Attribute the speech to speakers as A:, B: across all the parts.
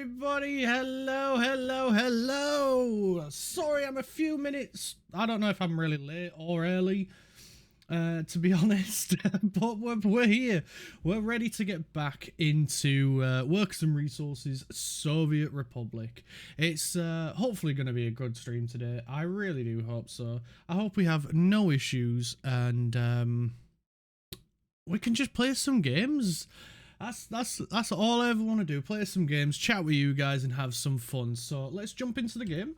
A: everybody, hello. Sorry I'm a few minutes, I don't know if I'm really late or early, to be honest, but we're here. We're ready to get back into Workers and Resources Soviet Republic. It's hopefully going to be a good stream today. I really do hope so. I hope we have no issues and we can just play some games. That's all I ever want to do. Play some games, chat with you guys, and have some fun. So let's jump into the game.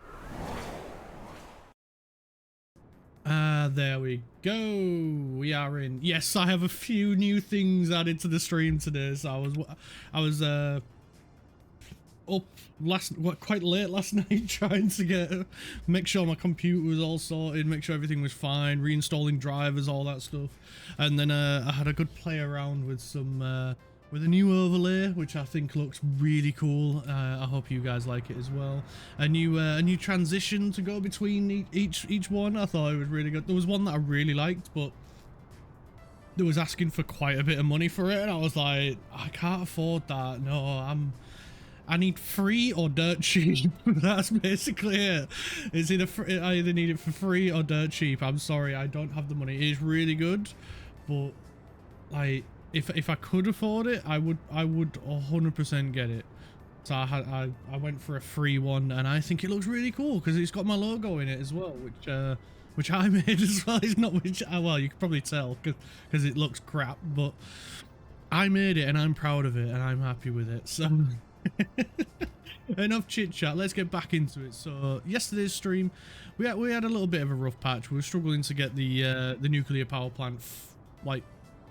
A: There we go. We are in. Yes, I have a few new things added to the stream today. So I was up quite late last night trying to make sure my computer was all sorted, make sure everything was fine, reinstalling drivers, all that stuff, and then I had a good play around with some with a new overlay, which I think looks really cool. I hope you guys like it as well. A new transition to go between each one. I thought it was really good. There was one that I really liked, but there was asking for quite a bit of money for it, and I was like, I can't afford that. No, I need free or dirt cheap. That's basically it. It's either I either need it for free or dirt cheap. I'm sorry, I don't have the money. It is really good, but like if I could afford it, I would 100% get it. So I went for a free one, and I think it looks really cool because it's got my logo in it as well, which I made as well. It's not well, you can probably tell because it looks crap, but I made it and I'm proud of it and I'm happy with it. So enough chit chat, let's get back into it. So yesterday's stream we had a little bit of a rough patch. We were struggling to get the nuclear power plant like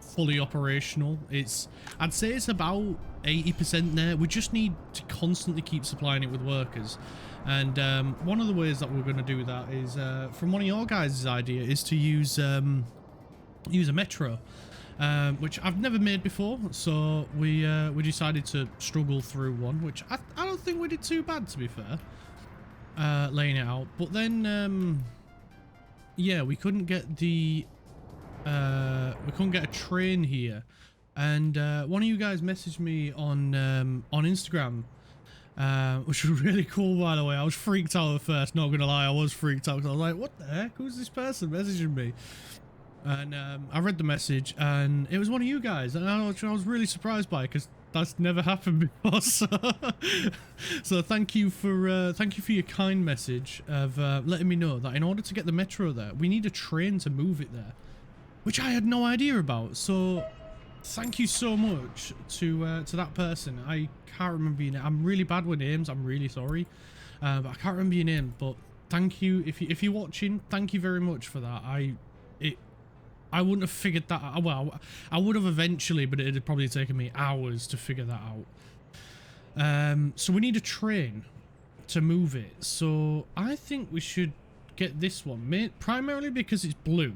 A: fully operational. I'd say it's about 80% there. We just need to constantly keep supplying it with workers, and one of the ways that we're going to do that is from one of your guys' idea is to use a metro, which I've never made before, so we decided to struggle through one, which I don't think we did too bad, to be fair, laying it out. But then yeah, we couldn't get a train here, and one of you guys messaged me on Instagram, which was really cool, by the way. I was freaked out at first, not gonna lie. I was freaked out because I was like, what the heck, who's this person messaging me? And I read the message, and it was one of you guys, and I was really surprised by it because that's never happened before. So thank you for your kind message of letting me know that in order to get the metro there, we need a train to move it there, which I had no idea about. So thank you so much to that person. I can't remember your name. I'm really bad with names. I'm really sorry, but I can't remember your name. But thank you if you're watching. Thank you very much for that. I wouldn't have figured that out. Well, I would have eventually, but it had probably taken me hours to figure that out. So we need a train to move it. So I think we should get this one, primarily because it's blue.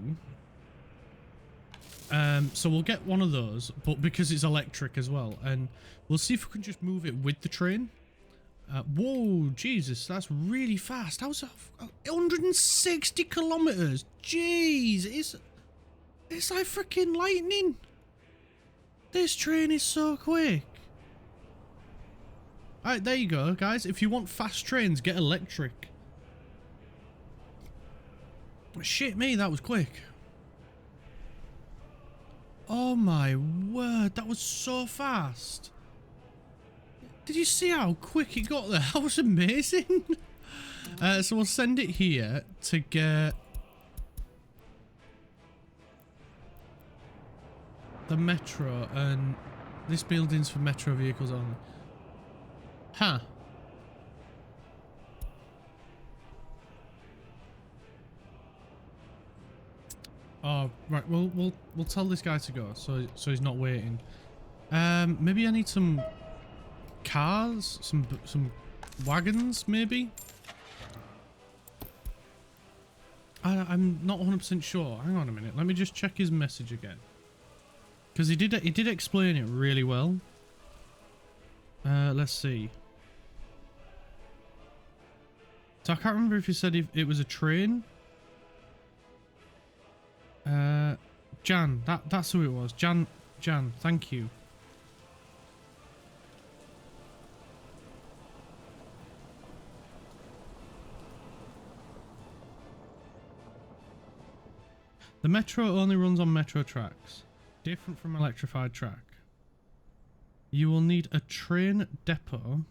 A: So we'll get one of those, but because it's electric as well, and we'll see if we can just move it with the train. Whoa, Jesus, that's really fast. How's that? 160 kilometers. Jeez, it's like freaking lightning. This train is so quick. Alright, there you go, guys. If you want fast trains, get electric. Shit me, that was quick. Oh my word, that was so fast. Did you see how quick it got there? That was amazing. So we'll send it here to get the metro, and this building's for metro vehicles only. Huh. Oh, right. We'll tell this guy to go, so he's not waiting. Maybe I need some cars, some wagons, maybe. I'm not 100% sure. Hang on a minute. Let me just check his message again, because he did explain it really well. Let's see. So I can't remember if he said it was a train. Jan, that's who it was. Jan, thank you. The metro only runs on metro tracks, different from electrified track. You will need a train depot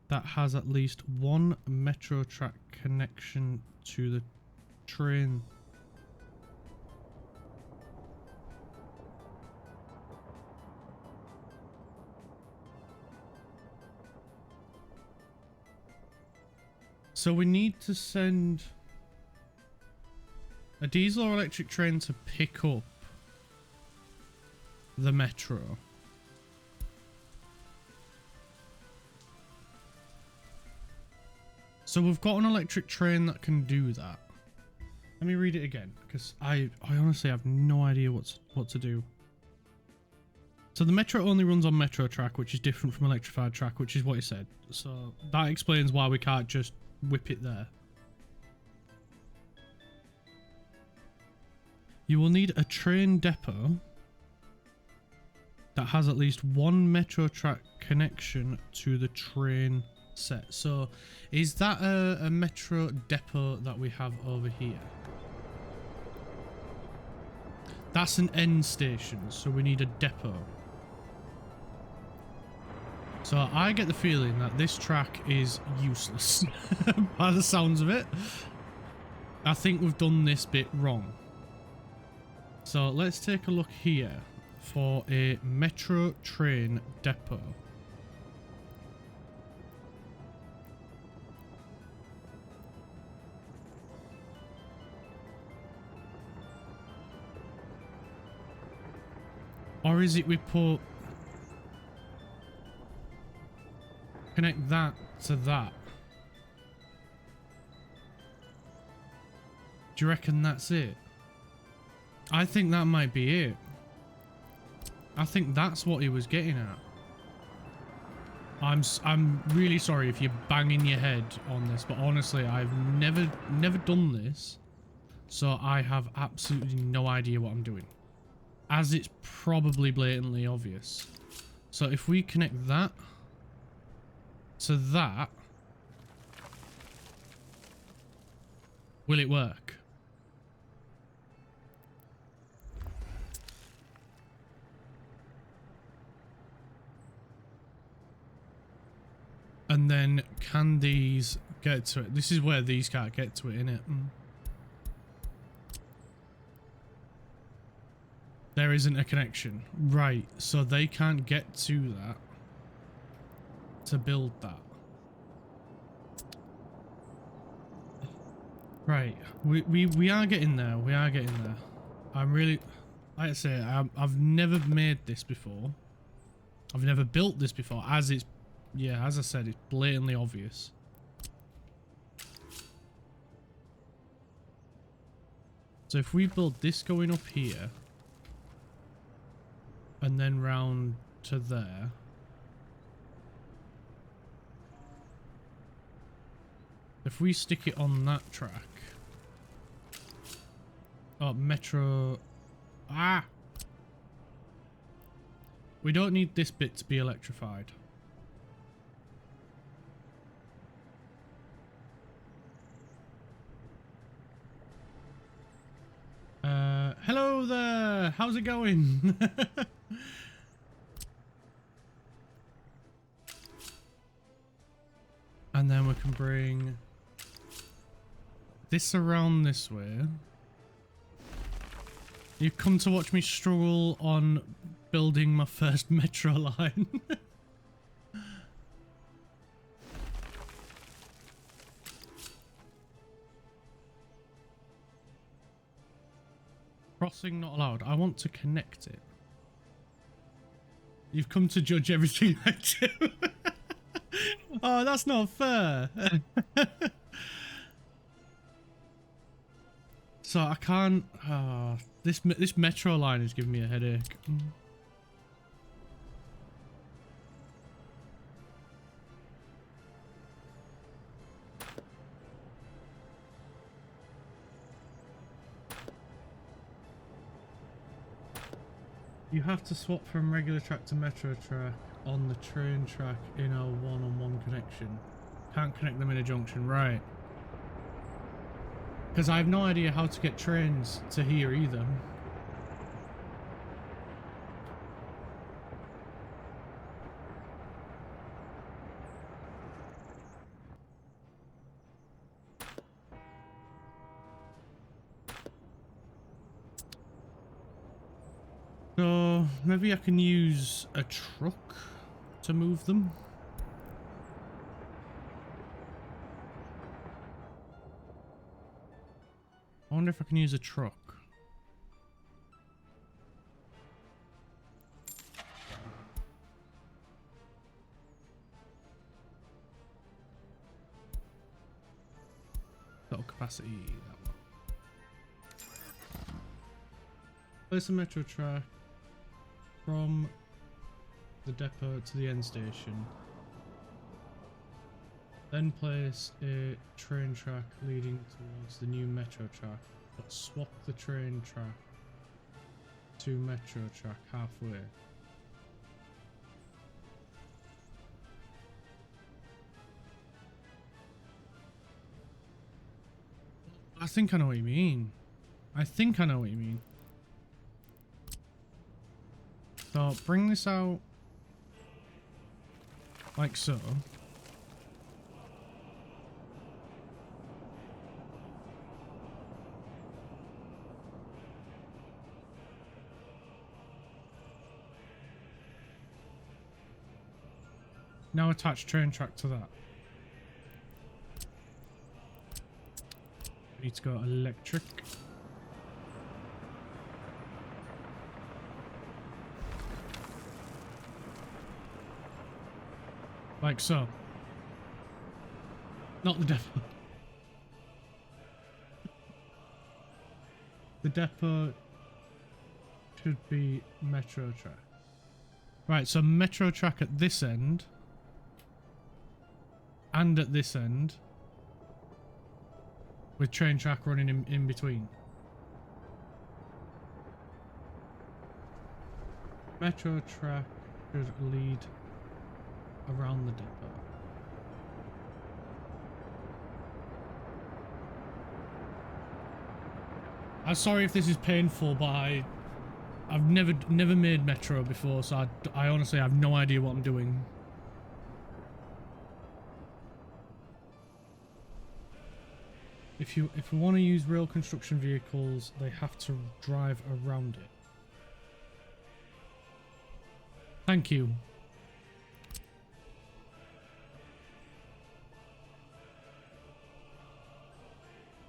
A: that has at least one metro track connection to the train. So we need to send a diesel or electric train to pick up the metro. So we've got an electric train that can do that. Let me read it again, because I honestly have no idea what to do. So the metro only runs on metro track, which is different from electrified track, which is what he said. So that explains why we can't just whip it there. You will need a train depot that has at least one metro track connection to the train set. So is that a metro depot that we have over here? That's an end station, so we need a depot. So I get the feeling that this track is useless by the sounds of it. I think we've done this bit wrong. So let's take a look here for a metro train depot. Or is it we put... connect that to that? Do you reckon that's it? I think that might be it. I think that's what he was getting at. I'm really sorry if you're banging your head on this, but honestly, I've never done this, so I have absolutely no idea what I'm doing, as it's probably blatantly obvious. So if we connect that to that, will it work? And then can these get to it? This is where these can't get to it, innit? There isn't a connection. Right, so they can't get to that to build that. Right, we are getting there. We are getting there. I'm really... like I say, I've never made this before. I've never built this before, as it's... yeah, as I said, it's blatantly obvious. So if we build this going up here, and then round to there, if we stick it on that track, oh, metro, we don't need this bit to be electrified. Hello there, how's it going? And then we can bring this around this way. You've come to watch me struggle on building my first metro line. Crossing not allowed. I want to connect it. You've come to judge everything I do. Oh, that's not fair. So I can't... this metro line is giving me a headache. You have to swap from regular track to metro track on the train track in a one-on-one connection. Can't connect them in a junction, right? Because I have no idea how to get trains to here either. So maybe I can use a truck to move them. I wonder if I can use a truck. Total capacity, that one. Place a metro track from the depot to the end station. Then place a train track leading towards the new metro track, but swap the train track to metro track halfway. I think I know what you mean. I think I know what you mean. So bring this out like so. Now attach train track to that. We need to go electric. Like so. Not the depot. The depot should be metro track. Right, so metro track at this end. And at this end. With train track running in between. Metro track should lead around the depot. I'm sorry if this is painful, but I've never made Metro before, so I honestly have no idea what I'm doing. If you want to use rail construction vehicles, they have to drive around it. Thank you.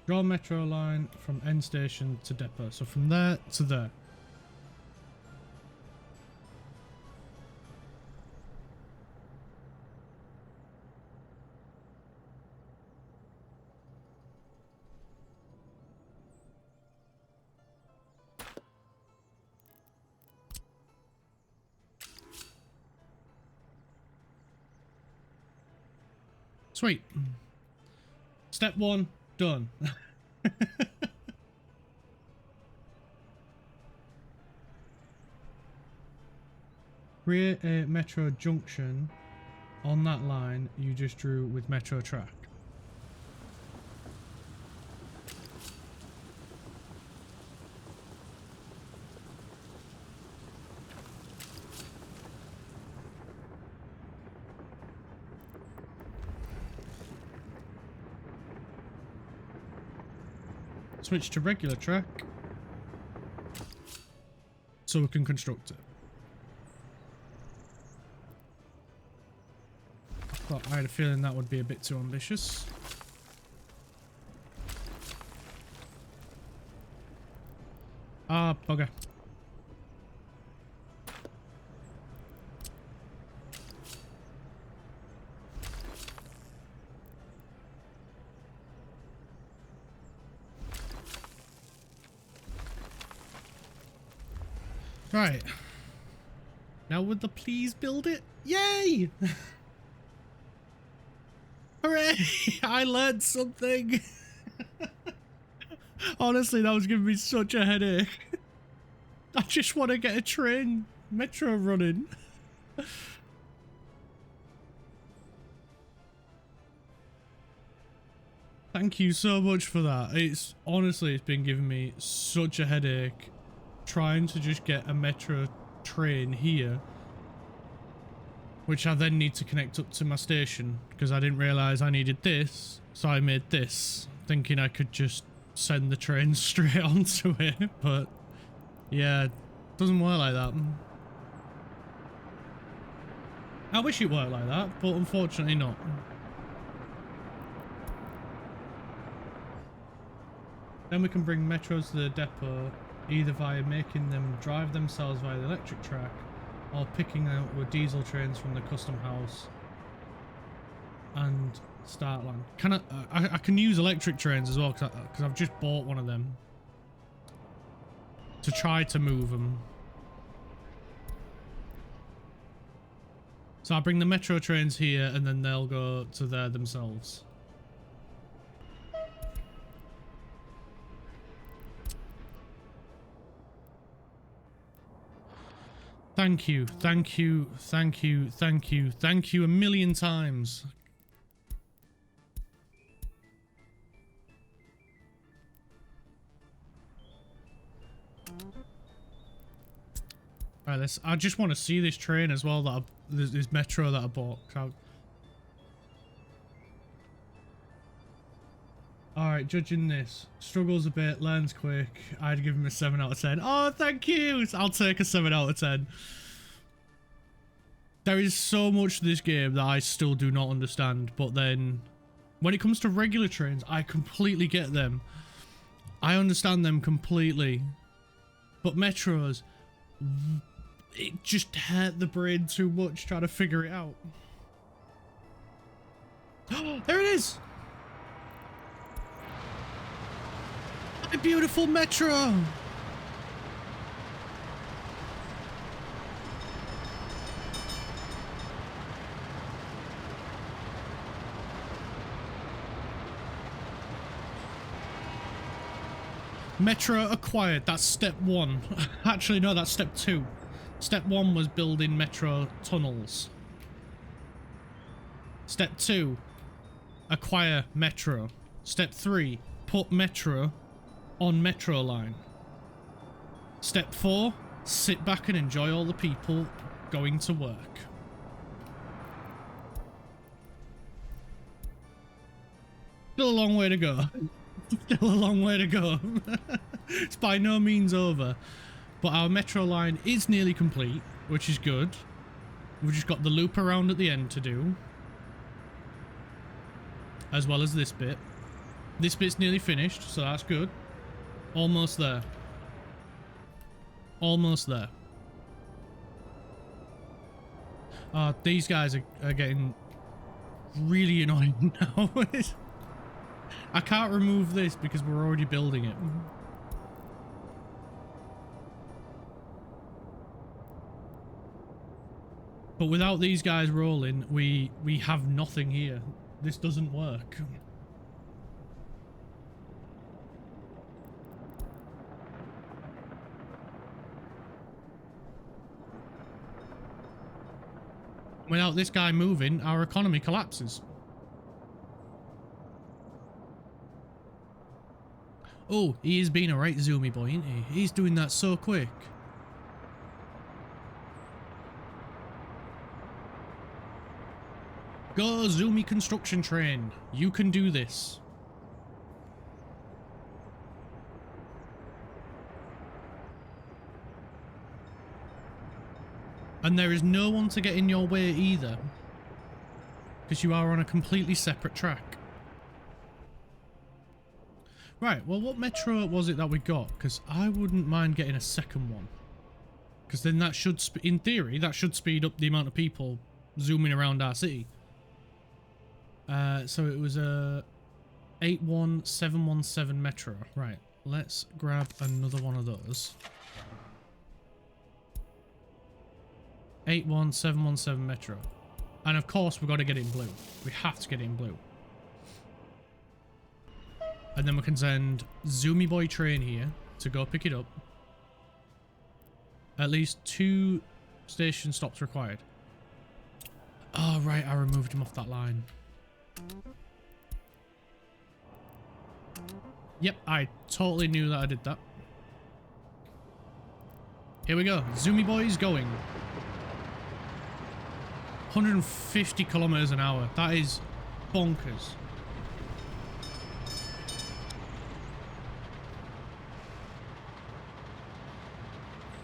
A: Draw metro line from end station to depot. So from there to there. Sweet. Step 1 done. Create a metro junction on that line you just drew with metro track. Switch to regular track so we can construct it. But I had a feeling that would be a bit too ambitious. Ah, bugger. Right. Now would the please build it? Yay! Hooray! I learned something! Honestly, that was giving me such a headache. I just want to get a train metro running. Thank you so much for that. It's honestly, it's been giving me such a headache trying to just get a metro train here, which I then need to connect up to my station because I didn't realize I needed this. So I made this thinking I could just send the train straight onto it. But yeah, it doesn't work like that. I wish it worked like that, but unfortunately not. Then we can bring metros to the depot, either via making them drive themselves via the electric track, or picking out with diesel trains from the custom house and start line. Can I can use electric trains as well because I've just bought one of them to try to move them. So I'll bring the metro trains here and then they'll go to there themselves. Thank you, thank you, thank you, thank you, thank you a million times. Alright, I just want to see this train as well that this metro that I bought. Alright, judging this. Struggles a bit, learns quick. I'd give him a 7 out of 10. Oh, thank you! I'll take a 7 out of 10. There is so much to this game that I still do not understand, but then when it comes to regular trains, I completely get them. I understand them completely. But metros, it just hurt the brain too much trying to figure it out. There it is! A beautiful metro! Metro acquired, that's step 1. Actually, no, that's step 2. Step 1 was building metro tunnels. Step 2, acquire metro. Step 3, put metro on metro line. Step 4, sit back and enjoy all the people going to work. Still a long way to go. Still a long way to go. It's by no means over. But our metro line is nearly complete, which is good. We've just got the loop around at the end to do. As well as this bit. This bit's nearly finished, so that's good. Almost there. Almost there. These guys are getting really annoying now. I can't remove this because we're already building it. But without these guys rolling, we have nothing here. This doesn't work. Without this guy moving, our economy collapses. Oh, he is being a right zoomy boy, isn't he? He's doing that so quick. Go, zoomy construction train. You can do this. And there is no one to get in your way either. Because you are on a completely separate track. Right, well, what metro was it that we got? Because I wouldn't mind getting a second one. Because then that should, in theory, that should speed up the amount of people zooming around our city. So it was a 81717 metro. Right, let's grab another one of those. 81717 metro. And of course, we've got to get it in blue. We have to get it in blue. And then we can send Zoomy Boy Train here to go pick it up. At least 2 station stops required. Oh, right, I removed him off that line. Yep, I totally knew that I did that. Here we go. Zoomy boys going. 150 kilometers an hour. That is bonkers.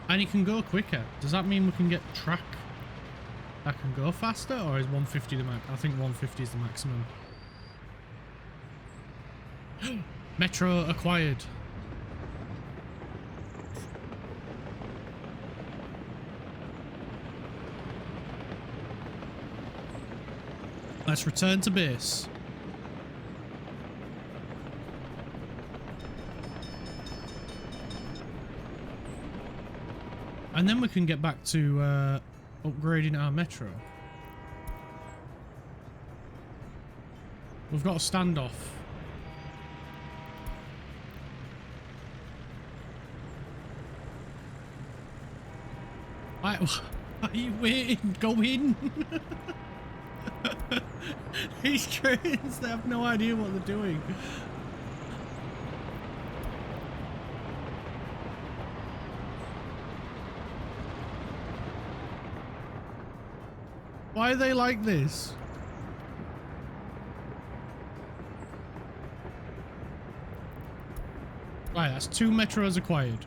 A: And it can go quicker. Does that mean we can get track that can go faster, or is 150 the max? I think 150 is the maximum. Metro acquired. Let's return to base. And then we can get back to upgrading our metro. We've got a standoff. Why are you waiting? Go in. These trains, they have no idea what they're doing. Why are they like this? Right, that's 2 metros acquired.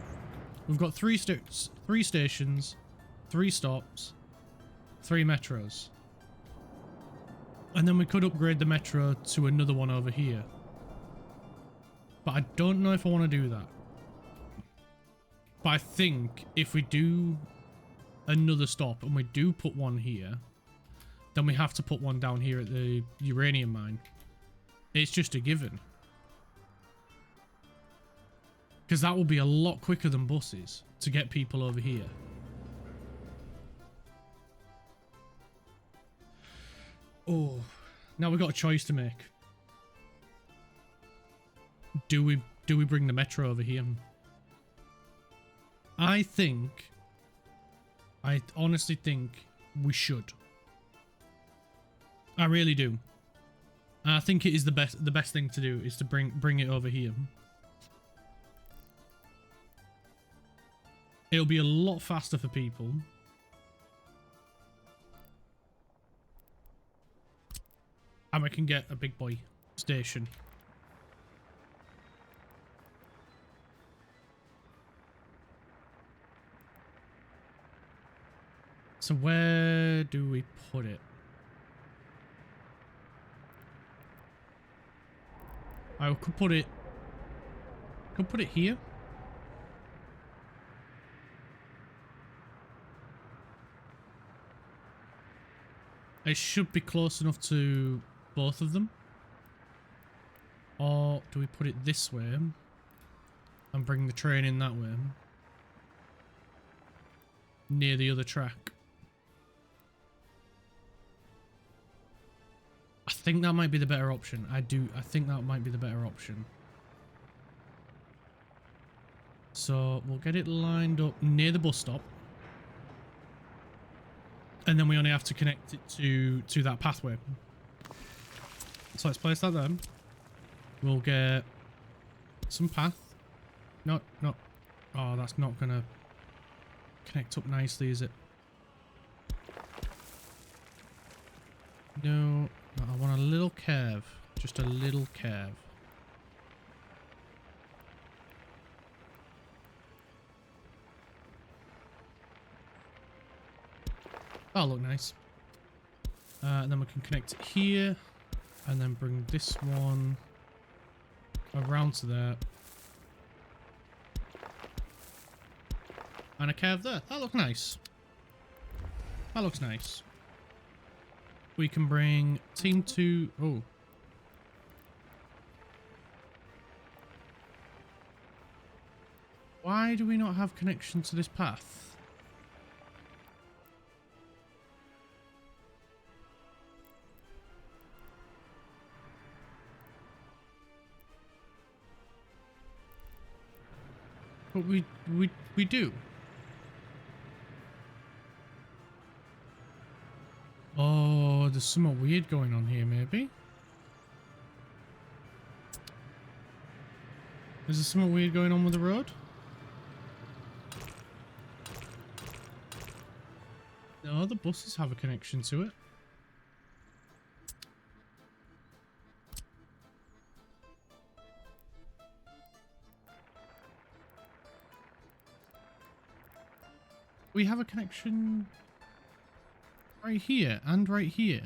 A: We've got 3 stations, 3 stops, 3 metros. And then we could upgrade the metro to another one over here. But I don't know if I want to do that. But I think if we do another stop and we do put one here, then we have to put one down here at the uranium mine. It's just a given. Because that will be a lot quicker than buses to get people over here. Oh, now we've got a choice to make. Do we bring the metro over here? I honestly think we should. I really do. I think it is the best thing to do is to bring it over here. It'll be a lot faster for people. And we can get a big boy station. So where do we put it? I could put it here. It should be close enough to both of them. Or do we put it this way and bring the train in that way? Near the other track. I think that might be the better option. I think that might be the better option. So we'll get it lined up near the bus stop. And then we only have to connect it to that pathway. So let's place that there. We'll get some path. No. Oh, that's not gonna connect up nicely, is it? No, I want a little curve. Just a little curve. That'll look nice. And then we can connect it here. And then bring this one around to there. And a curve there. That looks nice. That looks nice. We can bring team 2. Oh. Why do we not have connection to this path? But we do. Oh, there's something weird going on here, maybe. Is there something weird going on with the road? No, the buses have a connection to it. We have a connection right here and right here.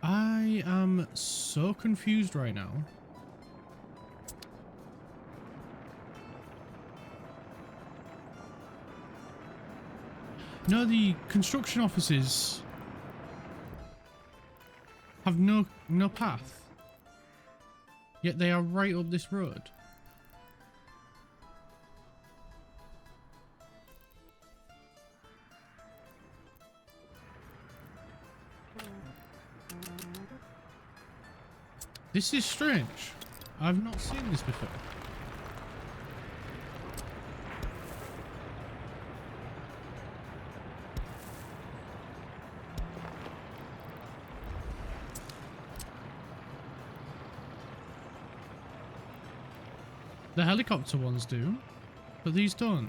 A: I am so confused right now. No, the construction offices have no path. Yet they are right up this road. This is strange. I've not seen this before. The helicopter ones do, but these don't.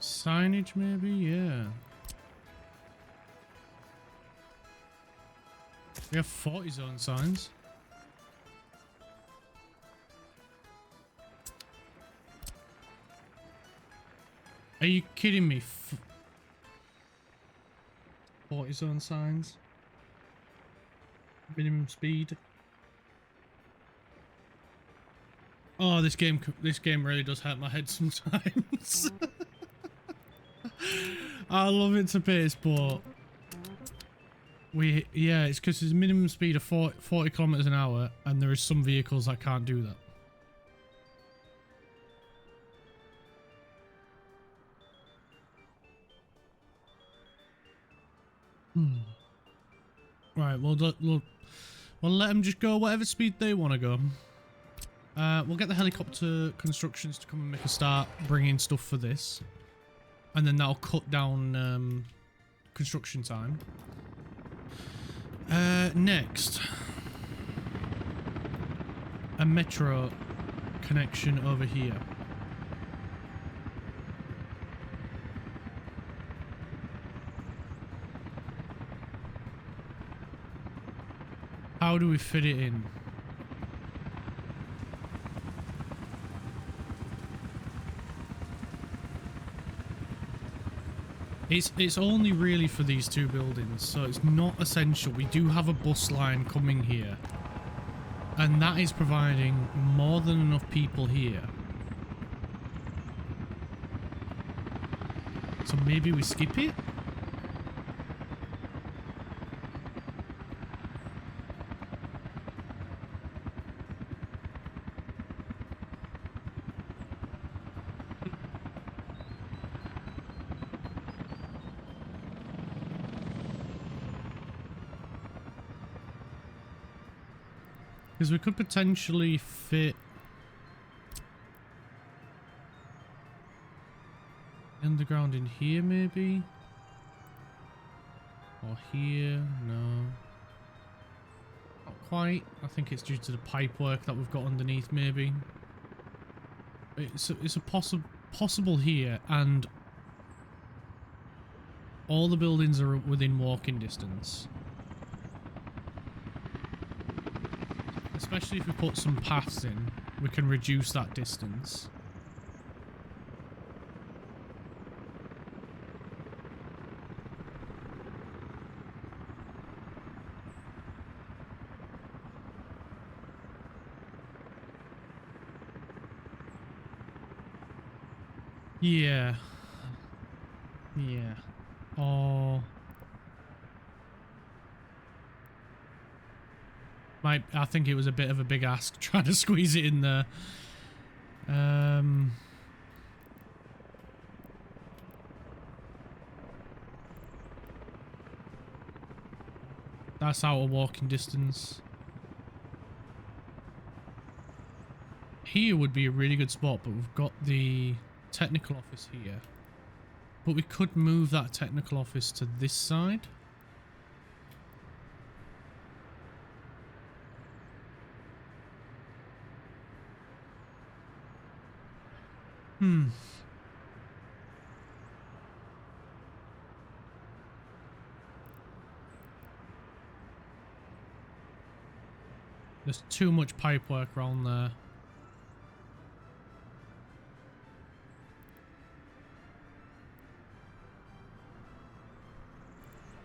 A: Signage maybe, yeah. We have 40 zone signs. Are you kidding me? 40 zone signs. Minimum speed. Oh, this game really does hurt my head sometimes. I love it to bits, but yeah, it's because there's a minimum speed of 40 kilometers an hour, and there is some vehicles that can't do that. Right, we'll let them just go whatever speed they want to go. We'll get the helicopter constructions to come and make a start bringing stuff for this, and then that'll cut down construction time. Next, a metro connection over here. How do we fit it in? It's only really for these two buildings, so it's not essential. We do have a bus line coming here, and that is providing more than enough people here. So maybe we skip it? Because we could potentially fit underground in here, maybe? Or here? No. Not quite. I think it's due to the pipe work that we've got underneath, maybe. It's a possible here, and all the buildings are within walking distance. Especially if we put some paths in, we can reduce that distance. Yeah. Yeah. Oh. I think it was a bit of a big ask trying to squeeze it in there. That's out of walking distance. Here would be a really good spot, but we've got the technical office here. But we could move that technical office to this side. There's too much pipework around there.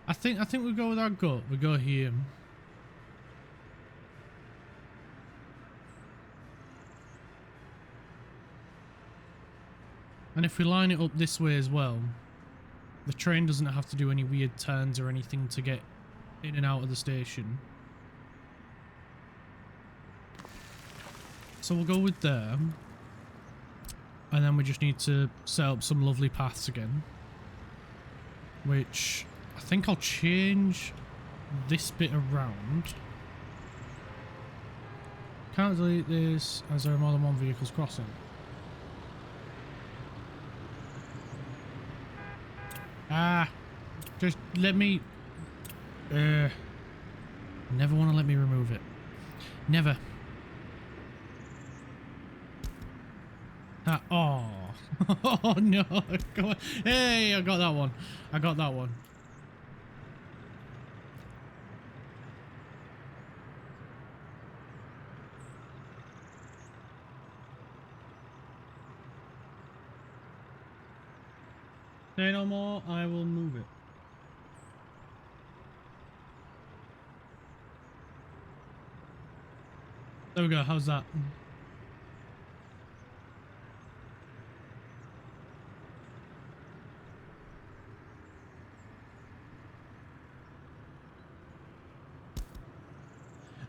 A: I think we go with our gut. We go here. And if we line it up this way as well, the train doesn't have to do any weird turns or anything to get in and out of the station. So we'll go with there. And then we just need to set up some lovely paths again. Which I think I'll change this bit around. Can't delete this as there are more than one vehicles crossing. Just let me... never want to let me remove it. Never. Oh. Oh no. Come on. Hey, I got that one. I got that one. Say no more, I will move it. There we go, how's that?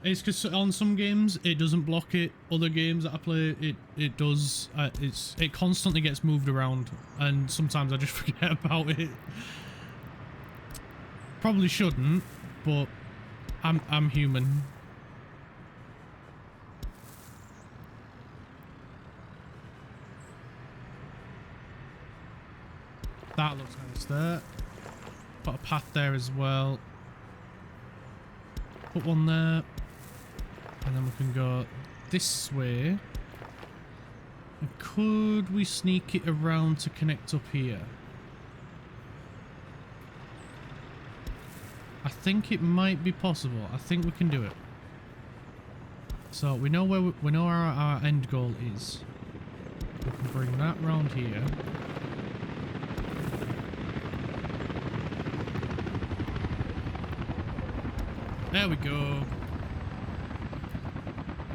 A: It's because on some games it doesn't block it. Other games that I play, it does. It constantly gets moved around, and sometimes I just forget about it. Probably shouldn't, but I'm human. That looks nice there. Put a path there as well. Put one there. And then we can go this way. And could we sneak it around to connect up here? I think it might be possible. I think we can do it. So we know where we know our end goal is. We can bring that round here. There we go.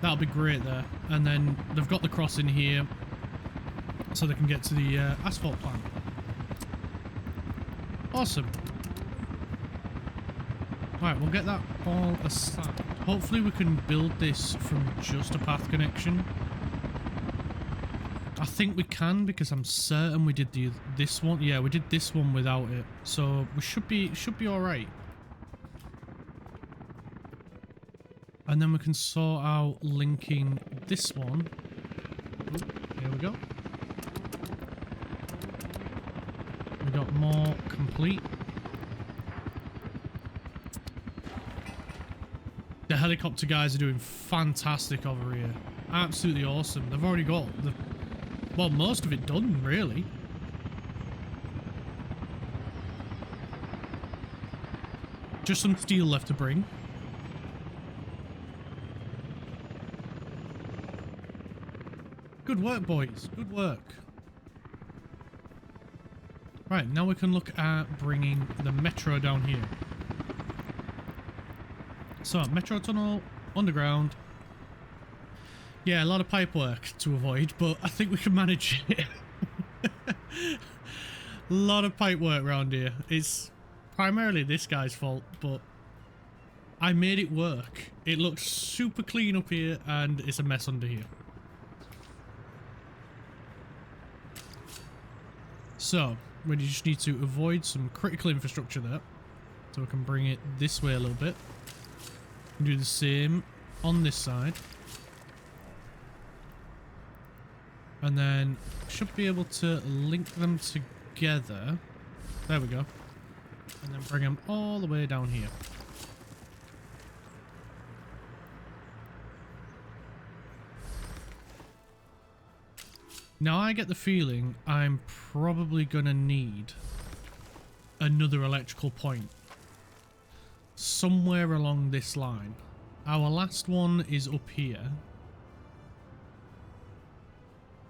A: That'll be great there. And then they've got the crossing here so they can get to the asphalt plant. Awesome. Right, we'll get that all aside. Hopefully we can build this from just a path connection. I think we can because I'm certain we did this one. Yeah, we did this one without it. So we should be alright. And then we can sort out linking this one. Oop, here we go. We got more complete. The helicopter guys are doing fantastic over here. Absolutely awesome. They've already got well, most of it done, really. Just some steel left to bring. Good work, boys. Good work. Right, now we can look at bringing the metro down here. So, metro tunnel, underground. Yeah, a lot of pipe work to avoid, but I think we can manage it. A lot of pipe work around here. It's primarily this guy's fault, but I made it work. It looks super clean up here, and it's a mess under here. So, we just need to avoid some critical infrastructure there. So we can bring it this way a little bit. Do the same on this side. And then should be able to link them together. There we go. And then bring them all the way down here. Now I get the feeling I'm probably gonna need another electrical point somewhere along this line. Our last one is up here.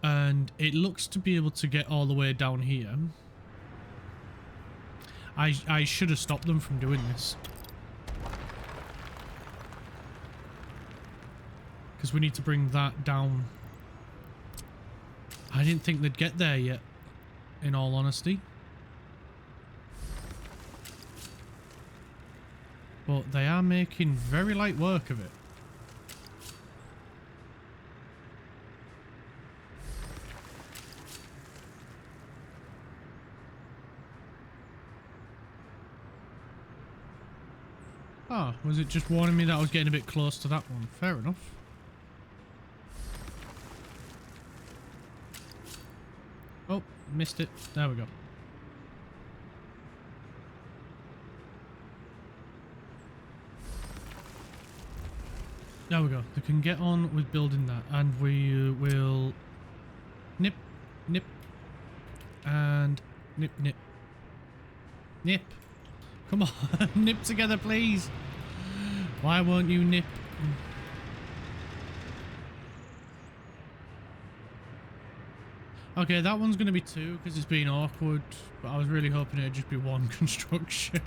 A: And it looks to be able to get all the way down here. I should have stopped them from doing this. Because we need to bring that down. I didn't think they'd get there yet, in all honesty. But they are making very light work of it. Oh, was it just warning me that I was getting a bit close to that one? Fair enough. Oh, missed it. There we go. There we go. They can get on with building that, and we will nip, nip, and nip, nip, nip. Come on, nip together, please. Why won't you nip? Okay, that one's going to be 2 because it's been awkward, but I was really hoping it'd just be 1 construction.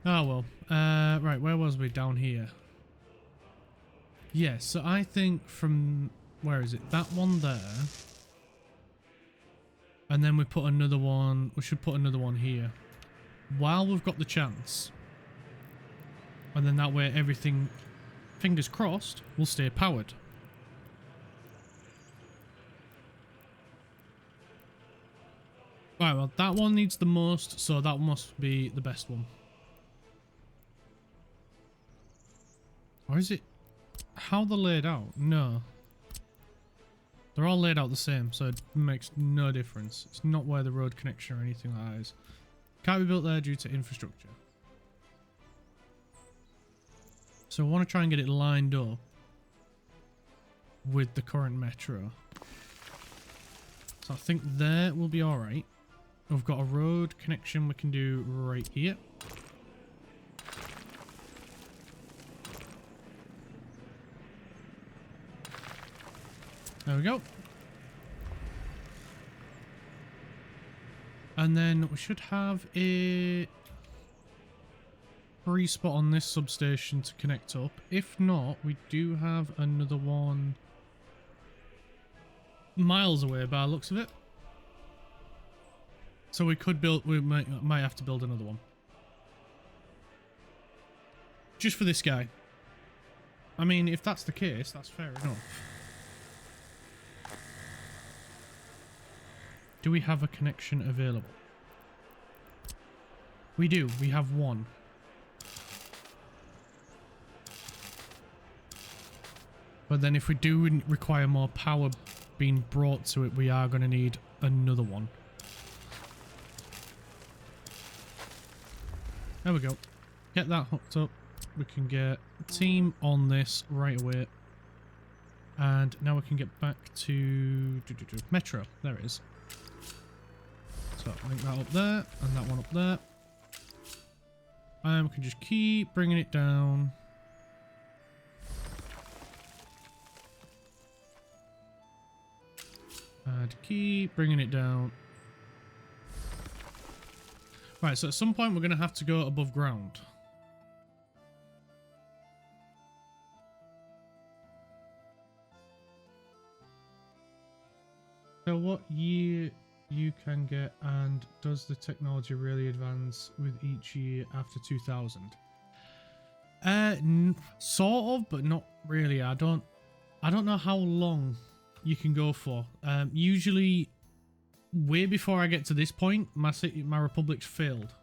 A: Oh well. Right, where was we? Down here. Yes, so I think from... Where is it? That one there. And then we put another one... We should put another one here. While we've got the chance. And then that way everything, fingers crossed, will stay powered. Right, well, that one needs the most, so that must be the best one. Or is it how they're laid out? No. They're all laid out the same, so it makes no difference. It's not where the road connection or anything like that is. Can't be built there due to infrastructure. So I want to try and get it lined up with the current metro. So I think there will be alright. We've got a road connection we can do right here. There we go. And then we should have a free spot on this substation to connect up. If not, we do have another one miles away by the looks of it. So we could build, we might have to build another one. Just for this guy. I mean, if that's the case, that's fair enough. Do we have a connection available? We do. We have one. But then if we do require more power being brought to it, we are going to need another one. There we go. Get that hooked up. We can get a team on this right away. And now we can get back to Metro. There it is. So link that up there and that one up there. And we can just keep bringing it down. And keep bringing it down. Right, so at some point we're going to have to go above ground. So what year you can get, and does the technology really advance with each year after 2000? Sort of, but not really. I don't know how long you can go for. Usually, way before I get to this point, my republic's failed.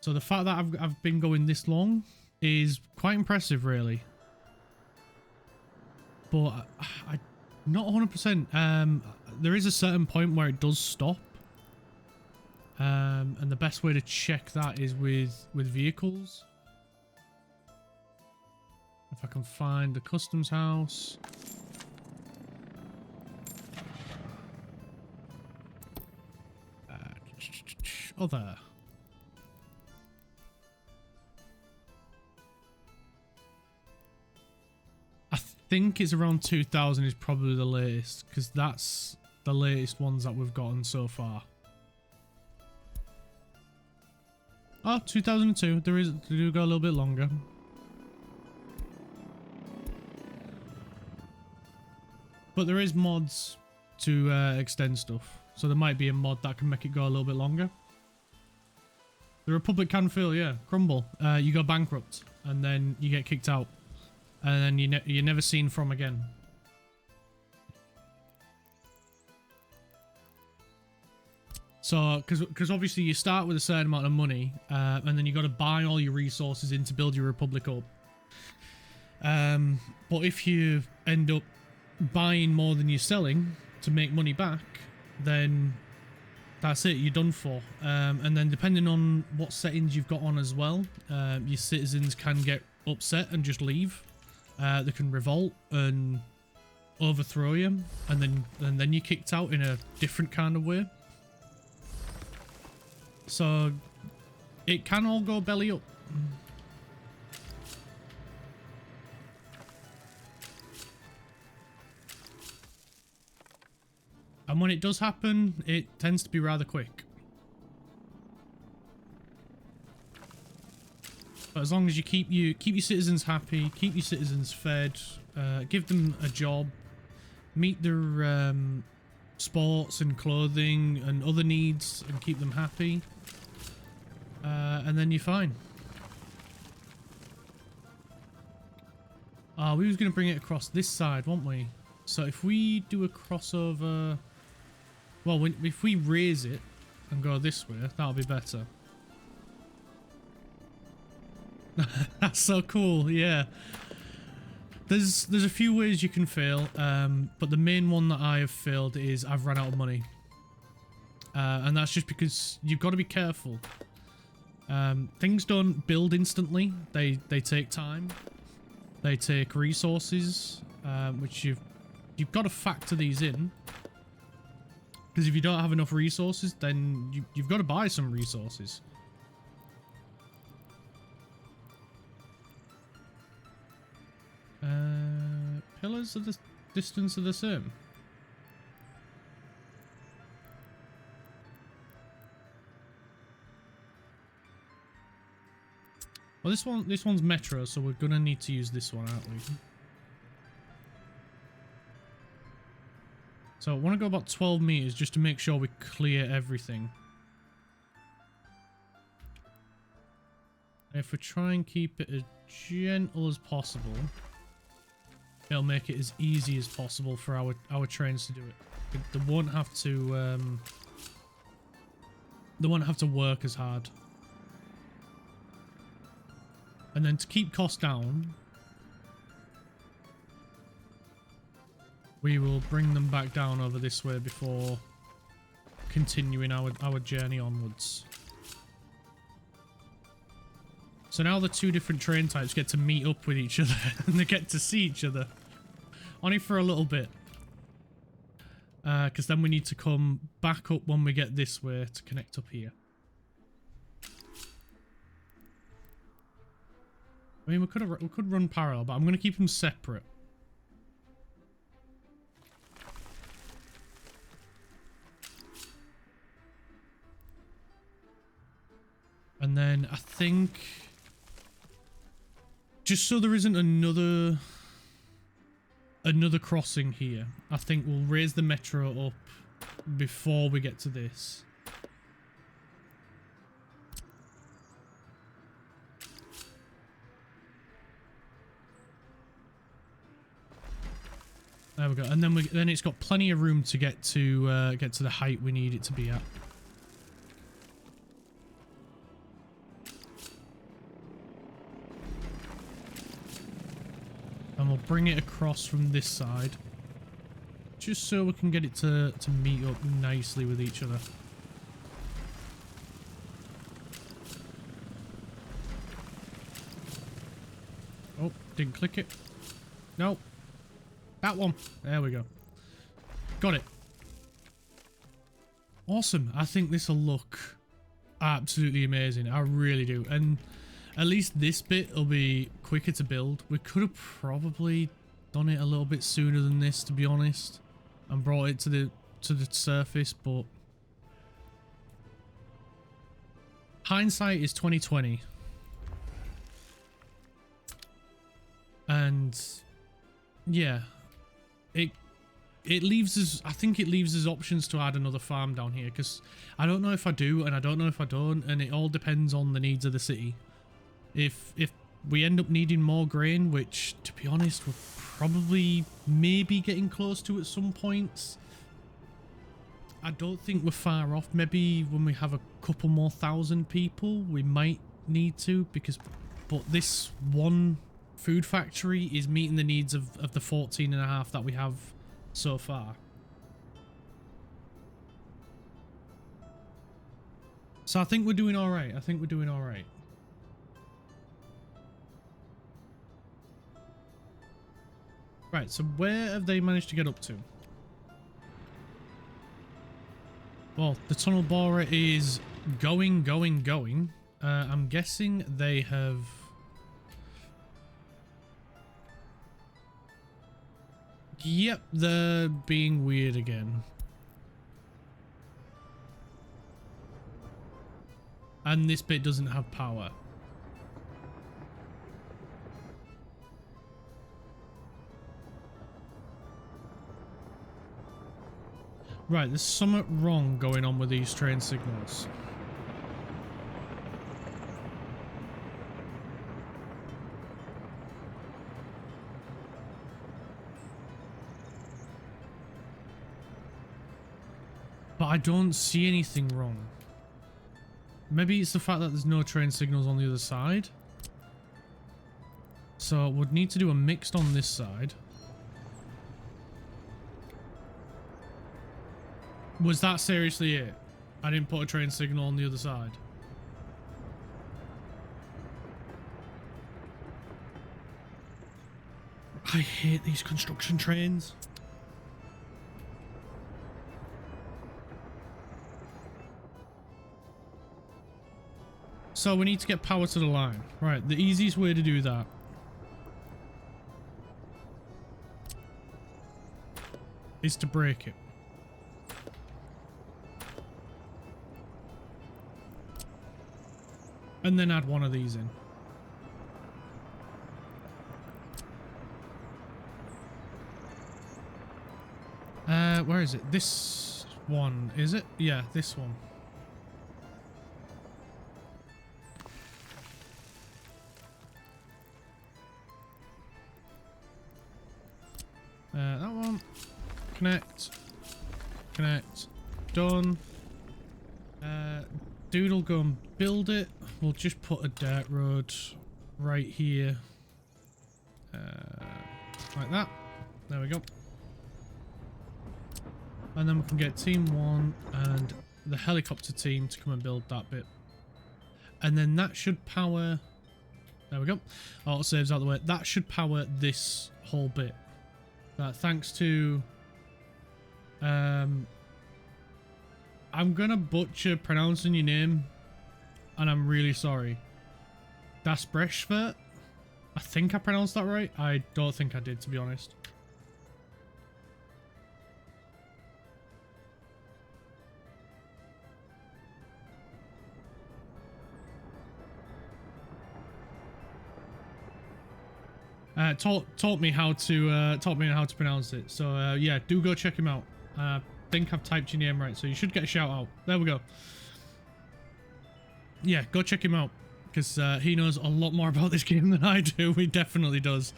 A: So the fact that I've been going this long is quite impressive, really. But I not 100%. There is a certain point where it does stop. And the best way to check that is with vehicles. If I can find the customs house. Oh, there. I think it's around 2000 is probably the latest, because that's the latest ones that we've gotten so far. Oh, 2002. They do go a little bit longer. But there is mods to extend stuff. So there might be a mod that can make it go a little bit longer. The Republic can fail, yeah. Crumble. You go bankrupt. And then you get kicked out. And then you're never seen from again. So, because obviously you start with a certain amount of money. And then you got to buy all your resources in to build your Republic up. But if you end up buying more than you're selling to make money back, then that's it, you're done for. And then depending on what settings you've got on as well, your citizens can get upset and just leave. They can revolt and overthrow you, and then you're kicked out in a different kind of way. So it can all go belly up. And when it does happen, it tends to be rather quick. But as long as you keep your citizens happy, keep your citizens fed, give them a job, meet their sports and clothing and other needs, and keep them happy, and then you're fine. We was going to bring it across this side, weren't we? So if we do a crossover... Well, if we raise it and go this way, that'll be better. That's so cool, yeah. There's a few ways you can fail, but the main one that I have failed is I've run out of money. And that's just because you've got to be careful. Things don't build instantly. They take time. They take resources, which you've got to factor these in. Because if you don't have enough resources, then you've got to buy some resources. Pillars of the distance are the same. Well, this one's metro, so we're gonna need to use this one, aren't we? So I want to go about 12 meters just to make sure we clear everything. If we try and keep it as gentle as possible, it'll make it as easy as possible for our trains to do it. They won't have to work as hard. And then to keep costs down, we will bring them back down over this way before continuing our journey onwards. So now the two different train types get to meet up with each other and they get to see each other. Only for a little bit. Because then we need to come back up when we get this way to connect up here. I mean, we could run parallel, but I'm going to keep them separate. And then I think, just so there isn't another crossing here, I think we'll raise the metro up before we get to this. There we go. And then it's got plenty of room to get to the height we need it to be at. And we'll bring it across from this side, just so we can get it to meet up nicely with each other. Oh, didn't click it. No. That one. There we go. Got it. Awesome. I think this will look absolutely amazing. I really do. And at least this bit will be quicker to build. We could have probably done it a little bit sooner than this, to be honest, and brought it to the surface, but hindsight is 2020. And yeah, it leaves us, I think it leaves us options to add another farm down here, because I don't know if I do and I don't know if I don't, and it all depends on the needs of the city. If we end up needing more grain, which to be honest we're probably maybe getting close to at some points, I don't think we're far off. Maybe when we have a couple more thousand people we might need to, but this one food factory is meeting the needs of the 14.5 that we have so far. So I think we're doing all right. I think we're doing all right. Right, so where have they managed to get up to? Well, the tunnel borer is going. I'm guessing they have... Yep, they're being weird again. And this bit doesn't have power. Right, there's something wrong going on with these train signals. But I don't see anything wrong. Maybe it's the fact that there's no train signals on the other side. So we'd need to do a mixed on this side. Was that seriously it? I didn't put a train signal on the other side. I hate these construction trains. So we need to get power to the line. Right, the easiest way to do that is to break it. And then add one of these in. Where is it? This one, is it? Yeah, this one. That one. Connect. Connect. Done. Dude'll go and build it. We'll just put a dirt road right here. Like that. There we go. And then we can get team 1 and the helicopter team to come and build that bit. And then that should power... There we go. Autosave's out of the way. That should power this whole bit. Thanks to... I'm gonna butcher pronouncing your name, and I'm really sorry. Das Breshvert? I think I pronounced that right. I don't think I did, to be honest. Taught me how to pronounce it. So yeah, do go check him out. I think I've typed your name right, so you should get a shout out. There we go. Yeah, go check him out, because he knows a lot more about this game than I do. He definitely does.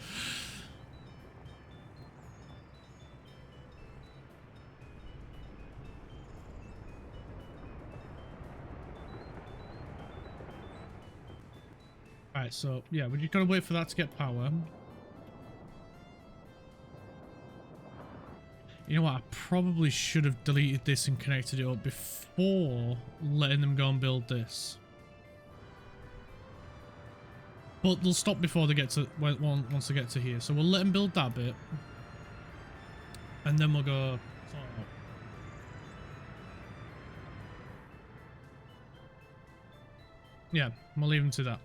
A: Alright, so yeah, we're just gonna wait for that to get power. You know what, I probably should have deleted this and connected it up before letting them go and build this. But they'll stop before they get to, once they get to here. So we'll let them build that bit. And then we'll go sort it out. Yeah, we'll leave them to that.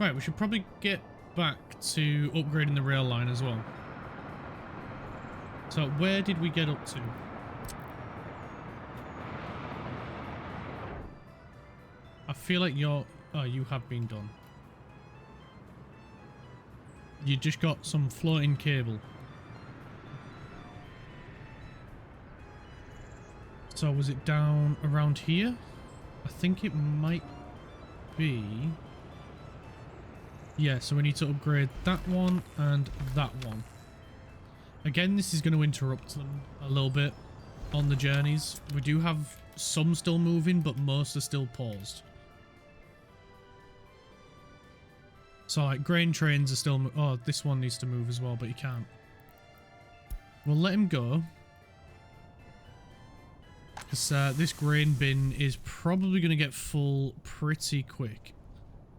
A: Right, we should probably get back to upgrading the rail line as well. So where did we get up to? I feel like you're... Oh, you have been done. You just got some floating cable. So was it down around here? I think it might be... Yeah, so we need to upgrade that one and that one. Again, this is going to interrupt them a little bit on the journeys. We do have some still moving, but most are still paused. So, like, grain trains are still... Oh, this one needs to move as well, but you can't. We'll let him go. Because this grain bin is probably going to get full pretty quick.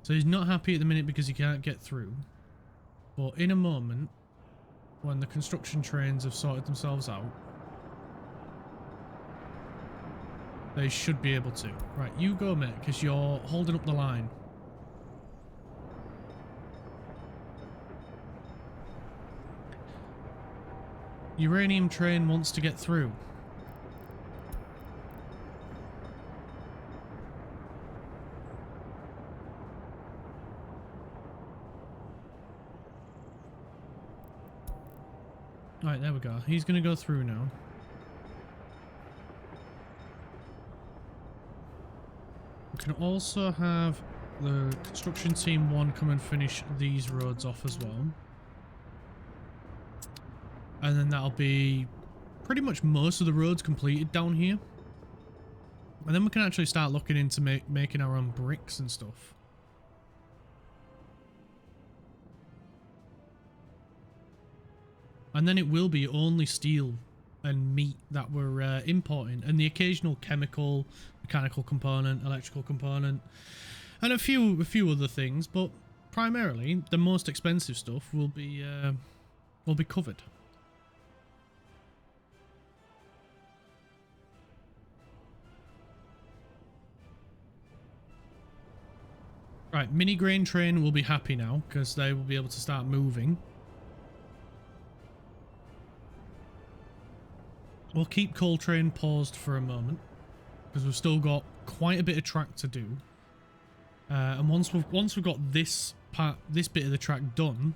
A: So he's not happy at the minute because he can't get through. But in a moment, when the construction trains have sorted themselves out, they should be able to. Right, you go, mate, because you're holding up the line. Uranium train wants to get through. Right, there we go. He's going to go through now. We can also have the construction team 1 come and finish these roads off as well. And then that'll be pretty much most of the roads completed down here. And then we can actually start looking into making our own bricks and stuff. And then it will be only steel and meat that we're importing, and the occasional chemical, mechanical component, electrical component, and a few other things. But primarily, the most expensive stuff will be covered. Right, mini grain train will be happy now because they will be able to start moving. We'll keep coal train paused for a moment because we've still got quite a bit of track to do. And once we've got this bit of the track done,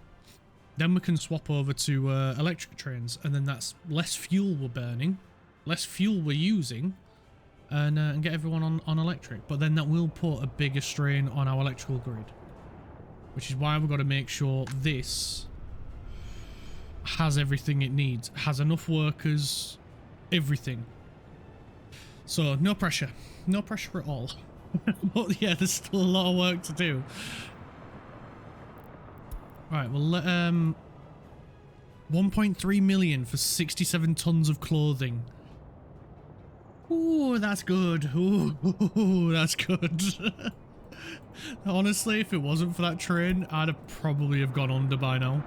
A: then we can swap over to electric trains, and then that's less fuel we're burning, less fuel we're using, and get everyone on electric. But then that will put a bigger strain on our electrical grid, which is why we've got to make sure this has everything it needs, has enough workers. Everything. So no pressure at all. But yeah, there's still a lot of work to do. Right, we'll let 1.3 million for 67 tons of clothing. Ooh, that's good. Ooh, that's good. Honestly, if it wasn't for that train, I'd have probably have gone under by now.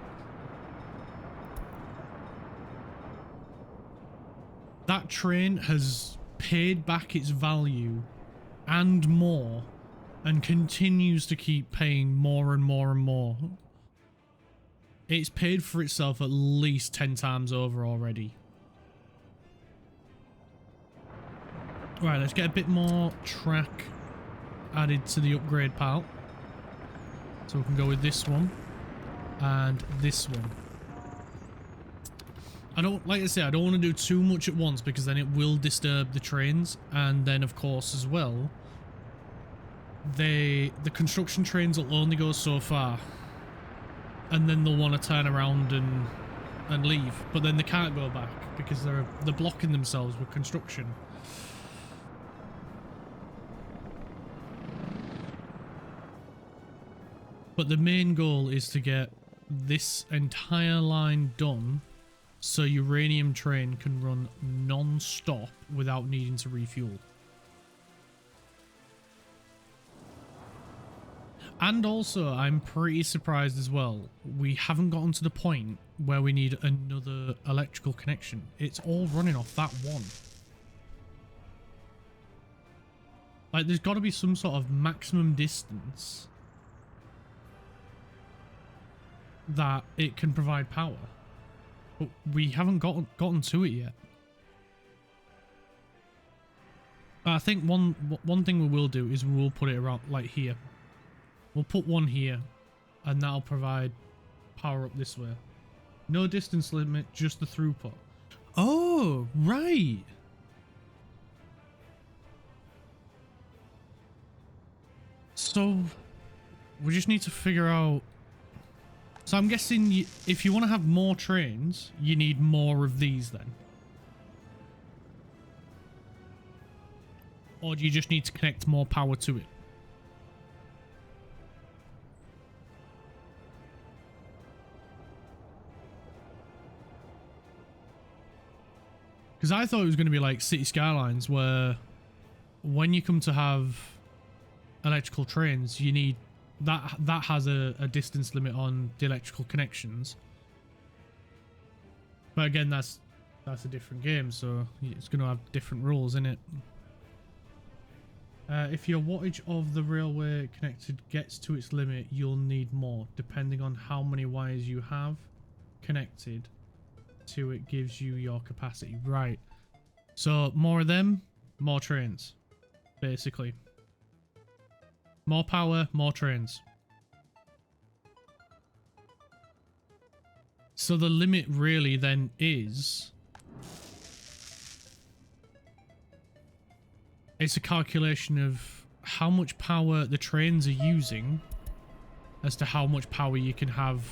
A: That train has paid back its value and more, and continues to keep paying more and more and more. It's paid for itself at least 10 times over already. Right, let's get a bit more track added to the upgrade pile. So we can go with this one and this one. Like I say, I don't want to do too much at once because then it will disturb the trains, and then of course as well, the construction trains will only go so far, and then they'll want to turn around and and leave, but then they can't go back because they're blocking themselves with construction. But the main goal is to get this entire line done so uranium train can run non-stop without needing to refuel. And also, I'm pretty surprised as well, we haven't gotten to the point where we need another electrical connection. It's all running off that one. Like, there's got to be some sort of maximum distance that it can provide power. But we haven't gotten to it yet. I think one thing we will do is we will put it around, like, here. We'll put one here, and that'll provide power up this way. No distance limit, just the throughput. Oh, right. So, we just need to figure out... So I'm guessing if you want to have more trains, you need more of these then. Or do you just need to connect more power to it? Because I thought it was going to be like City Skylines, where when you come to have electrical trains, you need that has a distance limit on the electrical connections. But again, that's a different game, so it's going to have different rules in it. If your wattage of the railway connected gets to its limit, you'll need more, depending on how many wires you have connected to it gives you your capacity. Right. So more of them, more trains, basically. More power, more trains. So the limit really then is... It's a calculation of how much power the trains are using as to how much power you can have.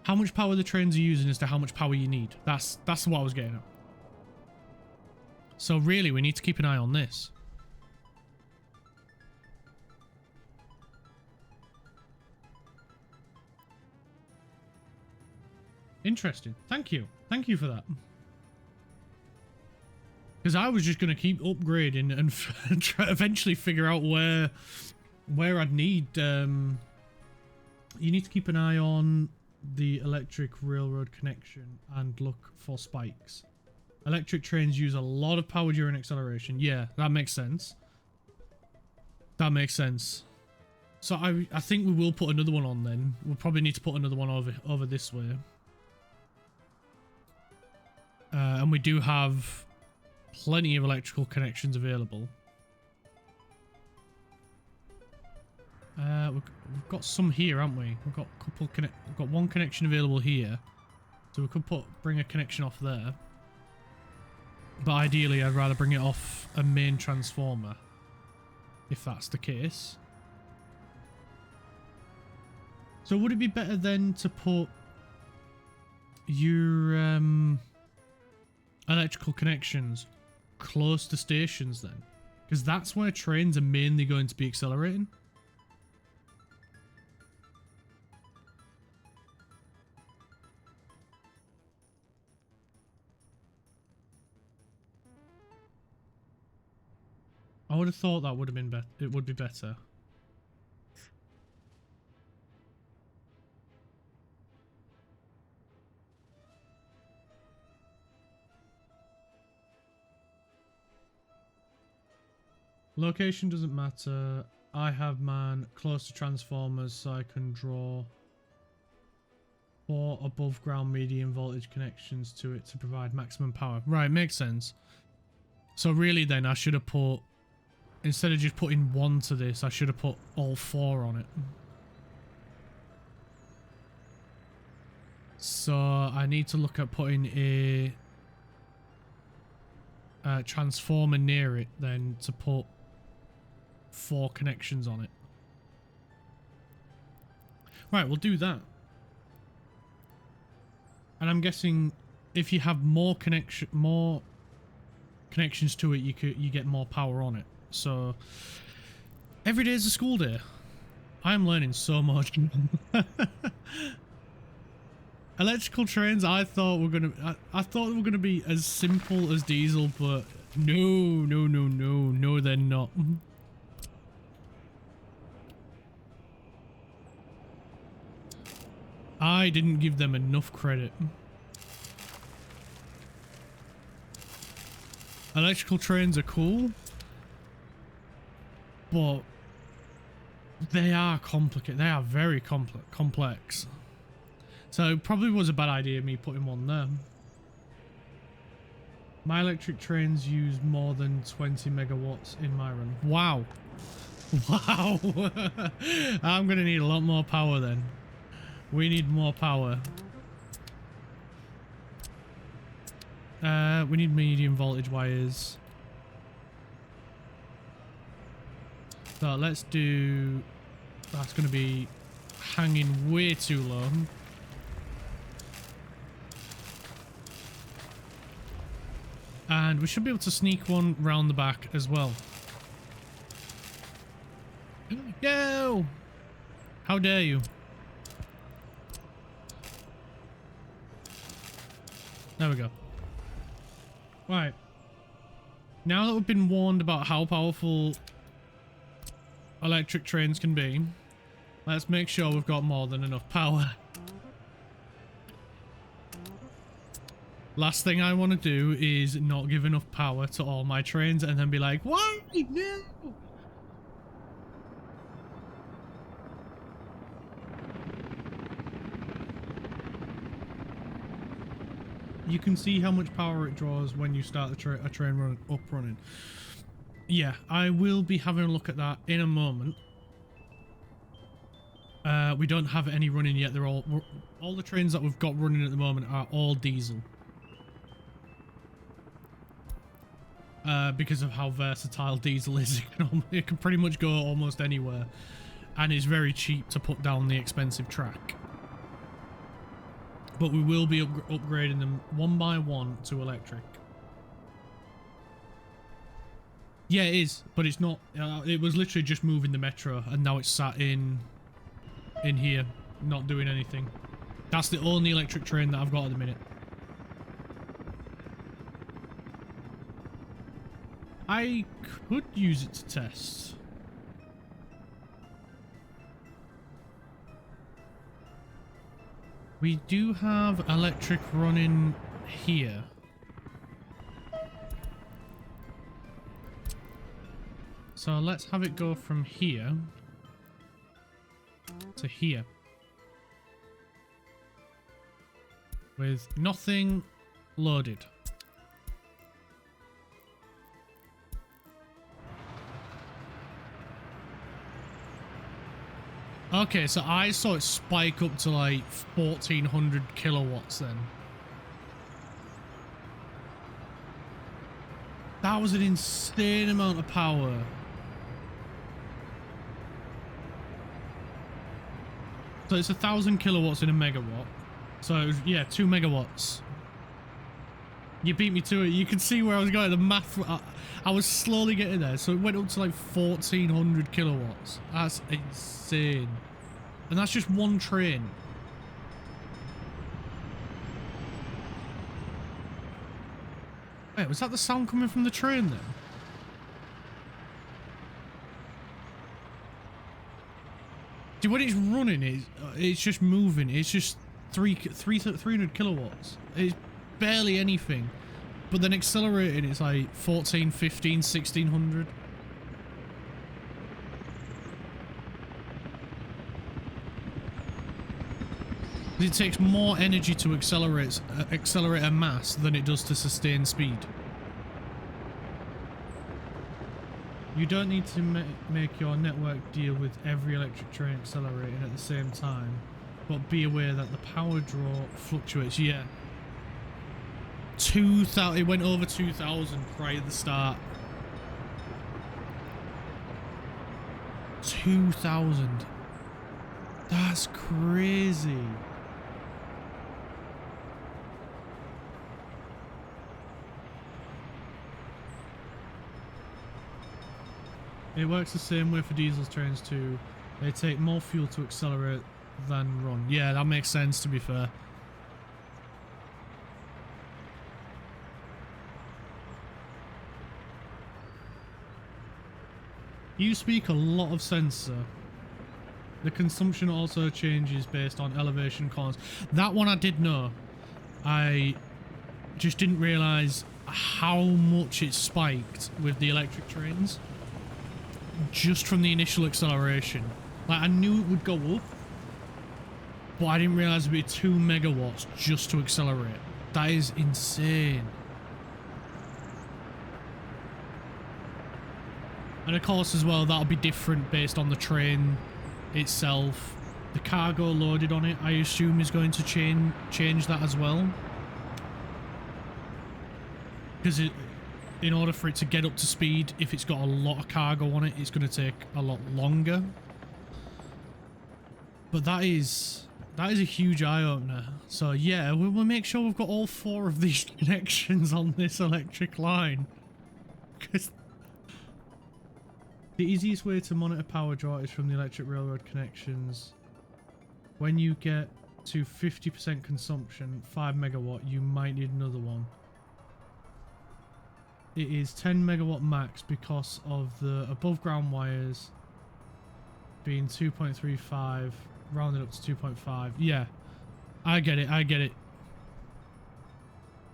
A: How much power the trains are using as to how much power you need. That's what I was getting at. So really, we need to keep an eye on this. Interesting. Thank you. Thank you for that. Because I was just going to keep upgrading and try eventually figure out where I'd need... You need to keep an eye on the electric railroad connection and look for spikes. Electric trains use a lot of power during acceleration. Yeah, that makes sense. That makes sense. So I think we will put another one on then. We'll probably need to put another one over this way. And we do have plenty of electrical connections available. We've got some here, haven't we? We've got a couple we've got one connection available here, so we could bring a connection off there. But ideally, I'd rather bring it off a main transformer, if that's the case. So would it be better then to put your electrical connections close to stations then? Because that's where trains are mainly going to be accelerating. I would have thought that would have been better. It would be better. Location doesn't matter. I have man close to transformers, so I can draw 4 above ground medium voltage connections to it to provide maximum power. Right, makes sense. So really then I should have put, instead of just putting 1 to this, I should have put all 4 on it. So I need to look at putting a transformer near it then to put 4 connections on it. Right, we'll do that. And I'm guessing if you have more connections to it, you get more power on it. So every day is a school day. I'm learning so much. Electrical trains, I thought were gonna be as simple as diesel, but no, they're not. I didn't give them enough credit. Electrical trains are cool, but they are complicated. They are very complex. So it probably was a bad idea me putting one there. My electric trains use more than 20 megawatts in my run. Wow. Wow. I'm gonna need a lot more power then. We need more power. We need medium voltage wires. So let's do... That's going to be hanging way too low. And we should be able to sneak one round the back as well. No! How dare you? There we go. Right. Now that we've been warned about how powerful electric trains can be, let's make sure we've got more than enough power. Last thing I want to do is not give enough power to all my trains and then be like, why? No! You can see how much power it draws when you start a train running. Yeah, I will be having a look at that in a moment. We don't have any running yet. They're all the trains that we've got running at the moment are all diesel. Because of how versatile diesel is. It can pretty much go almost anywhere. And it's very cheap to put down the expensive track. But we will be upgrading them one by one to electric. Yeah, it is, but it's not. It was literally just moving the metro, and now it's sat in here, not doing anything. That's the only electric train that I've got at the minute. I could use it to test. We do have electric running here. So let's have it go from here to here. With nothing loaded. Okay, so I saw it spike up to like 1400 kilowatts then. That was an insane amount of power. So it's 1000 kilowatts in a megawatt. So it was, yeah, 2 megawatts. You beat me to it. You can see where I was going. The math, I was slowly getting there. So it went up to like 1400 kilowatts. That's insane. And that's just one train. Wait, was that the sound coming from the train then? See, when it's running, it's just moving. It's just 300 kilowatts. It's barely anything. But then accelerating, it's like 14, 15, 1600. It takes more energy to accelerate a mass than it does to sustain speed. You don't need to make your network deal with every electric train accelerating at the same time, but be aware that the power draw fluctuates. Yeah. 2000, it went over 2000 prior to the start. 2000. That's crazy. It works the same way for diesel trains too. They take more fuel to accelerate than run. Yeah, that makes sense, to be fair. You speak a lot of sense, sir. The consumption also changes based on elevation cons. That one I did know. I just didn't realise how much it spiked with the electric trains. Just from the initial acceleration. Like, I knew it would go up, but I didn't realise it'd be 2 megawatts just to accelerate. That is insane. And of course as well, that'll be different based on the train itself. The cargo loaded on it, I assume, is going to change that as well. Because in order for it to get up to speed, if it's got a lot of cargo on it, it's going to take a lot longer. But that is a huge eye-opener. So yeah, we'll make sure we've got all 4 of these connections on this electric line. Because the easiest way to monitor power draw is from the electric railroad connections. When you get to 50% consumption, 5 megawatt, you might need another one. It is 10 megawatt max because of the above ground wires being 2.35, rounded up to 2.5. Yeah, I get it.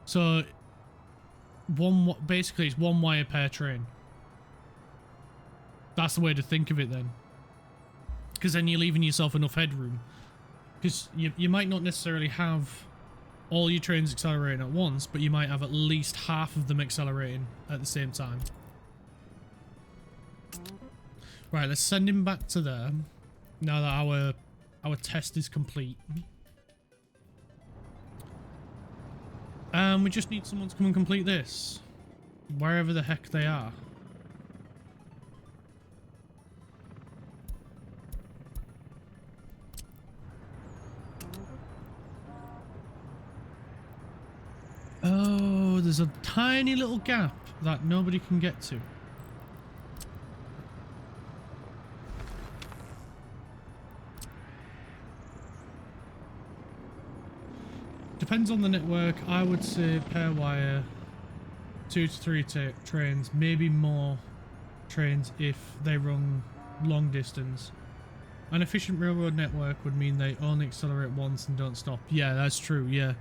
A: So basically it's 1 wire per train. That's the way to think of it then. Because then you're leaving yourself enough headroom. Because you might not necessarily have all your trains accelerating at once, but you might have at least half of them accelerating at the same time. Right, let's send him back to there. Now that our test is complete. We just need someone to come and complete this. Wherever the heck they are. Oh, there's a tiny little gap that nobody can get to. Depends on the network. I would say per wire, 2 to 3 trains, maybe more trains if they run long distance. An efficient railroad network would mean they only accelerate once and don't stop. Yeah, that's true, yeah.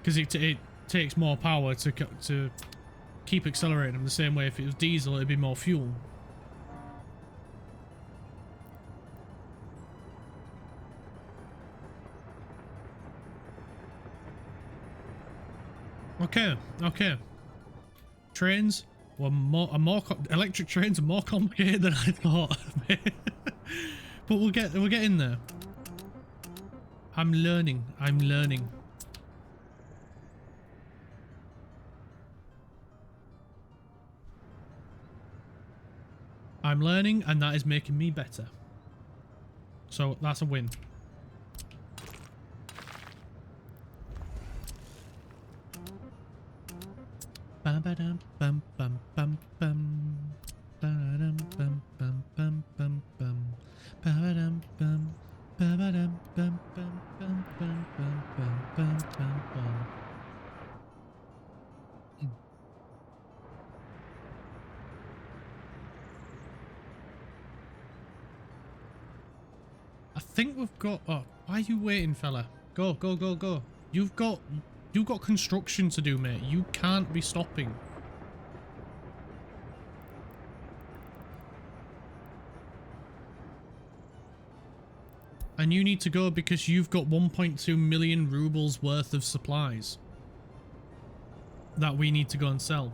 A: Because it takes more power to keep accelerating them the same way if it was diesel, it'd be more fuel. Okay. Trains were electric trains are more complicated than I thought. But we'll get in there. I'm learning. I'm learning, and that is making me better. So that's a win. Bam bam bam bam bam bam. Ba-dum bum bum bum bum bum. Ba-dum bum. Ba-dum bum bum bum bum bum bum bum bum. I think we've got... Oh, why are you waiting, fella? Go. You've got construction to do, mate. You can't be stopping. And you need to go because you've got 1.2 million rubles worth of supplies that we need to go and sell.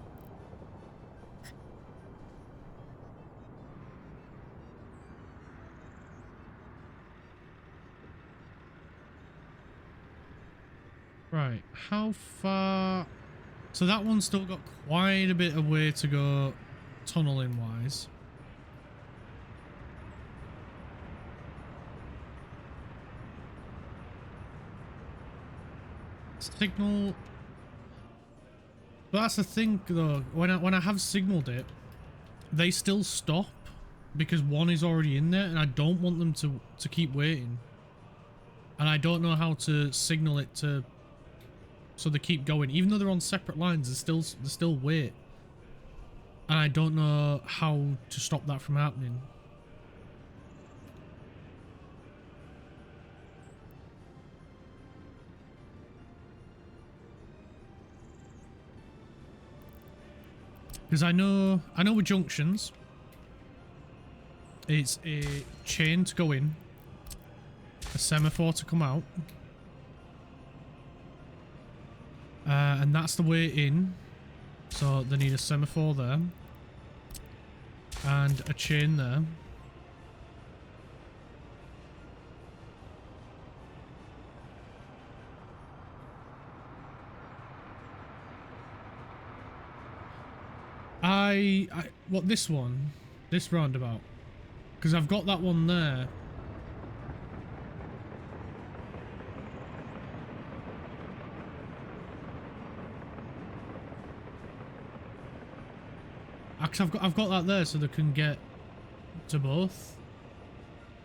A: Right, how far... So that one's still got quite a bit of way to go tunneling wise. Signal... But that's the thing though, when I have signaled it, they still stop because one is already in there, and I don't want them to keep waiting. And I don't know how to signal it to so they keep going. Even though they're on separate lines, they still wait. And I don't know how to stop that from happening. Because I know with junctions, it's a chain to go in, a semaphore to come out, and that's the way in. So they need a semaphore there and a chain there. What, this one? This roundabout? Because I've got that one there. Actually, I've got that there so they can get to both.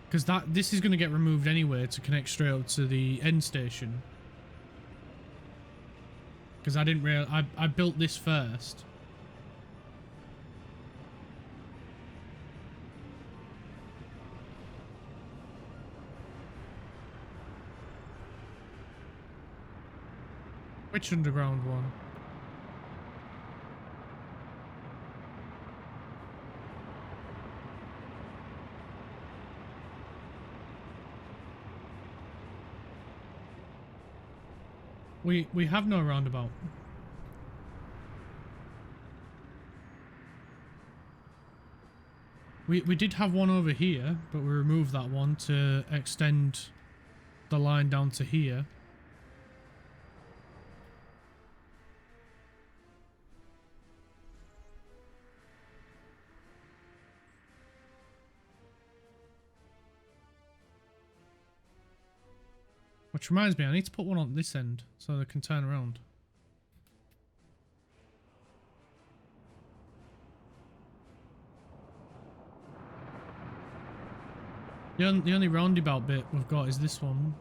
A: Because this is going to get removed anyway to connect straight up to the end station. Because I didn't realize I built this first. Which underground one? We have no roundabout. We did have one over here, but we removed that one to extend the line down to here. Which reminds me, I need to put one on this end so they can turn around. The only roundabout bit we've got is this one.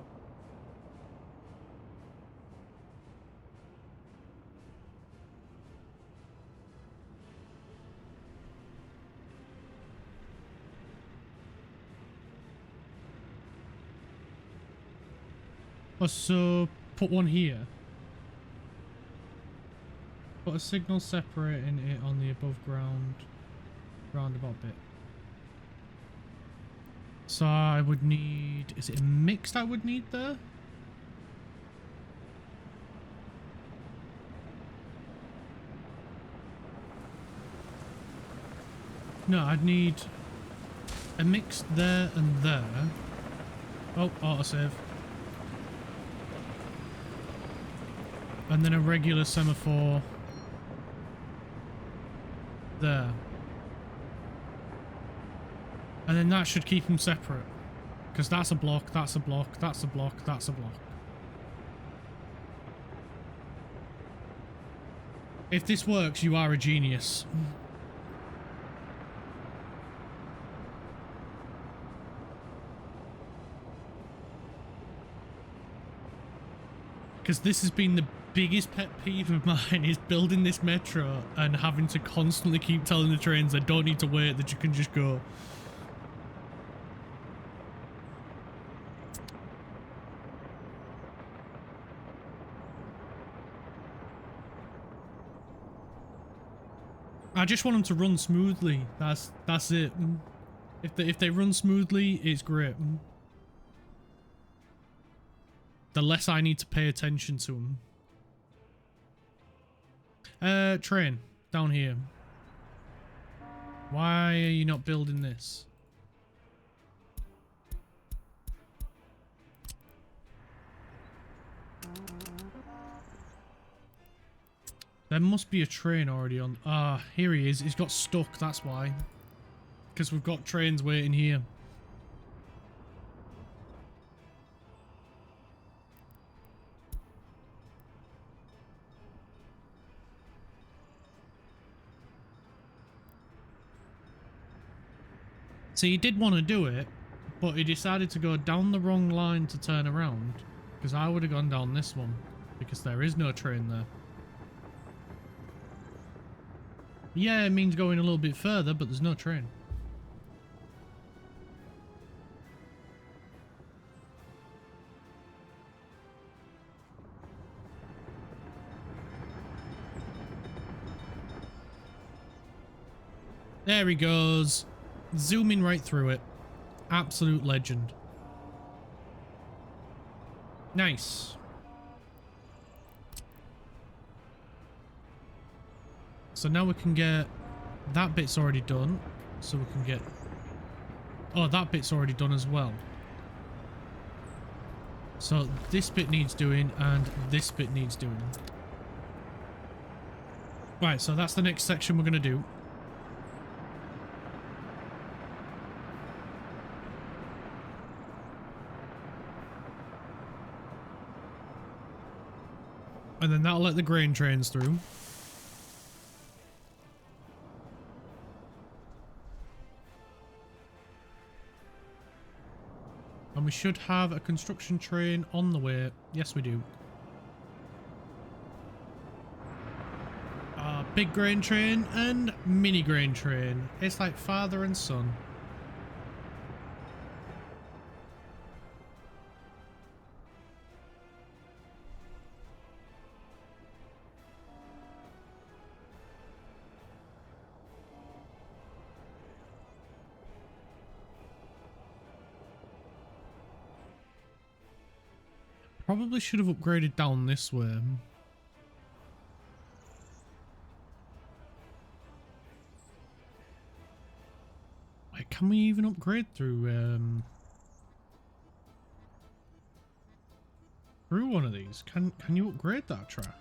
A: Oh, so put one here. Put a signal separating it on the above ground roundabout bit. So I would need... Is it a mixed I would need there? No, I'd need a mixed there and there. Oh, autosave. And then a regular semaphore there. And then that should keep them separate. Because that's a block, that's a block, that's a block, that's a block. If this works, you are a genius. Because this has been the biggest pet peeve of mine, is building this metro and having to constantly keep telling the trains they don't need to wait, that you can just go. I just want them to run smoothly. That's it. If they run smoothly, it's great. The less I need to pay attention to them. Train down here. Why are you not building this? There must be a train already on. Ah, here he is. He's got stuck, that's why. Because we've got trains waiting here. So he did want to do it, but he decided to go down the wrong line to turn around, because I would have gone down this one, because there is no train there. Yeah, it means going a little bit further, but there's no train. There he goes. Zooming right through it. Absolute legend. Nice. So now we can get... That bit's already done. So we can get... Oh, that bit's already done as well. So this bit needs doing and this bit needs doing. Right, so that's the next section we're going to do. And then that'll let the grain trains through. And we should have a construction train on the way. Yes, we do. Big grain train and mini grain train. It's like father and son. Probably should have upgraded down this way. Wait, can we even upgrade through one of these? Can you upgrade that track?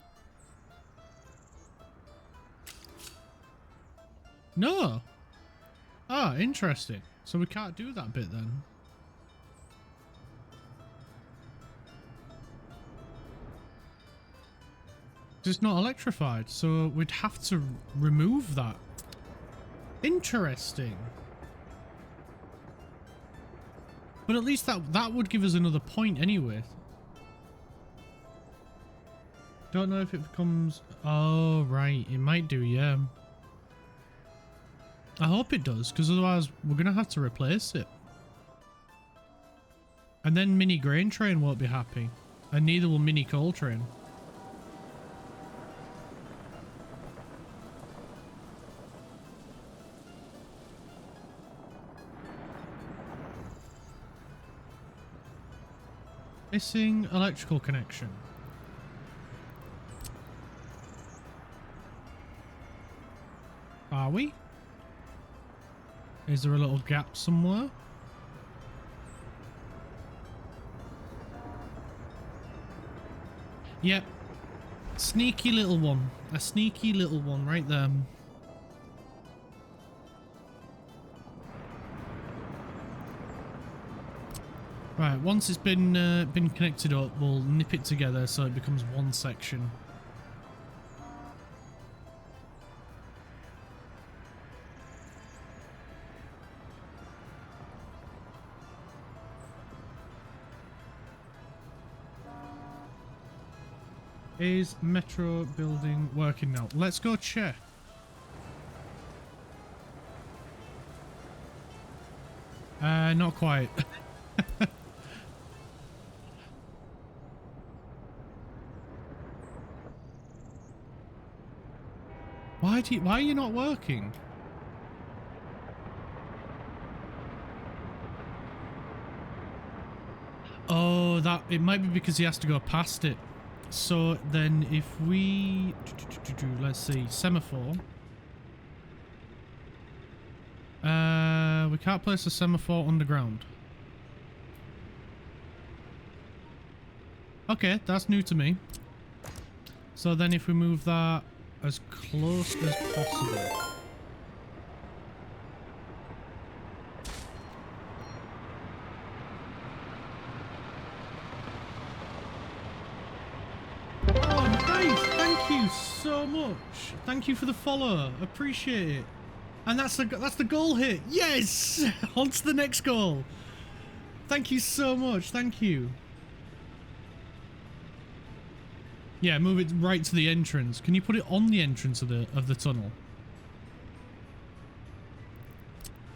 A: No. Ah, interesting. So we can't do that bit then. It's not electrified, so we'd have to remove that. Interesting. But at least that would give us another point anyway. Don't know if it becomes... Oh, right. It might do, yeah. I hope it does, because otherwise we're going to have to replace it. And then mini grain train won't be happy. And neither will mini coal train. Missing electrical connection. Are we? Is there a little gap somewhere? Yep. Sneaky little one. A sneaky little one right there. Right, once it's been connected up, we'll nip it together so it becomes one section. Is metro building working now? Let's go check. Not quite. Why are you not working? Oh, it might be because he has to go past it. So then if we... Let's see, semaphore. We can't place a semaphore underground. Okay, that's new to me. So then if we move that as close as possible. Oh, nice! Thank you so much. Thank you for the follow. Appreciate it. And that's the goal hit. Yes! On to the next goal. Thank you so much. Thank you. Yeah, move it right to the entrance. Can you put it on the entrance of the tunnel?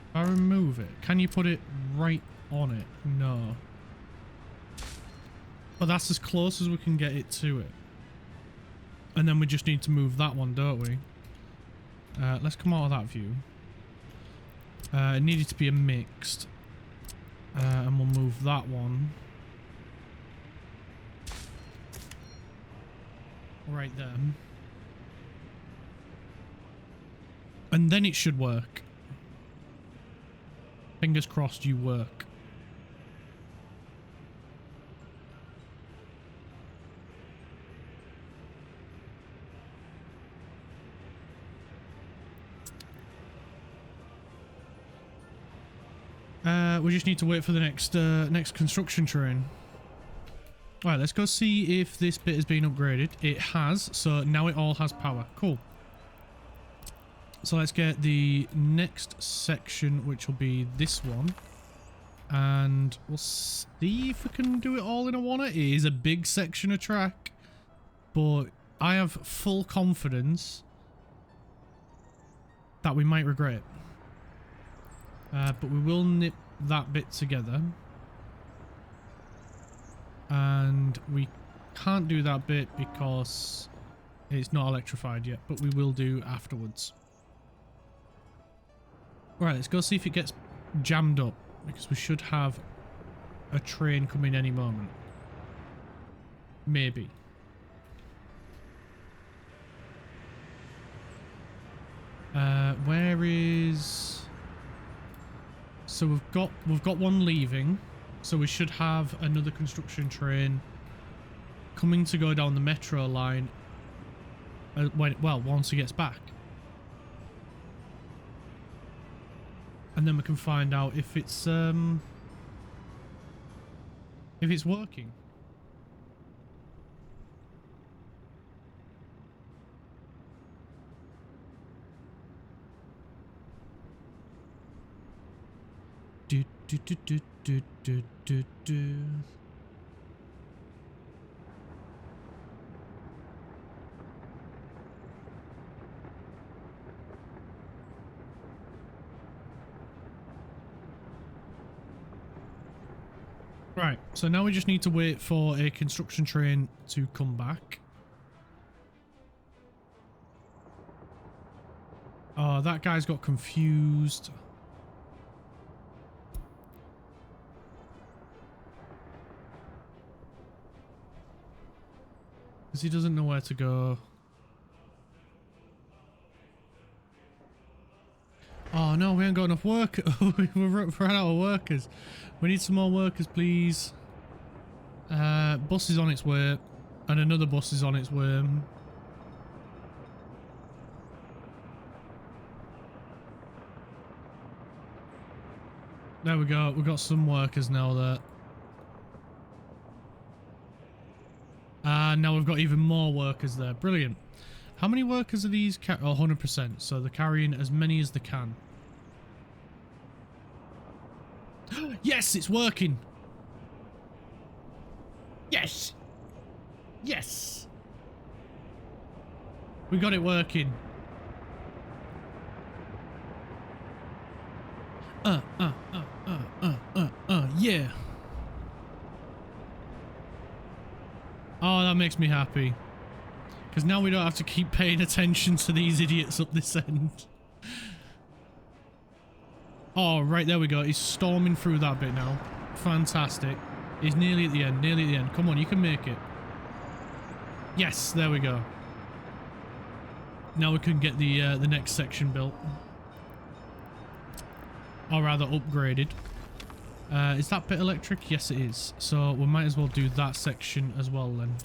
A: If I remove it, can you put it right on it? No. But that's as close as we can get it to it. And then we just need to move that one, don't we? Let's come out of that view. It needed to be a mixed. And we'll move that one. Right there. And then it should work. Fingers crossed you work. We just need to wait for the next construction train. Alright, let's go see if this bit has been upgraded. It has, so now it all has power. Cool. So let's get the next section, which will be this one. And we'll see if we can do it all in a one. It is a big section of track, but I have full confidence that we might regret it. But we will nip that bit together. And we can't do that bit because it's not electrified yet, but we will do afterwards. Right, let's go see if it gets jammed up, because we should have a train coming any moment. Maybe. Where is... So we've got one leaving, so we should have another construction train coming to go down the metro line. Once he gets back, and then we can find out if it's working. Do, do, do, do, do, do, do, do. Right, so now we just need to wait for a construction train to come back. Oh, that guy's got confused. Because he doesn't know where to go. Oh no, we ain't got enough work. We've run out of workers. We need some more workers, please. Bus is on its way. And another bus is on its way. There we go. We've got some workers now there. Now we've got even more workers there. Brilliant. How many workers are these? 100%. So they're carrying as many as they can. Yes, it's working. Yes. Yes. We got it working. Yeah. Oh, that makes me happy. Because now we don't have to keep paying attention to these idiots up this end. Oh, right, there we go. He's storming through that bit now. Fantastic. He's nearly at the end, nearly at the end. Come on, you can make it. Yes, there we go. Now we can get the next section built. Or rather, upgraded. Is that bit electric? Yes, it is. So we might as well do that section as well then.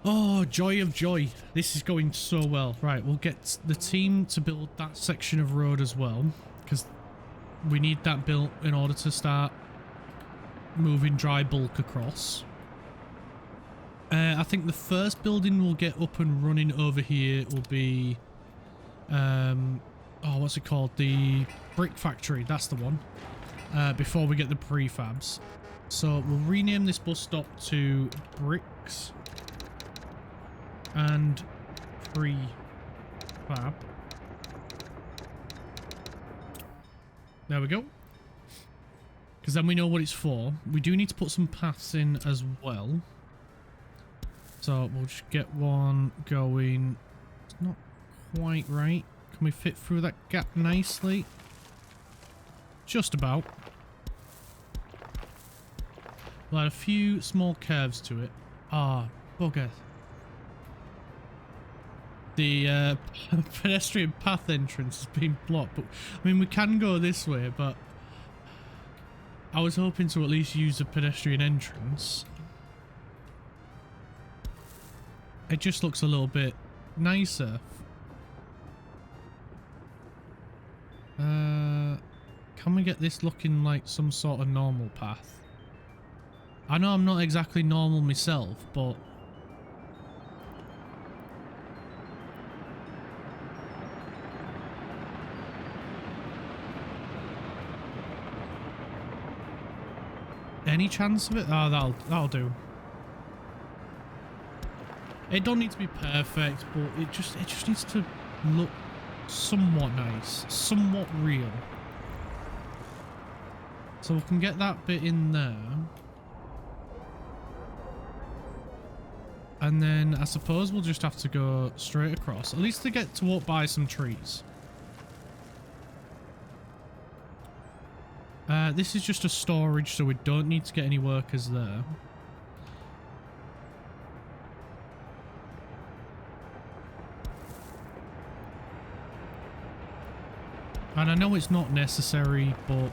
A: Oh, joy of joy. This is going so well. Right, we'll get the team to build that section of road as well, because we need that built in order to start moving dry bulk across. I think the first building we'll get up and running over here will be, oh, what's it called? The brick factory. That's the one. Before we get the prefabs. So we'll rename this bus stop to bricks and prefab. There we go. Because then we know what it's for. We do need to put some paths in as well. So we'll just get one going. It's not quite right. Can we fit through that gap nicely? Just about. We'll add a few small curves to it. Ah, bugger. The pedestrian path entrance has been blocked. But I mean, we can go this way, but I was hoping to at least use a pedestrian entrance. It just looks a little bit nicer. Can we get this looking like some sort of normal path? I know I'm not exactly normal myself, but any chance of it? Oh, that'll do. It don't need to be perfect, but it just needs to look somewhat nice, somewhat real. So we can get that bit in there. And then I suppose we'll just have to go straight across, at least to get to walk by some trees. This is just a storage, so we don't need to get any workers there. And I know it's not necessary, but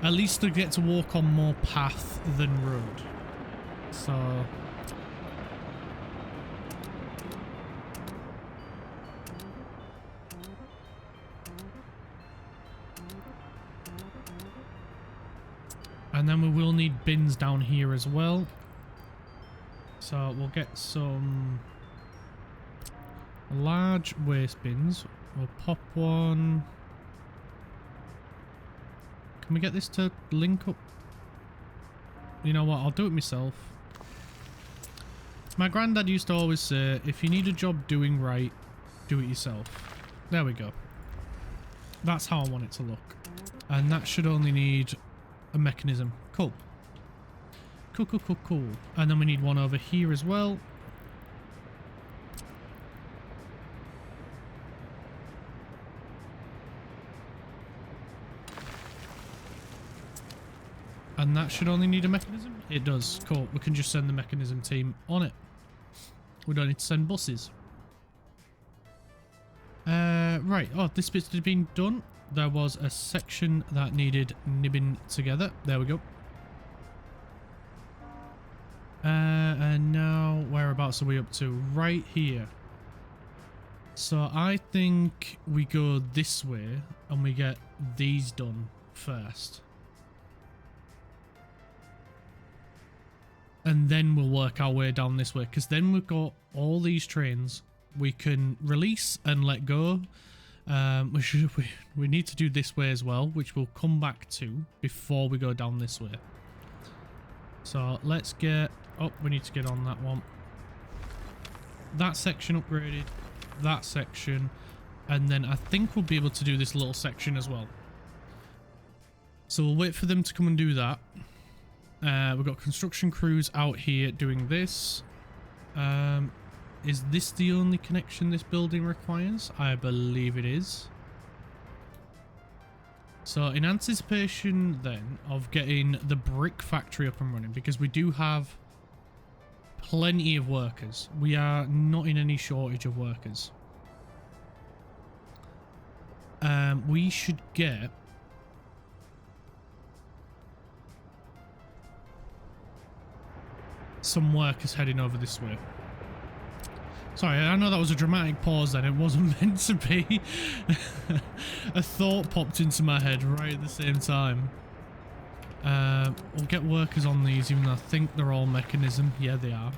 A: at least they get to walk on more path than road. So and then we will need bins down here as well. So we'll get some large waste bins. We'll pop one. Can we get this to link up? You know what? I'll do it myself. My granddad used to always say, if you need a job doing right, do it yourself. There we go. That's how I want it to look. And that should only need a mechanism. Cool. Cool, cool, cool, cool. And then we need one over here as well. And that should only need a mechanism? It does. Cool. We can just send the mechanism team on it. We don't need to send buses. Right. Oh, this bit's been done. There was a section that needed nibbing together. There we go. And now, whereabouts are we up to? Right here. So I think we go this way and we get these done first. And then we'll work our way down this way, because then we've got all these trains we can release and let go. We need to do this way as well, which we'll come back to before we go down this way. So let's get... Oh, we need to get on that one. That section upgraded. That section. And then I think we'll be able to do this little section as well. So we'll wait for them to come and do that. We've got construction crews out here doing this. Is this the only connection this building requires? I believe it is. So in anticipation then of getting the brick factory up and running, because we do have plenty of workers. We are not in any shortage of workers. We should get... some workers heading over this way. Sorry, I know that was a dramatic pause then. It wasn't meant to be. A thought popped into my head right at the same time. We'll get workers on these, even though I think they're all mechanism. Yeah, they are.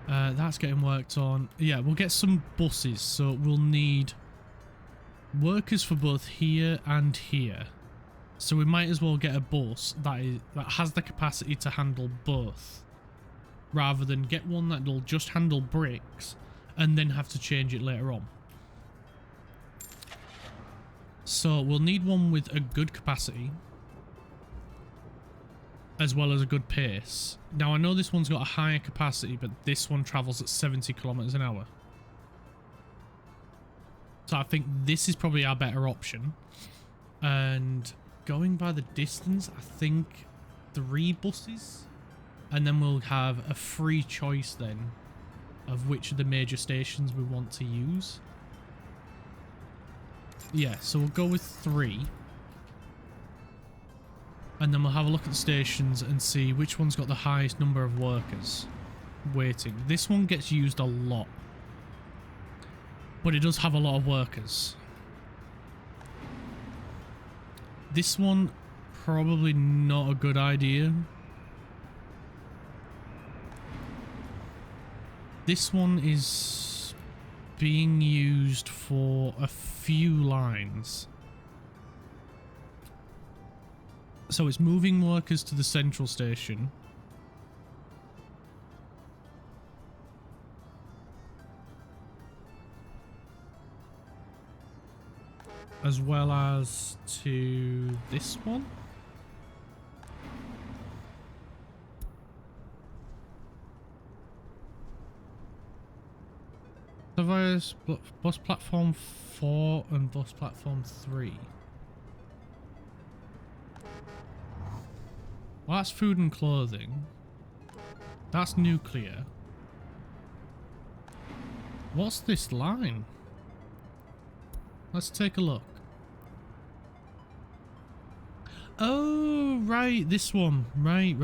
A: That's getting worked on. Yeah, we'll get some buses, so we'll need workers for both here and here. So we might as well get a bus that has the capacity to handle both, rather than get one that'll just handle bricks and then have to change it later on. So we'll need one with a good capacity as well as a good pace. Now I know this one's got a higher capacity, but this one travels at 70 kilometers an hour. So I think this is probably our better option. And going by the distance, I think 3 buses. And then we'll have a free choice then of which of the major stations we want to use. Yeah, so we'll go with 3. And then we'll have a look at the stations and see which one's got the highest number of workers waiting. This one gets used a lot, but it does have a lot of workers. This one, probably not a good idea. This one is being used for a few lines. So it's moving workers to the central station. As well as to this one. So there's bus platform 4 and bus platform 3. Well, that's food and clothing. That's nuclear. What's this line? Let's take a look. Oh, right, this one. Right.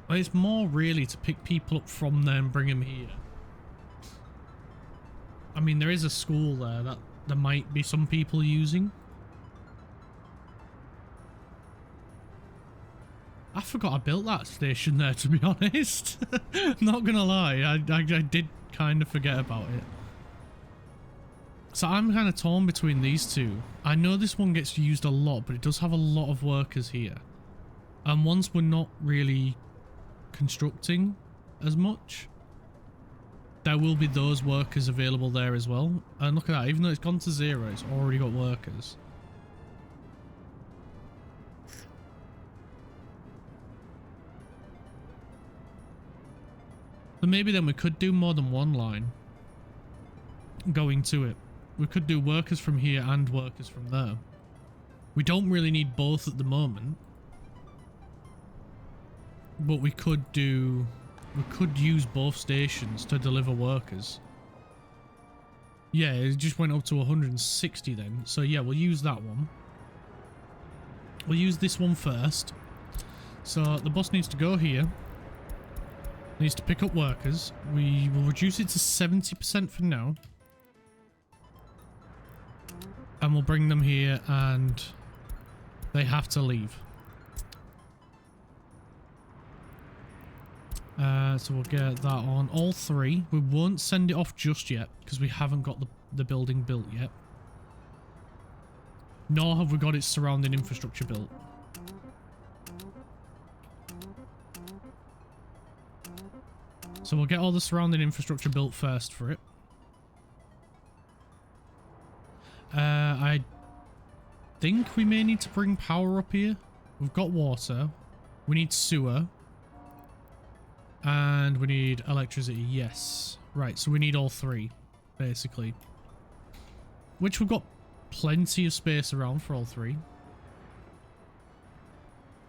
A: Well, it's more really to pick people up from there and bring them here. I mean, there is a school there that there might be some people using. I forgot I built that station there, to be honest. Not gonna lie, I did kind of forget about it. So I'm kind of torn between these two. I know this one gets used a lot, but it does have a lot of workers here. And once we're not really constructing as much, there will be those workers available there as well. And look at that, even though it's gone to 0, it's already got workers. So maybe then we could do more than one line going to it. We could do workers from here and workers from there. We don't really need both at the moment, but we could use both stations to deliver workers. Yeah, it just went up to 160 then. So yeah, we'll use that one. We'll use this one first. So the bus needs to go here. Needs to pick up workers. We will reduce it to 70% for now. And we'll bring them here and they have to leave. So we'll get that on all 3. We won't send it off just yet because we haven't got the building built yet. Nor have we got its surrounding infrastructure built. So we'll get all the surrounding infrastructure built first for it. I think we may need to bring power up here. We've got water. We need sewer. And we need electricity. Yes. Right, so we need all 3, basically. Which we've got plenty of space around for all 3.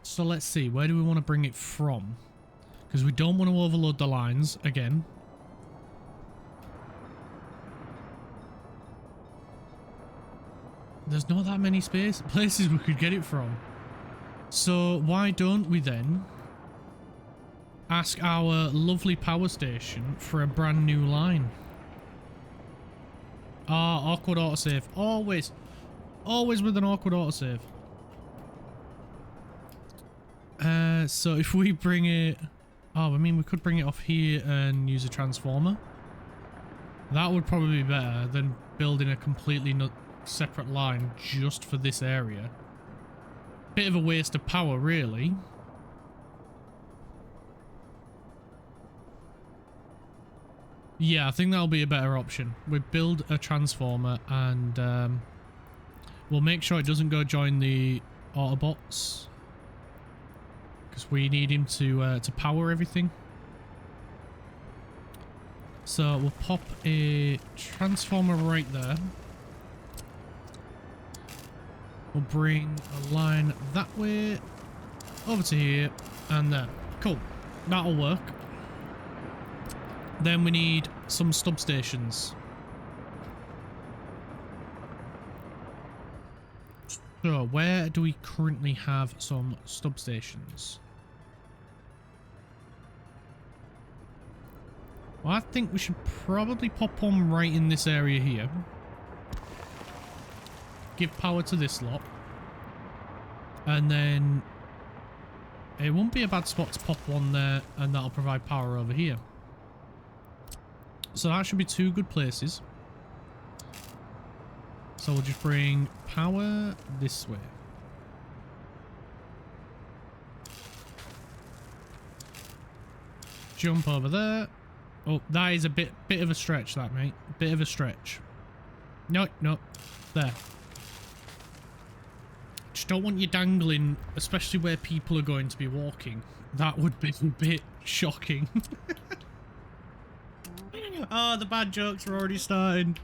A: So let's see. Where do we want to bring it from? Because we don't want to overload the lines again. There's not that many places we could get it from. So why don't we then ask our lovely power station for a brand new line. Ah, awkward autosave. Always. Always with an awkward autosave. So if we bring it... Oh, I mean, we could bring it off here and use a transformer. That would probably be better than building a completely separate line just for this area. Bit of a waste of power, really. Yeah, I think that'll be a better option. We build a transformer and we'll make sure it doesn't go join the Autobots. Because we need him to power everything. So we'll pop a transformer right there. We'll bring a line that way, over to here, and there. Cool. That'll work. Then we need some substations. So where do we currently have some substations? Well, I think we should probably pop one right in this area here. Give power to this lot. And then it won't be a bad spot to pop one there, and that'll provide power over here. So that should be two good places. So we'll just bring power this way. Jump over there. Oh, that is a bit of a stretch, that, mate. Bit of a stretch. No, no. There. Just don't want you dangling, especially where people are going to be walking. That would be a bit shocking. Oh, the bad jokes are already starting.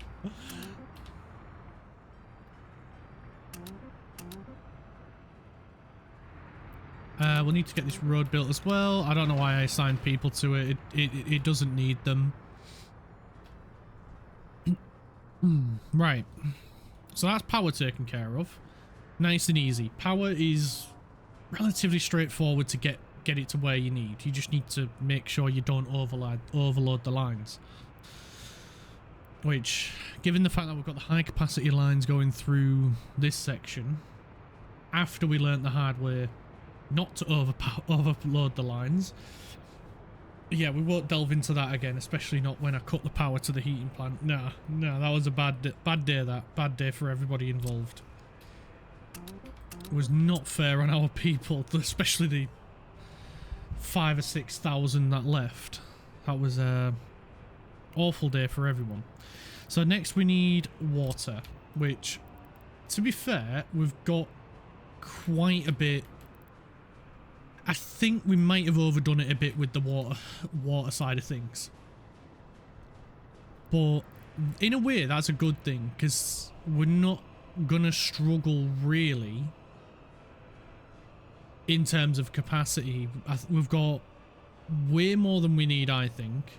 A: We'll need to get this road built as well. I don't know why I assigned people to it. It doesn't need them. Right. So that's power taken care of. Nice and easy. Power is relatively straightforward to get it to where you need. You just need to make sure you don't overload the lines. Which, given the fact that we've got the high capacity lines going through this section, after we learnt the hard way not to overload the lines, yeah, we won't delve into that again, especially not when I cut the power to the heating plant. No, that was a bad day for everybody involved. It was not fair on our people, especially the 5,000 or 6,000 that left. That was a awful day for everyone. So next we need water, which, to be fair, we've got quite a bit. I think we might have overdone it a bit with the water side of things. But in a way, that's a good thing, because we're not gonna struggle really in terms of capacity. We've got way more than we need, I think.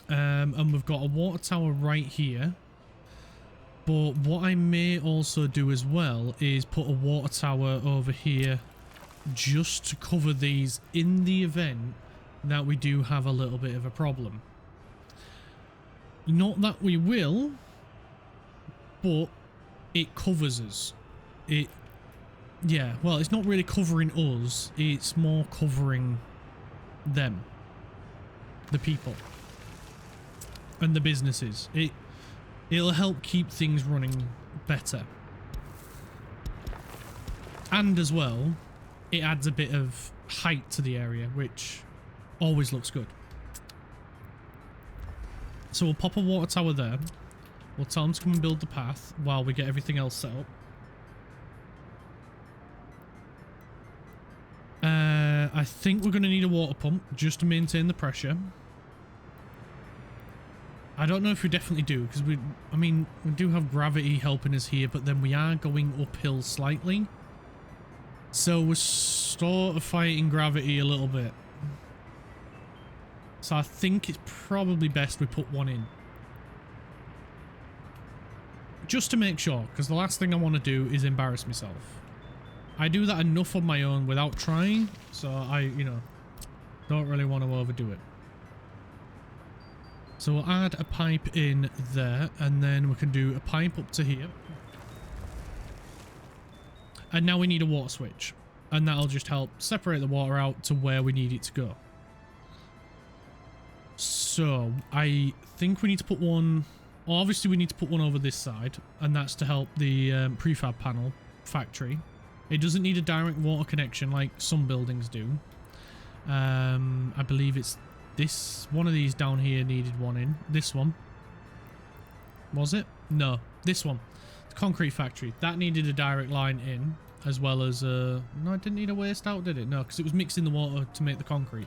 A: And we've got a water tower right here. But what I may also do as well is put a water tower over here just to cover these in the event that we do have a little bit of a problem. Not that we will, but it covers us. Yeah, well, it's not really covering us, it's more covering them, the people and the businesses. It'll help keep things running better, and as well it adds a bit of height to the area, which always looks good. So we'll pop a water tower there. We'll tell them to come and build the path while we get everything else set up. I think we're going to need a water pump just to maintain the pressure. I don't know if we definitely do, because we do have gravity helping us here, but then we are going uphill slightly. So we're sort of fighting gravity a little bit. So I think it's probably best we put one in. Just to make sure, because the last thing I want to do is embarrass myself. I do that enough on my own without trying, so Don't really want to overdo it. So we'll add a pipe in there, and then we can do a pipe up to here. And now we need a water switch, and that'll just help separate the water out to where we need it to go. So I think we need to put one, obviously we need to put one over this side, and that's to help the prefab panel factory. It doesn't need a direct water connection like some buildings do. I believe it's this one of these down here needed one in. This one. Was it? No, this one. The concrete factory. That needed a direct line in, as well as no, it didn't need a waste out, did it? No, because it was mixing the water to make the concrete.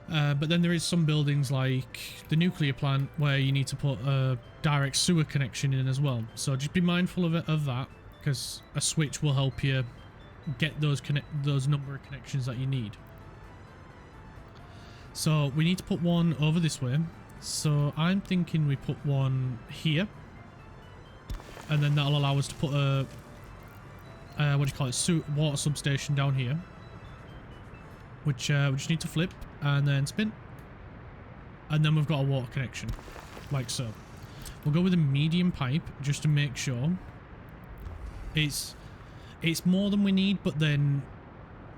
A: But then there is some buildings like the nuclear plant where you need to put a direct sewer connection in as well. So just be mindful of that, because a switch will help you get those number of connections that you need. So we need to put one over this way. So I'm thinking we put one here, and then that'll allow us to put a what do you call it, water substation down here, which we just need to flip and then spin, and then we've got a water connection like so. We'll go with a medium pipe just to make sure. It's more than we need, but then,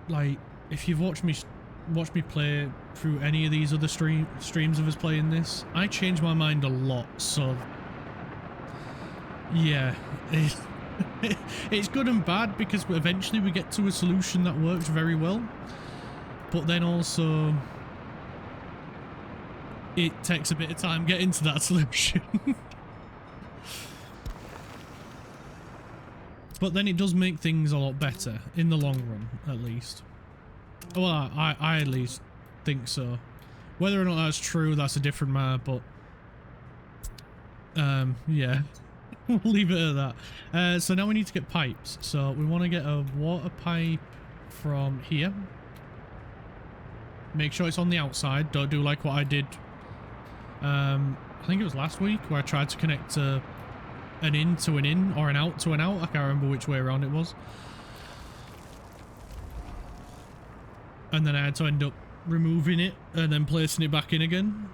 A: like, if you've watched me play through any of these other streams of us playing this, I change my mind a lot, so yeah, it's good and bad, because eventually we get to a solution that works very well, but then also it takes a bit of time getting to that solution. But then it does make things a lot better in the long run, at least. Well, I at least think so. Whether or not that's true, that's a different matter, but yeah. We'll leave it at that. So now we need to get pipes. So we want to get a water pipe from here. Make sure it's on the outside. Don't do like what I did. I think it was last week where I tried to connect an in to an in, or an out to an out. I can't remember which way around it was. And then I had to end up removing it and then placing it back in again.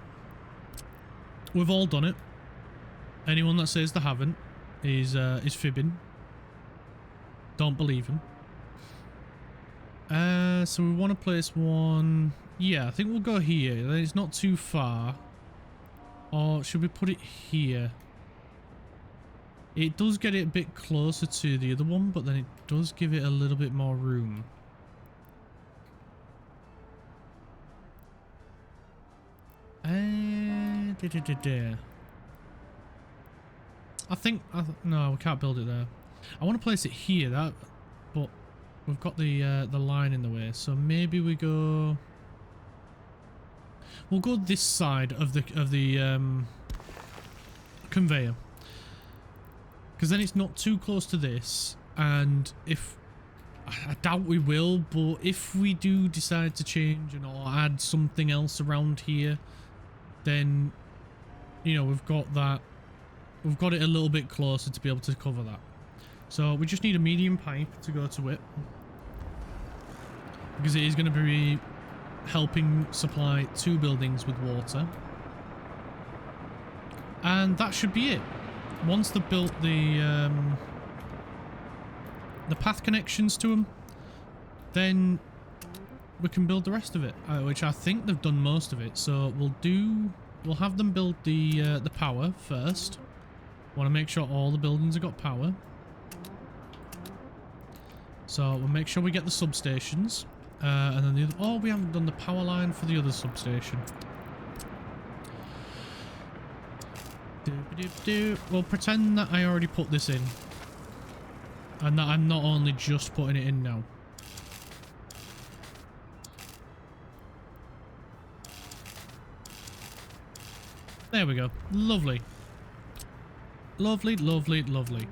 A: We've all done it. Anyone that says they haven't is fibbing. Don't believe him. So we want to place one. Yeah, I think we'll go here. It's not too far. Or should we put it here? It does get it a bit closer to the other one, but then it does give it a little bit more room. No, we can't build it there. I want to place it here, but we've got the line in the way, so maybe we'll go this side of the conveyor, because then it's not too close to this. And if I doubt we will, but if we do decide to change and or add something else around here, then you know we've got it a little bit closer to be able to cover that. So we just need a medium pipe to go to it, because it is going to be helping supply 2 buildings with water. And that should be it. Once they've built the path connections to them, then we can build the rest of it, which I think they've done most of it. So we'll have them build the power first. Want to make sure all the buildings have got power. So we'll make sure we get the substations, and then the other. Oh, we haven't done the power line for the other substation. We'll pretend that I already put this in, and that I'm not only just putting it in now. There we go. Lovely. Lovely, lovely, lovely.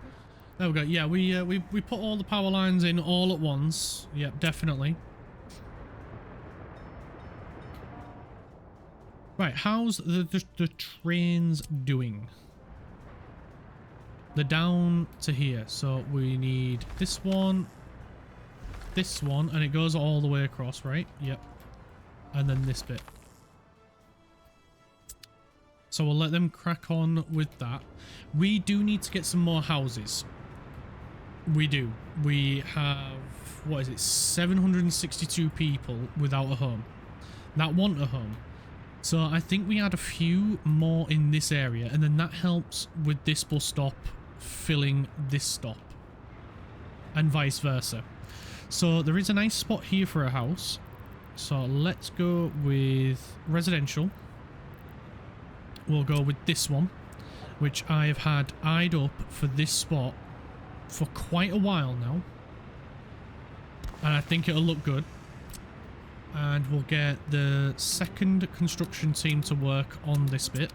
A: There we go. Yeah, we put all the power lines in all at once. Yep, definitely. Right, how's the trains doing? They're down to here, so we need this one, and it goes all the way across, right? Yep. and then this bit. So we'll let them crack on with that. We do need to get some more houses. We do. We have, what is it, 762 people without a home that want a home. So I think we add a few more in this area, and then that helps with this bus stop filling this stop, and vice versa. So there is a nice spot here for a house. So let's go with residential. We'll go with this one, which I've had eyed up for this spot for quite a while now, and I think it'll look good. And we'll get the second construction team to work on this bit.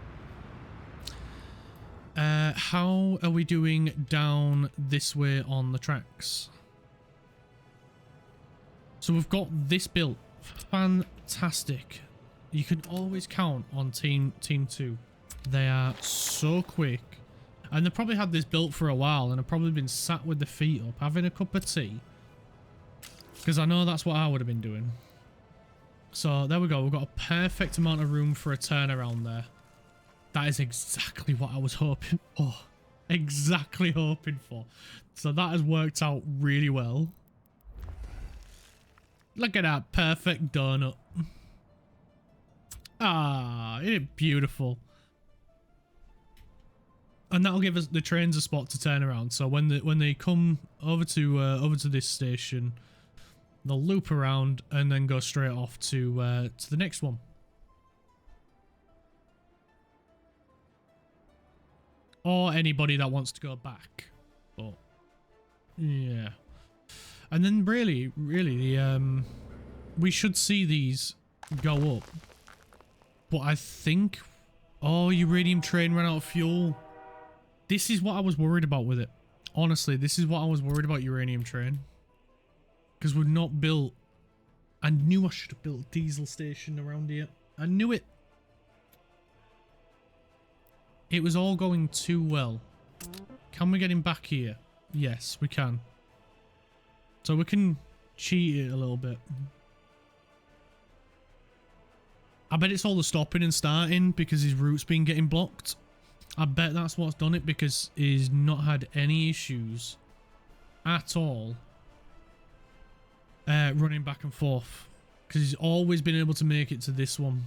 A: How are we doing down this way on the tracks? So we've got this built. Fantastic. You can always count on team 2. They are so quick. And they've probably had this built for a while and have probably been sat with their feet up having a cup of tea. Because I know that's what I would have been doing. So there we go. We've got a perfect amount of room for a turnaround there. That is exactly what I was hoping for. Exactly hoping for. So that has worked out really well. Look at that perfect donut. Ah, isn't it beautiful? And that'll give us the trains a spot to turn around. So when they come over to this station, they'll loop around and then go straight off to the next one. Or anybody that wants to go back. But yeah. And then really we should see these go up. But I think, oh, Uranium train ran out of fuel. This is what I was worried about with it. Honestly, this is what I was worried about Uranium train. Because we're not built. I knew I should have built a diesel station around here. I knew it. It was all going too well. Can we get him back here? Yes, we can. So we can cheat it a little bit. I bet it's all the stopping and starting because his route's been getting blocked. I bet that's what's done it, because he's not had any issues at all running back and forth, because he's always been able to make it to this one.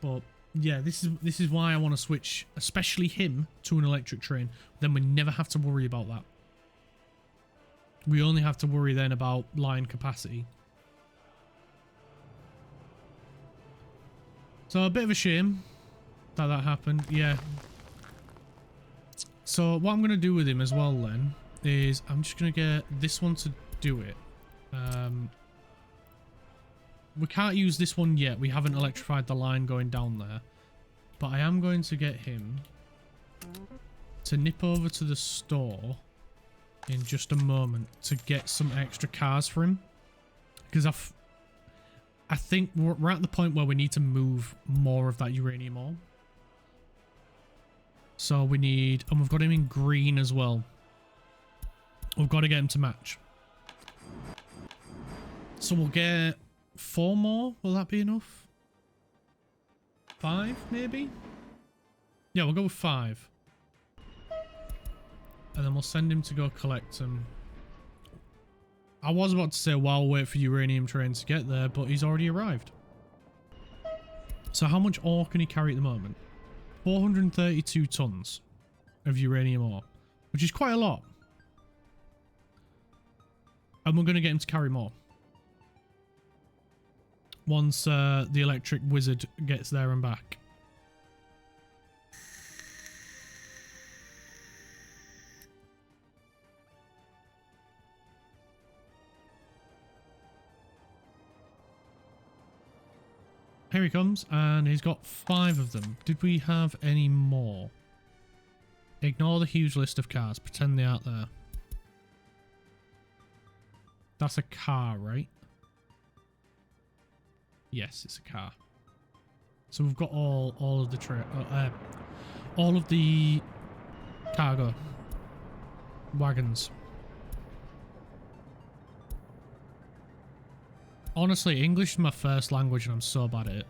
A: But yeah, this is why I want to switch, especially him, to an electric train. Then we never have to worry about that. We only have to worry then about line capacity. So a bit of a shame that happened. Yeah. So what I'm going to do with him as well then is I'm just going to get this one to do it. We can't use this one yet. We haven't electrified the line going down there. But I am going to get him to nip over to the store in just a moment to get some extra cars for him. Because I think we're at the point where we need to move more of that uranium ore. So we need, and we've got him in green as well. We've got to get him to match. So we'll get 4 more. Will that be enough? 5 maybe? Yeah, we'll go with 5. And then we'll send him to go collect them. I was about to say, well, I'll wait for Uranium train to get there, but he's already arrived. So how much ore can he carry at the moment? 432 tons of uranium ore, which is quite a lot. And we're going to get him to carry more once the electric wizard gets there and back. Here he comes, and he's got 5 of them. Did we have any more? Ignore the huge list of cars. Pretend they aren't there. That's a car, right? Yes, it's a car. So we've got all of the all of the cargo wagons. Honestly, English is my first language and I'm so bad at it.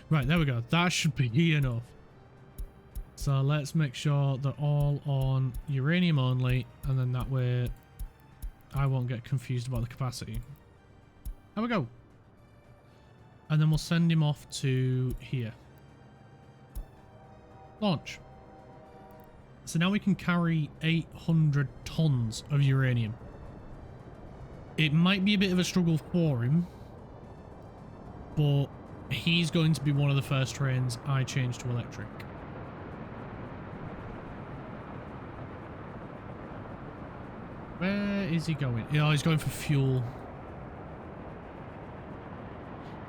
A: Right, there we go. That should be enough. So let's make sure they're all on uranium only, and then that way I won't get confused about the capacity. There we go. And then we'll send him off to here. Launch. So now we can carry 800 tons of uranium. It might be a bit of a struggle for him, but he's going to be one of the first trains I change to electric. Where is he going? Oh, he's going for fuel.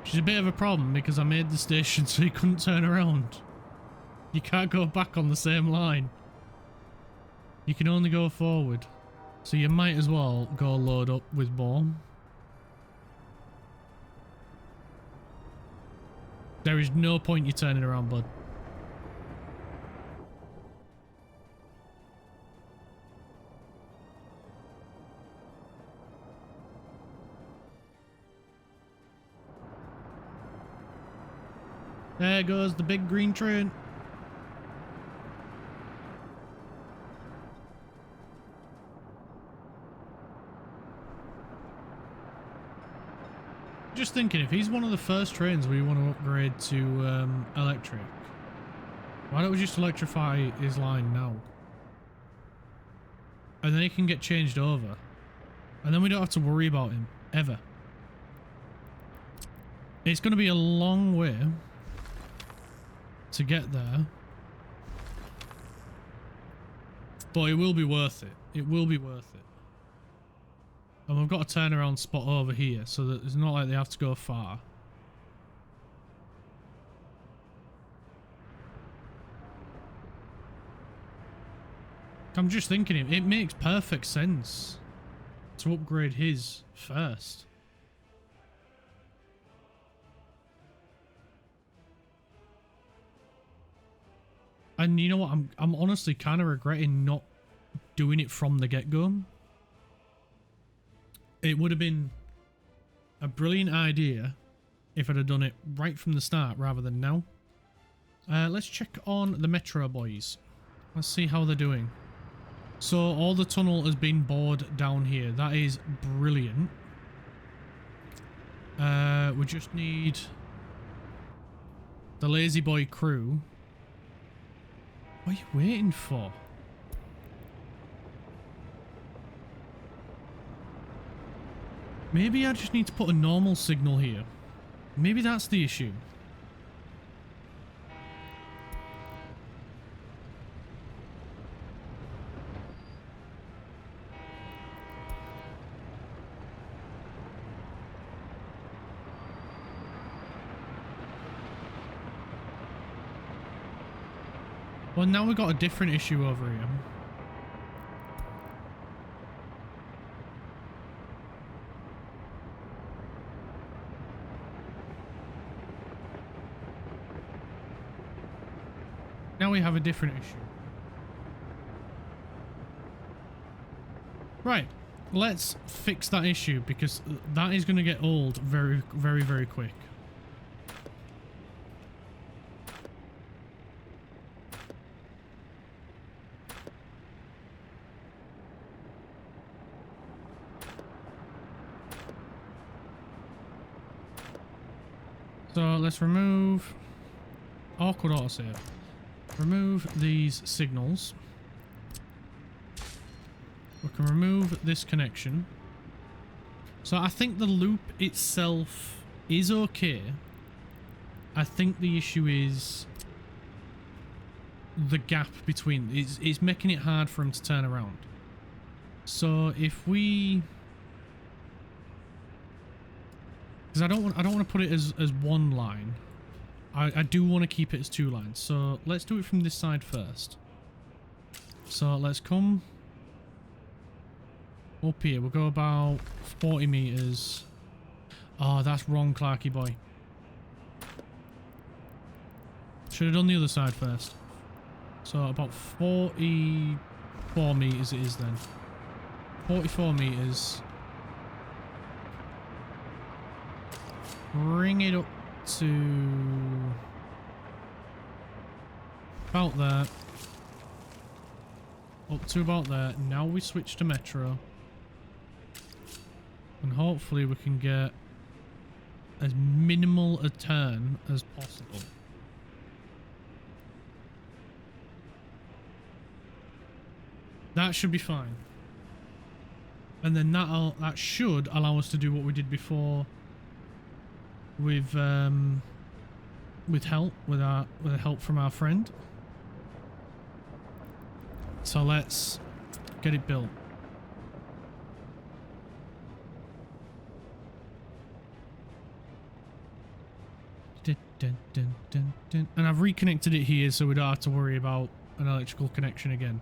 A: Which is a bit of a problem because I made the station so he couldn't turn around. You can't go back on the same line. You can only go forward. So you might as well go load up with more. There is no point you turning around, bud. There goes the big green train. Just thinking, if he's one of the first trains we want to upgrade to electric, why don't we just electrify his line now? And then he can get changed over. And then we don't have to worry about him, ever. It's going to be a long way to get there. But it will be worth it. It will be worth it. And we've got a turnaround spot over here, so that it's not like they have to go far. I'm just thinking, it makes perfect sense to upgrade his first. And you know what? I'm honestly kind of regretting not doing it from the get-go. It would have been a brilliant idea if I'd have done it right from the start rather than now. Let's check on the Metro boys. Let's see how they're doing. So all the tunnel has been bored down here. That is brilliant. We just need the Lazy Boy crew. What are you waiting for? Maybe I just need to put a normal signal here. Maybe that's the issue. Well, now we've got a different issue over here. Now we have a different issue. Right, let's fix that issue because that is going to get old very, very, very quick. So let's remove awkward autosave. Remove these signals. We can remove this connection. So I think the loop itself is okay. I think the issue is the gap between. It's making it hard for him to turn around. So if we, because I don't want to put it as one line. I do want to keep it as two lines. So let's do it from this side first. So let's come up here. We'll go about 40 meters. Oh, that's wrong, Clarky boy. Should have done the other side first. So about 44 meters it is then. 44 meters. bring it up to about there. Up to about there. Now we switch to metro. And hopefully we can get as minimal a turn as possible. That should be fine. And then that should allow us to do what we did before with help, with help from our friend. So let's get it built. And I've reconnected it here so we don't have to worry about an electrical connection again.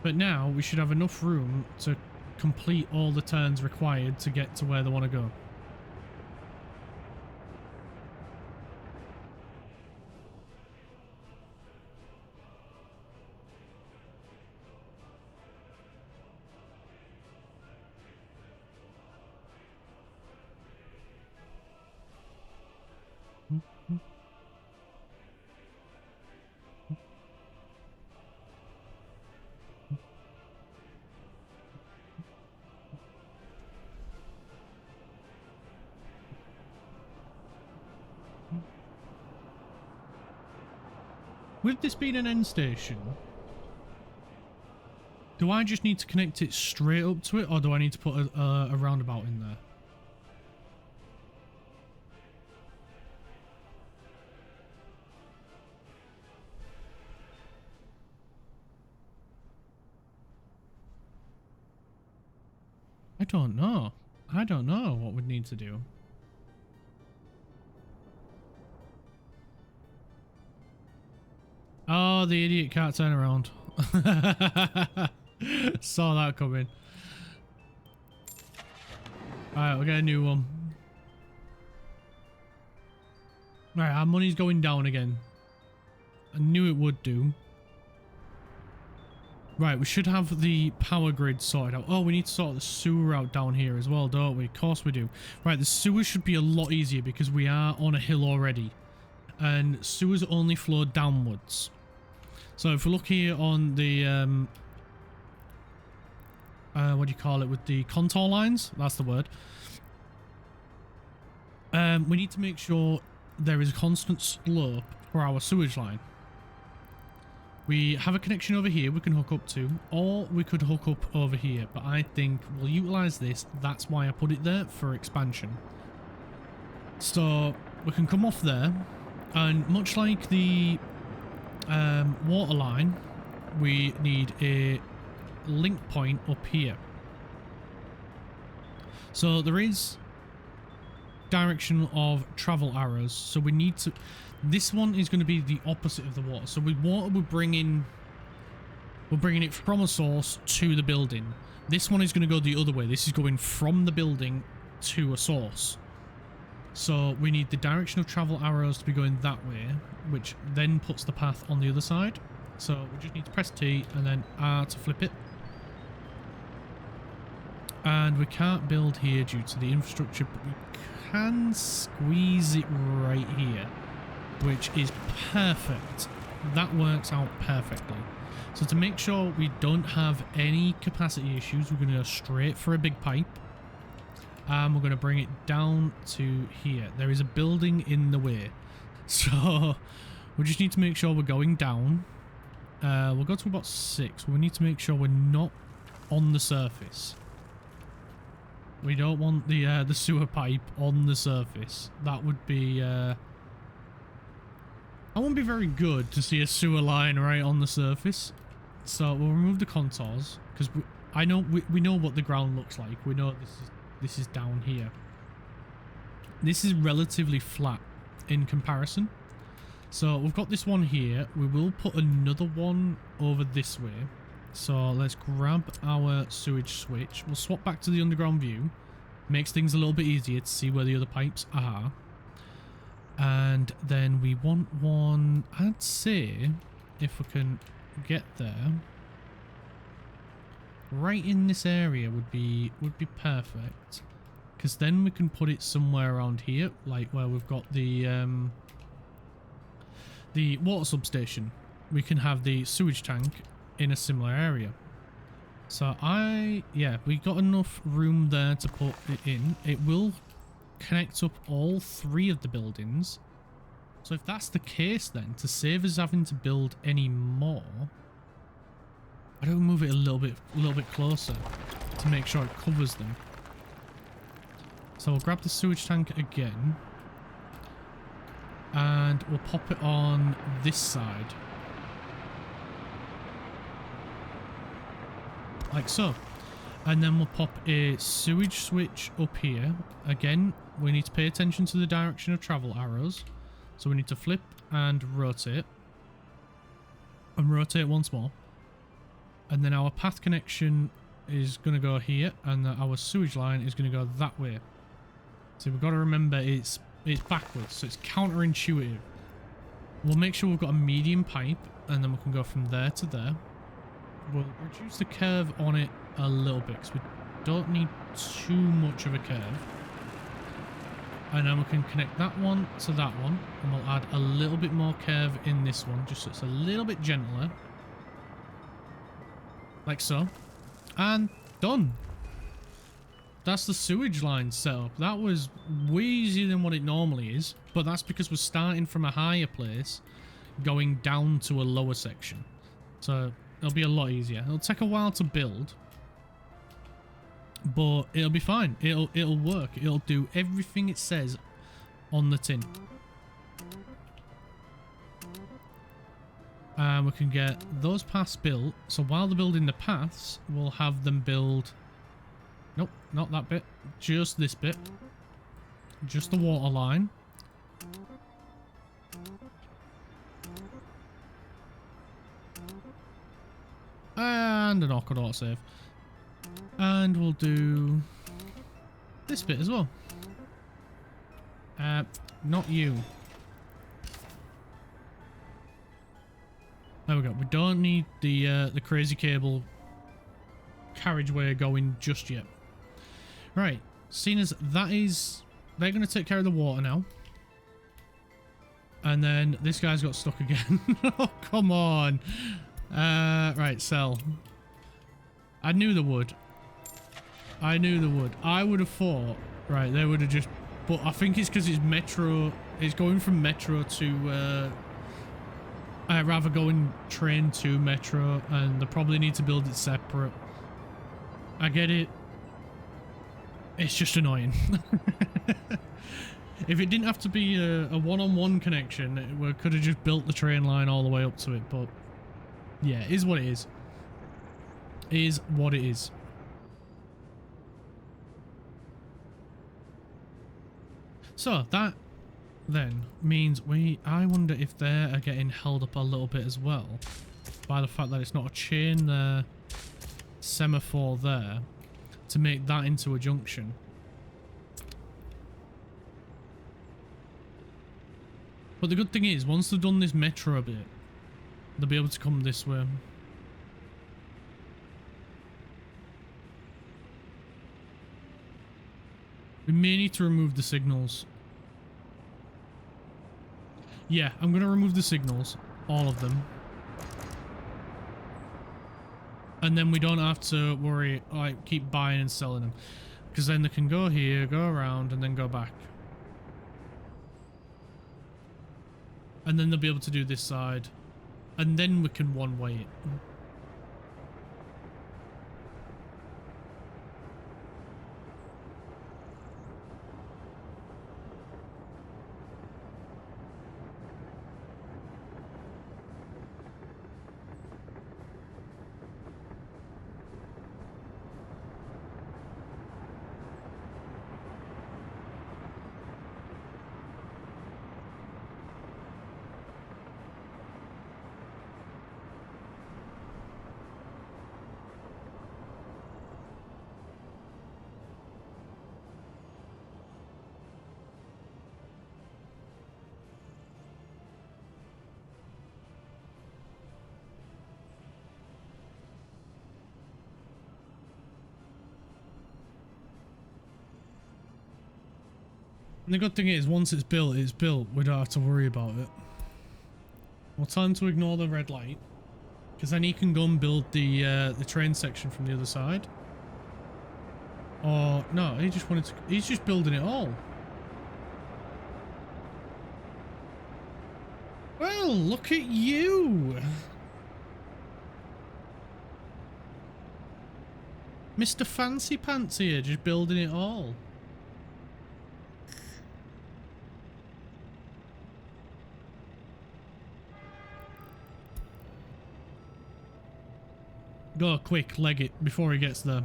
A: But now we should have enough room to complete all the turns required to get to where they want to go. With this being an end station, do I just need to connect it straight up to it, or do I need to put a roundabout in there? I don't know. I don't know what we'd need to do. Oh, the idiot can't turn around. Saw that coming. Alright, we'll get a new one. Alright, our money's going down again. I knew it would do. Right, we should have the power grid sorted out. Oh, we need to sort the sewer out down here as well, don't we? Of course we do. Right, the sewer should be a lot easier because we are on a hill already. And sewers only flow downwards. So if we look here on the, what do you call it, with the contour lines, that's the word. We need to make sure there is a constant slope for our sewage line. We have a connection over here we can hook up to, or we could hook up over here, but I think we'll utilize this. That's why I put it there, for expansion. So we can come off there, and much like the water line, we need a link point up here. So there is direction of travel arrows, so we need to, this one is going to be the opposite of the water. So with water we're bringing it from a source to the building. This one is going to go the other way. This is going from the building to a source. So we need the direction of travel arrows to be going that way, which then puts the path on the other side. So we just need to press T and then R to flip it. And we can't build here due to the infrastructure, but we can squeeze it right here, which is perfect. That works out perfectly. So to make sure we don't have any capacity issues, we're going to go straight for a big pipe. And we're going to bring it down to here. There is a building in the way. So we just need to make sure we're going down. We'll go to about 6. We need to make sure we're not on the surface. We don't want the sewer pipe on the surface. That would be... that wouldn't be very good to see a sewer line right on the surface. So we'll remove the contours, because I know we know what the ground looks like. We know this is down here. This is relatively flat in comparison. So we've got this one here. We will put another one over this way. So let's grab our sewage switch. We'll swap back to the underground view. Makes things a little bit easier to see where the other pipes are. And then we want one, I'd say, if we can get there. right in this area would be perfect, because then we can put it somewhere around here, like where we've got the water substation. We can have the sewage tank in a similar area. So yeah, we got enough room there to put it in. It will connect up all 3 of the buildings. So if that's the case, then to save us having to build any more, I don't move it a little bit closer to make sure it covers them. So we'll grab the sewage tank again, and we'll pop it on this side, like so. And then we'll pop a sewage switch up here. Again, we need to pay attention to the direction of travel arrows. So we need to flip and rotate once more. And then our path connection is going to go here, and our sewage line is going to go that way. So we've got to remember it's backwards, so it's counterintuitive. We'll make sure we've got a medium pipe, and then we can go from there to there. We'll reduce the curve on it a little bit, because we don't need too much of a curve. And then we can connect that one to that one, and we'll add a little bit more curve in this one, just so it's a little bit gentler. Like so. And done. That's the sewage line set up. That was way easier than what it normally is, but that's because we're starting from a higher place, going down to a lower section. So it'll be a lot easier. It'll take a while to build, but it'll be fine. It'll work. It'll do everything it says on the tin. And we can get those paths built. So while they're building the paths, we'll have them build... Nope, not that bit. Just this bit. Just the water line. And an awkward autosave. And we'll do this bit as well. Not you. There we go. We don't need the crazy cable carriageway going just yet. Right. Seeing as that is... They're going to take care of the water now. And then this guy's got stuck again. Oh, come on. Right, sell. I knew they would. I knew they would. I would have thought... Right, they would have just... But I think it's because it's metro... It's going from metro to... I'd rather going train to metro, and they probably need to build it separate. I get it. It's just annoying. If it didn't have to be a one-on-one connection, we could have just built the train line all the way up to it, but yeah, it is what it is. It is what it is. So that then means I wonder if they're getting held up a little bit as well by the fact that it's not a chain semaphore there to make that into a junction. But the good thing is, once they've done this metro a bit, they'll be able to come this way. We may need to remove the signals. Yeah, I'm going to remove the signals. All of them. And then we don't have to worry, like, keep buying and selling them. Because then they can go here, go around, and then go back. And then they'll be able to do this side. And then we can one-way it. And the good thing is, once it's built, it's built. We don't have to worry about it. We'll tell him to ignore the red light, because then he can go and build the train section from the other side. Or no, he just wanted to. He's just building it all. Well, look at you, Mr. Fancy Pants here, just building it all. Go quick, leg it before he gets there.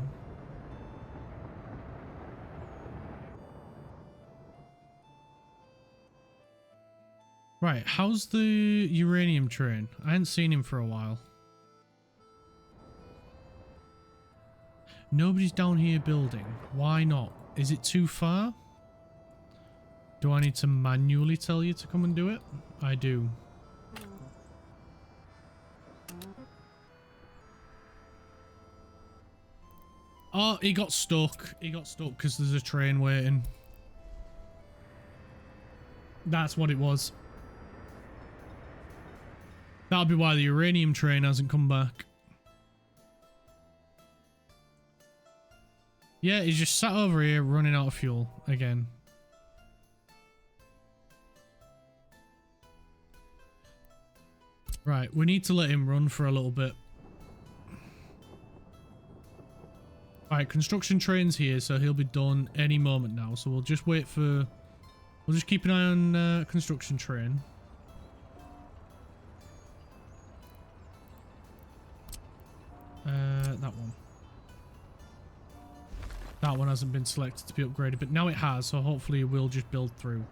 A: Right, how's the uranium train? I hadn't seen him for a while. Nobody's down here building. Why not? Is it too far? Do I need to manually tell you to come and do it? I do. Oh, he got stuck. He got stuck because there's a train waiting. That's what it was. That'll be why the uranium train hasn't come back. Yeah, he's just sat over here running out of fuel again. Right, we need to let him run for a little bit. Alright, construction train's here, so he'll be done any moment now. So we'll just wait for... We'll just keep an eye on construction train. That one. That one hasn't been selected to be upgraded, but now it has, so hopefully we'll just build through.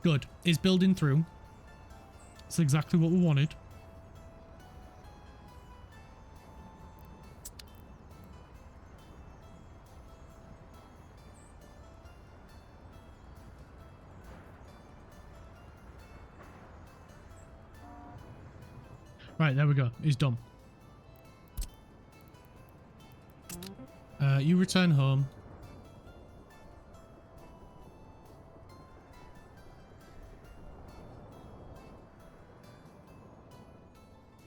A: Good. It's building through. That's exactly what we wanted. Right, there we go. He's done. You return home.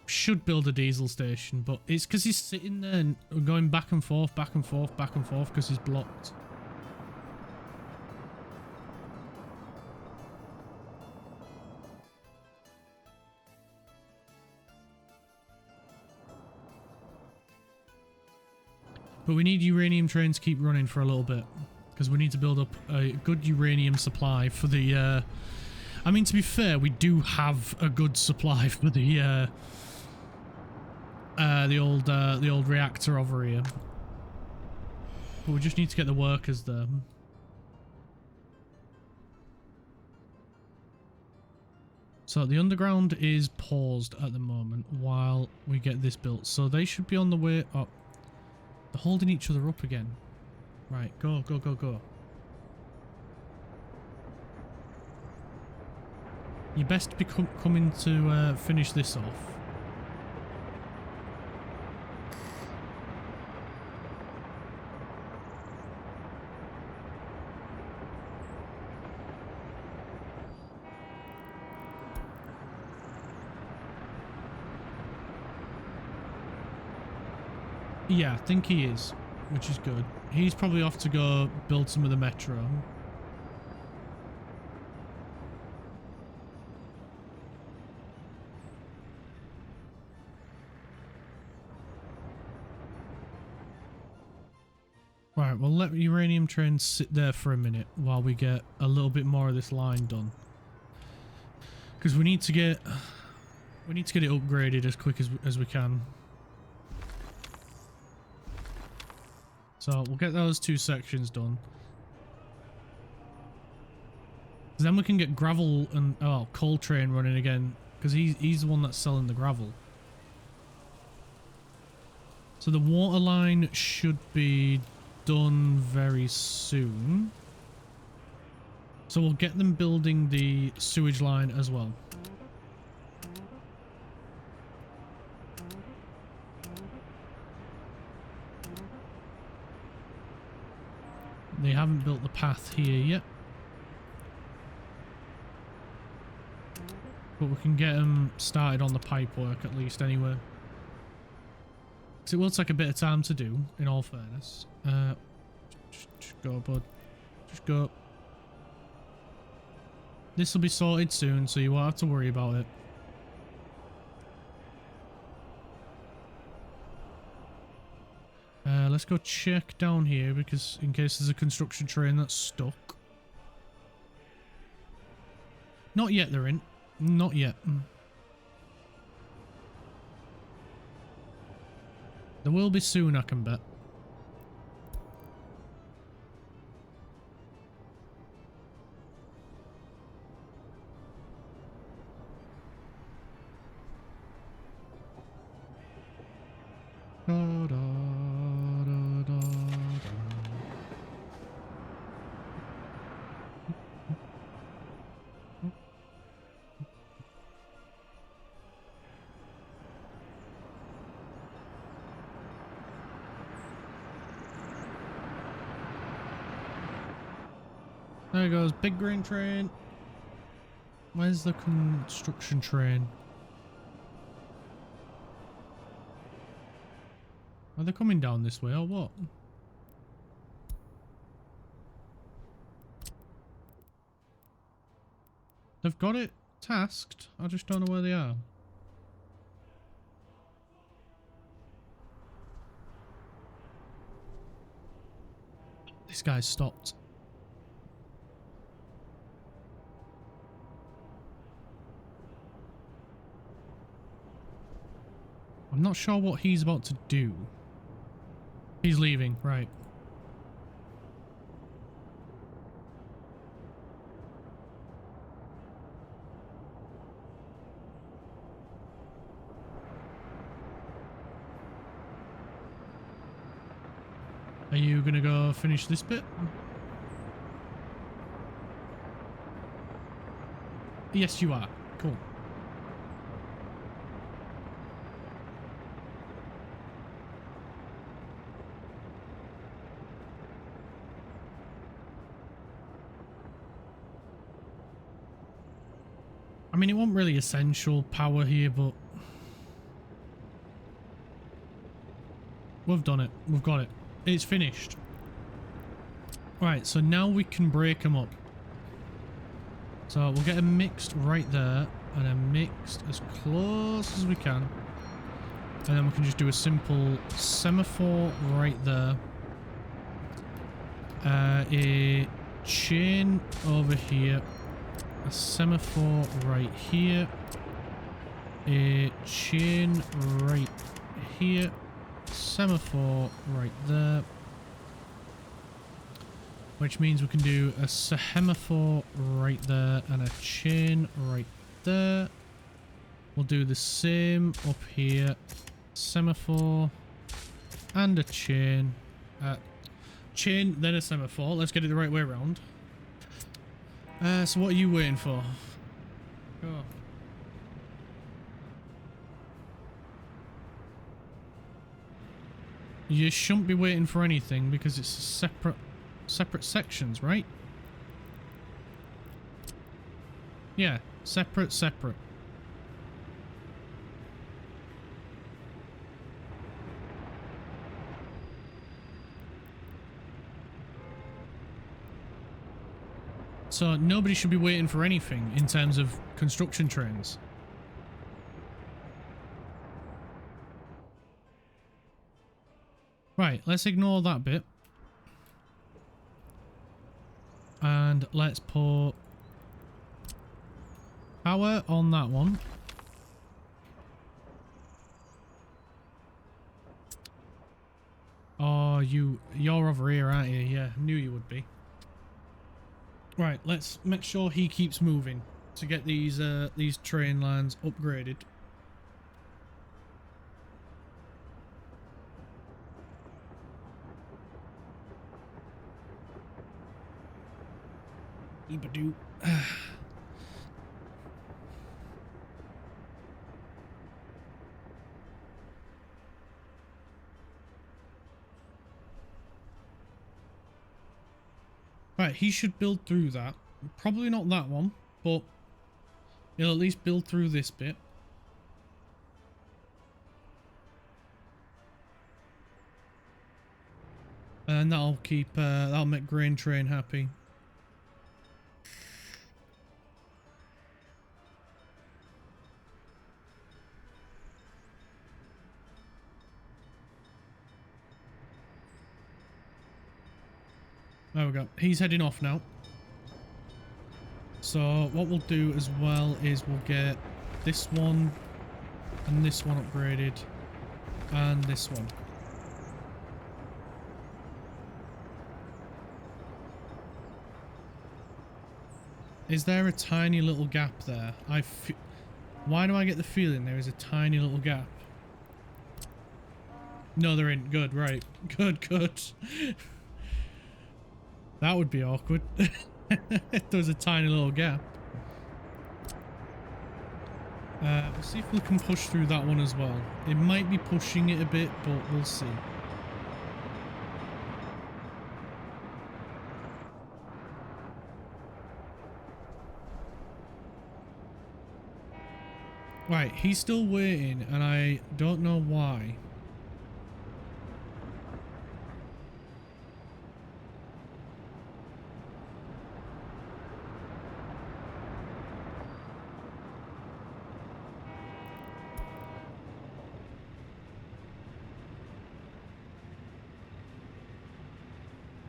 A: Should build a diesel station, but it's because he's sitting there and going back and forth, back and forth, back and forth because he's blocked. But we need uranium trains to keep running for a little bit because we need to build up a good uranium supply for the I mean, to be fair, we do have a good supply for the old reactor over here. But we just need to get the workers there. So the underground is paused at the moment while we get this built. So they should be on the way up. They're holding each other up again. Right, go, go, go, go. You best be coming to finish this off. Yeah, I think he is, which is good. He's probably off to go build some of the metro. Right, we'll let uranium trains sit there for a minute while we get a little bit more of this line done. Because we need to get it upgraded as quick as we can. So we'll get those two sections done. Then we can get gravel and coal train running again because he's the one that's selling the gravel. So the water line should be done very soon. So we'll get them building the sewage line as well. They haven't built the path here yet. But we can get them started on the pipe work at least anyway. Because it will take a bit of time to do, in all fairness. Just go, bud. Just go. This will be sorted soon, so you won't have to worry about it. Let's go check down here, because in case there's a construction train that's stuck. Not yet, they're in. Not yet. There will be soon, I can bet. Da, da, da, da, da. There goes big green train. Where's the construction train? Are they coming down this way or what? They've got it tasked. I just don't know where they are. This guy's stopped. I'm not sure what he's about to do. He's leaving, right. Are you gonna go finish this bit? Yes, you are. Cool. I mean, it wasn't really essential power here, but we've done it. We've got it. It's finished. Right, so now we can break them up. So we'll get a mixed right there and a mixed as close as we can. And then we can just do a simple semaphore right there. A chain over here. A semaphore right here, a chain right here, semaphore right there, which means we can do a semaphore right there and a chain right there. We'll do the same up here, semaphore and a chain, then a semaphore. Let's get it the right way around. So what are you waiting for? Go. You shouldn't be waiting for anything because it's separate sections, right? Yeah, separate. So nobody should be waiting for anything in terms of construction trains. Right, let's ignore that bit. And let's put power on that one. Oh, you're over here, aren't you? Yeah, knew you would be. Right, let's make sure he keeps moving to get these train lines upgraded. Ibadoo. Right, he should build through that. Probably not that one, but he'll at least build through this bit. And that'll keep, that'll make Grain Train happy. There we go. He's heading off now. So what we'll do as well is we'll get this one and this one upgraded and this one. Is there a tiny little gap there? Why do I get the feeling there is a tiny little gap? No, there ain't. Good, right. Good, good. That would be awkward. If there was a tiny little gap. We'll see if we can push through that one as well. It might be pushing it a bit, but we'll see. Right, he's still waiting, and I don't know why.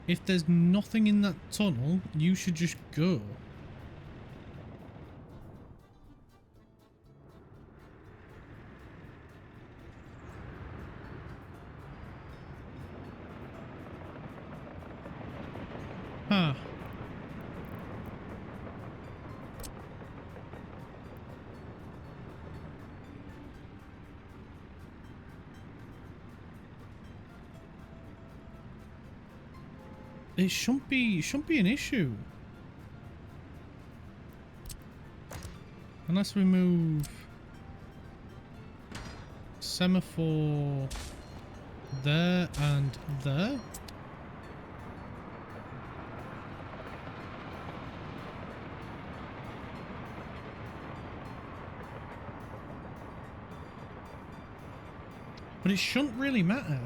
A: If there's nothing in that tunnel, you should just go. Huh. It shouldn't be an issue. Unless we move semaphore there and there. But it shouldn't really matter.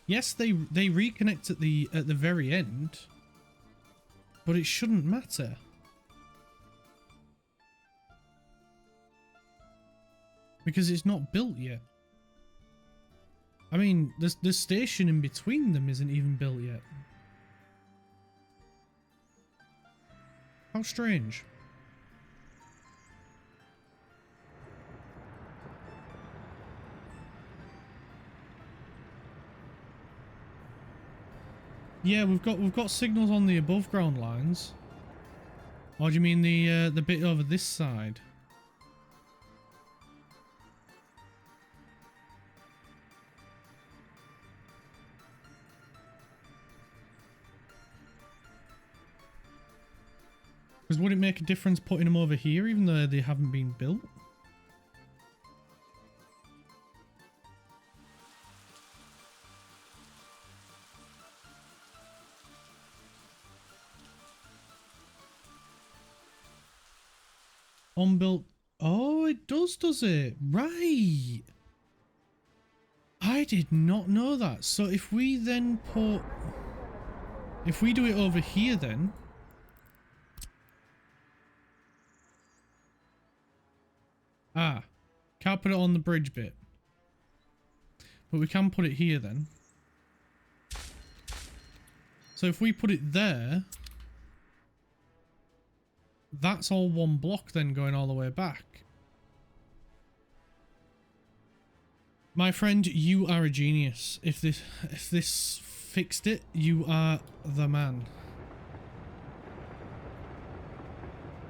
A: Yes, they reconnect at the very end, but it shouldn't matter. Because it's not built yet. I mean, the station in between them isn't even built yet. How strange. Yeah, we've got signals on the above ground lines. Or do you mean the bit over this side? Because would it make a difference putting them over here even though they haven't been built? Unbuilt. Oh, it does it? Right. I did not know that. So if we then put... If we do it over here then... Ah. Can't put it on the bridge bit. But we can put it here then. So if we put it there... That's all one block then going all the way back. My friend, you are a genius. If this fixed it, you are the man.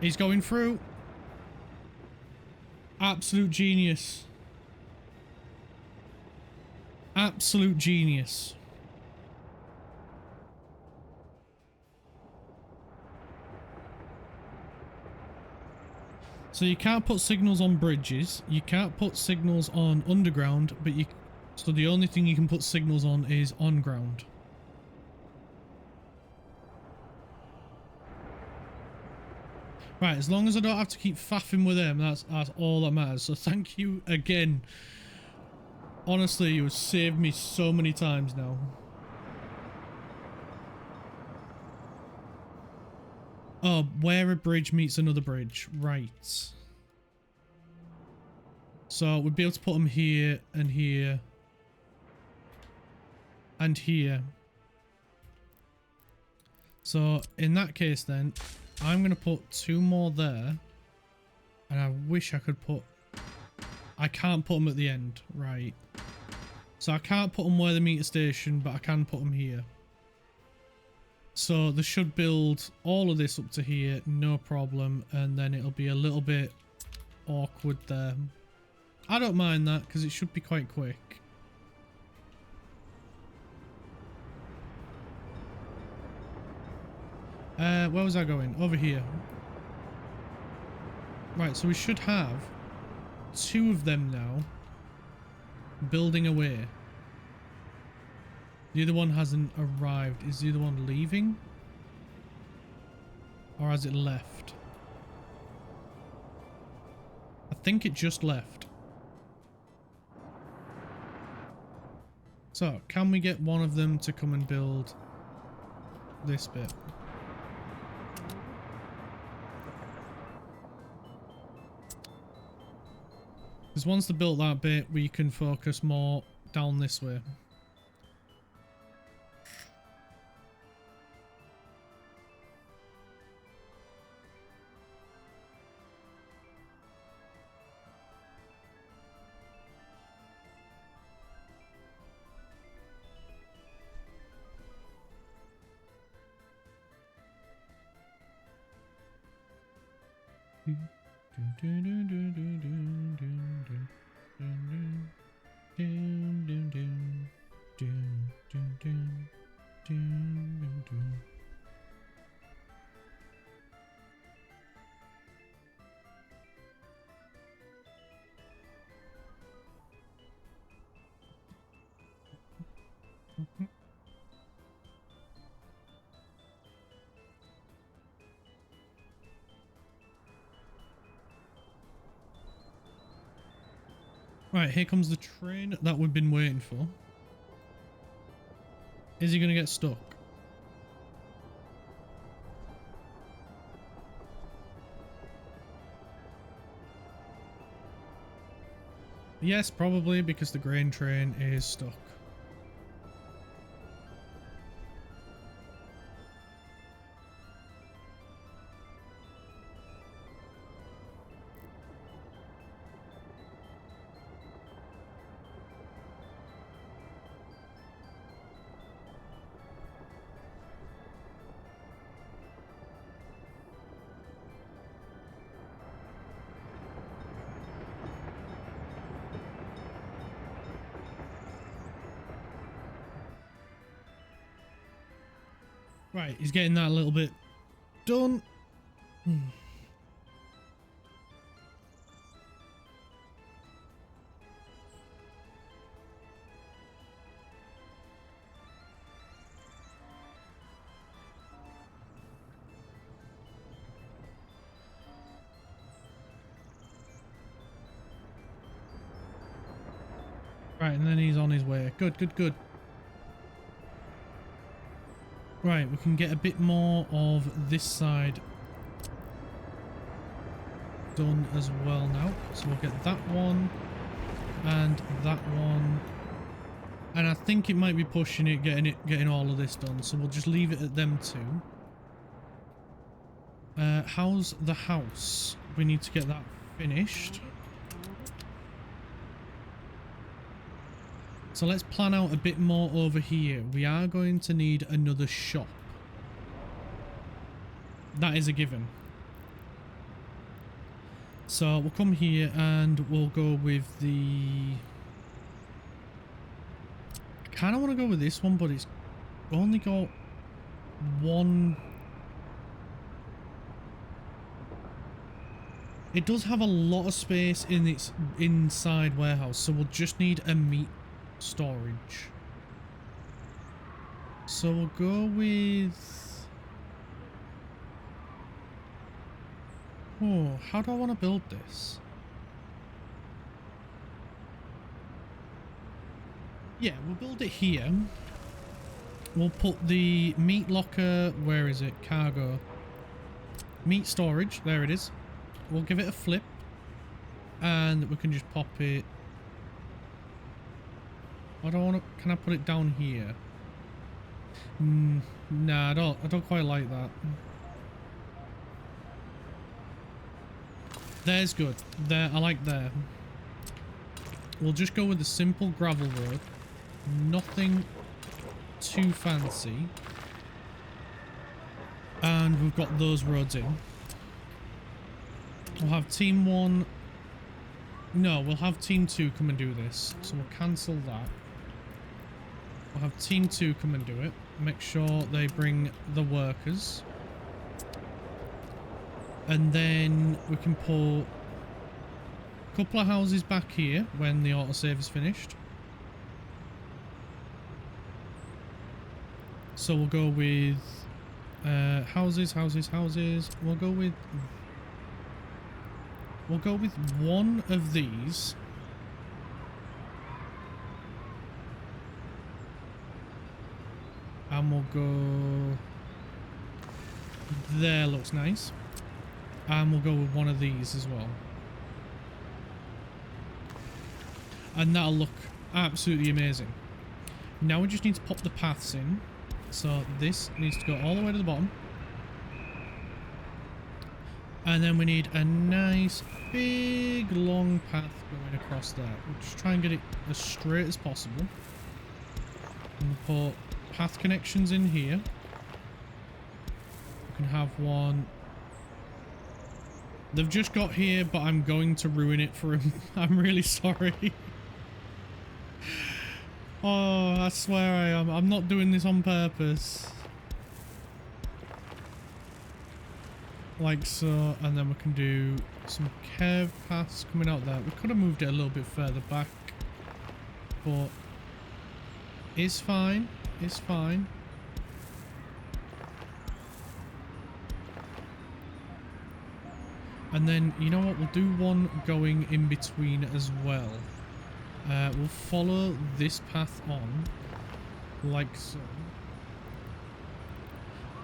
A: He's going through. Absolute genius. Absolute genius. So you can't put signals on bridges, you can't put signals on underground, but so the only thing you can put signals on is on ground. Right, as long as I don't have to keep faffing with them, that's all that matters. So thank you again. Honestly, you have saved me so many times now. Oh, where a bridge meets another bridge. Right. So we'd be able to put them here and here. And here. So in that case then, I'm going to put 2 more there. And I wish I could put... I can't put them at the end. Right. So I can't put them where they meet a station, but I can put them here. So they should build all of this up to here, no problem. And then it'll be a little bit awkward there. I don't mind that because it should be quite quick. Where was I going? Over here. Right, so we should have 2 of them now building away. The other one hasn't arrived. Is the other one leaving? Or has it left? I think it just left. So, can we get one of them to come and build this bit? Because once they built that bit, we can focus more down this way. Right, here comes the train that we've been waiting for. Is he going to get stuck? Yes, probably, because the grain train is stuck. Right, he's getting that a little bit done. Right, and then he's on his way. Good, good, good. Right, we can get a bit more of this side done as well now. So we'll get that one and that one. And I think it might be pushing it, getting all of this done. So we'll just leave it at them 2. How's the house? We need to get that finished. So let's plan out a bit more over here. We are going to need another shop. That is a given. So we'll come here and we'll go with the... I kind of want to go with this one, but it's only got one... It does have a lot of space in its inside warehouse, so we'll just need a meat storage. So we'll go with... Oh, how do I want to build this? Yeah, we'll build it here. We'll put the meat locker... Where is it? Cargo. Meat storage. There it is. We'll give it a flip. And we can just pop it... I don't want to... Can I put it down here? Nah, I don't quite like that. There's good. There, I like there. We'll just go with a simple gravel road. Nothing too fancy. And we've got those roads in. We'll have team 1... No, we'll have team 2 come and do this. So we'll cancel that. We'll have team 2 come and do it. Make sure they bring the workers. And then we can pull a couple of houses back here when the autosave is finished. So we'll go with houses. We'll go with one of these. And we'll go... There, looks nice. And we'll go with one of these as well. And that'll look absolutely amazing. Now we just need to pop the paths in. So this needs to go all the way to the bottom. And then we need a nice big long path going across there. We'll just try and get it as straight as possible. And we'll put path connections in here. We can have one. They've just got here, but I'm going to ruin it for him. I'm really sorry. Oh, I swear I am. I'm not doing this on purpose. Like so, and then we can do some curved paths coming out there. We could have moved it a little bit further back, but it's fine. It's fine. And then, you know what? We'll do one going in between as well. We'll follow this path on, like so.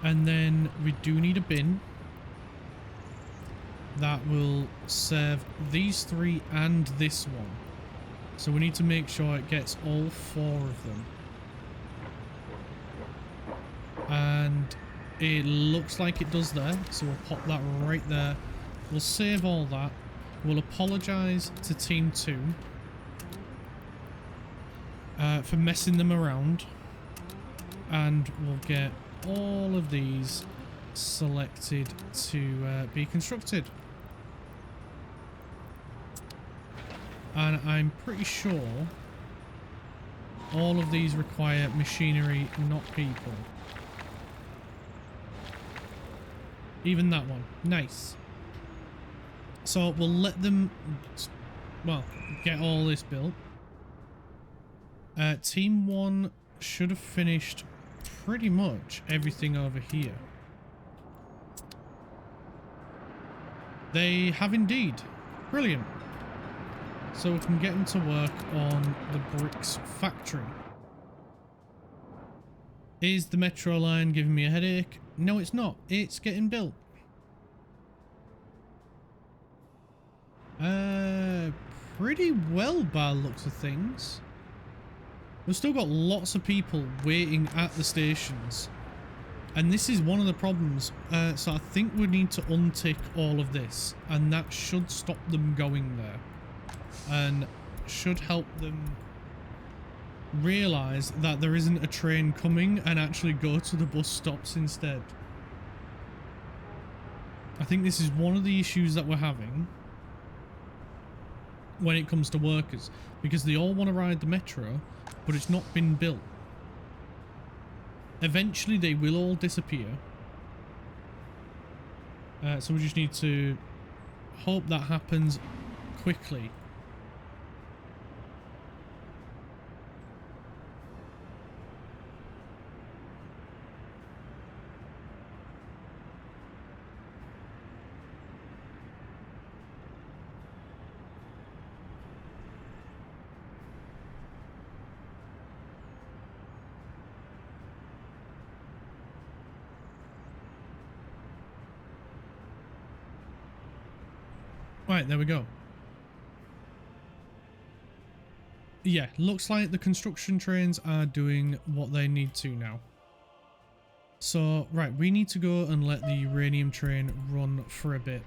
A: And then we do need a bin that will serve these 3 and this one. So we need to make sure it gets all 4 of them. And it looks like it does there, so we'll pop that right there. We'll save all that. We'll apologise to Team 2 for messing them around. And we'll get all of these selected to be constructed. And I'm pretty sure all of these require machinery, not people. Even that one. Nice. So we'll let them, well, get all this built. Team 1 should have finished pretty much everything over here. They have indeed. Brilliant. So we can get them to work on the bricks factory. Is the metro line giving me a headache? No, it's not. It's getting built. Pretty well by the looks of things. We've still got lots of people waiting at the stations. And this is one of the problems. So I think we need to untick all of this. And that should stop them going there. And should help them realise that there isn't a train coming and actually go to the bus stops instead. I think this is one of the issues that we're having. when it comes to workers, because they all want to ride the metro, but it's not been built. Eventually they will all disappear. So we just need to hope that happens quickly. Right, there we go. Yeah, looks like the construction trains are doing what they need to now. So, right, we need to go and let the uranium train run for a bit.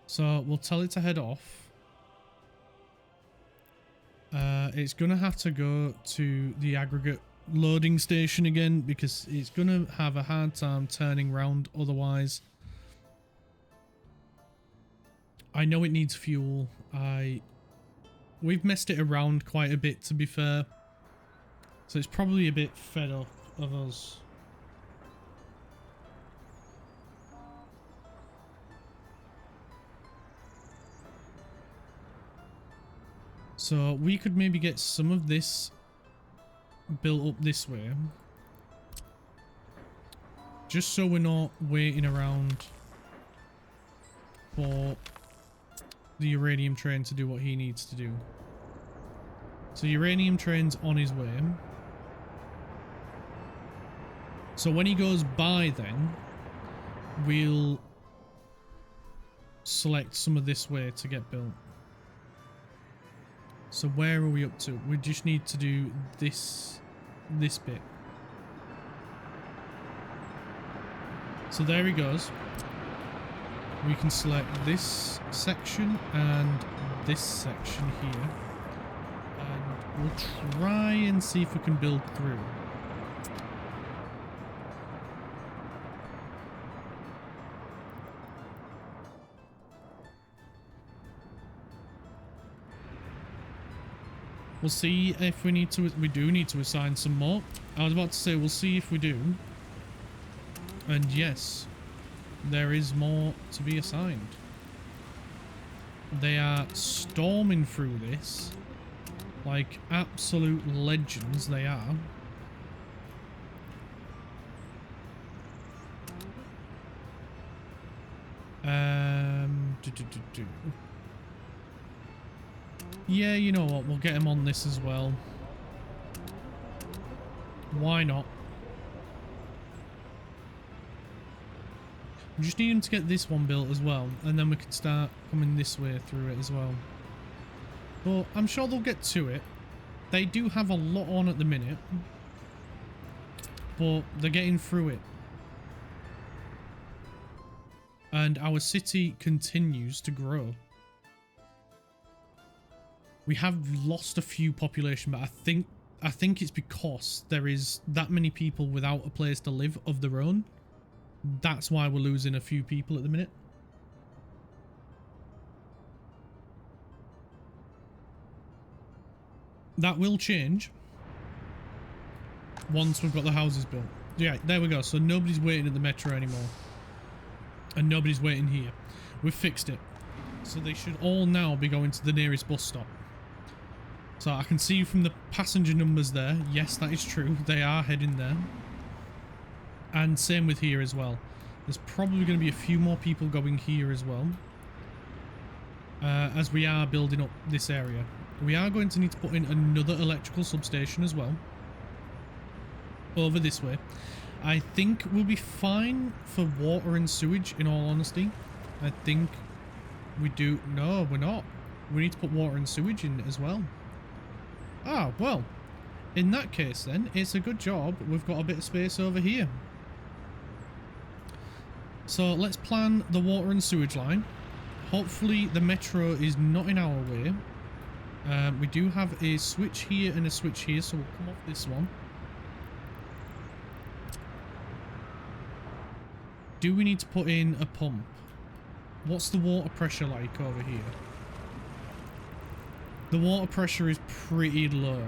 A: So, we'll tell it to head off. It's going to have to go to the aggregate loading station again because it's going to have a hard time turning round otherwise. I know it needs fuel. We've messed it around quite a bit, to be fair. So it's probably a bit fed up of us. So we could maybe get some of this built up this way. Just so we're not waiting around for the uranium train to do what he needs to do. So uranium train's on his way. So when he goes by then, we'll select some of this way to get built. So where are we up to? We just need to do this bit. So there he goes. We can select this section and this section here. And we'll try and see if we can build through. We'll see if we need to. We do need to assign some more. I was about to say we'll see if we do. And yes, there is more to be assigned. They are storming through this like absolute legends. They are. Yeah, you know what? We'll get him on this as well. Why not? We just need him to get this one built as well, and then we can start coming this way through it as well. But I'm sure they'll get to it. They do have a lot on at the minute, but they're getting through it. And our city continues to grow. We have lost a few population, but I think it's because there is that many people without a place to live of their own. That's why we're losing a few people at the minute. That will change once we've got the houses built. Yeah, there we go. So nobody's waiting at the metro anymore. And nobody's waiting here. We've fixed it. So they should all now be going to the nearest bus stop. So I can see from the passenger numbers there, yes, that is true. They are heading there. And same with here as well. There's probably going to be a few more people going here as well. As we are building up this area. We are going to need to put in another electrical substation as well. Over this way. I think we'll be fine for water and sewage, in all honesty. I think we do... No, we're not. We need to put water and sewage in as well. Ah, well. In that case then, it's a good job we've got a bit of space over here. So let's plan the water and sewage line. Hopefully the metro is not in our way. We do have a switch here and a switch here, so we'll come off this one. Do we need to put in a pump? What's the water pressure like over here? The water pressure is pretty low,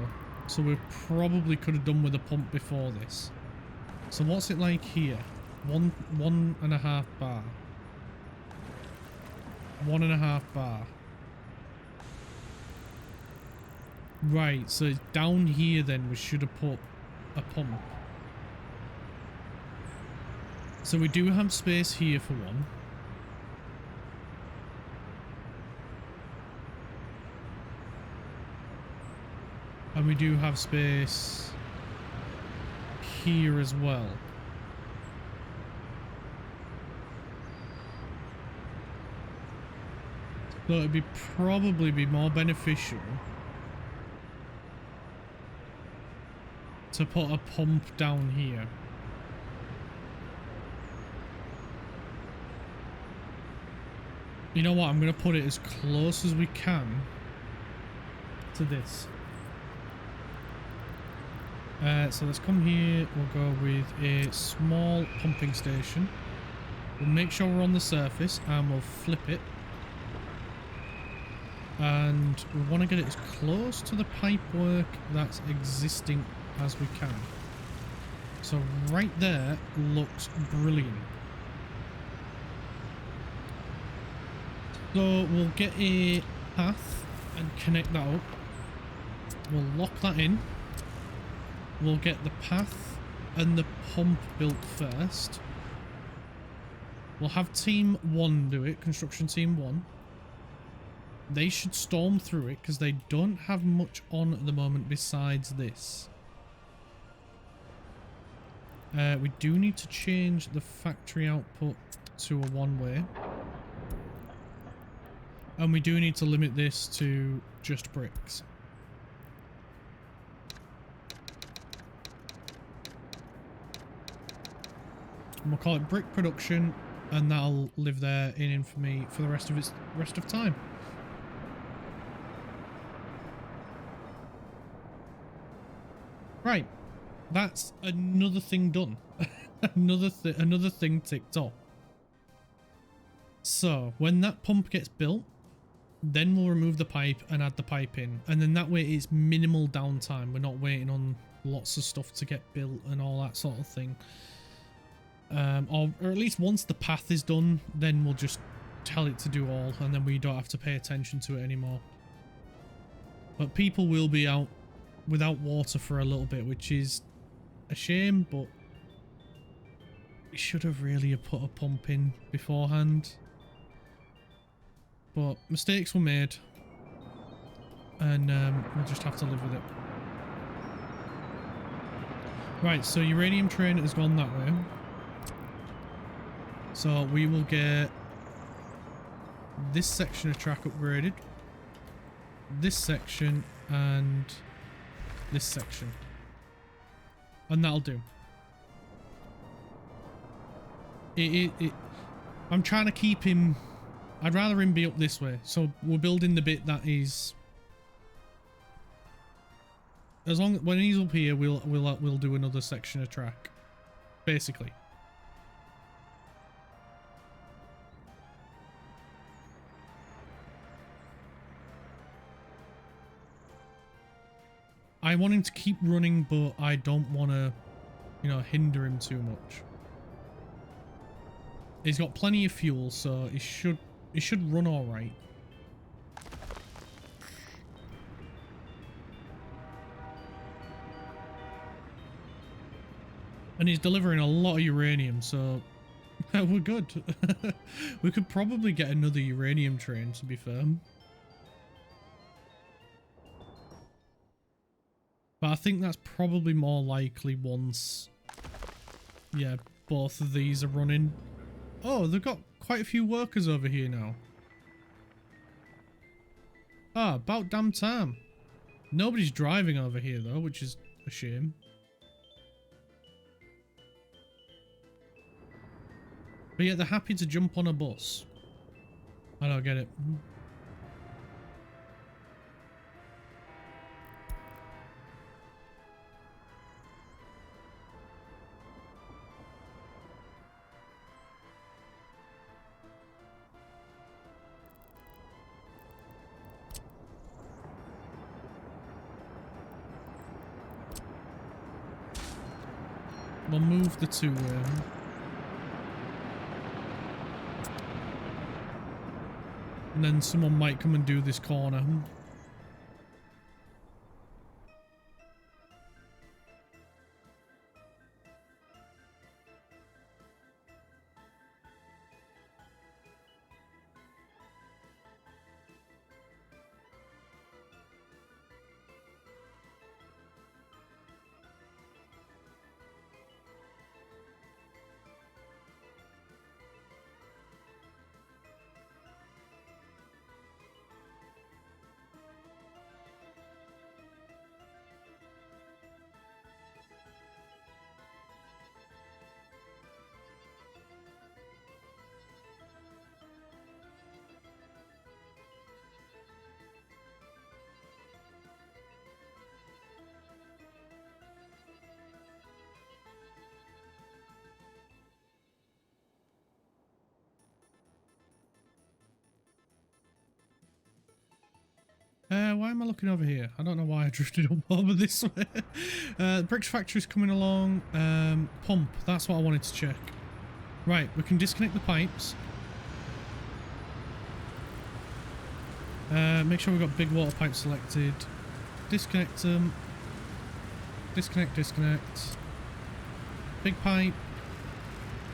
A: so we probably could have done with a pump before this. So what's it like here? 1.5 bar. 1.5 bar. Right, so down here then we should have put a pump. So we do have space here for one. And we do have space here as well. So it'd be probably be more beneficial to put a pump down here. You know what? I'm going to put it as close as we can to this. So let's come here. We'll go with a small pumping station. We'll make sure we're on the surface and we'll flip it. And we want to get it as close to the pipework that's existing as we can. So right there looks brilliant. So we'll get a path and connect that up. We'll lock that in. We'll get the path and the pump built first. We'll have team 1 do it, construction team 1. They should storm through it because they don't have much on at the moment besides this. We do need to change the factory output to a one-way. And we do need to limit this to just bricks. And we'll call it brick production, and that'll live there in infamy for the rest of time. Right, that's another thing done. another thing ticked off. So when that pump gets built, then we'll remove the pipe and add the pipe in, and then that way it's minimal downtime. We're not waiting on lots of stuff to get built and all that sort of thing. Or at least once the path is done, then we'll just tell it to do all, and then we don't have to pay attention to it anymore. But people will be out without water for a little bit, which is a shame, but we should have really put a pump in beforehand. But mistakes were made, and we'll just have to live with it. Right, so uranium train has gone that way. So we will get this section of track upgraded, this section, and this section. And that'll do. I'm trying to keep him... I'd rather him be up this way. So we're building the bit that is... As long when he's up here, we'll do another section of track, basically. I want him to keep running, but I don't want to, you know, hinder him too much. He's got plenty of fuel, so he should run all right. And he's delivering a lot of uranium, so we're good. We could probably get another uranium train, to be fair. But I think that's probably more likely once, yeah, both of these are running. Oh, they've got quite a few workers over here now. Ah, about damn time. Nobody's driving over here though, which is a shame. But yeah, they're happy to jump on a bus. I don't get it. We'll move the two and then someone might come and do this corner. Why am I looking over here? I don't know why I drifted up over this way. The bricks factory's coming along. Pump, that's what I wanted to check. Right, we can disconnect the pipes. Make sure we've got big water pipes selected. Disconnect them. Disconnect, disconnect. Big pipe.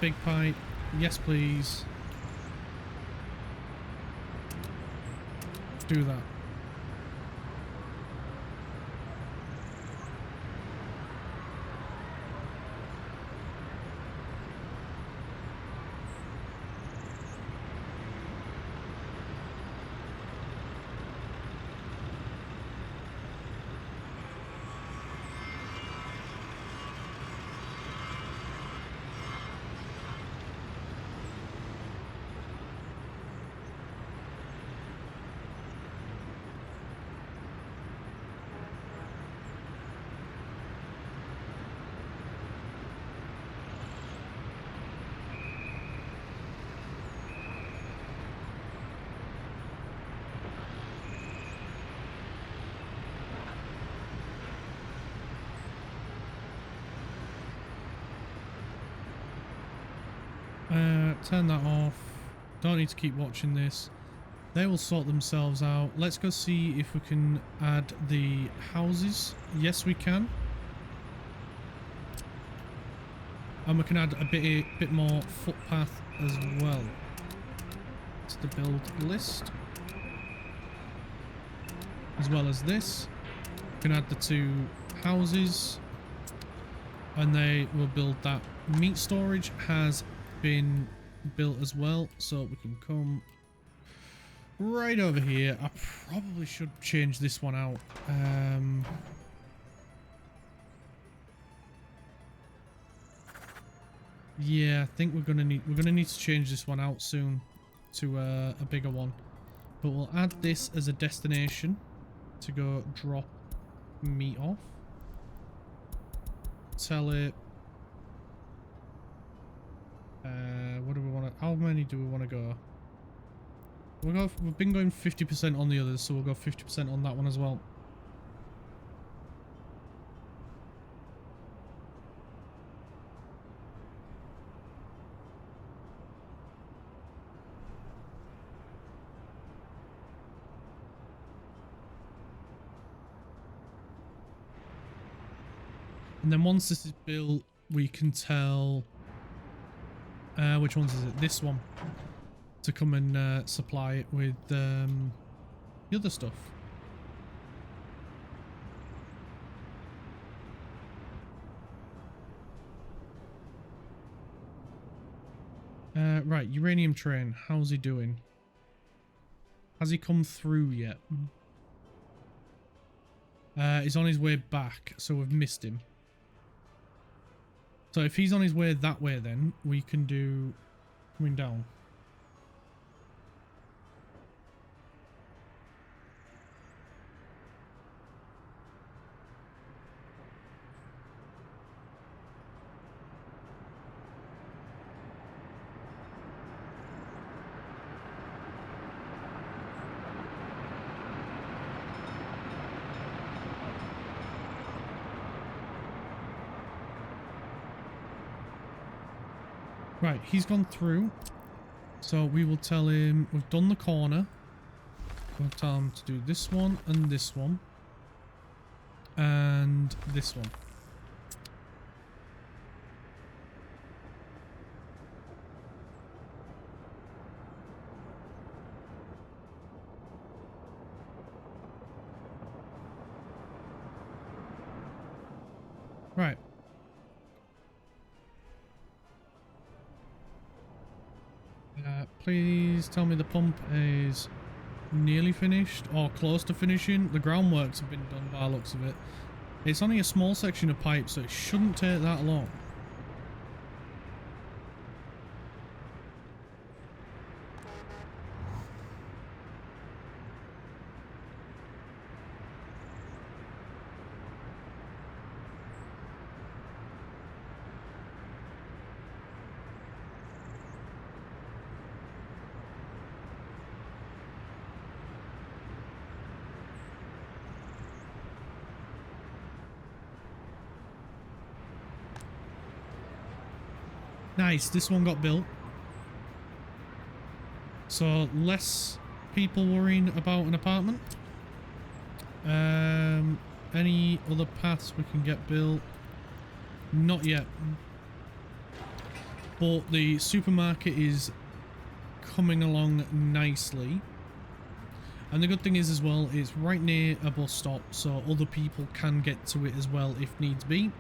A: Big pipe. Yes, please. Do that. Turn that off. Don't need to keep watching this. They will sort themselves out. Let's go see if we can add the houses. Yes, we can. And we can add a bit more footpath as well. It's the build list. As well as this. We can add the two houses. And they will build that. Meat storage has been built as well, so we can come right over here. I probably should change this one out. Yeah, I think we're gonna need to change this one out soon to a bigger one. But we'll add this as a destination to go drop meat off. Tell it. What do we want to? How many do we want to go? We've been going 50% on the others, so we'll go 50% on that one as well. And then once this is built, we can tell which ones is it? This one. To come and supply it with the other stuff. Right, uranium train. How's he doing? Has he come through yet? He's on his way back, so we've missed him. So if he's on his way that way, then we can do coming down. Right, he's gone through. So we will tell him we've done the corner. We'll tell him to do this one and this one. And this one. Right. Please tell me the pump is nearly finished or close to finishing. The groundworks have been done by the looks of it. It's only a small section of pipe, so it shouldn't take that long. Nice, this one got built. So less people worrying about an apartment. Any other paths we can get built? Not yet. But the supermarket is coming along nicely. And the good thing is as well, it's right near a bus stop, so other people can get to it as well if needs be.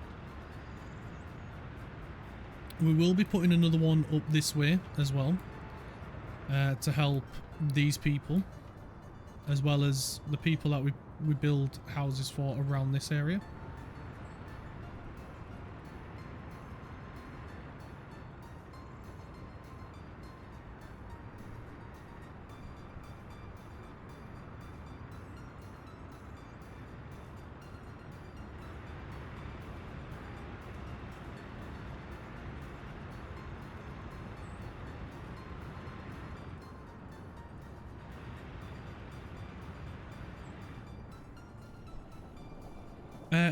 A: We will be putting another one up this way as well, to help these people, as well as the people that we build houses for around this area.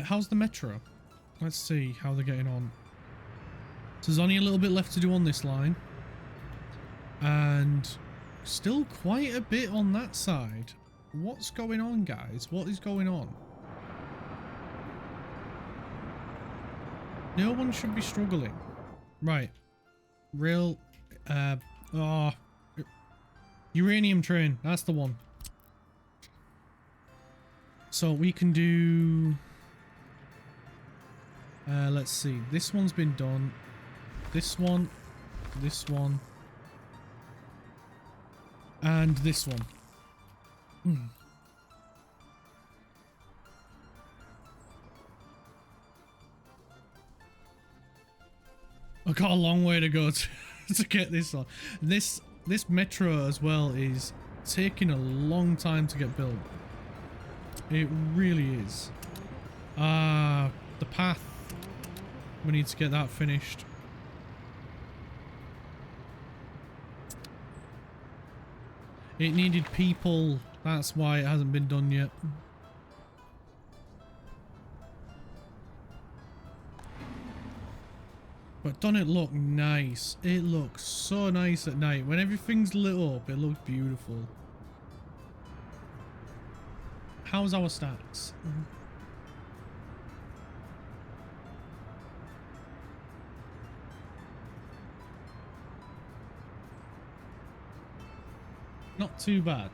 A: How's the metro? Let's see how they're getting on. So there's only a little bit left to do on this line. And still quite a bit on that side. What's going on, guys? What is going on? No one should be struggling. Right. Real... uranium train. That's the one. So we can do... let's see. This one's been done. This one. This one. And this one. I've got a long way to go to get this on. This metro as well is taking a long time to get built. It really is. The path. We need to get that finished. It needed people. That's why it hasn't been done yet. But don't it look nice? It looks so nice at night. When everything's lit up, it looks beautiful. How's our stats? Not too bad.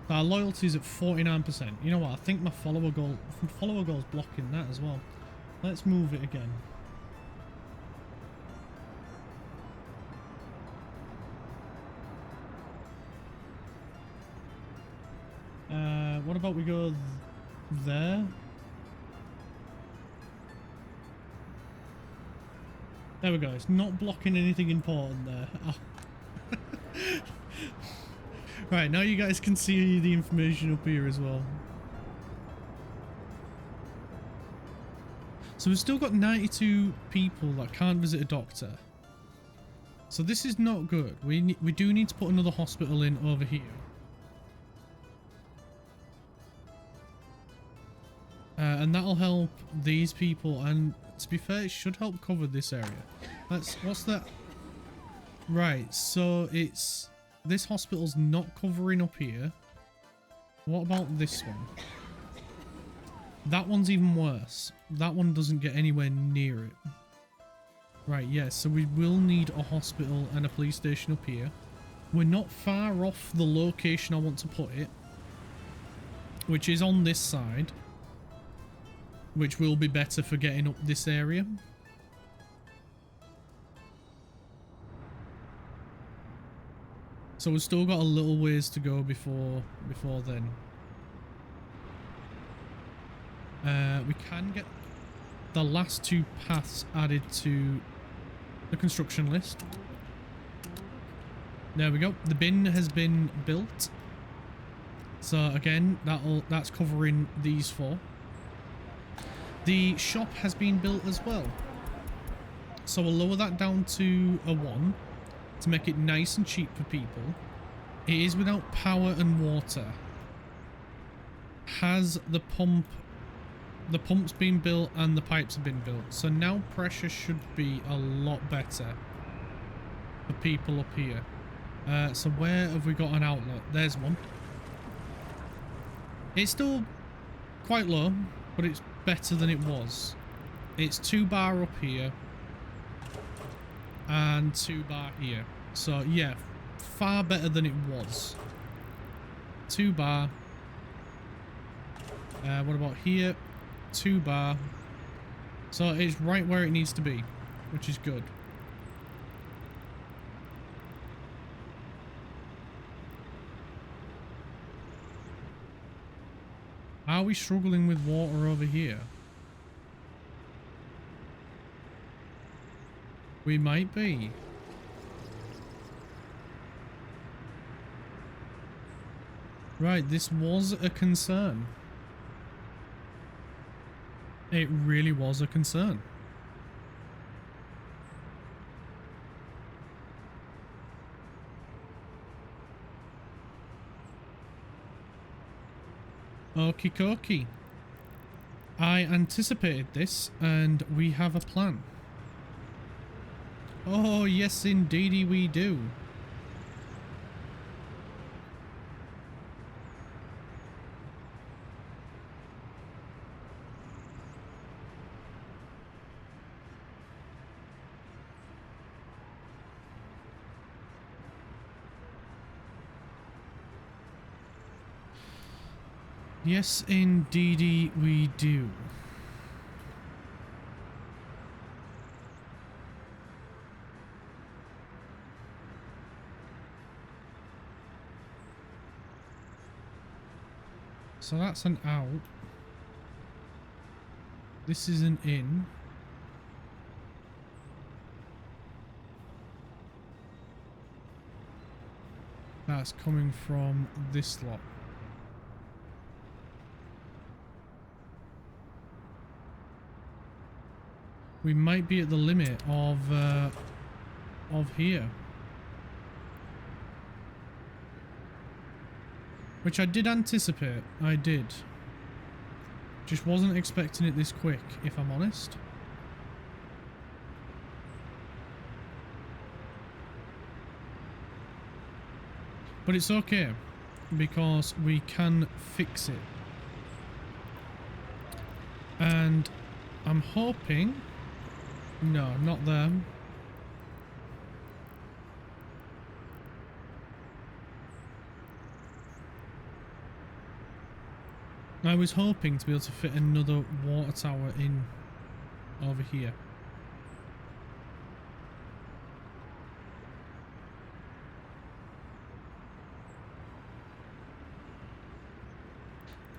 A: Our loyalty is at 49%. You know what? I think my follower goal's blocking that as well. Let's move it again. What about we go there? There we go. It's not blocking anything important there. Oh. Right, now you guys can see the information up here as well. So we've still got 92 people that can't visit a doctor. So this is not good. We do need to put another hospital in over here. And that'll help these people, and To be fair, it should help cover this area. What's that? Right, so it's... This hospital's not covering up here. What about this one? That one's even worse. That one doesn't get anywhere near it. Right, yeah, so we will need a hospital and a police station up here. We're not far off the location I want to put it, which is on this side, which will be better for getting up this area. So we've still got a little ways to go before then. We can get the last 2 paths added to the construction list. There we go. The bin has been built. So again, that's covering these 4. The shop has been built as well. So we'll lower that down to a 1 to make it nice and cheap for people. It is without power and water. Has the pump... The pump's been built and the pipes have been built. So now pressure should be a lot better for people up here. So where have we got an outlet? There's one. It's still quite low, but it's better than it was. It's 2 bar up here and 2 bar here. So yeah, far better than it was. 2 bar. What about here? 2 bar. So it's right where it needs to be, which is good. Are we struggling with water over here? We might be. Right, this was a concern. It really was a concern. Okie dokie. I anticipated this and we have a plan. Oh yes indeedy we do. Yes, indeedy we do. So that's an out. This is an in. That's coming from this lot. We might be at the limit of here. Which I did anticipate, I did. Just wasn't expecting it this quick, if I'm honest. But it's okay, because we can fix it. And I'm hoping... No, not them. I was hoping to be able to fit another water tower in over here.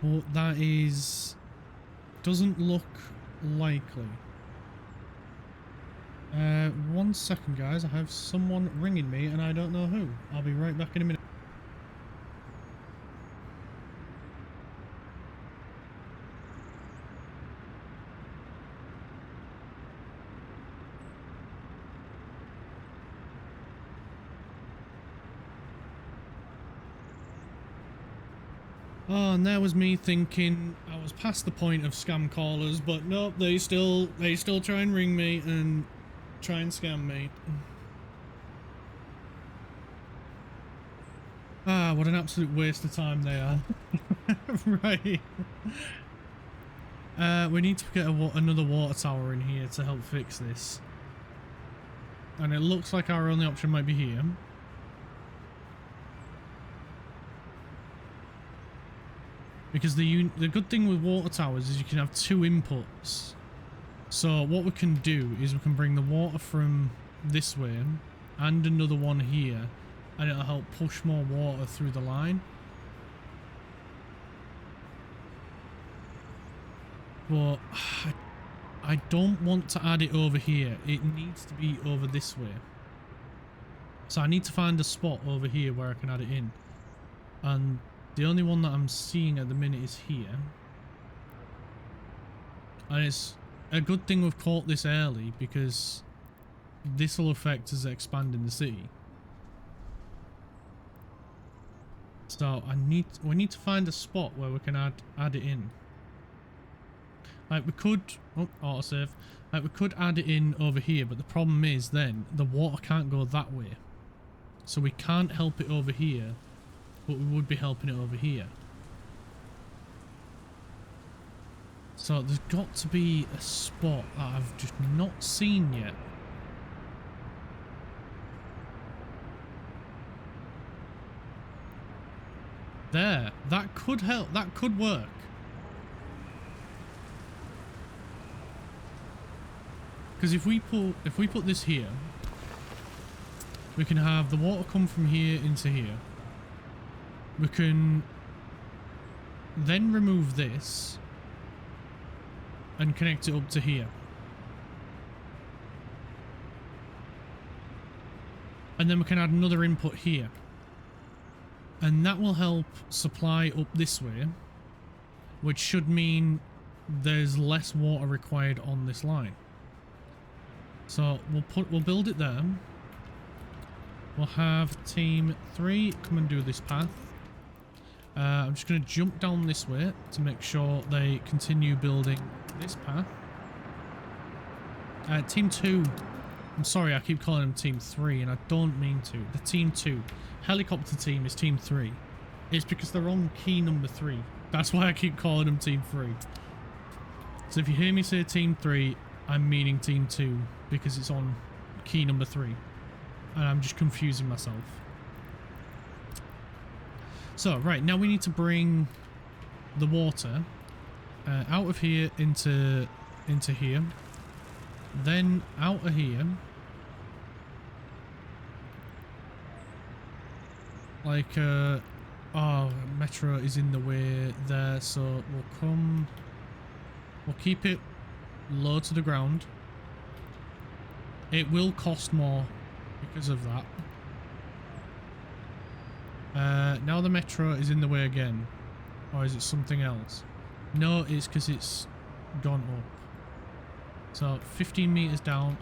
A: But that doesn't look likely. 1 second guys, I have someone ringing me and I don't know who. I'll be right back in a minute. Oh, and there was me thinking I was past the point of scam callers, but nope, they still try and ring me and try and scam me. Ah, what an absolute waste of time they are. Right. We need to get another water tower in here to help fix this. And it looks like our only option might be here. Because the good thing with water towers is you can have two inputs. So what we can do is we can bring the water from this way and another one here, and it'll help push more water through the line. But I don't want to add it over here. It needs to be over this way. So I need to find a spot over here where I can add it in. And the only one that I'm seeing at the minute is here. And it's a good thing we've caught this early, because this will affect us expanding the city. So we need to find a spot where we can add it in. Like we could, oh, autosave. Like we could add it in over here, but the problem is then the water can't go that way. So we can't help it over here, but we would be helping it over here. So there's got to be a spot that I've just not seen yet. There, that could help, that could work. Because if we put this here, we can have the water come from here into here. We can then remove this and connect it up to here. And then we can add another input here. And that will help supply up this way, which should mean there's less water required on this line. So we'll build it there. We'll have team 3 come and do this path. I'm just going to jump down this way to make sure they continue building this path. Team 2, I'm sorry, I keep calling them team 3 and I don't mean to. The team 2 helicopter team is team 3. It's because they're on key number 3. That's why I keep calling them team 3. So if you hear me say team 3, I'm meaning team 2 because it's on key number 3. And I'm just confusing myself. So, right, now we need to bring the water out of here into here. Then out of here. Like, oh, metro is in the way there, so we'll keep it low to the ground. It will cost more because of that. Now the metro is in the way again. Or is it something else? No, it's because it's gone up. So 15 meters down.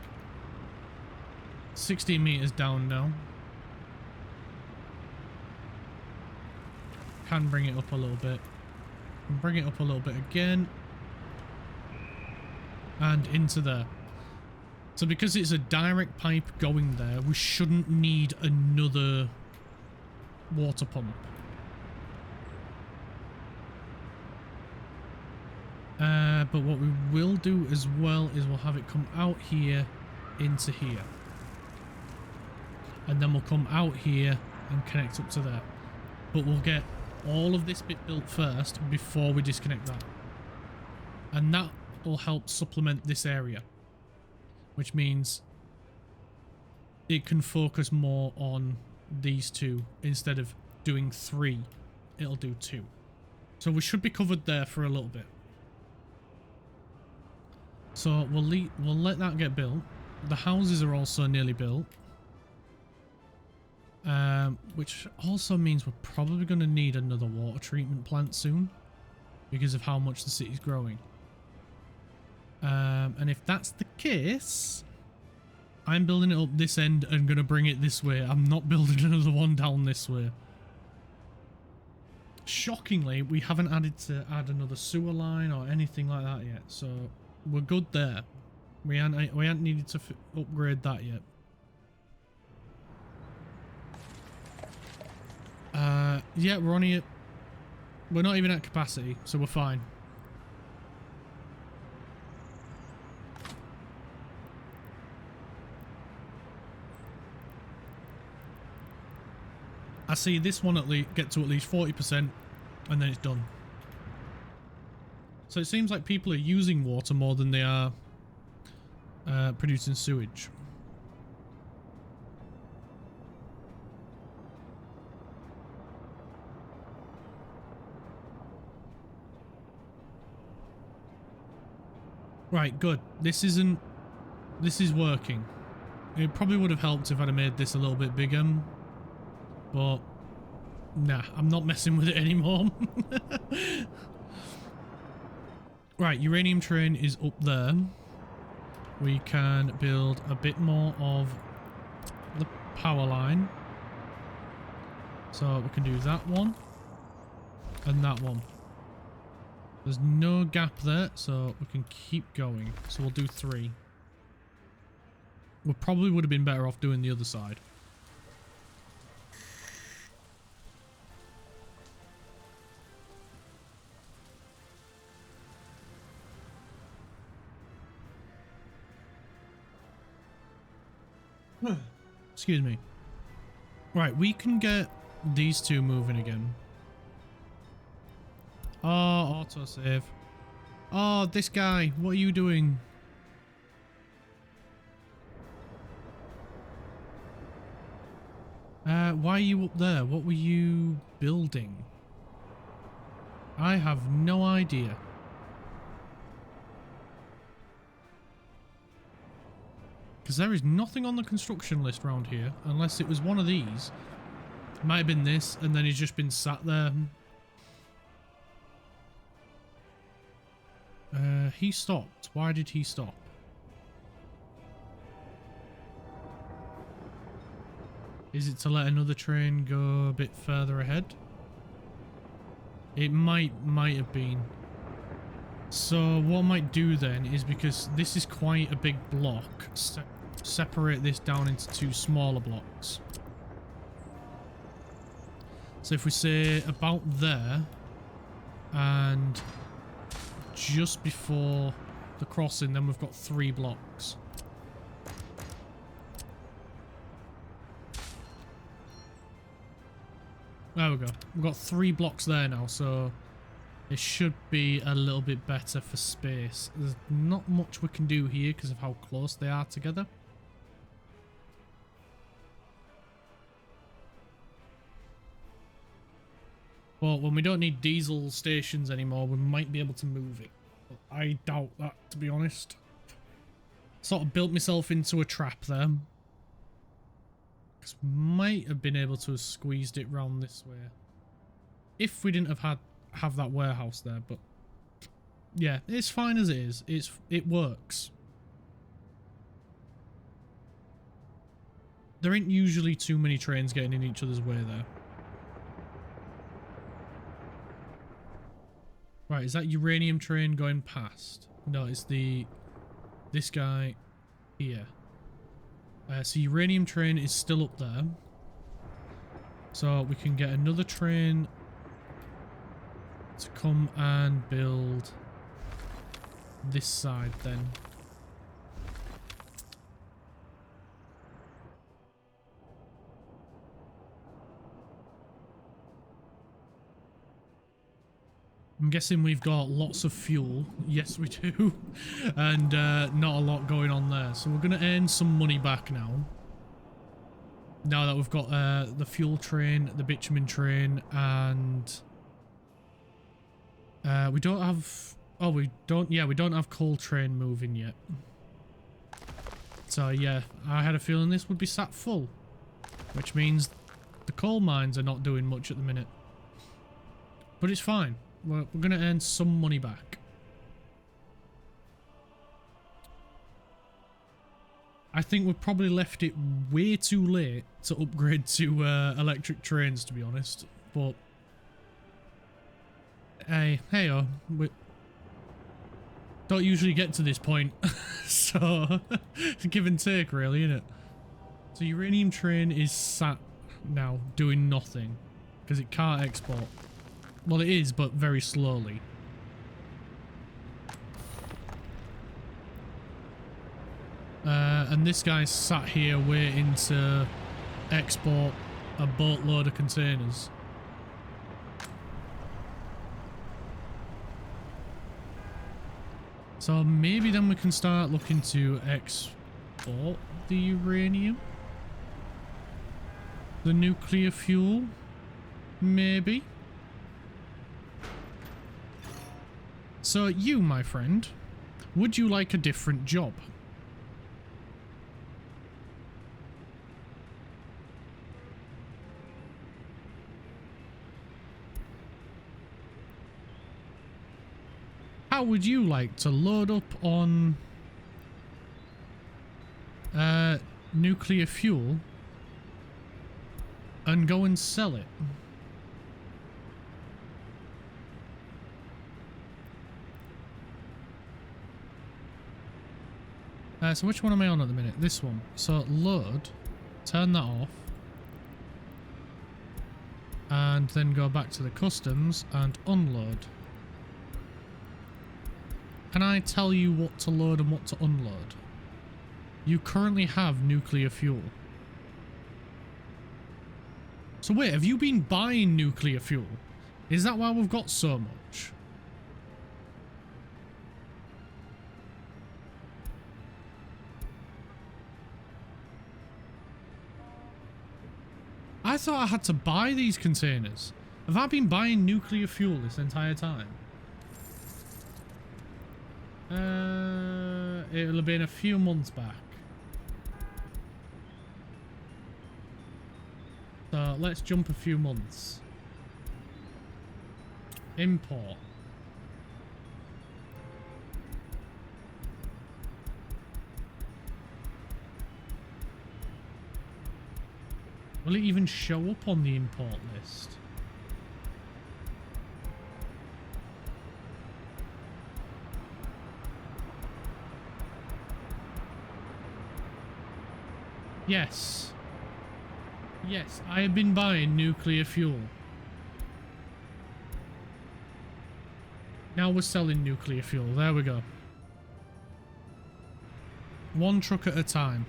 A: 16 meters down now. Can bring it up a little bit. Can bring it up a little bit again. And into there. So because it's a direct pipe going there, we shouldn't need another water pump. But what we will do as well is we'll have it come out here into here. And then we'll come out here and connect up to there. But we'll get all of this bit built first before we disconnect that. And that will help supplement this area. Which means it can focus more on these two instead of doing 3. It'll do 2. So we should be covered there for a little bit. So we'll let that get built. The houses are also nearly built. Which also means we're probably going to need another water treatment plant soon. Because of how much the city's growing. And if that's the case, I'm building it up this end and going to bring it this way. I'm not building another one down this way. Shockingly, we haven't add another sewer line or anything like that yet, so we're good there. We ain't needed to upgrade that yet. Yeah, we're only at... We're not even at capacity, so we're fine. I see this one get to at least 40%, and then it's done. So it seems like people are using water more than they are producing sewage. Right, good. This is working. It probably would have helped if I'd have made this a little bit bigger. But, nah, I'm not messing with it anymore. Right, uranium train is up there. We can build a bit more of the power line. So we can do that one. And that one. There's no gap there, so we can keep going. So we'll do 3. We probably would have been better off doing the other side. Excuse me. Right, we can get these two moving again. Oh, autosave. Oh, this guy. What are you doing? Why are you up there? What were you building? I have no idea. Because there is nothing on the construction list around here, unless it was one of these. It might have been this, and then he's just been sat there. He stopped. Why did he stop? Is it to let another train go a bit further ahead? It might have been. So what I might do then is, because this is quite a big block, separate this down into 2 smaller blocks. So if we say about there, and just before the crossing, then we've got 3 blocks. There we go. We've got 3 blocks there now, so it should be a little bit better for space. There's not much we can do here because of how close they are together. But when we don't need diesel stations anymore, we might be able to move it. But I doubt that, to be honest. Sort of built myself into a trap there. Because might have been able to have squeezed it round this way. If we didn't have that warehouse there, but yeah, it's fine as it is. It works. There ain't usually too many trains getting in each other's way there. Right, is that uranium train going past? No, it's this guy here. So uranium train is still up there. So we can get another train to come and build this side then. I'm guessing we've got lots of fuel. Yes, we do. And not a lot going on there. So we're going to earn some money back now. Now that we've got the fuel train, the bitumen train, and we don't have... Oh, we don't... Yeah, we don't have coal train moving yet. So yeah, I had a feeling this would be sat full. Which means the coal mines are not doing much at the minute. But it's fine. We're going to earn some money back. I think we've probably left it way too late to upgrade to electric trains, to be honest. But Hey, we don't usually get to this point. So, give and take really, isn't it? So uranium train is sat now doing nothing because it can't export. Well, it is, but very slowly. And this guy's sat here waiting to export a boatload of containers. So maybe then we can start looking to export the uranium. The nuclear fuel, maybe. So you, my friend, would you like a different job? How would you like to load up on nuclear fuel and go and sell it? So which one am I on at the minute? This one. So load, turn that off, and then go back to the customs and unload. Can I tell you what to load and what to unload? You currently have nuclear fuel. So wait, have you been buying nuclear fuel? Is that why we've got so much? I thought I had to buy these containers. Have I been buying nuclear fuel this entire time? It'll have been a few months back. So let's jump a few months. Import. Will it even show up on the import list? Yes. Yes, I have been buying nuclear fuel. Now we're selling nuclear fuel. There we go. One truck at a time.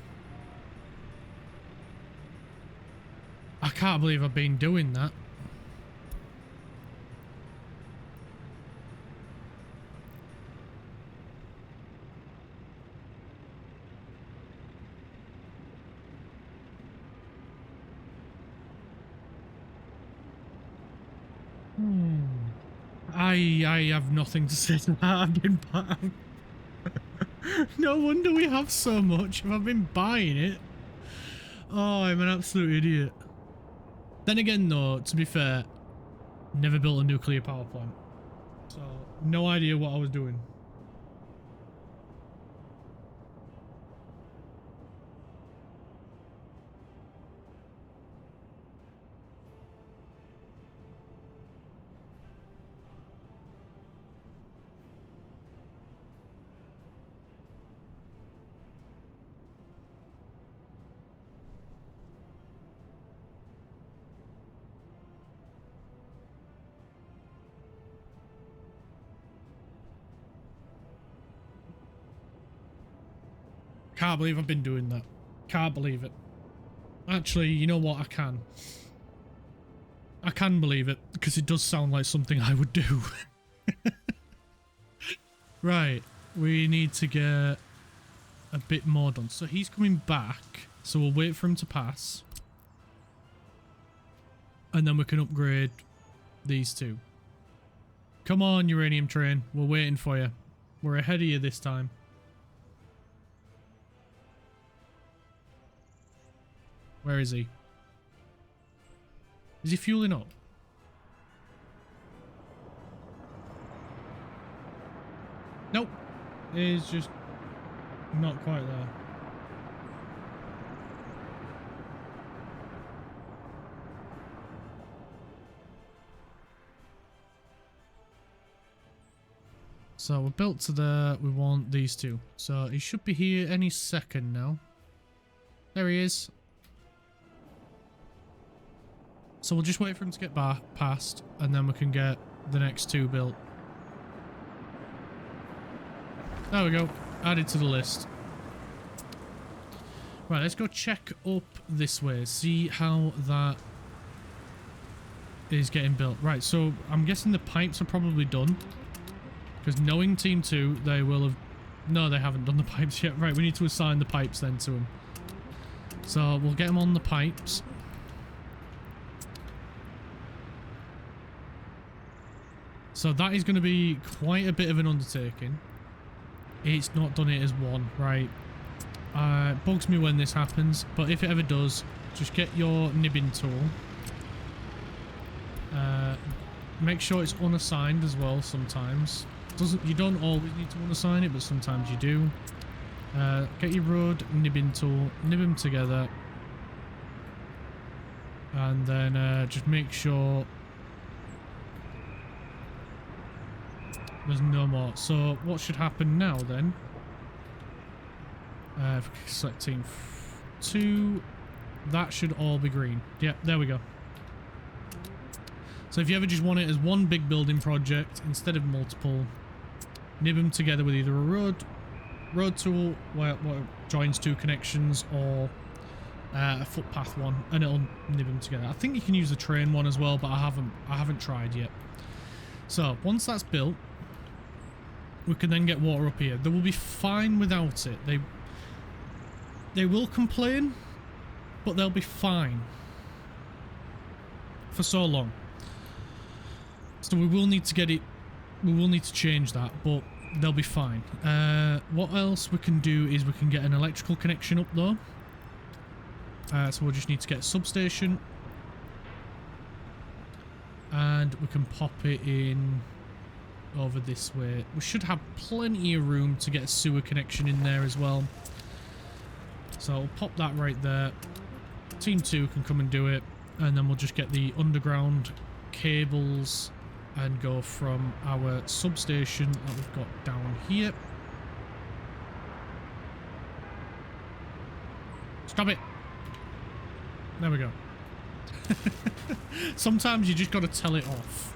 A: I can't believe I've been doing that. I have nothing to say to that. I've been buying. No wonder we have so much. If I've been buying it. Oh, I'm an absolute idiot. Then again, though, to be fair, never built a nuclear power plant. So, no idea what I was doing. Can't believe I've been doing that. Can't believe it. Actually, you know what? I can. I can believe it, because it does sound like something I would do. Right. We need to get a bit more done. So he's coming back. So we'll wait for him to pass. And then we can upgrade these two. Come on, uranium train. We're waiting for you. We're ahead of you this time. Where is he? Is he fueling up? Nope. He's just not quite there. So we're built to there. We want these two. So he should be here any second now. There he is. So we'll just wait for him to get past, and then we can get the next two built. There we go. Added to the list. Right, let's go check up this way. See how that is getting built. Right, so I'm guessing the pipes are probably done. Because knowing Team 2, they will have... No, they haven't done the pipes yet. Right, we need to assign the pipes then to them. So we'll get them on the pipes. So that is going to be quite a bit of an undertaking. It's not done it as one, right? It bugs me when this happens, but if it ever does, just get your nibbing tool. Make sure it's unassigned as well sometimes. You don't always need to unassign it, but sometimes you do. Get your road nibbing tool, nib them together. And then just make sure there's no more. So what should happen now then? Select Team 2. That should all be green. Yep, there we go. So if you ever just want it as one big building project instead of multiple, nib them together with either a road tool where joins two connections, or a footpath one, and it'll nib them together. I think you can use the train one as well, but I haven't tried yet. So once that's built, we can then get water up here. They will be fine without it. They will complain, but they'll be fine for so long. So we will need to get it. We will need to change that, but they'll be fine. What else we can do is we can get an electrical connection up though. So we'll just need to get a substation, and we can pop it in over this way. We should have plenty of room to get a sewer connection in there as well. So we'll pop that right there. Team 2 can come and do it, and then we'll just get the underground cables and go from our substation that we've got down here. Stop it! There we go. Sometimes you just got to tell it off.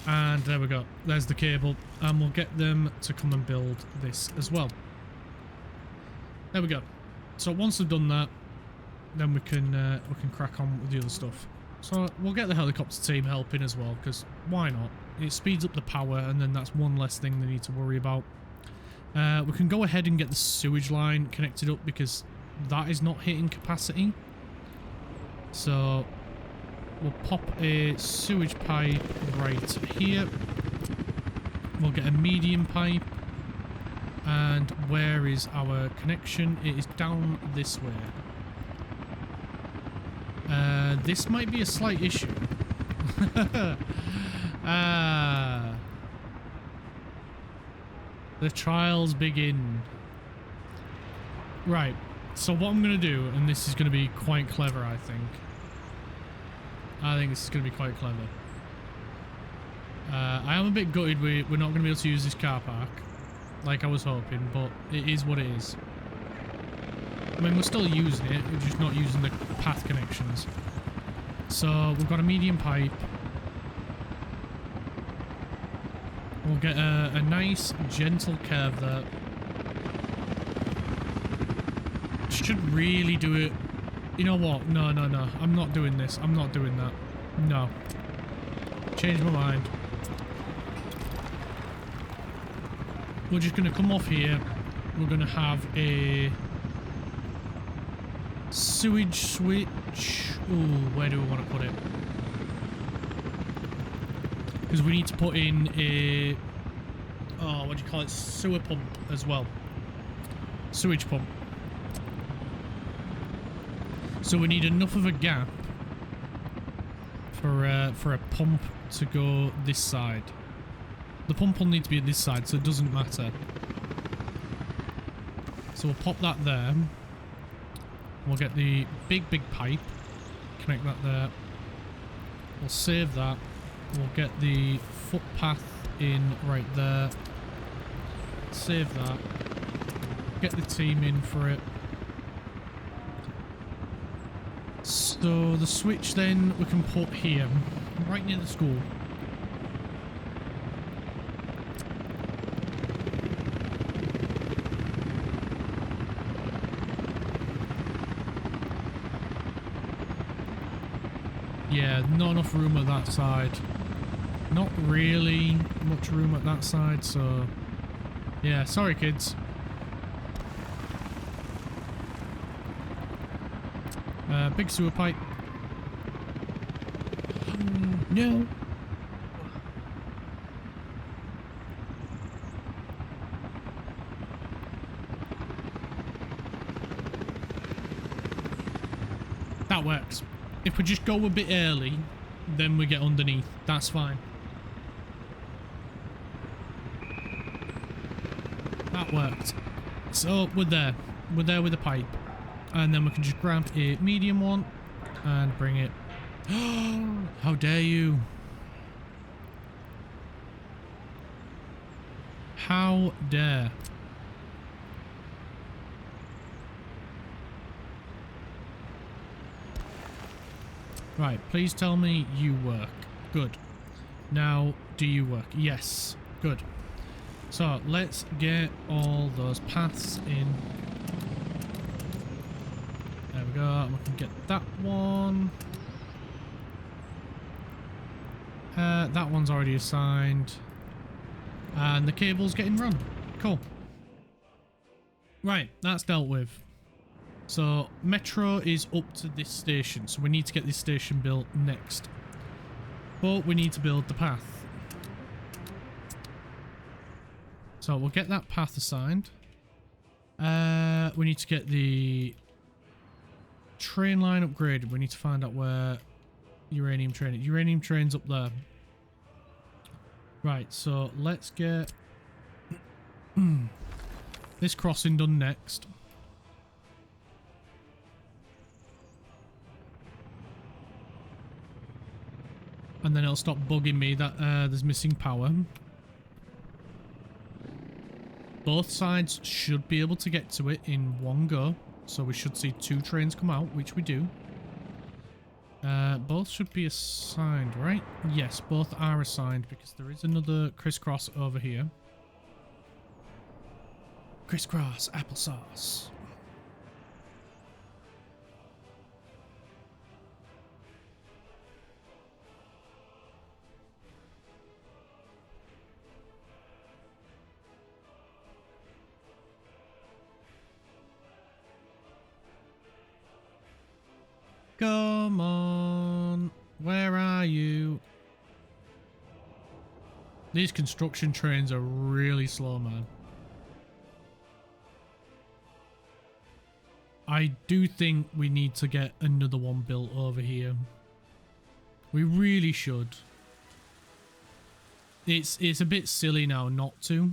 A: And there we go. There's the cable, and we'll get them to come and build this as well. There we go. So once they've done that, then we can crack on with the other stuff. So we'll get the helicopter team helping as well, because why not? It speeds up the power, and then that's one less thing they need to worry about. We can go ahead and get the sewage line connected up, because that is not hitting capacity. So we'll pop a sewage pipe right here. We'll get a medium pipe. And where is our connection? It is down this way. This might be a slight issue. The trials begin. Right, so what I'm going to do, and this is going to be quite clever, I think. I think this is going to be quite clever. I am a bit gutted we're not going to be able to use this car park like I was hoping, but it is what it is. I mean, we're still using it, we're just not using the path connections. So we've got a medium pipe. We'll get a nice gentle curve there. Should really do it. You know what? No. I'm not doing this. I'm not doing that. No. Change my mind. We're just going to come off here. We're going to have a sewage switch. Ooh, where do we want to put it? Because we need to put in a... Oh, what do you call it? Sewer pump as well. Sewage pump. So we need enough of a gap for a pump to go this side. The pump will need to be at this side, so it doesn't matter. So we'll pop that there. We'll get the big pipe. Connect that there. We'll save that. We'll get the footpath in right there. Save that. Get the team in for it. So the switch then we can put here, right near the school. Yeah, not enough room at that side. Not really much room at that side, so yeah, sorry kids. Big sewer pipe. No. That works. If we just go a bit early, then we get underneath. That's fine. That worked. So we're there. We're there with the pipe. And then we can just grab a medium one and bring it. How dare you? How dare? Right, please tell me you work. Good. Now, do you work? Yes. Good. So, let's get all those paths in. There we go. And we can get that one. That one's already assigned. And the cable's getting run. Cool. Right, that's dealt with. So, Metro is up to this station, so we need to get this station built next. But we need to build the path. So, we'll get that path assigned. We need to get the train line upgraded. We need to find out where Uranium train is. Uranium train's up there. Right, so let's get this crossing done next. And then it'll stop bugging me that there's missing power. Both sides should be able to get to it in one go. So we should see 2 trains come out, which we do. Both should be assigned, right? Yes, both are assigned because there is another crisscross over here. Crisscross applesauce. Come on, where are you? These construction trains are really slow, man. I do think we need to get another one built over here. We really should. It's a bit silly now not to.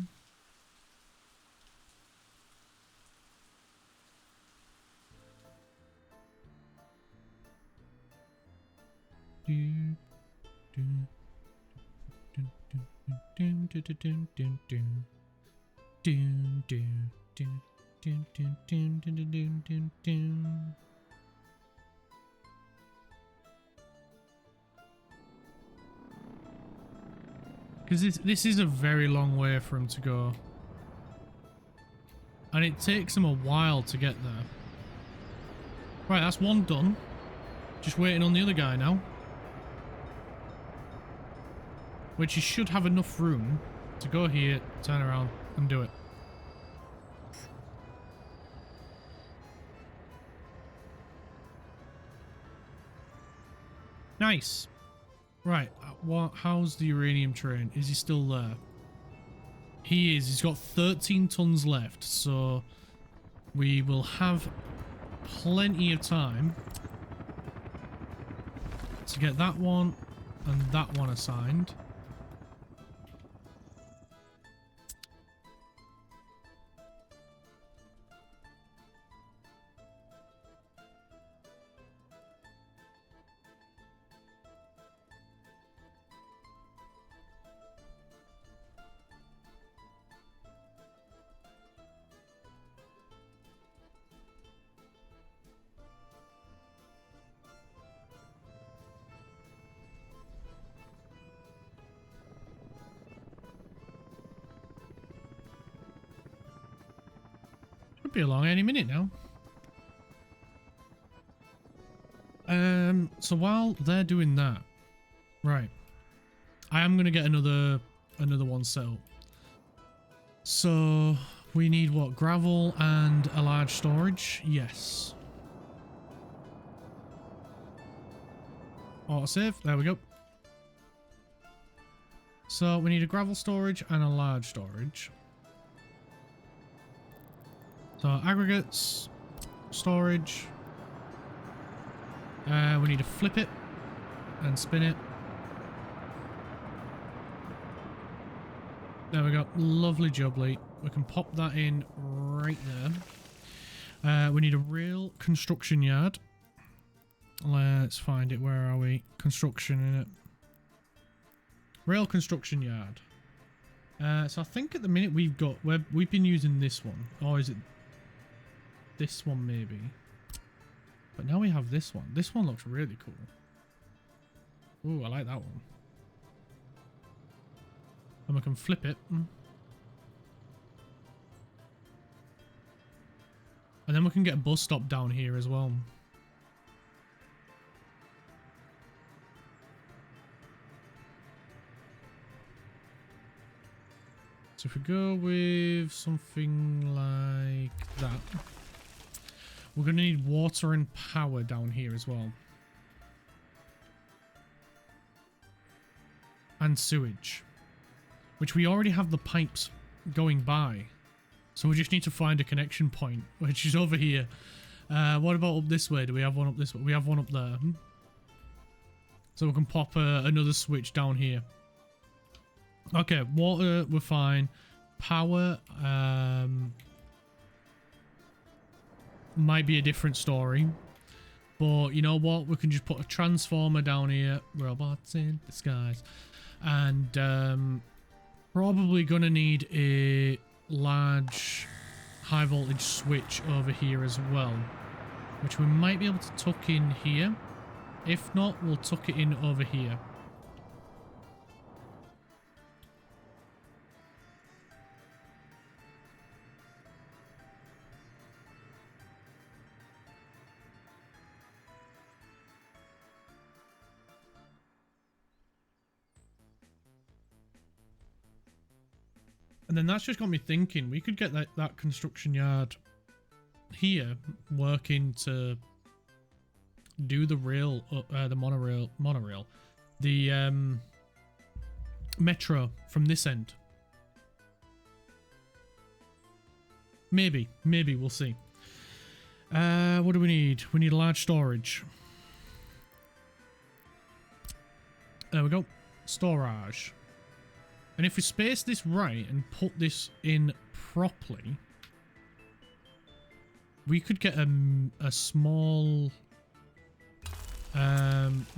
A: Because this is a very long way for him to go. And it takes him a while to get there. Right, that's one done. Just waiting on the other guy now. Which he should have enough room to go here, turn around, and do it. Nice. Right, how's the uranium train? Is he still there? He is. He's got 13 tons left, so we will have plenty of time to get that one and that one assigned. be along any minute now. So while they're doing that, right, I am gonna get another one set up. So we need what? Gravel and a large storage. Yes. Autosave. There we go. So we need a gravel storage and a large storage. So aggregates, storage. We need to flip it and spin it. There we go. Lovely jubbly. We can pop that in right there. We need a rail construction yard. Let's find it. Where are we? Construction in it. Rail construction yard. So I think at the minute we've been using this one. Or is it this one maybe? But now we have this one. This one looks really cool. Ooh, I like that one. And we can flip it. And then we can get a bus stop down here as well. So if we go with something like that, we're going to need water and power down here as well. And sewage. Which we already have the pipes going by. So we just need to find a connection point, which is over here. What about up this way? Do we have one up this way? We have one up there. So we can pop another switch down here. Okay, water, we're fine. Power, might be a different story. But you know what? We can just put a transformer down here. Robots in disguise. And probably gonna need a large high voltage switch over here as well, which we might be able to tuck in here. If not, we'll tuck it in over here. And then that's just got me thinking, we could get that construction yard here working to do the rail, the monorail, the metro from this end. Maybe, we'll see. What do we need? We need a large storage. There we go. Storage. And if we space this right and put this in properly, we could get a small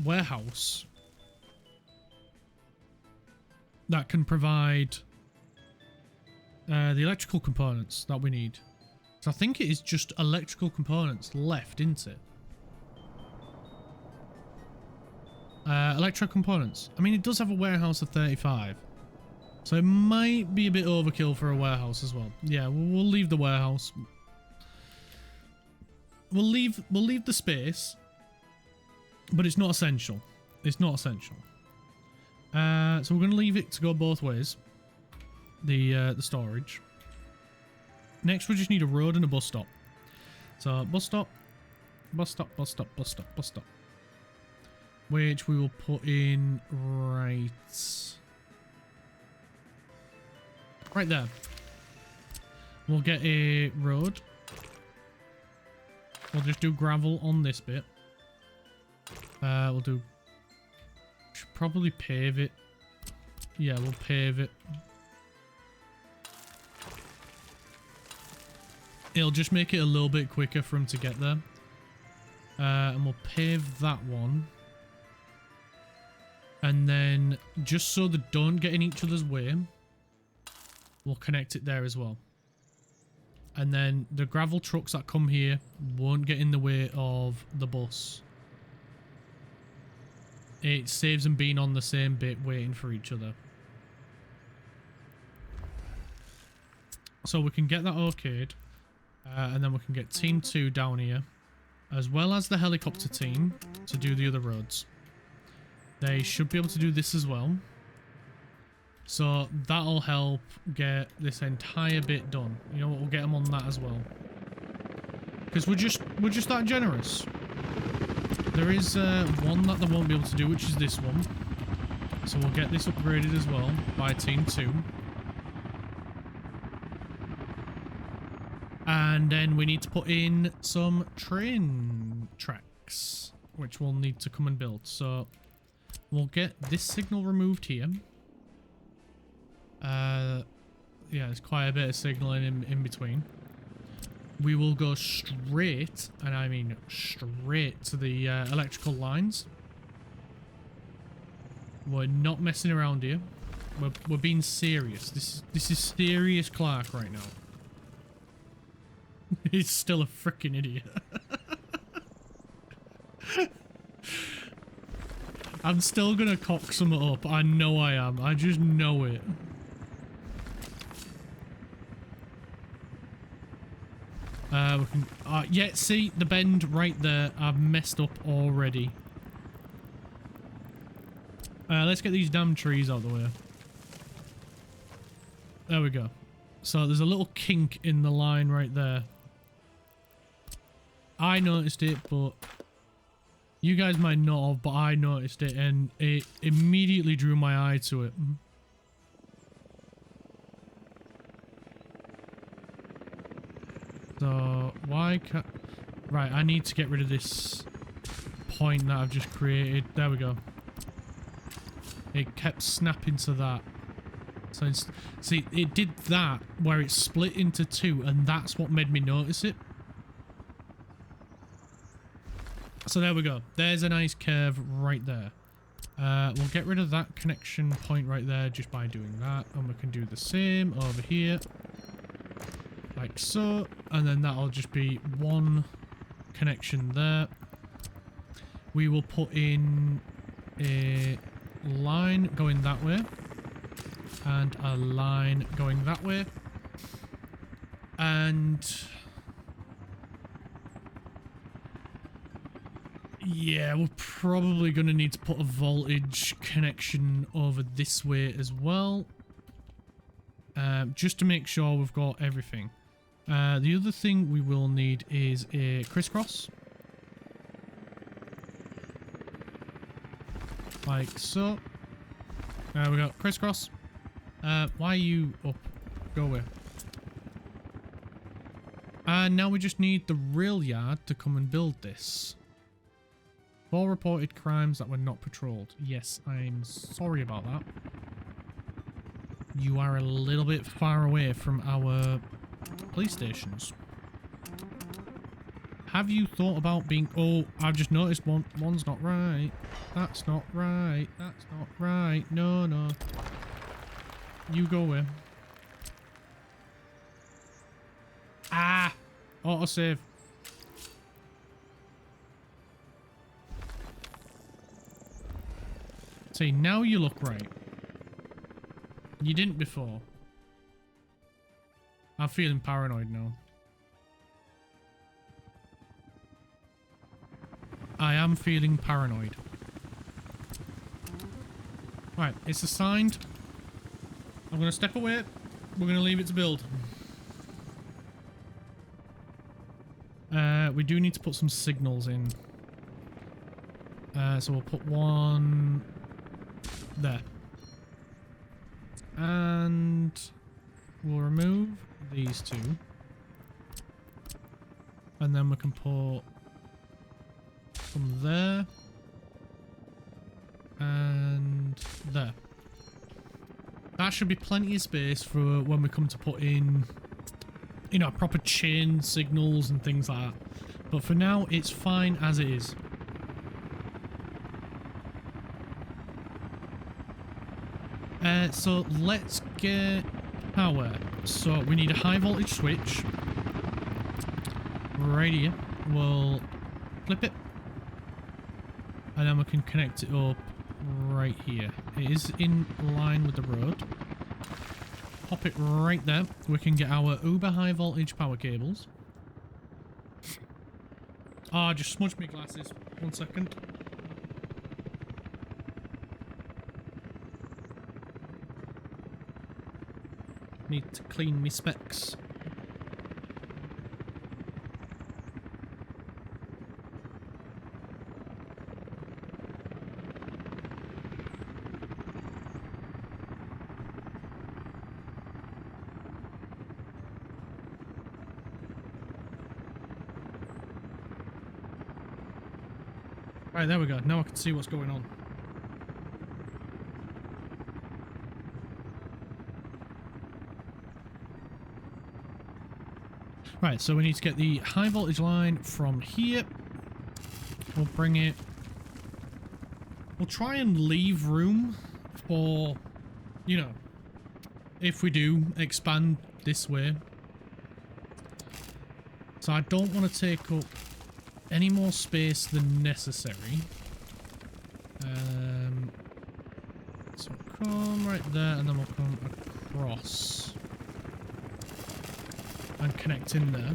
A: warehouse that can provide the electrical components that we need. So I think it is just electrical components left, isn't it? Electro components. I mean, it does have a warehouse of 35. So it might be a bit overkill for a warehouse as well. Yeah, we'll leave the warehouse. We'll leave the space, but it's not essential. It's not essential. So we're going to leave it to go both ways. The storage. Next, we just need a road and a bus stop. So bus stop, bus stop, bus stop, bus stop, bus stop. Which we will put in right there. We'll get a road. We'll just do gravel on this bit. Should probably pave it. Yeah, we'll pave it. It'll just make it a little bit quicker for him to get there. And we'll pave that one. And then, just so they don't get in each other's way, we'll connect it there as well. And then the gravel trucks that come here won't get in the way of the bus. It saves them being on the same bit waiting for each other. So we can get that okayed. And then we can get team 2 down here, as well as the helicopter team, to do the other roads. They should be able to do this as well. So that'll help get this entire bit done. You know what, we'll get them on that as well. Because we're just that generous. There is one that they won't be able to do, which is this one. So we'll get this upgraded as well by team 2. And then we need to put in some train tracks, which we'll need to come and build. So we'll get this signal removed here. Yeah, there's quite a bit of signaling in between. We will go straight, and I mean straight, to the electrical lines. We're not messing around here. We're being serious. This is serious Clark right now. He's still a freaking idiot. I'm still gonna cock something up. I know I am. I just know it. We can... yeah, see? The bend right there. I've messed up already. Let's get these damn trees out of the way. There we go. So there's a little kink in the line right there. I noticed it, but you guys might not have, but I noticed it, and it immediately drew my eye to it. So, why can't... Right, I need to get rid of this point that I've just created. There we go. It kept snapping to that. So, see, it did that where it split into 2, and that's what made me notice it. So there we go. There's a nice curve right there. We'll get rid of that connection point right there just by doing that. And we can do the same over here. Like so. And then that'll just be one connection there. We will put in a line going that way. And a line going that way. And... yeah, we're probably going to need to put a voltage connection over this way as well. Just to make sure we've got everything. The other thing we will need is a crisscross. Like so. We got crisscross. Why are you up? Go away. And now we just need the rail yard to come and build this. 4 reported crimes that were not patrolled. Yes, I'm sorry about that. You are a little bit far away from our police stations. Have you thought about being... oh, I've just noticed one's not right. That's not right. That's not right. No, no. You go away. Ah! Autosave. See, now you look right. You didn't before. I'm feeling paranoid now. I am feeling paranoid. Right, it's assigned. I'm going to step away. We're going to leave it to build. We do need to put some signals in. So we'll put one... there. And we'll remove these 2. And then we can put from there and there. That should be plenty of space for when we come to put in, you know, proper chain signals and things like that. But for now, it's fine as it is. So let's get power. So we need a high voltage switch. Right here. We'll flip it. And then we can connect it up right here. It is in line with the road. Pop it right there. We can get our uber high voltage power cables. Ah, just smudged my glasses. 1 second. Need to clean me specs. Right, there we go. Now I can see what's going on. Right, so we need to get the high voltage line from here. We'll bring it... We'll try and leave room for, you know, if we do expand this way. So I don't want to take up any more space than necessary. So we'll come right there and then we'll come across and connect in there.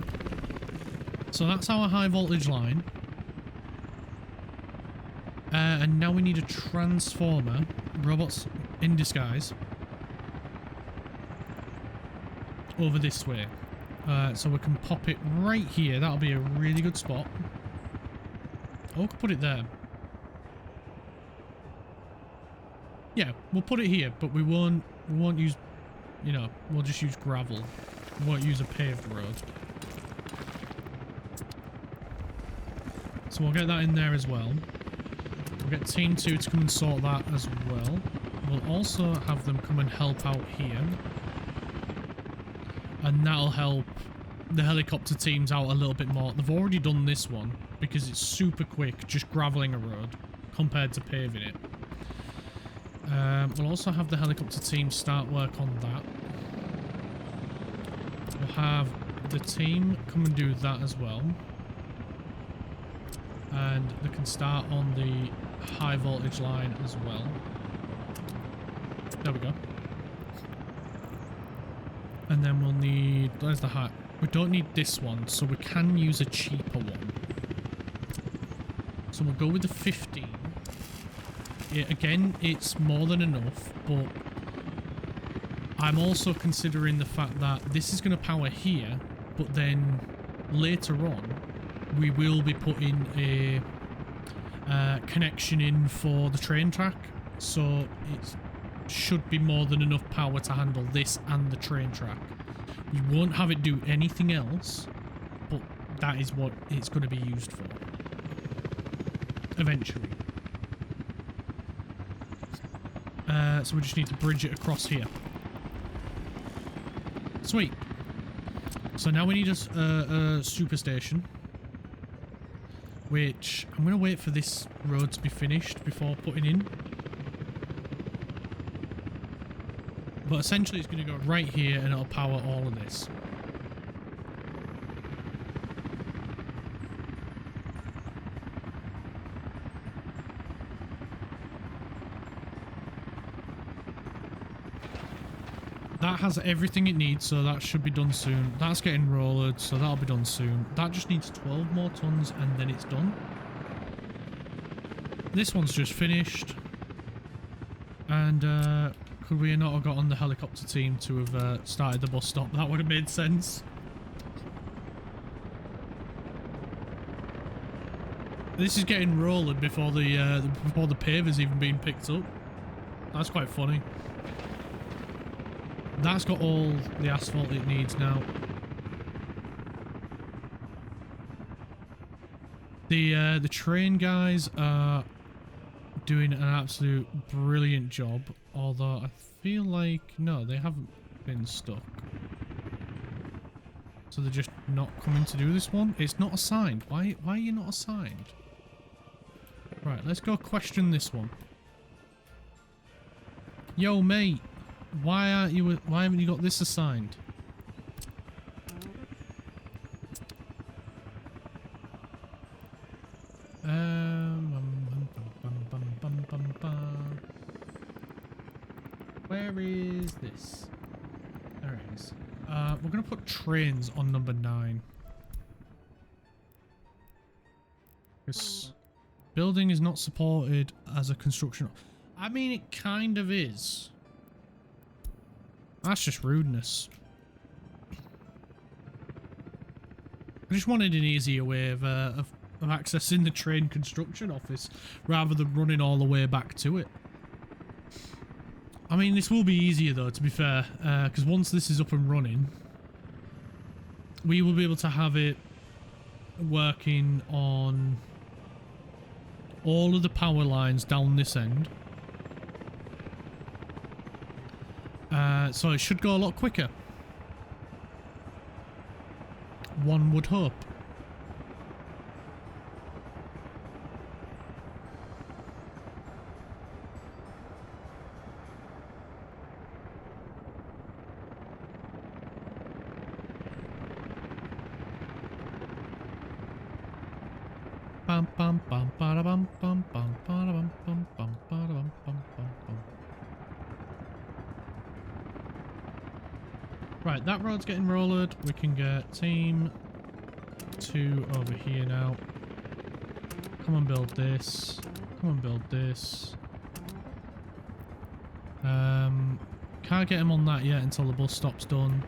A: So that's our high voltage line. And now we need a transformer. Robots in disguise. Over this way. So we can pop it right here. That'll be a really good spot. Oh, we can put it there. Yeah, we'll put it here, but we won't use, you know, we'll just use gravel. We won't use a paved road. So we'll get that in there as well. We'll get Team 2 to come and sort that as well. We'll also have them come and help out here. And that'll help the helicopter teams out a little bit more. They've already done this one because it's super quick, just graveling a road compared to paving it. We'll also have the helicopter team start work on that. We'll have the team come and do that as well. And they can start on the high voltage line as well. There we go. And then we'll need... There's the high... We don't need this one, so we can use a cheaper one. So we'll go with the 15. Again, it's more than enough, but I'm also considering the fact that this is going to power here, but then later on, we will be putting a connection in for the train track, so it should be more than enough power to handle this and the train track. We won't have it do anything else, but that is what it's going to be used for. Eventually. So we just need to bridge it across here. Sweet. So now we need a superstation. Which, I'm going to wait for this road to be finished before putting in. But essentially it's going to go right here and it'll power all of this. That has everything it needs, so that should be done soon. That's getting rollered, so that'll be done soon. That just needs 12 more tons and then it's done. This one's just finished. And could we not have got on the helicopter team to have started the bus stop? That would have made sense. This is getting rollered before the paver's even been picked up. That's quite funny. That's got all the asphalt it needs now. The train guys are doing an absolute brilliant job, although I feel like no, they haven't been stuck. So they're just not coming to do this one. It's not assigned. Why are you not assigned? Right, let's go question this one. Yo, mate. Why haven't you got this assigned? Where is this? There it is. We're gonna put trains on number 9. This building is not supported as a construction. I mean, it kind of is. That's just rudeness. I just wanted an easier way of accessing the train construction office rather than running all the way back to it. I mean, this will be easier though, to be fair, because once this is up and running, we will be able to have it working on all of the power lines down this end. So it should go a lot quicker. One would hope. Bum bum bum bada bum bum bum bada bum bum bum bada bum bum bum bum. Right, that road's getting rollered. We can get team 2 over here now. Come and build this. Come and build this. Can't get them on that yet until the bus stop's done.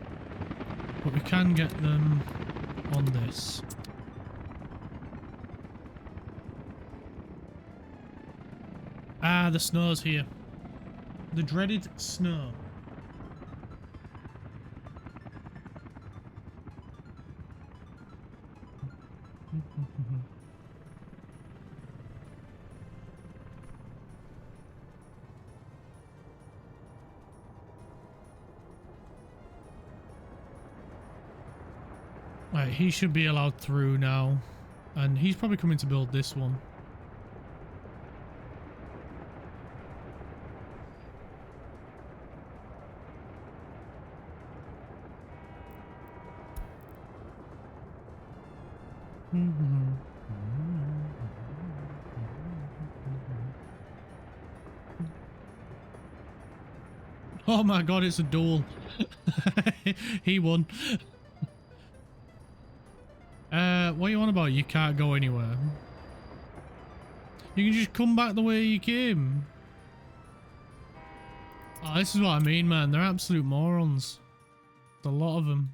A: But we can get them on this. Ah, the snow's here. The dreaded snow. Right, he should be allowed through now. And he's probably coming to build this one. Oh my god, it's a duel. He won. What are you on about? You can't go anywhere. You can just come back the way you came. Oh, this is what I mean, man. They're absolute morons. There's a lot of them.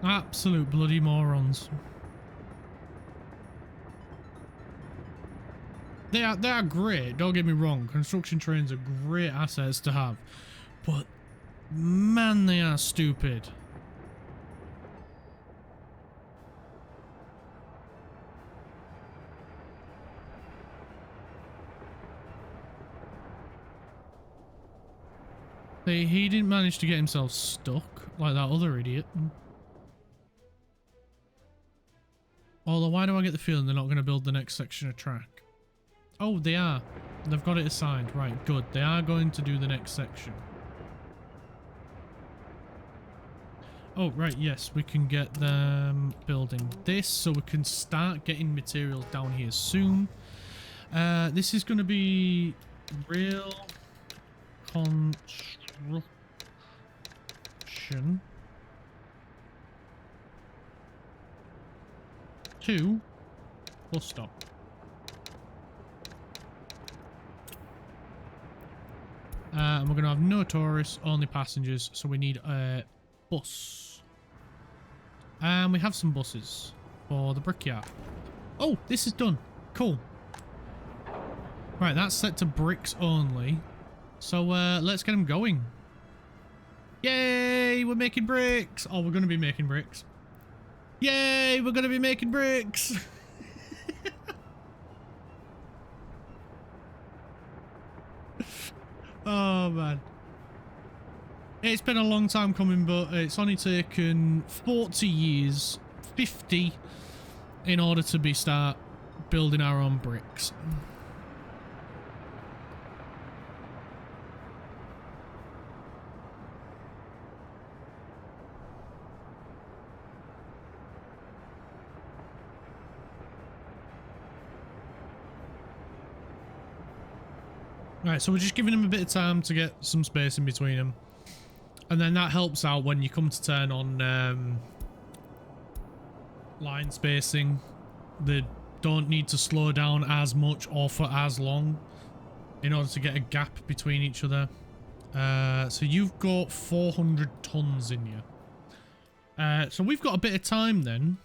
A: Absolute bloody morons. They are great, don't get me wrong. Construction trains are great assets to have. But man, they are stupid. He didn't manage to get himself stuck like that other idiot. Although, why do I get the feeling they're not going to build the next section of track? Oh, they are. They've got it assigned. Right, good. They are going to do the next section. Oh, right, yes. We can get them building this, so we can start getting materials down here soon. This is going to be real construction. 2 bus stop. And we're going to have no tourists, only passengers, so we need a bus. And we have some buses for the brickyard. Oh, this is done. Cool. Right, that's set to bricks only. So let's get them going. Yay, we're making bricks. Oh, we're going to be making bricks. Yay, we're going to be making bricks. Oh, man. It's been a long time coming, but it's only taken 40 years, 50, in order to start building our own bricks. Right, so we're just giving them a bit of time to get some space in between them. And then that helps out when you come to turn on line spacing. They don't need to slow down as much or for as long in order to get a gap between each other. So you've got 400 tons in you. So we've got a bit of time then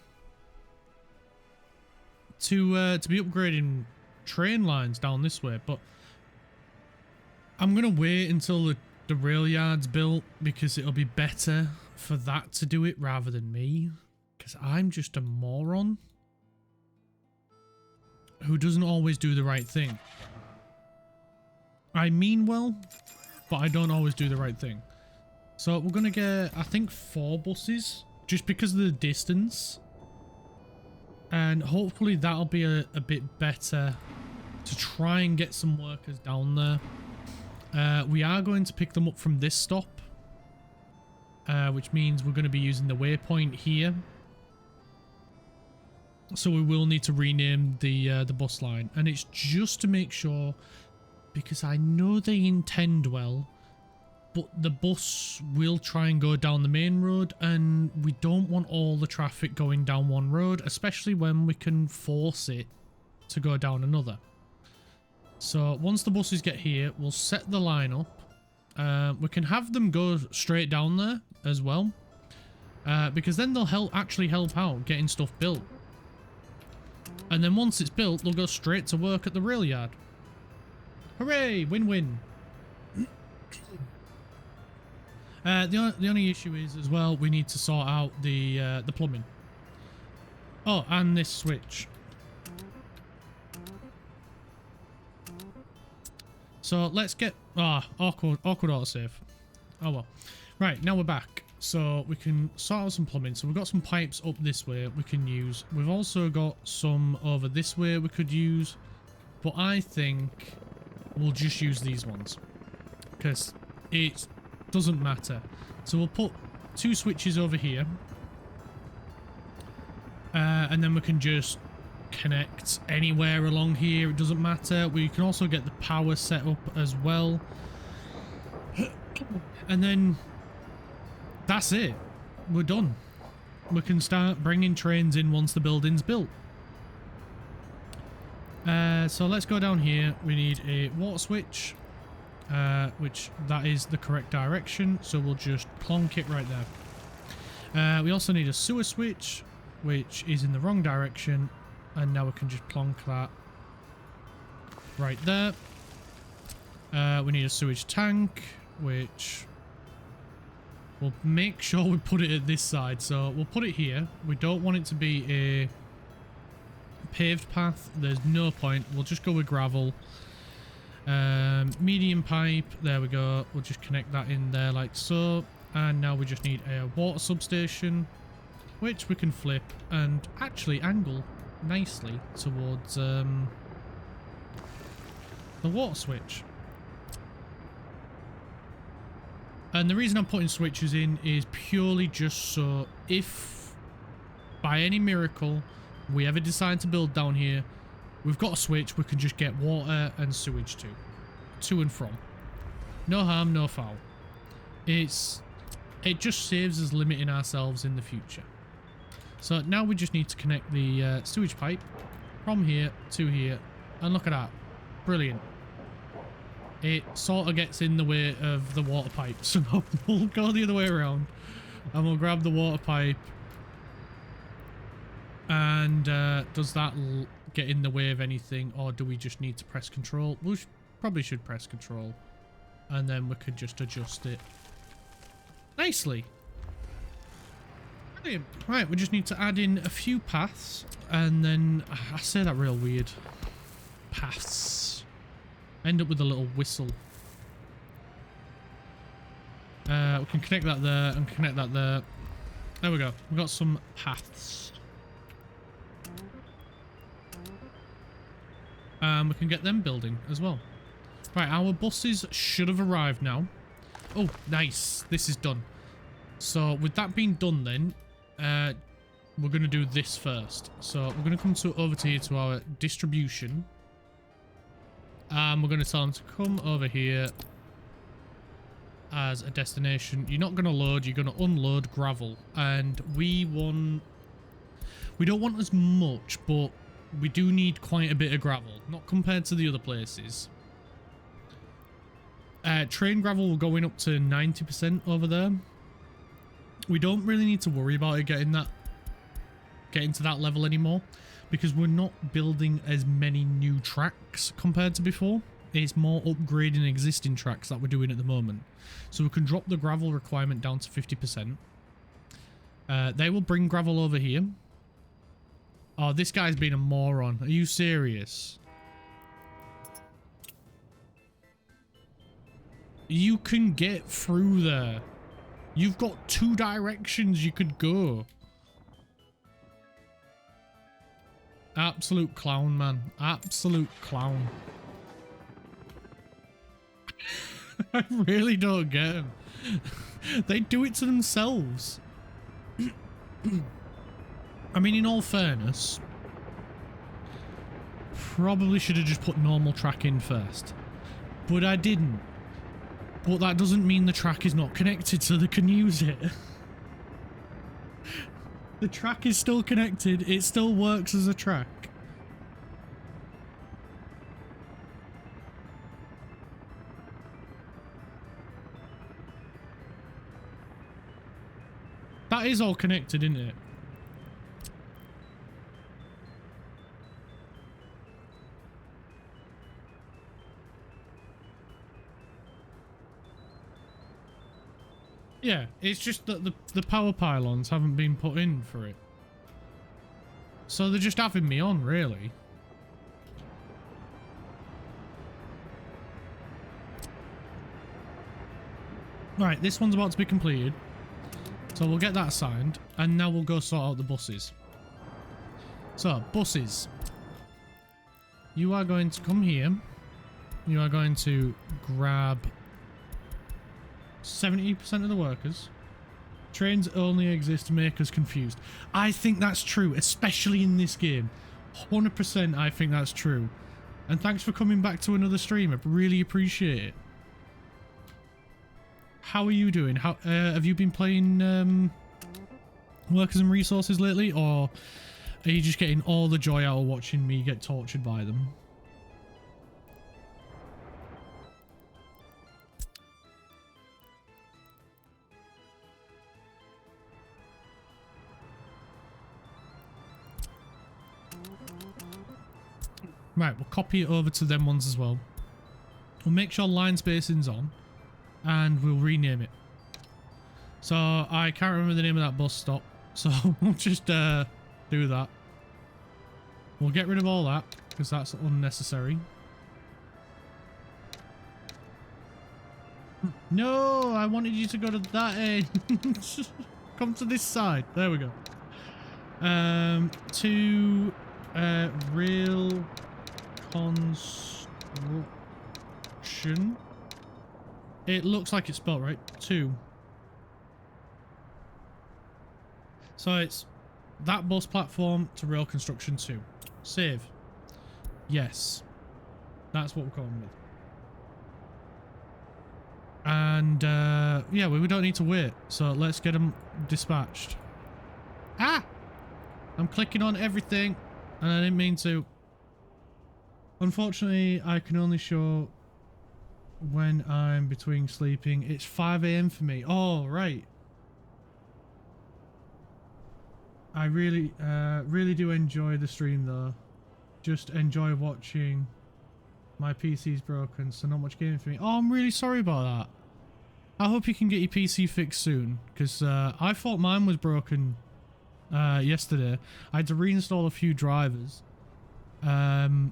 A: to be upgrading train lines down this way, but I'm gonna wait until the rail yard's built because it'll be better for that to do it rather than me, because I'm just a moron who doesn't always do the right thing. I mean well, but I don't always do the right thing. So we're gonna get, I think, 4 buses just because of the distance, and hopefully that'll be a bit better to try and get some workers down there. We are going to pick them up from this stop, which means we're going to be using the waypoint here. So we will need to rename the bus line, and it's just to make sure, because I know they intend well, but the bus will try and go down the main road, and we don't want all the traffic going down one road, especially when we can force it to go down another. So once the buses get here, we'll set the line up. We can have them go straight down there as well, because then they'll actually help out getting stuff built. And then once it's built, they'll go straight to work at the rail yard. Hooray! Win-win. The only issue is as well, we need to sort out the plumbing. Oh, and this switch. So let's get... awkward autosave. Oh well. Right, now we're back. So we can sort out some plumbing. So we've got some pipes up this way we can use. We've also got some over this way we could use. But I think we'll just use these ones, because it doesn't matter. So we'll put 2 switches over here. And then we can just connect anywhere along here, it doesn't matter. We can also get the power set up as well, and then that's it, we're done. We can start bringing trains in once the building's built. So let's go down here. We need a water switch, which that is the correct direction, so we'll just plonk it right there. We also need a sewer switch, which is in the wrong direction. And now we can just plonk that right there. We need a sewage tank, which we'll make sure we put it at this side. So we'll put it here. We don't want it to be a paved path. There's no point. We'll just go with gravel. Medium pipe. There we go. We'll just connect that in there like so. And now we just need a water substation, which we can flip and actually angle nicely towards the water switch. And the reason I'm putting switches in is purely just so if by any miracle we ever decide to build down here, we've got a switch we can just get water and sewage to and from. No harm, no foul. It just saves us limiting ourselves in the future. So now we just need to connect the sewage pipe from here to here. And look at that. Brilliant. It sort of gets in the way of the water pipe. So we'll go the other way around. And we'll grab the water pipe. And does that get in the way of anything? Or do we just need to press control? We probably should press control. And then we could just adjust it nicely. Right, we just need to add in a few paths, and then I say that real weird. Paths. End up with a little whistle. We can connect that there and connect that there. There we go. We've got some paths. We can get them building as well. Right, our buses should have arrived now. Oh, nice. This is done. So with that being done then, we're going to do this first. So we're going to come over to here to our distribution. We're going to tell them to come over here as a destination. You're not going to load, you're going to unload gravel. And we don't want as much, but we do need quite a bit of gravel. Not compared to the other places. Train gravel will going up to 90% over there. We don't really need to worry about it getting to that level anymore, because we're not building as many new tracks compared to before. It's more upgrading existing tracks that we're doing at the moment. So we can drop the gravel requirement down to 50%. They will bring gravel over here. Oh, this guy's been a moron. Are you serious? You can get through there. You've got 2 directions you could go. Absolute clown, man. Absolute clown. I really don't get them. They do it to themselves. I mean, in all fairness, probably should have just put normal track in first. But I didn't. But that doesn't mean the track is not connected so they can use it. The track is still connected. It still works as a track. That is all connected, isn't it? Yeah, it's just that the power pylons haven't been put in for it. So they're just having me on, really. Right, this one's about to be completed. So we'll get that signed, and now we'll go sort out the buses. So, buses. You are going to come here. You are going to grab 70% of the workers. Trains only exist to make us confused. I think that's true, especially in this game. 100% I think that's true. And thanks for coming back to another stream. I really appreciate it. How are you doing? How have you been playing Workers and Resources lately, or are you just getting all the joy out of watching me get tortured by them? Right, we'll copy it over to them ones as well. We'll make sure line spacing's on, and we'll rename it. So I can't remember the name of that bus stop, so we'll just do that. We'll get rid of all that because that's unnecessary. No, I wanted you to go to that end. Come to this side. There we go. To rail construction. It looks like it's spelled right. 2. So it's that bus platform to rail construction 2. Save. Yes. That's what we're going with. And yeah, we don't need to wait. So let's get them dispatched. Ah! I'm clicking on everything and I didn't mean to. Unfortunately, I can only show when I'm between sleeping. It's 5 AM for me. Oh, right. I really do enjoy the stream though. Just enjoy watching. My PC's broken, so not much gaming for me. Oh, I'm really sorry about that. I hope you can get your PC fixed soon, because I thought mine was broken yesterday. I had to reinstall a few drivers. But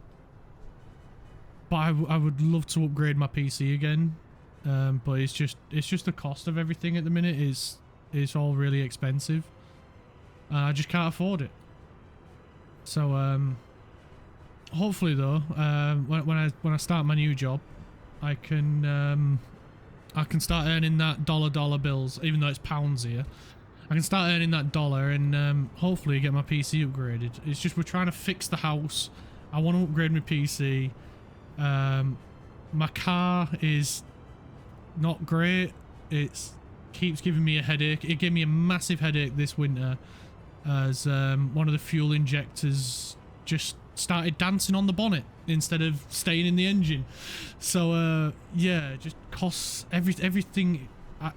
A: I would love to upgrade my PC again. But it's just the cost of everything at the minute is all really expensive. And I just can't afford it. So hopefully though, when I start my new job, I can start earning that dollar bills, even though it's pounds here. I can start earning that dollar and hopefully get my PC upgraded. It's just we're trying to fix the house. I want to upgrade my PC. My car is not great. It's keeps giving me a headache. It gave me a massive headache this winter as one of the fuel injectors just started dancing on the bonnet instead of staying in the engine. So yeah, it just costs everything.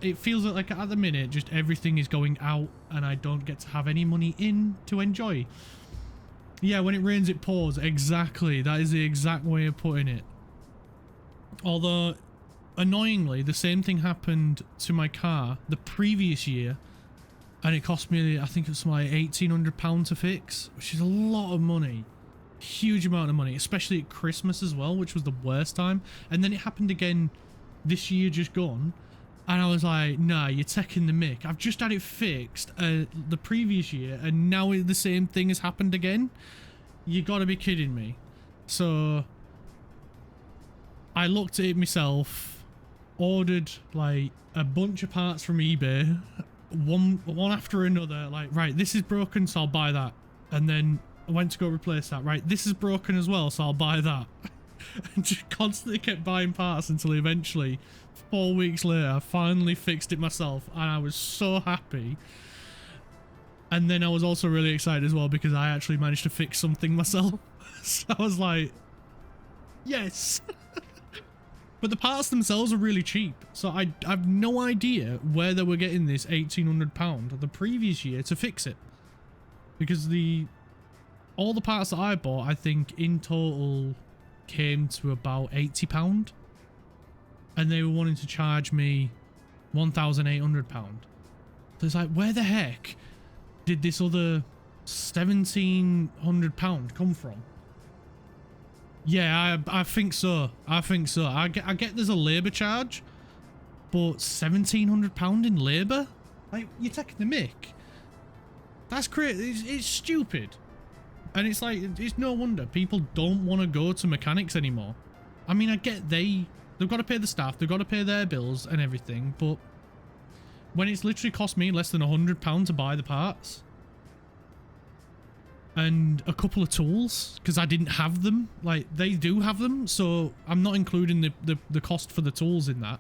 A: It feels like at the minute just everything is going out and I don't get to have any money in to enjoy. Yeah, when it rains it pours. Exactly, that is the exact way of putting it. Although annoyingly the same thing happened to my car the previous year and it cost me, I think it's like £1,800 to fix, which is a lot of money. Huge amount of money, especially at Christmas as well, which was the worst time. And then it happened again this year just gone, and I was like, nah, you're taking the mick. I've just had it fixed the previous year and now the same thing has happened again. You gotta be kidding me. So I looked at it myself, ordered like a bunch of parts from eBay, one after another, like, right, this is broken, so I'll buy that. And then I went to go replace that. Right, this is broken as well, so I'll buy that. And just constantly kept buying parts until eventually, 4 weeks later, I finally fixed it myself, and I was so happy. And then I was also really excited as well because I actually managed to fix something myself. So I was like, yes. But the parts themselves are really cheap, so I have no idea where they were getting this £1,800 the previous year to fix it. Because all the parts that I bought, I think in total came to about £80, and they were wanting to charge me £1,800. So it's like, where the heck did this other £1,700 come from? Yeah, I think so. I think so. I get there's a labour charge, but £1,700 in labour? Like, you're taking the mick. That's crazy. It's stupid. And it's like, it's no wonder people don't want to go to mechanics anymore. I mean, I get they've got to pay the staff, they've got to pay their bills and everything, but when it's literally cost me less than £100 to buy the parts and a couple of tools because I didn't have them, like they do have them, so I'm not including the cost for the tools in that.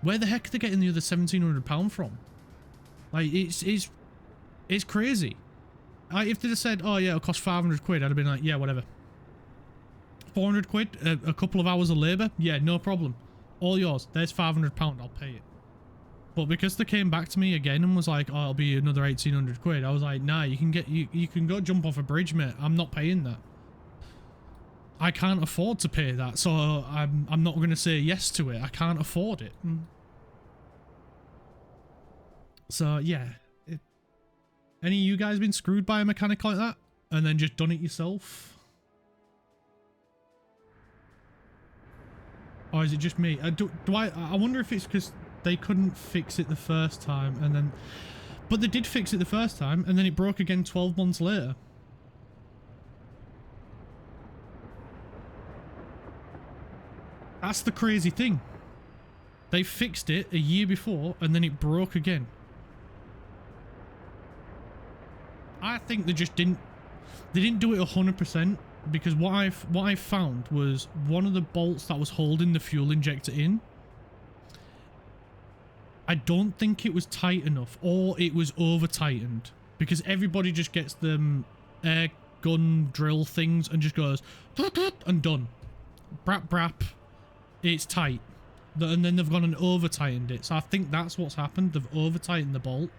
A: Where the heck are they getting the other £1,700 from? Like, it's crazy. If they'd have said, oh yeah, it'll cost 500 quid, I'd have been like, yeah, whatever. 400 quid, a couple of hours of labour, yeah, no problem. All yours. There's £500, I'll pay it. But because they came back to me again and was like, oh, it'll be another 1,800 quid, I was like, nah, you can go jump off a bridge, mate. I'm not paying that. I can't afford to pay that, so I'm not going to say yes to it. I can't afford it. So yeah. Any of you guys been screwed by a mechanic like that and then just done it yourself? Or is it just me? I wonder if it's because they couldn't fix it the first time and then... But they did fix it the first time and then it broke again 12 months later. That's the crazy thing. They fixed it a year before and then it broke again. I think they just didn't do it 100% because what I found was one of the bolts that was holding the fuel injector in, I don't think it was tight enough, or it was over tightened, because everybody just gets them air gun drill things and just goes and done. Brap brap, it's tight. And then they've gone and over tightened it. So I think that's what's happened. They've over tightened the bolt.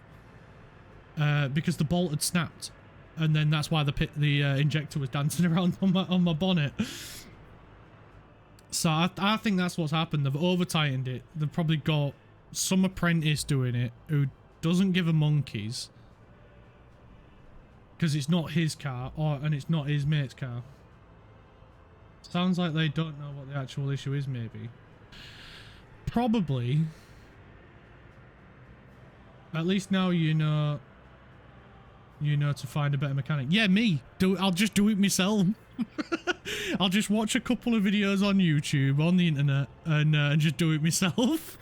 A: Because the bolt had snapped, and then that's why the injector was dancing around on my bonnet. So I think that's what's happened. They've over tightened it. They've probably got some apprentice doing it who doesn't give a monkeys because it's not his car, and it's not his mate's car. Sounds like they don't know what the actual issue is. Maybe, probably. At least now you know to find a better mechanic. Yeah, me. I'll just do it myself. I'll just watch a couple of videos on YouTube, on the internet, and just do it myself.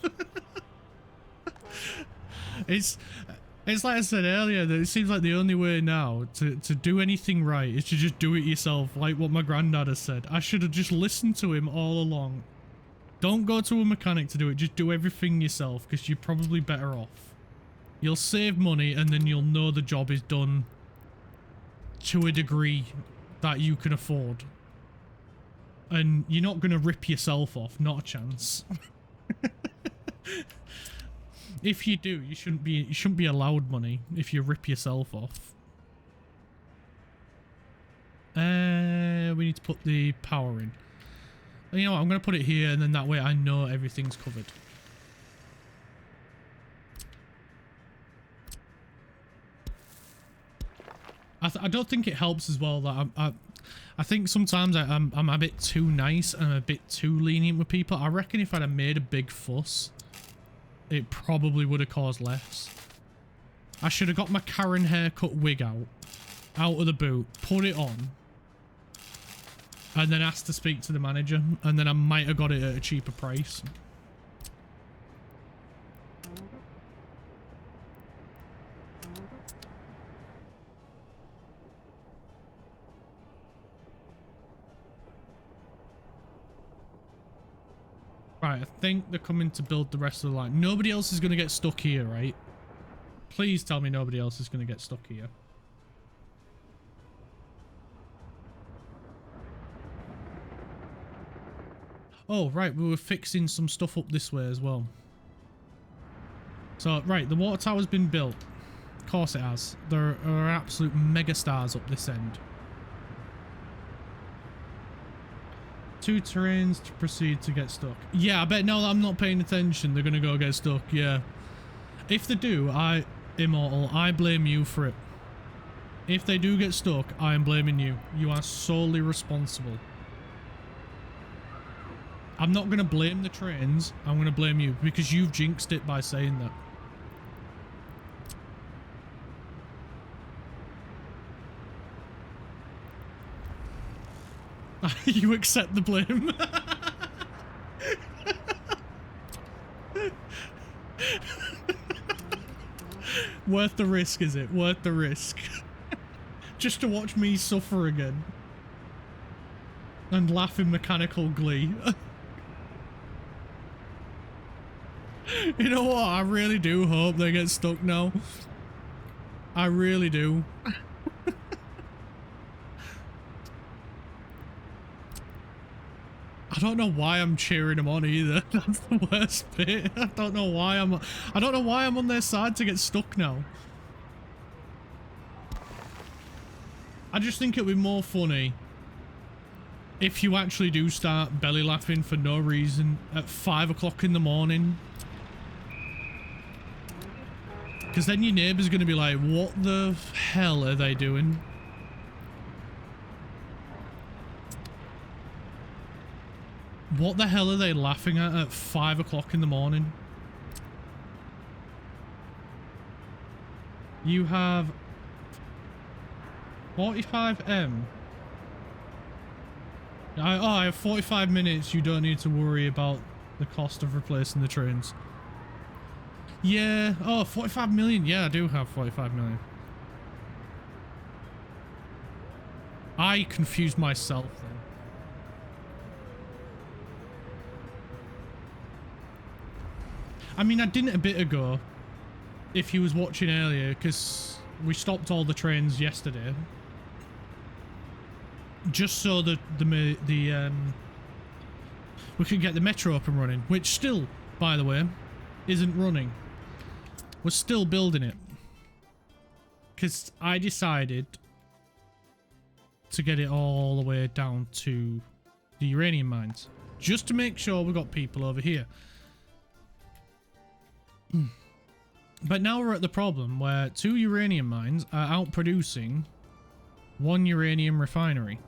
A: It's like I said earlier, that it seems like the only way now to do anything right is to just do it yourself, like what my granddad has said. I should have just listened to him all along. Don't go to a mechanic to do it, just do everything yourself, because you're probably better off. You'll save money, and then you'll know the job is done to a degree that you can afford. And you're not going to rip yourself off, not a chance. If you do, you shouldn't be allowed money if you rip yourself off. We need to put the power in. You know what, I'm going to put it here, and then that way I know everything's covered. I don't think it helps as well that I think sometimes I'm a bit too nice and I'm a bit too lenient with people. I reckon if I'd have made a big fuss, it probably would have caused less. I should have got my Karen haircut wig out of the boot, put it on, and then asked to speak to the manager, and then I might have got it at a cheaper price. Right, I think they're coming to build the rest of the line. Nobody else is going to get stuck here, right? Please tell me nobody else is going to get stuck here. Oh, right, we were fixing some stuff up this way as well. So, right, the water tower's been built. Of course it has. There are absolute mega stars up this end. 2 terrains to proceed to get stuck. Yeah, I bet now that I'm not paying attention, they're going to go get stuck, yeah. If they do, Immortal, I blame you for it. If they do get stuck, I am blaming you. You are solely responsible. I'm not going to blame the trains, I'm going to blame you, because you've jinxed it by saying that. You accept the blame. Worth the risk, is it? Worth the risk. Just to watch me suffer again. And laugh in mechanical glee. You know what? I really do hope they get stuck now. I really do. I don't know why I'm cheering them on either. That's the worst bit. I don't know why I'm on their side to get stuck now. I just think it'd be more funny if you actually do start belly laughing for no reason at 5 o'clock in the morning. Because then your neighbour's going to be like, what the hell are they doing? What the hell are they laughing at 5 o'clock in the morning? You have 45M. I have 45 minutes. You don't need to worry about the cost of replacing the trains. Yeah. Oh, 45 million. Yeah, I do have 45 million. I confused myself then. I mean, I didn't a bit ago, if he was watching earlier, because we stopped all the trains yesterday. Just so that we could get the metro up and running, which still, by the way, isn't running. We're still building it. Because I decided to get it all the way down to the uranium mines. Just to make sure we got people over here. But now we're at the problem where 2 uranium mines are outproducing 1 uranium refinery.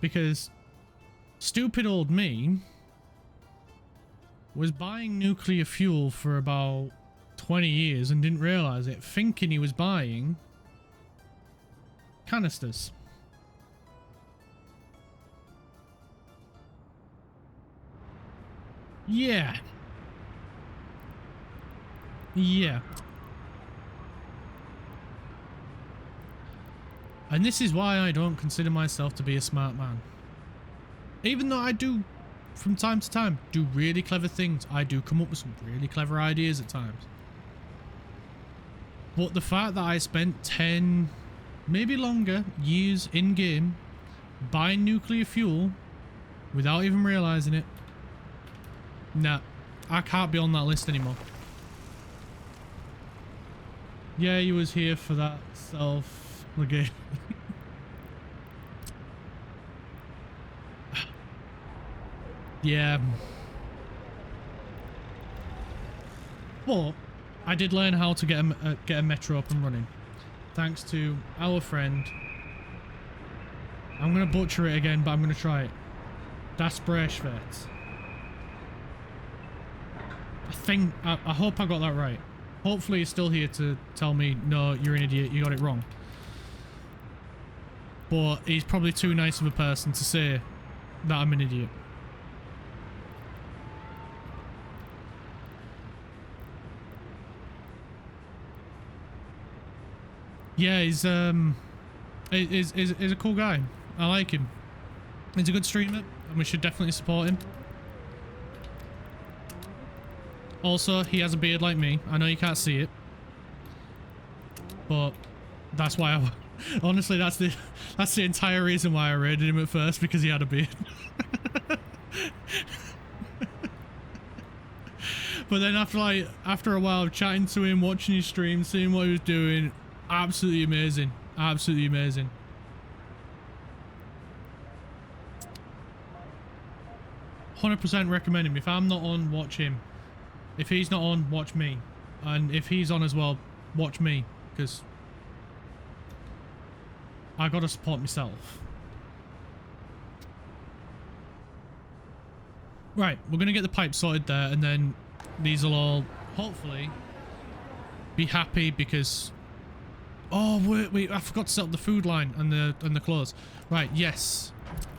A: Because stupid old me was buying nuclear fuel for about 20 years and didn't realise it, thinking he was buying canisters. Yeah. Yeah. And this is why I don't consider myself to be a smart man. Even though I do, from time to time, do really clever things. I do come up with some really clever ideas at times. But the fact that I spent 10, maybe longer, years in-game buying nuclear fuel without even realising it. Nah, I can't be on that list anymore. Yeah, you was here for that self-negation. Yeah. But I did learn how to get a metro up and running. Thanks to our friend. I'm going to butcher it again, but I'm going to try it. Das Breshvet. I hope I got that right. Hopefully he's still here to tell me, no, you're an idiot, you got it wrong. But he's probably too nice of a person to say that I'm an idiot. Yeah, he's a cool guy. I like him. He's a good streamer, and we should definitely support him. Also, he has a beard like me. I know you can't see it, but that's why I... Honestly, that's the entire reason why I raided him at first, because he had a beard. But then after a while of chatting to him, watching his stream, seeing what he was doing, absolutely amazing. Absolutely amazing. "100% recommend him. If I'm not on, watch him. If he's not on, watch me. And if he's on as well, watch me. Because I gotta support myself." Right, we're gonna get the pipe sorted there, and then these will all hopefully be happy because... Oh wait, I forgot to set up the food line and the clothes. Right, yes.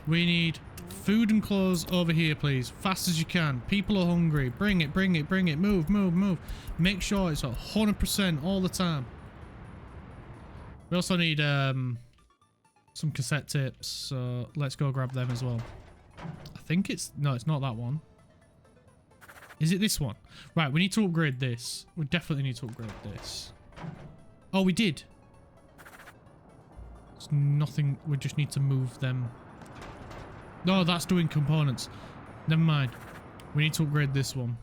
A: We need food and clothes over here, please. Fast as you can. People are hungry. Bring it, bring it, bring it. Move, move, move. Make sure it's 100% all the time. We also need some cassette tapes, so let's go grab them as well. I think it's... No, it's not that one. Is it this one? Right, we need to upgrade this. We definitely need to upgrade this. Oh, we did. It's nothing. We just need to move them. No, that's doing components. Never mind. We need to upgrade this one.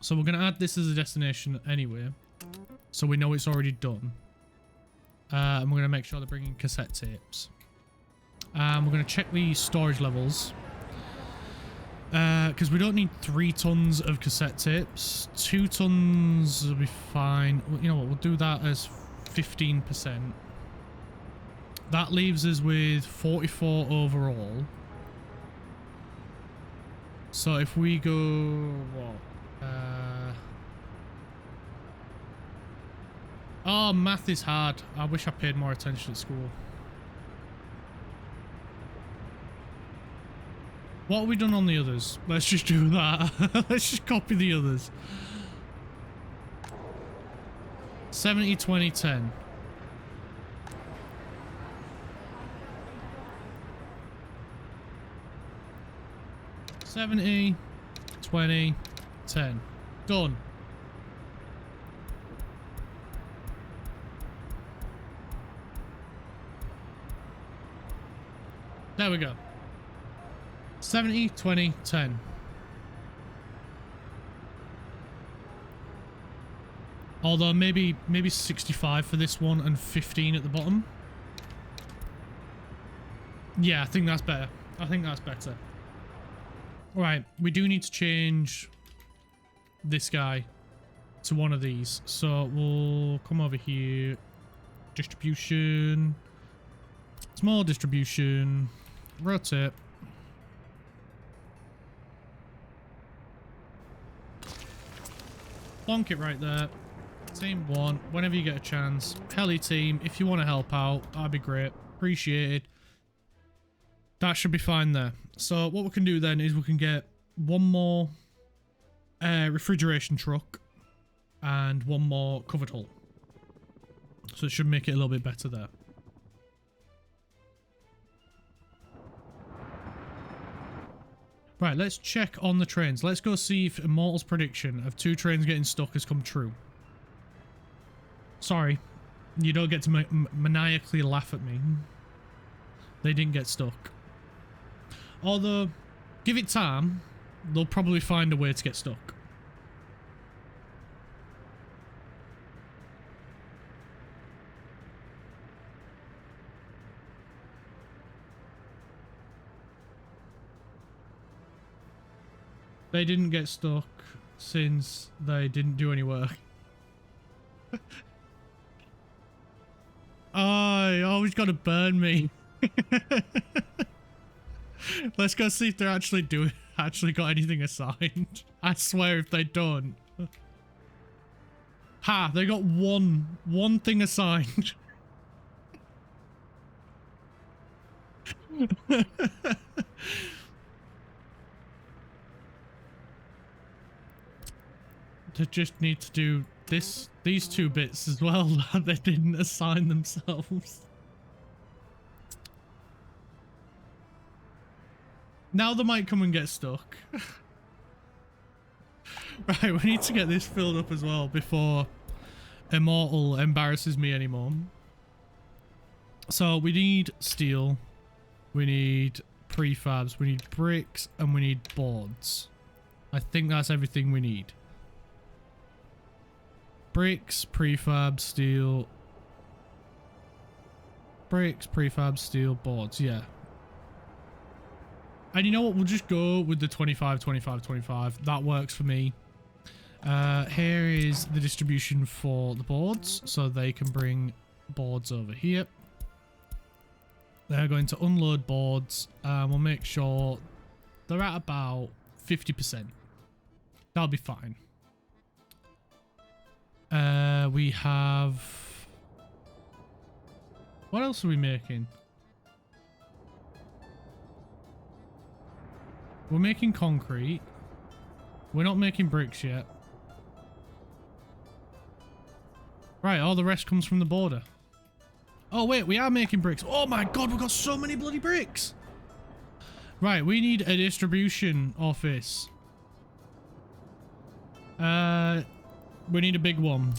A: So we're going to add this as a destination anyway, so we know it's already done. And we're going to make sure they're bringing cassette tapes. We're going to check the storage levels. Because we don't need 3 tons of cassette tapes. 2 tons will be fine. You know what? We'll do that as 15%. That leaves us with 44 overall. So if we go... What? Oh, math is hard. I wish I paid more attention at school. What have we done on the others? Let's just do that. Let's just copy the others. 70, 20, 10. $70, 20, 10. Done. There we go. 70, 20, 10. Although maybe 65 for this one and 15 at the bottom. Yeah, I think that's better. I think that's better. Right, we do need to change this guy to one of these. So we'll come over here. Distribution. Small distribution. Rotate. Bonk it right there. Team 1, whenever you get a chance. Heli team, if you want to help out, that'd be great. Appreciated. That should be fine there. So what we can do then is we can get one more refrigeration truck and one more covered hull. So it should make it a little bit better there. Right, let's check on the trains. Let's go see if Immortal's prediction of 2 trains getting stuck has come true. Sorry, you don't get to maniacally laugh at me. They didn't get stuck. Although, give it time, they'll probably find a way to get stuck. They didn't get stuck since they didn't do any work. Oh, you always gotta burn me. Let's go see if they're actually got anything assigned. I swear if they don't. Ha, they got one thing assigned. They just need to do these 2 bits as well that they didn't assign themselves. Now they might come and get stuck. Right, we need to get this filled up as well before Immortal embarrasses me anymore. So we need steel, we need prefabs, we need bricks, and we need boards. I think that's everything we need. Bricks, prefab, steel. Bricks, prefab, steel, boards. Yeah. And you know what? We'll just go with the 25, 25, 25. That works for me. Here is the distribution for the boards. So they can bring boards over here. They're going to unload boards. We'll make sure they're at about 50%. That'll be fine. We have... What else are we making? We're making concrete. We're not making bricks yet. Right, all the rest comes from the border. Oh wait, we are making bricks. Oh my god, we've got so many bloody bricks. Right, we need a distribution office. We need a big one.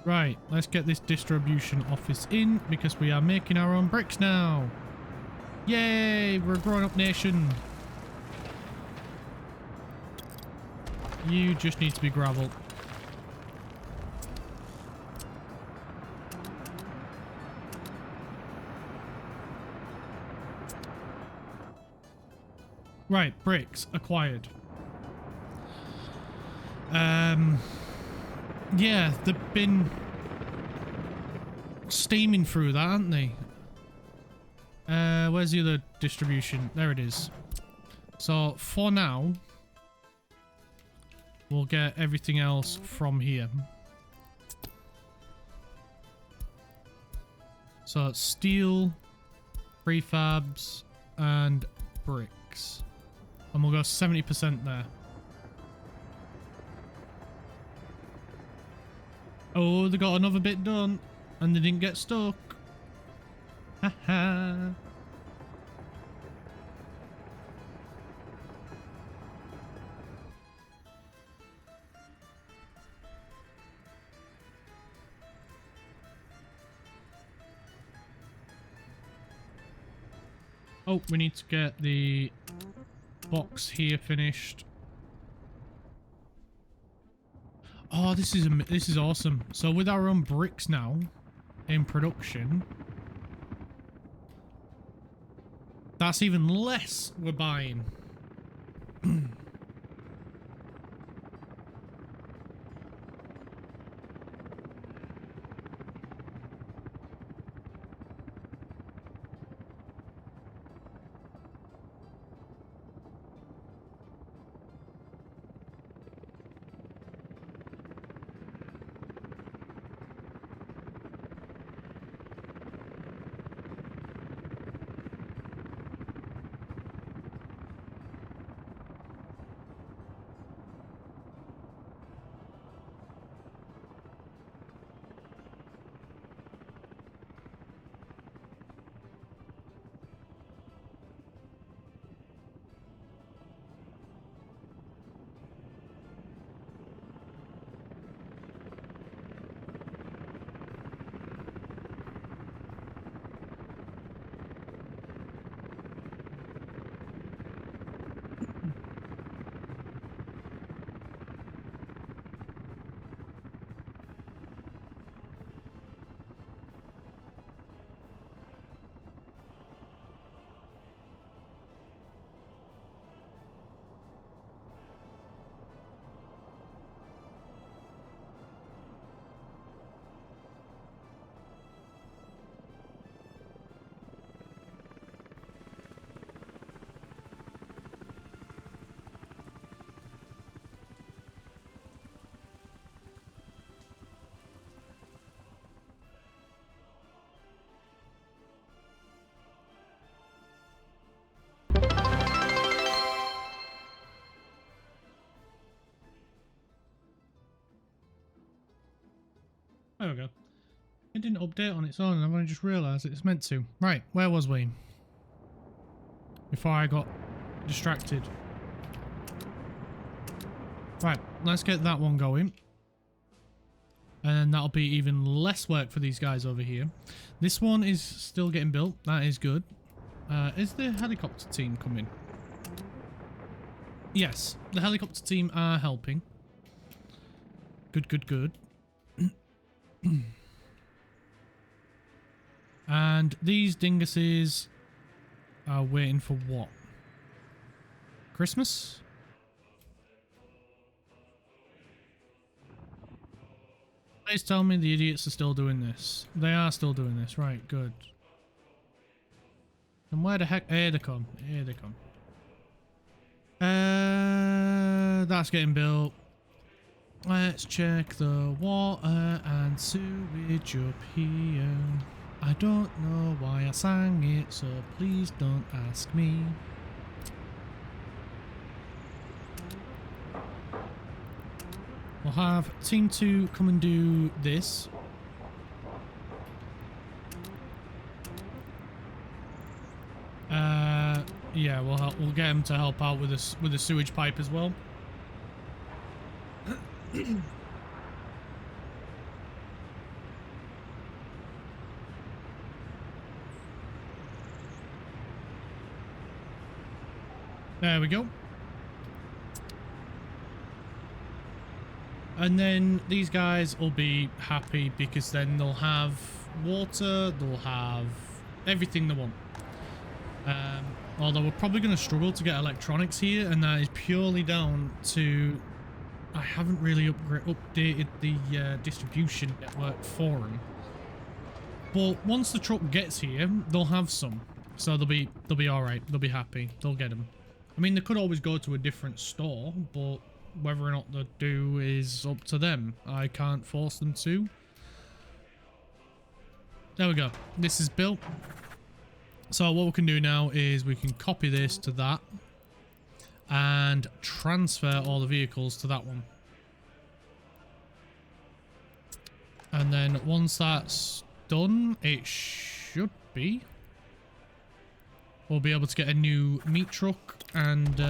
A: Right, let's get this distribution office in because we are making our own bricks now. Yay, we're a grown-up nation. You just need to be gravel. Right, bricks acquired. Yeah, they've been steaming through that, haven't they? Where's the other distribution? There it is. So for now, we'll get everything else from here. So steel, prefabs, and bricks. And we'll go 70% there. Oh, they got another bit done. And they didn't get stuck. Haha. Oh, we need to get the box here finished. Oh, this is awesome. So with our own bricks now in production, that's even less we're buying. There we go. It didn't update on its own, and I've only just realised it's meant to. Right, where was we? Before I got distracted. Right, let's get that one going. And that'll be even less work for these guys over here. This one is still getting built. That is good. Is the helicopter team coming? Yes, the helicopter team are helping. Good, good, good. And these dinguses are waiting for what? Christmas? Please tell me the idiots are still doing this. They are still doing this. Right, good. And where the heck? Here they come. Here they come. That's getting built. Let's check the water and sewage up here. I don't know why I sang it, so please don't ask me. We'll have Team 2 come and do this. Yeah, we'll get him to help out with this with the sewage pipe as well. There we go. And then these guys will be happy because then they'll have water, they'll have everything they want. Although we're probably going to struggle to get electronics here, and that is purely down to I haven't really updated the distribution network for them. But once the truck gets here, they'll have some, so they'll be all right. They'll be happy. They'll get them. I mean, they could always go to a different store, but whether or not they do is up to them. I can't force them to. There we go. This is built. So what we can do now is we can copy this to that and transfer all the vehicles to that one. And then once that's done, it should be. We'll be able to get a new meat truck and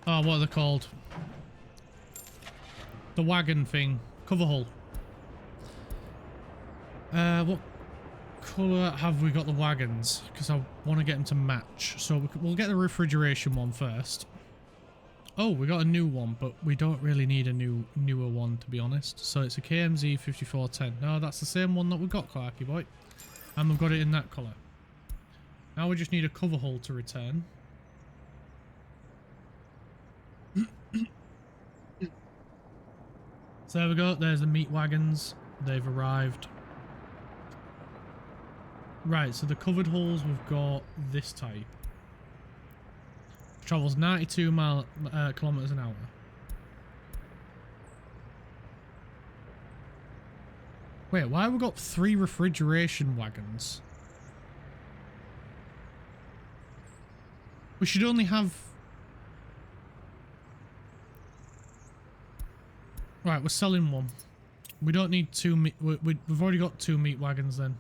A: oh, what are they called? The wagon thing. Cover hull. What colour have we got the wagons? Because I want to get them to match. So we'll get the refrigeration one first. Oh, we got a new one, but we don't really need a newer one, to be honest. So it's a KMZ 5410. No, that's the same one that we got, Clarky boy. And we've got it in that colour. Now we just need a cover hull to return. So there we go. There's the meat wagons. They've arrived. Right, so the covered hulls, we've got this type. Travels 92 kilometers an hour. Wait, why have we got 3 refrigeration wagons? We should only have... Right, we're selling one. We don't need 2 meat... We've already got 2 meat wagons then.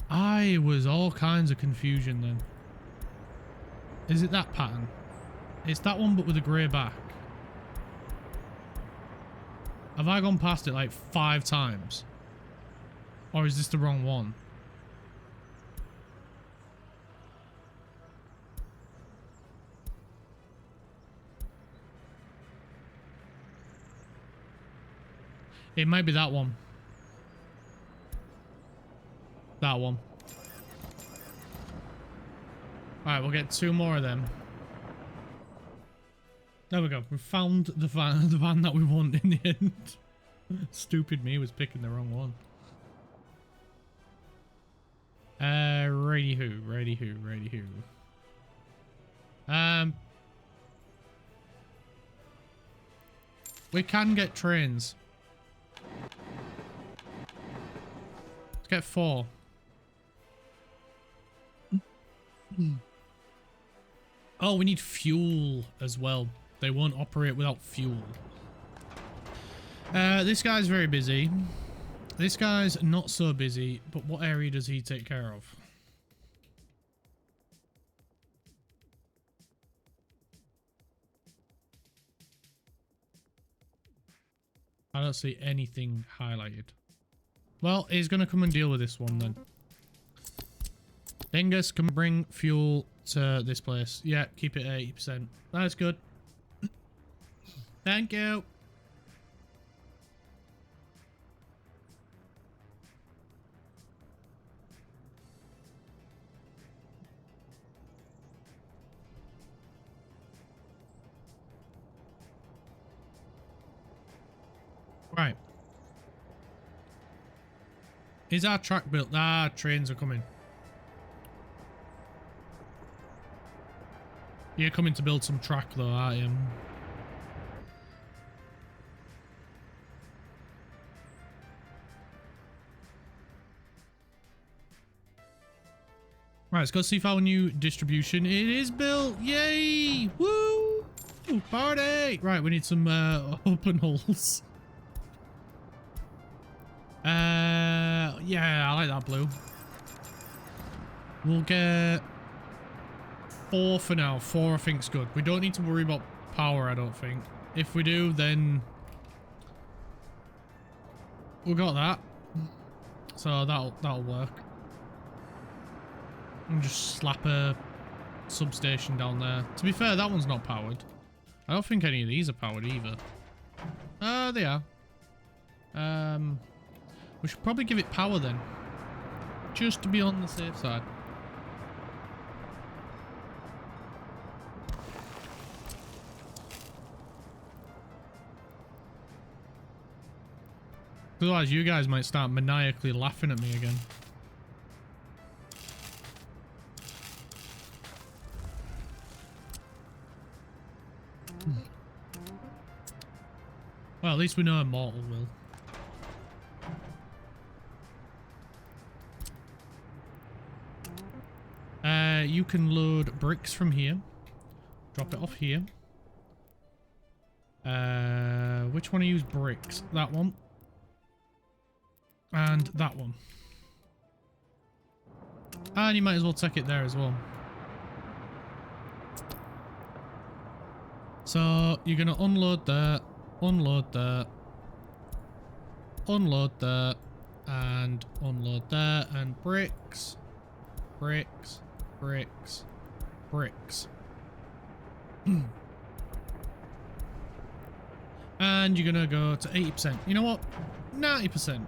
A: I was all kinds of confusion then. Is it that pattern? It's that one but with a grey back. Have I gone past it like 5 times? Or is this the wrong one? It might be that one. That one. Alright, we'll get 2 more of them. There we go. We found the van that we want in the end. Stupid me was picking the wrong one. Righty hoo, righty hoo, righty hoo. We can get trains. Let's get 4. Oh, we need fuel as well. They won't operate without fuel. This guy's very busy. This guy's not so busy, but what area does he take care of? I don't see anything highlighted. Well, he's going to come and deal with this one then. Dingus can bring fuel to this place. Yeah, keep it at 80%. That's good. Thank you. Right. Is our track built? Ah, trains are coming. You're coming to build some track though, aren't you? Right, let's go see if our new distribution. It is built! Yay! Woo! Party! Right, we need some open holes. Yeah, I like that blue. We'll get 4 for now. 4 I think's good. We don't need to worry about power, I don't think. If we do, then we got that. So that'll work. And just slap a substation down there. To be fair, that one's not powered. I don't think any of these are powered either. They are. We should probably give it power then. Just to be on the safe side. Otherwise, you guys might start maniacally laughing at me again. Well, at least we know Immortal will. You can load bricks from here. Drop it off here. Which one to use bricks? That one. And that one. And you might as well take it there as well. So you're going to unload that, unload that, unload that, and unload that, and bricks, bricks, bricks, bricks. And you're going to go to 80%. You know what? 90%.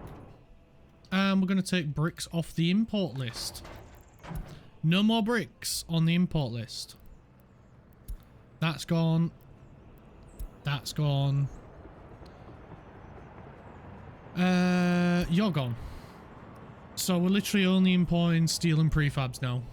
A: And we're going to take bricks off the import list. No more bricks on the import list. That's gone. That's gone. You're gone. So we're literally only importing steel and prefabs now.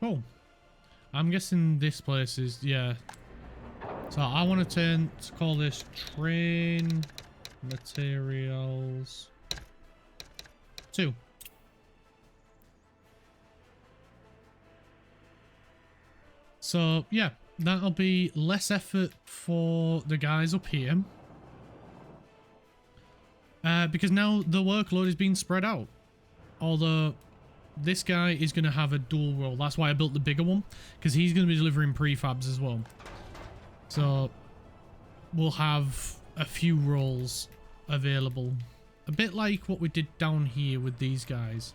A: Oh. I'm guessing this place is, yeah. So I want to call this train materials 2. So yeah, that'll be less effort for the guys up here. Because now the workload is being spread out. Although this guy is going to have a dual role. That's why I built the bigger one. Because he's going to be delivering prefabs as well. So we'll have a few roles available. A bit like what we did down here with these guys.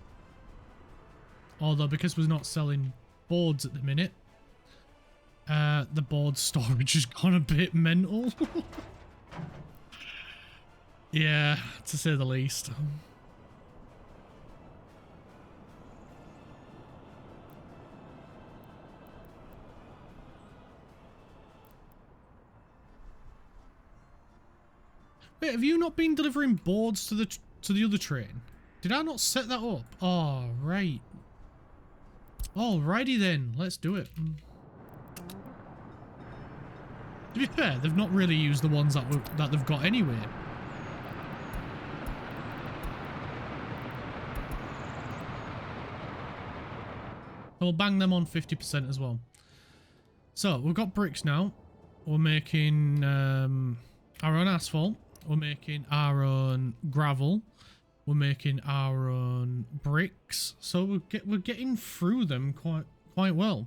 A: Although because we're not selling boards at the minute, the board storage has gone a bit mental. Yeah, to say the least. Wait, have you not been delivering boards to the other train? Did I not set that up? Oh, right. Alrighty then, let's do it. To be fair, they've not really used the ones that they've got anyway. So we'll bang them on 50% as well. So we've got bricks now. We're making our own asphalt. We're making our own gravel. We're making our own bricks. So we're getting through them quite well.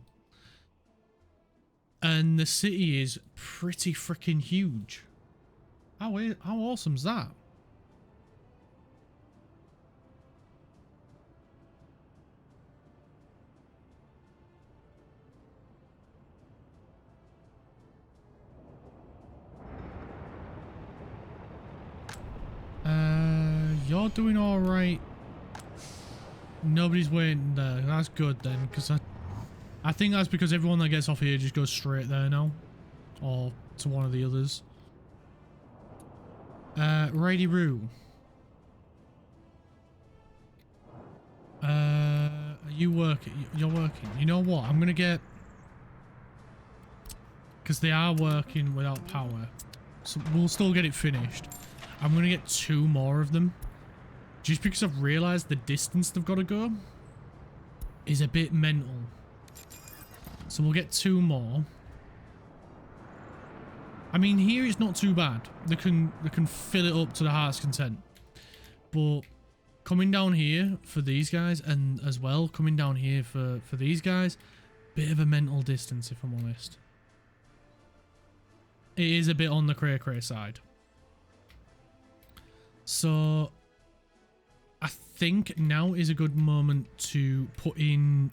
A: And the city is pretty freaking huge. How awesome's that? You're doing all right. Nobody's waiting there. That's good then, because I think that's because everyone that gets off here just goes straight there now, or to one of the others. Righty-roo. Are you working? You're working. You know what? I'm gonna get, because they are working without power, so we'll still get it finished. I'm gonna get 2 more of them. Just because I've realised the distance they've got to go is a bit mental. So we'll get 2 more. I mean, here it's not too bad. They can fill it up to the heart's content. But coming down here for these guys, and as well coming down here for these guys, bit of a mental distance if I'm honest. It is a bit on the cray side. So I think now is a good moment to put in...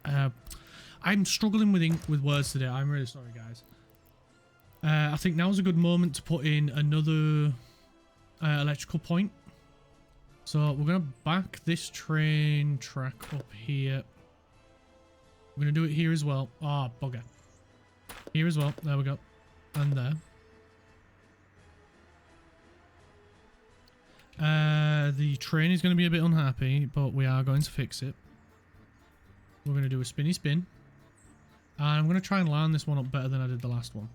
A: I'm struggling with words today. I'm really sorry, guys. I think now is a good moment to put in another electrical point. So we're going to back this train track up here. We're going to do it here as well. Ah, oh, bugger. Here as well. There we go. And there. The train is going to be a bit unhappy, but we are going to fix it. We're going to do a spinny spin. And I'm going to try and line this one up better than I did the last one.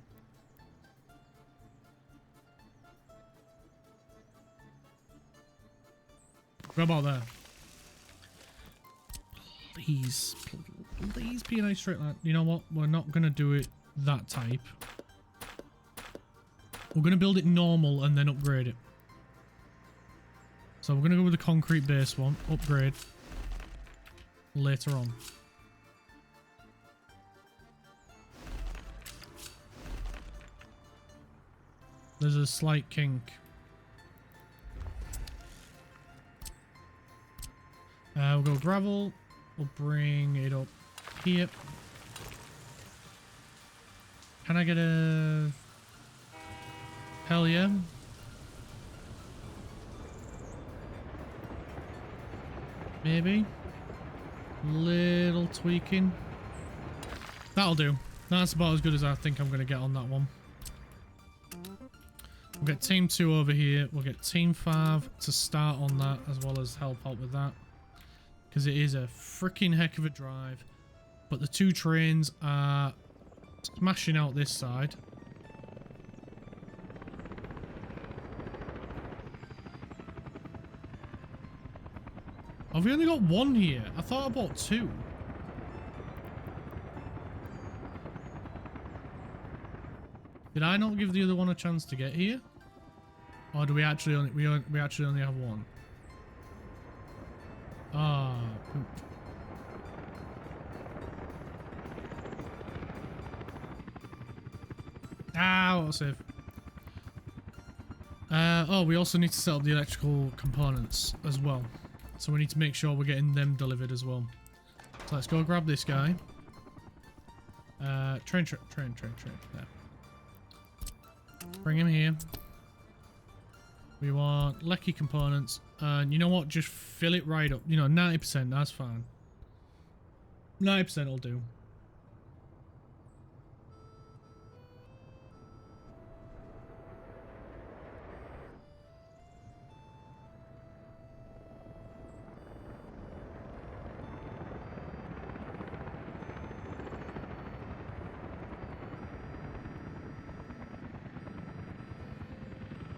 A: What about there? Please be a nice straight line. You know what? We're not going to do it that type. We're going to build it normal and then upgrade it. So we're going to go with the concrete base one. Upgrade. Later on. There's a slight kink. We'll go gravel. We'll bring it up here. Can I get a... Hell yeah. Maybe. Little tweaking. That'll do. That's about as good as I think I'm going to get on that one. We'll get team 2 over here. We'll get team 5 to start on that as well as help out with that. Because it is a freaking heck of a drive. But the 2 trains are smashing out this side. Have we only got 1 here? I thought I bought 2. Did I not give the other one a chance to get here? Or do we actually only we actually only have 1? Ah, poop. Ah, what a save. Oh, we also need to set up the electrical components as well. So we need to make sure we're getting them delivered as well. So let's go grab this guy. Train. There. Bring him here. We want lecky components. And you know what? Just fill it right up. You know, 90%. That's fine. 90% will do.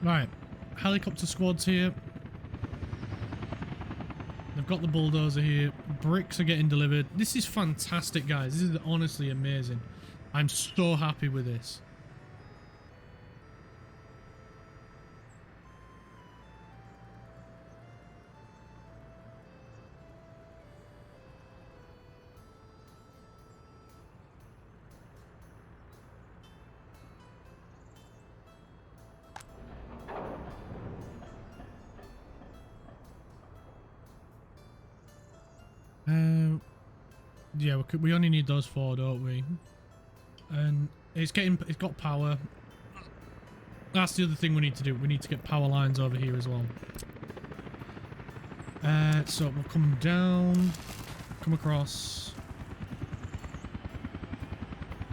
A: Right, helicopter squad's here. They've got the bulldozer here. Bricks are getting delivered. This is fantastic, guys. This is honestly amazing. I'm so happy with this. Yeah, we only need those 4, don't we? And it's got power. That's the other thing we need to do. We need to get power lines over here as well. So we'll come down, come across.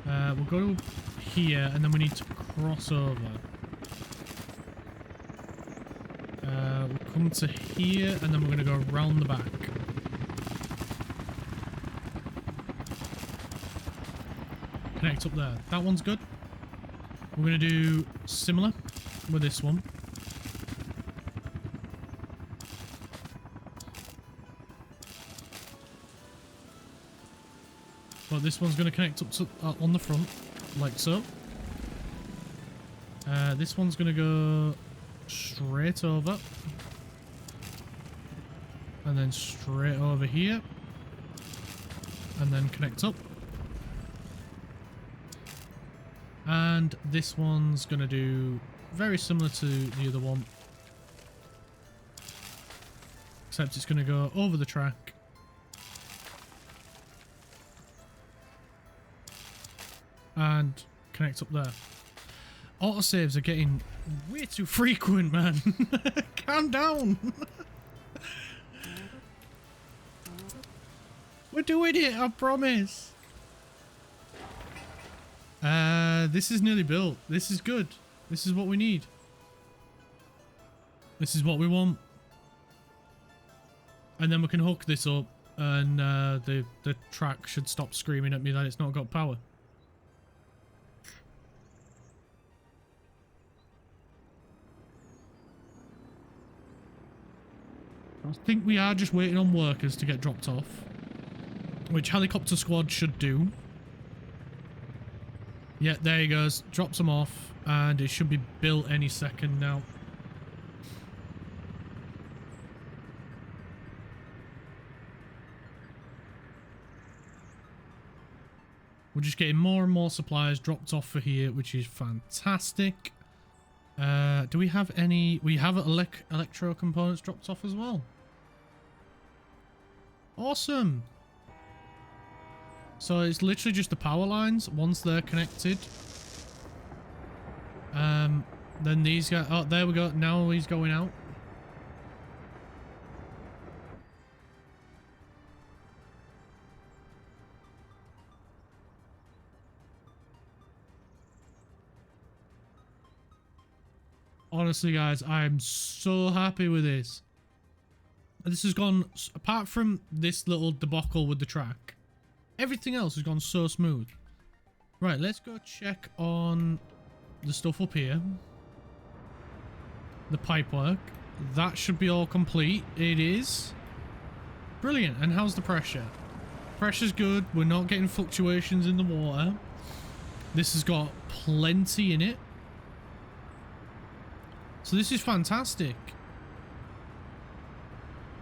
A: We'll go to here, and then we need to cross over. We'll come to here, and then we're going to go around the back. Connect up there. That one's good. We're going to do similar with this one. But this one's going to connect up to, on the front, like so. This one's going to go straight over. And then straight over here. And then connect up. And this one's going to do very similar to the other one. Except it's going to go over the track. And connect up there. Autosaves are getting way too frequent, man. Calm down. We're doing it, I promise. This is nearly built. This is good. This is what we need. This is what we want. And then we can hook this up, and the track should stop screaming at me that it's not got power. I think we are just waiting on workers to get dropped off, which helicopter squad should do. Yeah, there he goes. Drops them off, and it should be built any second now. We're just getting more and more supplies dropped off for here, which is fantastic. Do we have any... We have electro components dropped off as well. Awesome. So it's literally just the power lines. Once they're connected, then these guys... Oh, there we go. Now he's going out. Honestly, guys, I'm so happy with this. This has gone... Apart from this little debacle with the track, everything else has gone so smooth. Right, let's go check on the stuff up here. The pipework. That should be all complete. It is. Brilliant. And how's the pressure? Pressure's good. We're not getting fluctuations in the water. This has got plenty in it. So this is fantastic.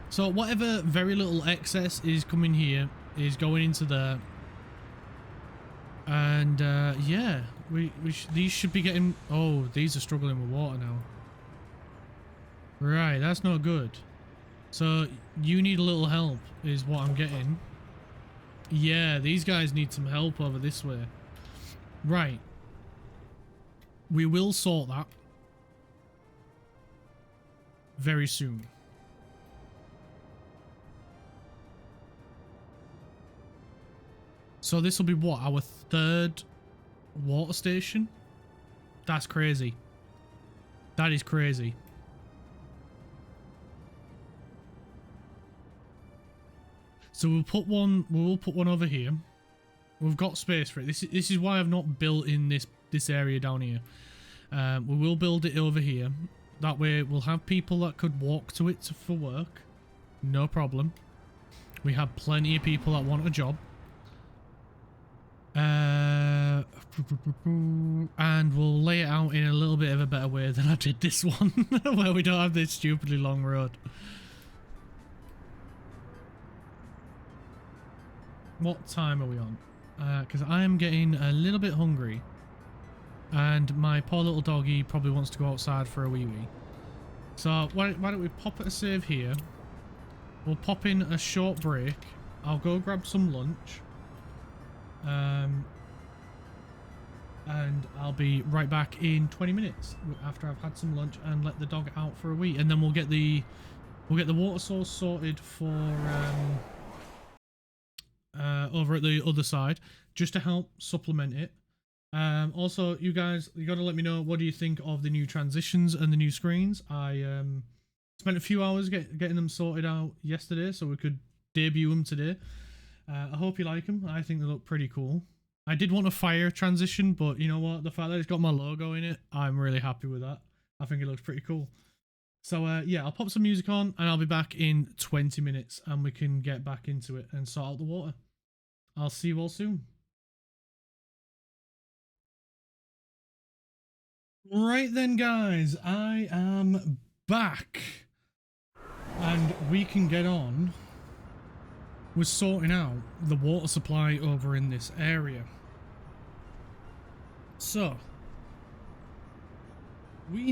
A: So whatever very little excess is coming here is going into there. And yeah, these should be getting... Oh, these are struggling with water now. Right, that's not good. So you need a little help is what I'm getting. Yeah, these guys need some help over this way. Right. We will sort that very soon. So this will be what, our third water station? That's crazy. That is crazy. So we'll put one over here. We've got space for it. This is why I've not built in this area down here. We will build it over here. That way we'll have people that could walk to it for work. No problem. We have plenty of people that want a job. And we'll lay it out in a little bit of a better way than I did this one, where we don't have this stupidly long road. What time are we on? Because I am getting a little bit hungry. And my poor little doggy probably wants to go outside for a wee-wee. So why don't we pop at a save here. We'll pop in a short break. I'll go grab some lunch. And I'll be right back in 20 minutes after I've had some lunch and let the dog out for a wee. And then we'll get the water source sorted for over at the other side, just to help supplement it. Also, you guys, you got to let me know, what do you think of the new transitions and the new screens? I spent a few hours getting them sorted out yesterday, so we could debut them today. I hope you like them. I think they look pretty cool. I did want a fire transition, but you know what? The fact that it's got my logo in it, I'm really happy with that. I think it looks pretty cool. So yeah, I'll pop some music on and I'll be back in 20 minutes and we can get back into it and sort out the water. I'll see you all soon. Right then, guys, I am back and we can get on with sorting out the water supply over in this area. So we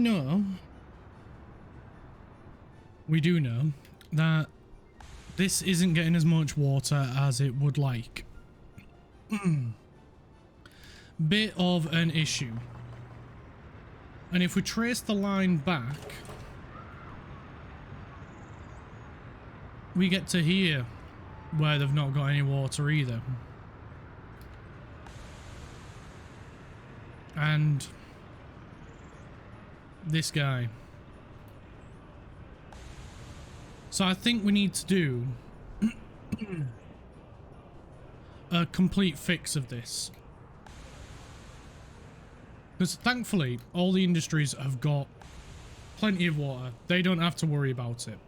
A: do know that this isn't getting as much water as it would like. Bit of an issue. And if we trace the line back, we get to here where they've not got any water either. And this guy. So I think we need to do a complete fix of this. Because thankfully, all the industries have got plenty of water. They don't have to worry about it.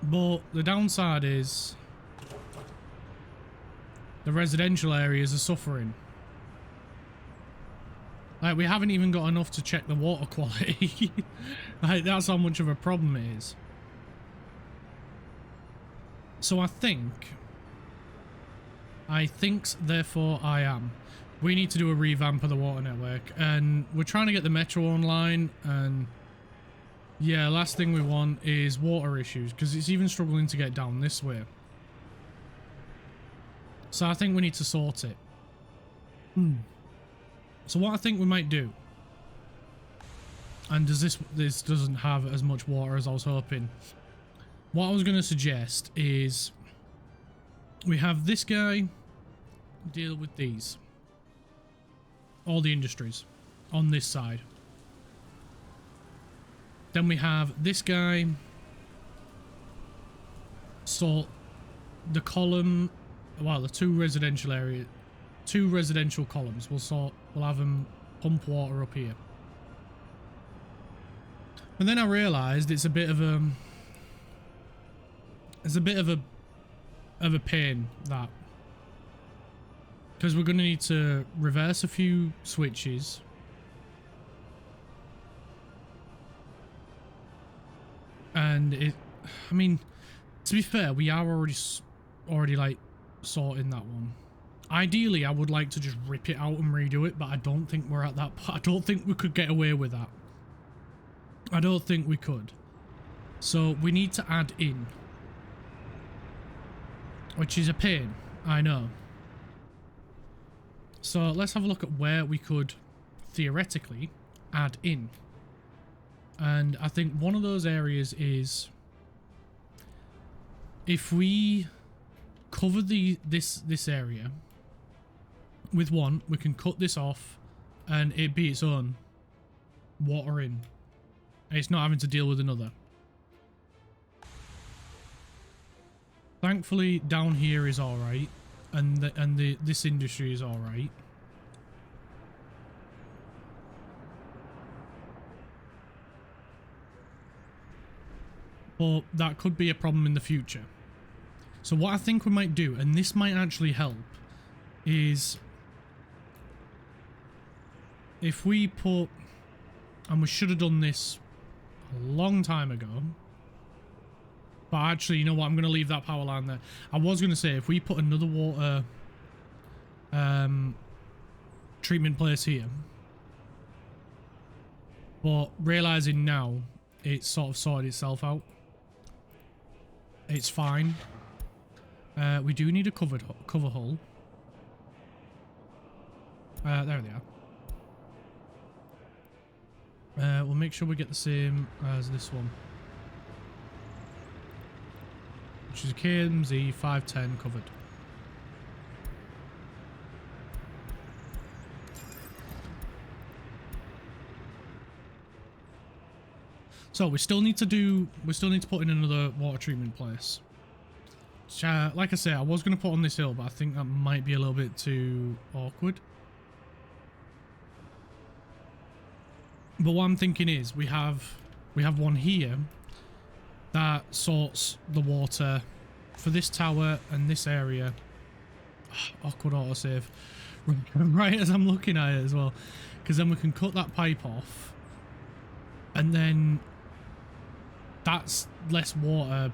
A: But the downside is the residential areas are suffering. Like, we haven't even got enough to check the water quality. Like, that's how much of a problem it is. So I think, therefore I am. We need to do a revamp of the water network, and we're trying to get the metro online, and yeah, last thing we want is water issues, because it's even struggling to get down this way. So I think we need to sort it. So what I think we might do, and this doesn't have as much water as I was hoping. What I was going to suggest is we have this guy deal with these. All the industries on this side. Then we have this guy sort the column, well, the two residential columns. We'll have them pump water up here. And then I realised it's a bit of a pain, that, because we're going to need to reverse a few switches. And I mean, to be fair, we are already like sorting that one. Ideally, I would like to just rip it out and redo it, but I don't think we're at that part. I don't think we could get away with that. I don't think we could. So we need to add in, which is a pain, I know. So let's have a look at where we could theoretically add in. And I think one of those areas is if we cover this area with one, we can cut this off and it be its own water in. It's not having to deal with another. Thankfully, down here is all right, and this industry is all right. but that could be a problem in the future. So what I think we might do, and this might actually help, is if we put, and we should have done this a long time ago, but actually, you know what, I'm going to leave that power line there. I was going to say, if we put another water treatment place here, but realizing now it's sort of sorted itself out, it's fine. We do need a cover hull. There they are. We'll make sure we get the same as this one, which is a KMZ 510 covered. So we still need to put in another water treatment place. Which, like I say, I was going to put on this hill, but I think that might be a little bit too awkward. But what I'm thinking is we have one here that sorts the water for this tower and this area. Awkward autosave. Right as I'm looking at it as well. Because then we can cut that pipe off. And then that's less water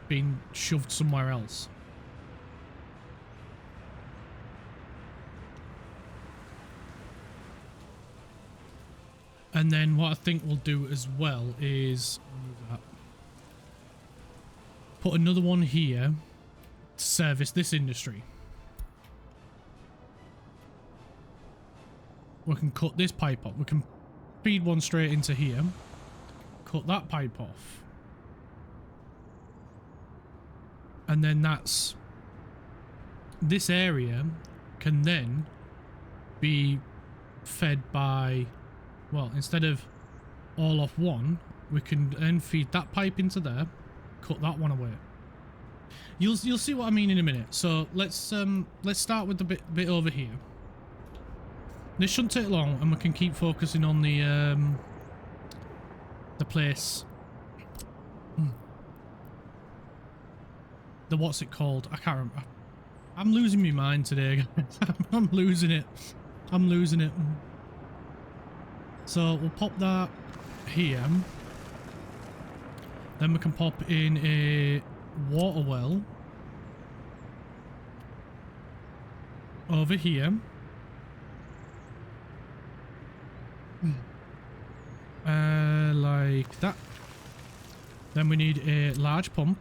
A: being shoved somewhere else. And then what I think we'll do as well is put another one here to service this industry. We can cut this pipe off. We can feed one straight into here. Cut that pipe off. And then that's... this area can then be fed by... well, instead of all off one, we can then feed that pipe into there, cut that one away. You'll see what I mean in a minute. So let's start with the bit over here. This shouldn't take long, and we can keep focusing on the place. The what's it called? I can't remember. I'm losing my mind today, guys. I'm losing it. I'm losing it. So we'll pop that here. Then we can pop in a water well over here. Like that. Then we need a large pump.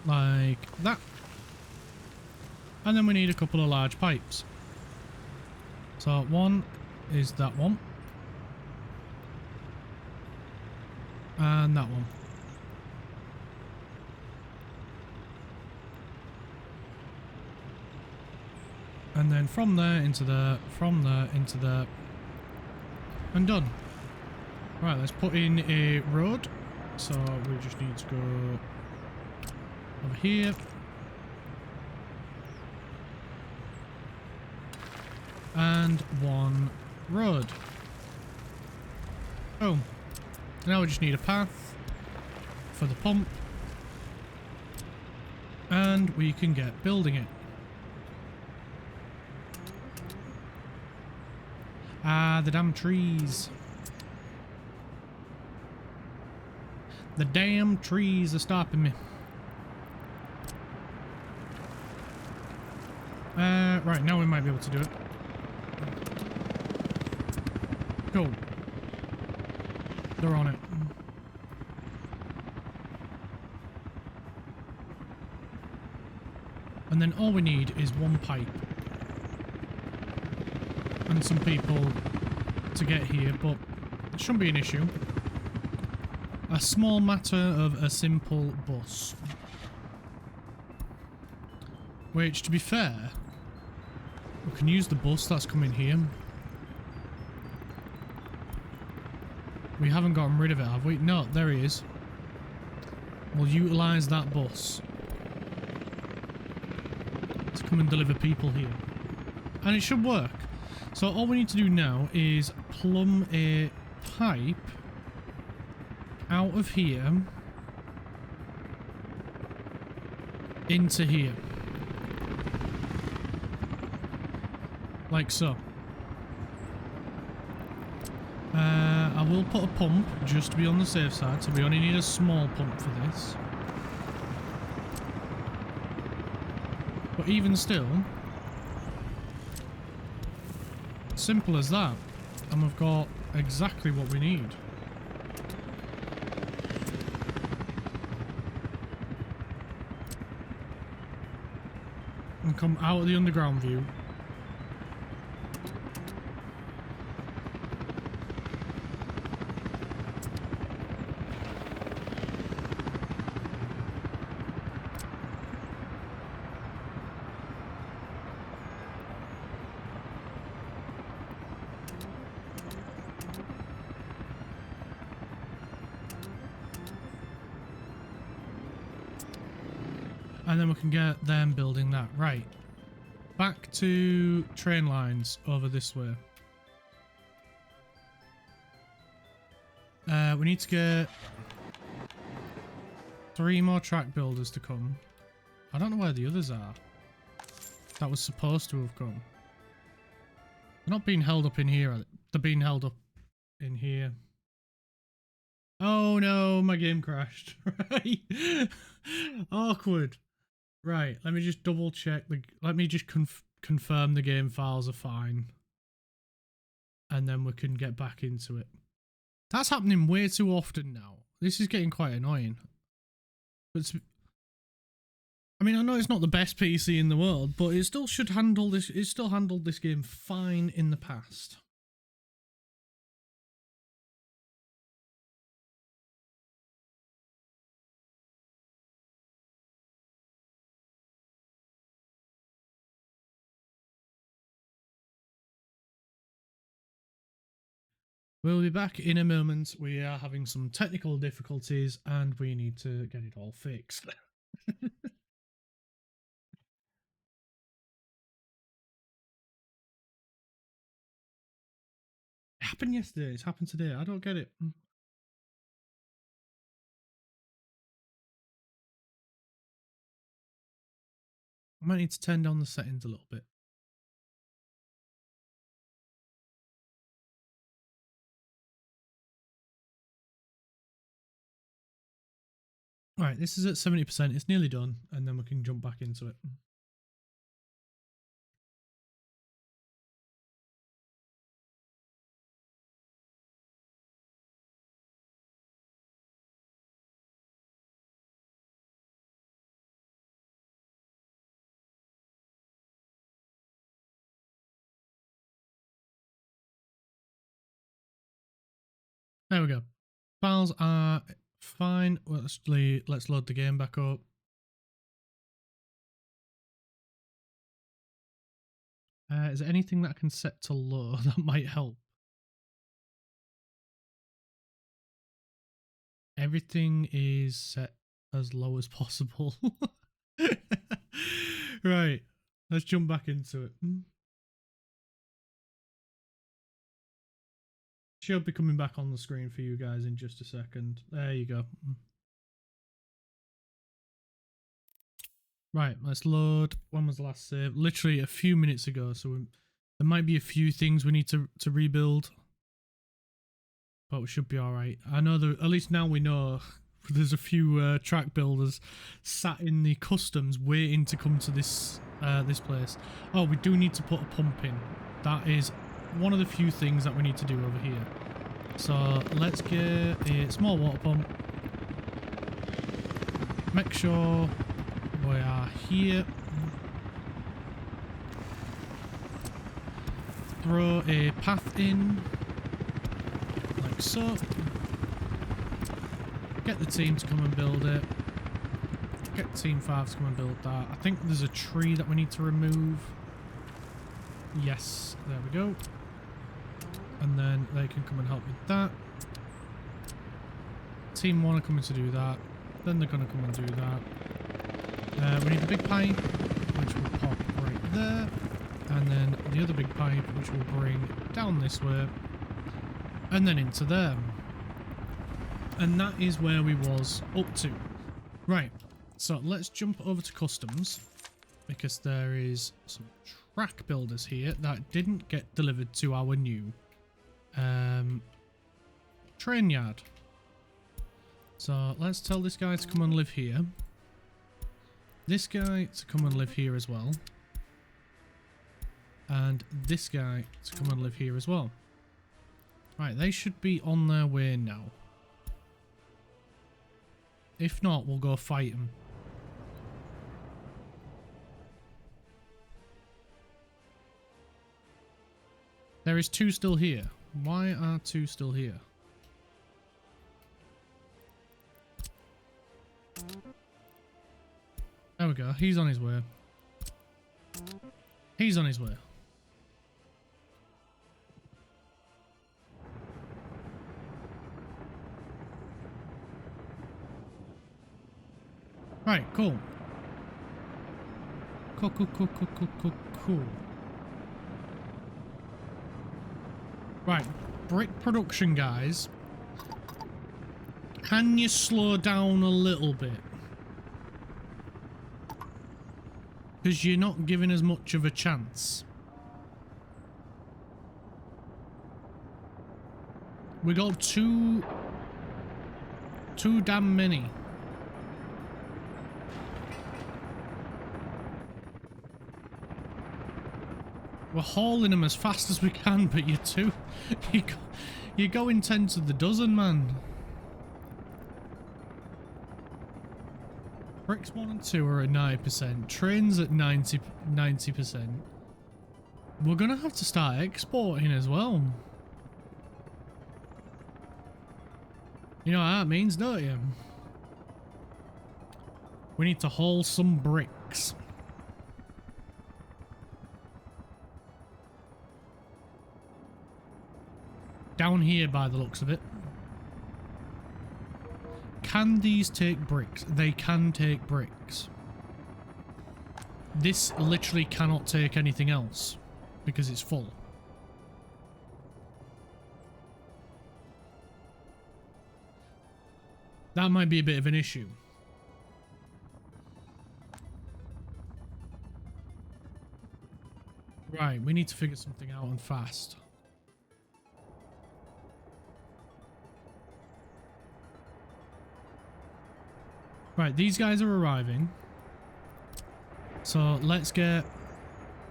A: Like that. And then we need a couple of large pipes. So one is that one. And that one. And then from there into there, from there into there. And done. Right, let's put in a road. So we just need to go over here. And one road. Boom. Now we just need a path for the pump. And we can get building it. Ah, the damn trees. The damn trees are stopping me. Right, now we might be able to do it. Go. They're on it. And then all we need is one pipe. And some people to get here, but it shouldn't be an issue. A small matter of a simple bus. Which, to be fair, we can use the bus that's coming here. We haven't gotten rid of it, have we? No, there he is. We'll utilise that bus to come and deliver people here. And it should work. So all we need to do now is plumb a pipe out of here into here. Like so. I will put a pump just to be on the safe side, so we only need a small pump for this. But even still, simple as that, and we've got exactly what we need. And come out of the underground view. And then we can get them building that. Right. Back to train lines over this way. We need to get 3 more track builders to come. I don't know where the others are. That was supposed to have come. They're not being held up in here. They're being held up in here. Oh no, my game crashed. Right. Awkward. Right, let me just double check let me just confirm the game files are fine. And then we can get back into it. That's happening way too often now. This is getting quite annoying. But I mean, I know it's not the best PC in the world, but it still should handle this. It still handled this game fine in the past. We'll be back in a moment. We are having some technical difficulties and we need to get it all fixed. It happened yesterday. It's happened today. I don't get it. I might need to turn down the settings a little bit. Right, this is at 70%. It's nearly done, and then we can jump back into it. There we go. Files are fine. Let's load the game back up. Is there anything that I can set to low that might help? Everything is set as low as possible. Right, let's jump back into it. She'll be coming back on the screen for you guys in just a second. There you go. Right, let's load. When was the last save? Literally a few minutes ago, so there might be a few things we need to rebuild. But we should be alright. I know that at least now we know there's a few track builders sat in the customs waiting to come to this this place. Oh, we do need to put a pump in. That is one of the few things that we need to do over here. So let's get a small water pump. Make sure we are here. Throw a path in. Like so. Get the team to come and build it. Get team 5 to come and build that. I think there's a tree that we need to remove. Yes, there we go. And then they can come and help with that. Team 1 are coming to do that. Then they're going to come and do that. We need the big pipe, which will pop right there. And then the other big pipe, which will bring down this way. and then into there. And that is where we was up to. Right, so let's jump over to customs, because there is some track builders here that didn't get delivered to our new train yard. So let's tell this guy to come and live here. This guy to come and live here as well. And this guy to come and live here as well. Right, they should be on their way now. If not, we'll go fight them. There is 2 still here. Why are 2 still here? There we go. He's on his way. He's on his way. Right, cool. Cool. Right, brick production, guys. Can you slow down a little bit? Because you're not giving us much of a chance. We got too damn many. We're hauling them as fast as we can, but you're going 10 to the dozen, man. Bricks 1 and 2 are at 90%. Trains at 90%. We're gonna have to start exporting as well. You know what that means, don't you? We need to haul some bricks. Down here by the looks of it. Can these take bricks? They can take bricks. This literally cannot take anything else because it's full. That might be a bit of an issue. Right, we need to figure something out and fast. Right, these guys are arriving. So let's get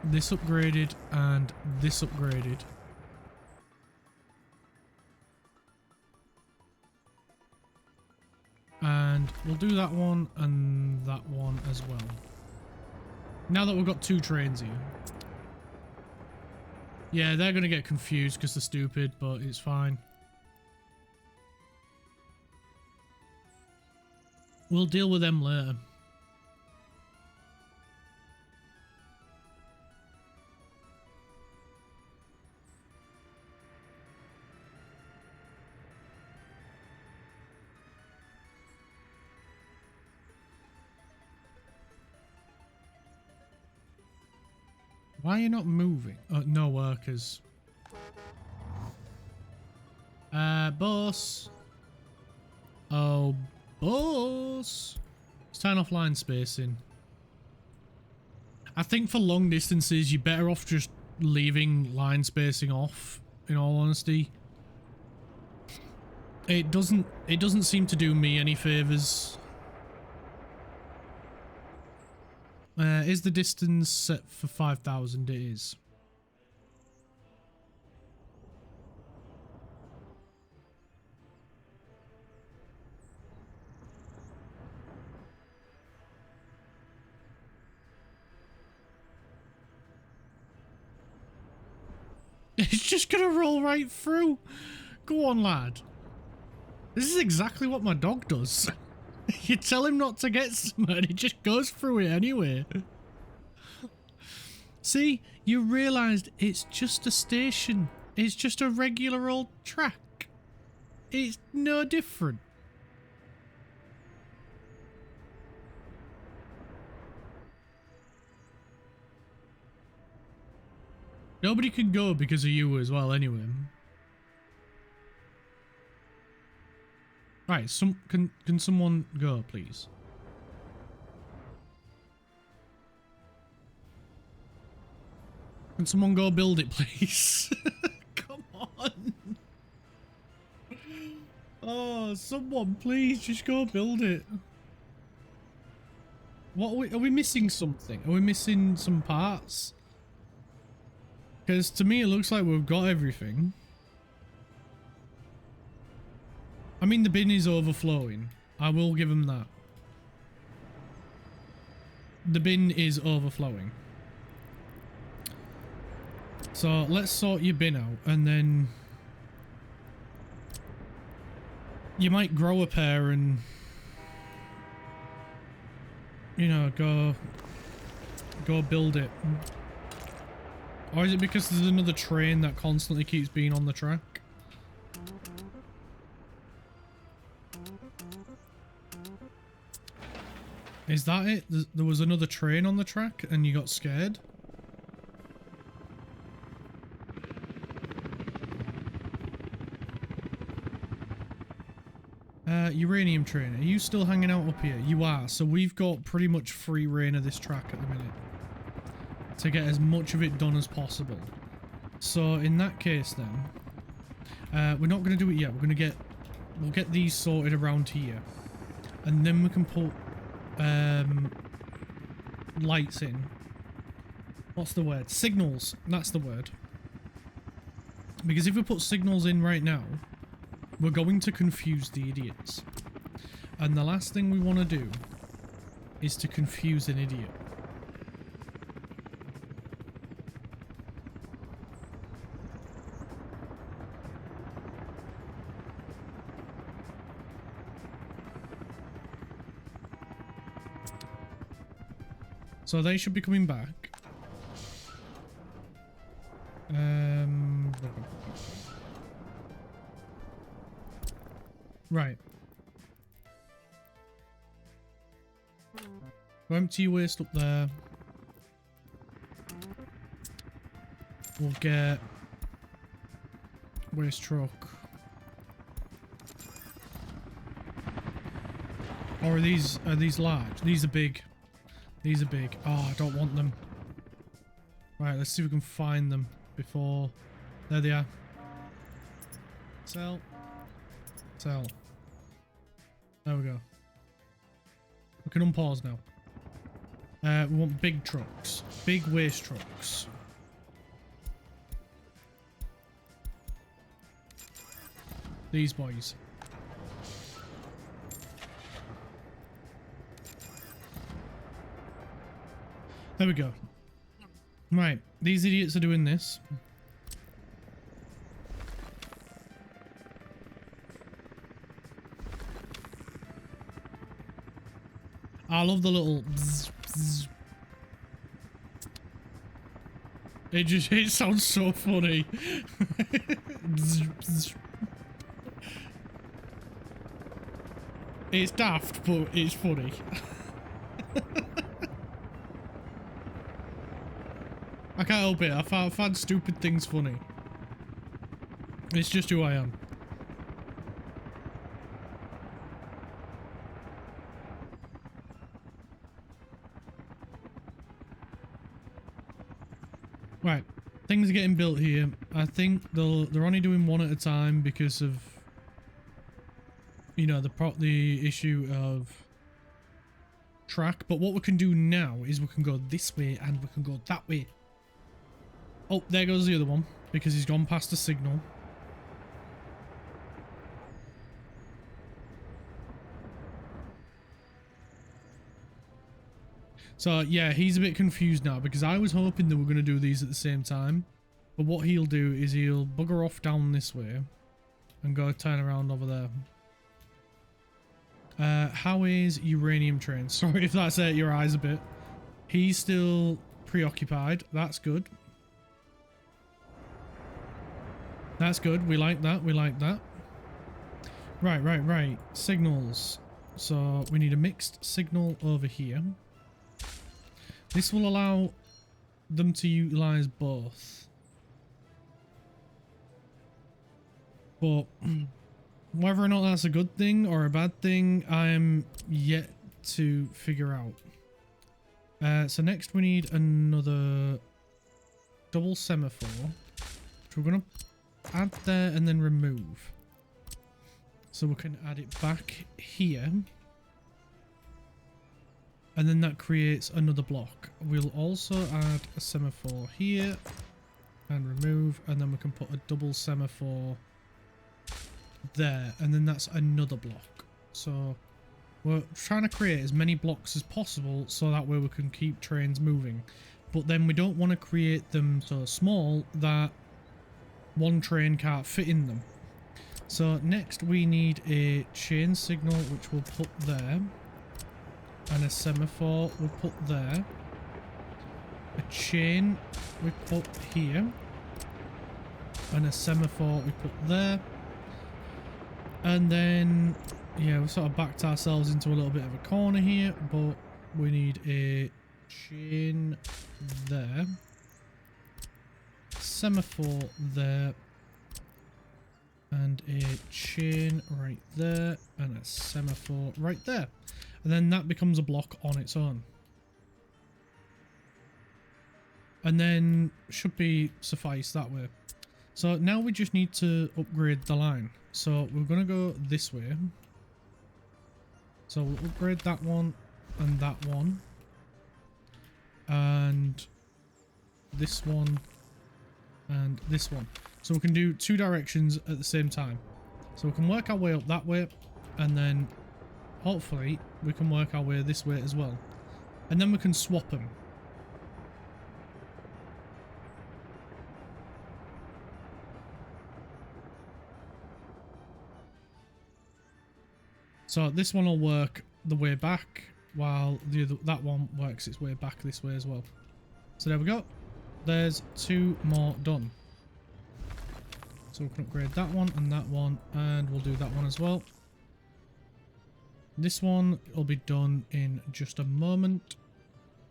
A: this upgraded and this upgraded. And we'll do that one and that one as well. Now that we've got 2 trains here. Yeah, they're going to get confused because they're stupid, but it's fine. We'll deal with them later. Why are you not moving? No workers. Boss. Oh, boss. Let's turn off line spacing. I think for long distances, you're better off just leaving line spacing off, in all honesty. It doesn't seem to do me any favors. Is the distance set for 5,000? It is. It's just gonna roll right through. Go on, lad. This is exactly what my dog does. You tell him not to get something and he just goes through it anyway. See, you realised it's just a station. It's just a regular old track. It's no different. Nobody can go because of you as well anyway. Right, can someone go, please? Can someone go build it, please? Come on. Oh, someone, please, just go build it. What are we missing something? Are we missing some parts? Because to me, it looks like we've got everything. I mean, the bin is overflowing. I will give him that. The bin is overflowing. So let's sort your bin out, and then you might grow a pair and, you know, go build it. Or is it because there's another train that constantly keeps being on the track? Is that it? There was another train on the track and you got scared? Uranium train, are you still hanging out up here? You are, so we've got pretty much free reign of this track at the minute to get as much of it done as possible. So in that case then, we're not going to do it yet. We'll get these sorted around here, and then we can put lights in. What's the word? Signals. That's the word. Because if we put signals in right now, we're going to confuse the idiots. And the last thing we want to do is to confuse an idiot. So they should be coming back. Right. Go empty your waste up there. We'll get waste truck. Or are these large? These are big. These are big. Oh, I don't want them. Right, let's see if we can find them before. There they are. Sell. Sell. There we go. We can unpause now. We want big trucks. Big waste trucks. These boys. There we go. Right, these idiots are doing this. I love the little bzz, bzz. It sounds so funny. Bzz, bzz. It's daft, but it's funny. I can't help it. I find stupid things funny. It's just who I am. Right, things are getting built here. I think they're only doing one at a time because of, you know, the issue of track. But what we can do now is we can go this way and we can go that way. Oh, there goes the other one because he's gone past the signal. So yeah, he's a bit confused now because I was hoping they were going to do these at the same time. But what he'll do is he'll bugger off down this way and go turn around over there. How is Uranium train? Sorry if that's hurt your eyes a bit. He's still preoccupied. That's good. That's good. We like that. We like that. Right. Signals. So we need a mixed signal over here. This will allow them to utilize both. But Whether or not that's a good thing or a bad thing, I'm yet to figure out. So next we need another double semaphore, which we're going to add there and then remove. So we can add it back here. And then that creates another block. We'll also add a semaphore here and remove, and then we can put a double semaphore there, and then that's another block. So we're trying to create as many blocks as possible so that way we can keep trains moving. But then we don't want to create them so small that one train can't fit in them. So next we need a chain signal, which we'll put there. And a semaphore we'll put there. A chain we put here. And a semaphore we put there. And then, yeah, we sort of backed ourselves into a little bit of a corner here, but we need a chain there. Semaphore there. And a chain right there. And a semaphore right there. And then that becomes a block on its own. And then should be suffice that way. So now we just need to upgrade the line. So we're going to go this way. So we'll upgrade that one and that one. And this one and this one. So we can do two directions at the same time. So we can work our way up that way, and then hopefully we can work our way this way as well. And then we can swap them. So this one will work the way back, while that one works its way back this way as well. So there we go. There's two more done. So we can upgrade that one, and we'll do that one as well. This one will be done in just a moment.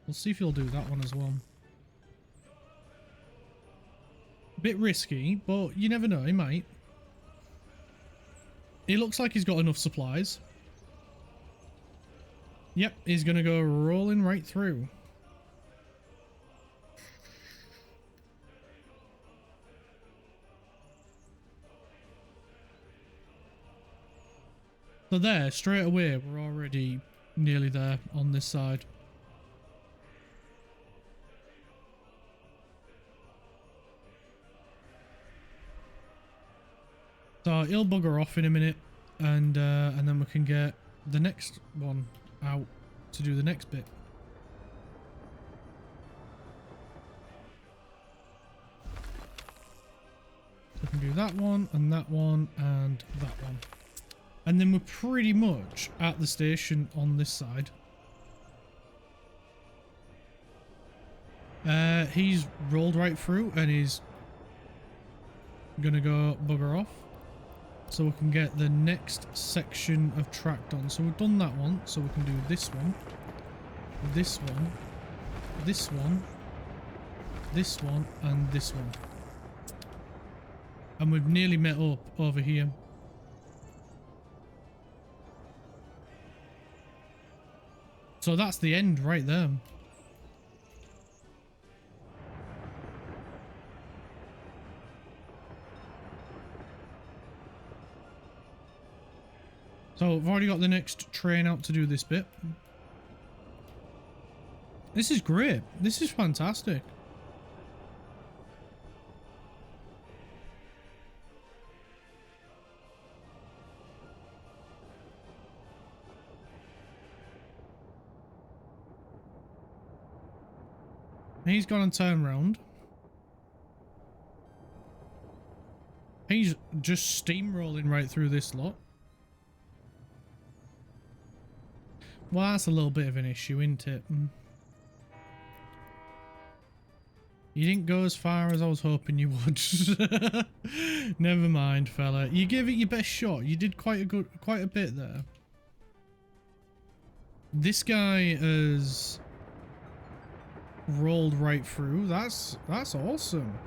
A: We'll see if he'll do that one as well. Bit risky, but you never know, he might. He looks like he's got enough supplies. Yep, he's going to go rolling right through. So there, straight away, we're already nearly there on this side. So he'll bugger off in a minute, and then we can get the next one out to do the next bit. So we can do that one, and that one, and that one. And then we're pretty much at the station on this side. He's rolled right through and he's gonna go bugger off. So we can get the next section of track done. So we've done that one, so we can do this one, this one, this one, this one, and this one. And we've nearly met up over here. So that's the end right there. So I've already got the next train out to do this bit. This is great. This is fantastic. He's gone and turned round. He's just steamrolling right through this lot. Well, that's a little bit of an issue, isn't it? You didn't go as far as I was hoping you would. Never mind, fella. You gave it your best shot. You did quite a bit there. This guy has rolled right through. That's awesome.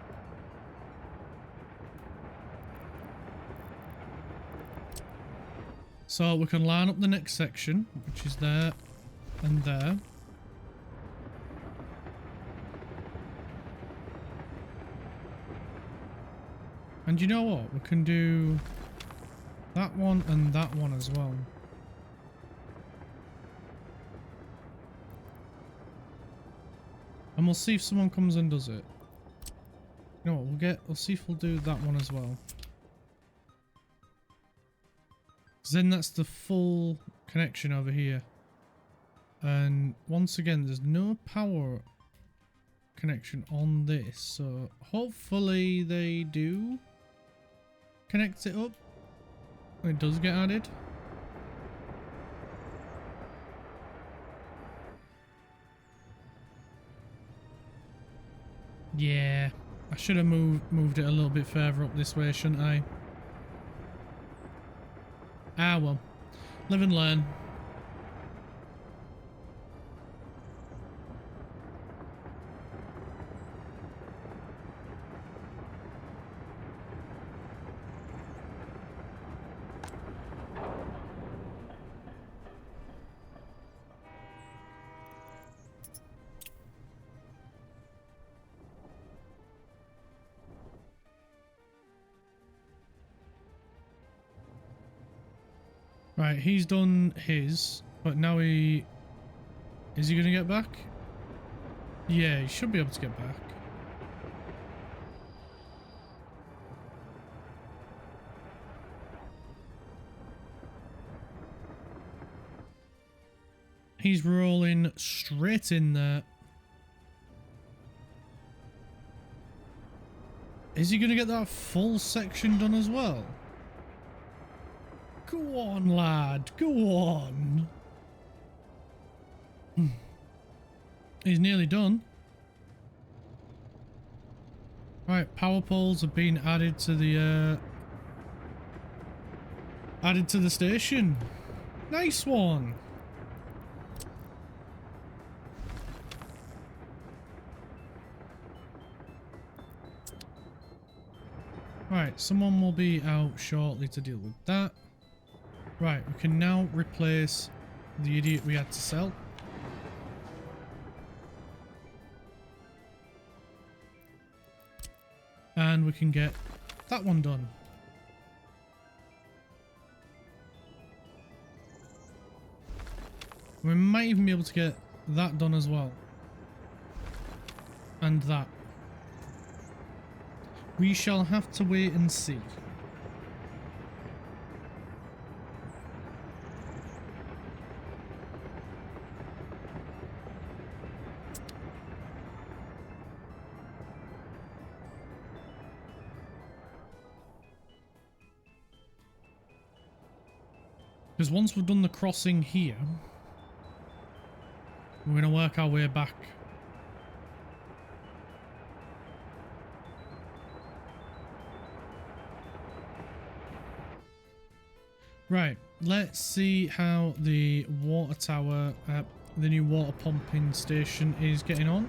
A: So we can line up the next section, which is there and there. And you know what? We can do that one and that one as well. And we'll see if someone comes and does it. You know what? We'll see if we'll do that one as well. Because then that's the full connection over here. And once again, there's no power connection on this. So hopefully they do connect it up. It does get added. Yeah, I should have moved it a little bit further up this way, shouldn't I? Ah well, live and learn. Right, he's done his, but now is he gonna get back? Yeah, he should be able to get back. He's rolling straight in there. Is he gonna get that full section done as well? Go on, lad. Go on. He's nearly done. Right, power poles have been added to the station. Nice one. Right, someone will be out shortly to deal with that. Right, we can now replace the idiot we had to sell. And we can get that one done. We might even be able to get that done as well. And that. We shall have to wait and see. Because once we've done the crossing here, we're going to work our way back. Right, let's see how the water tower, the new water pumping station is getting on.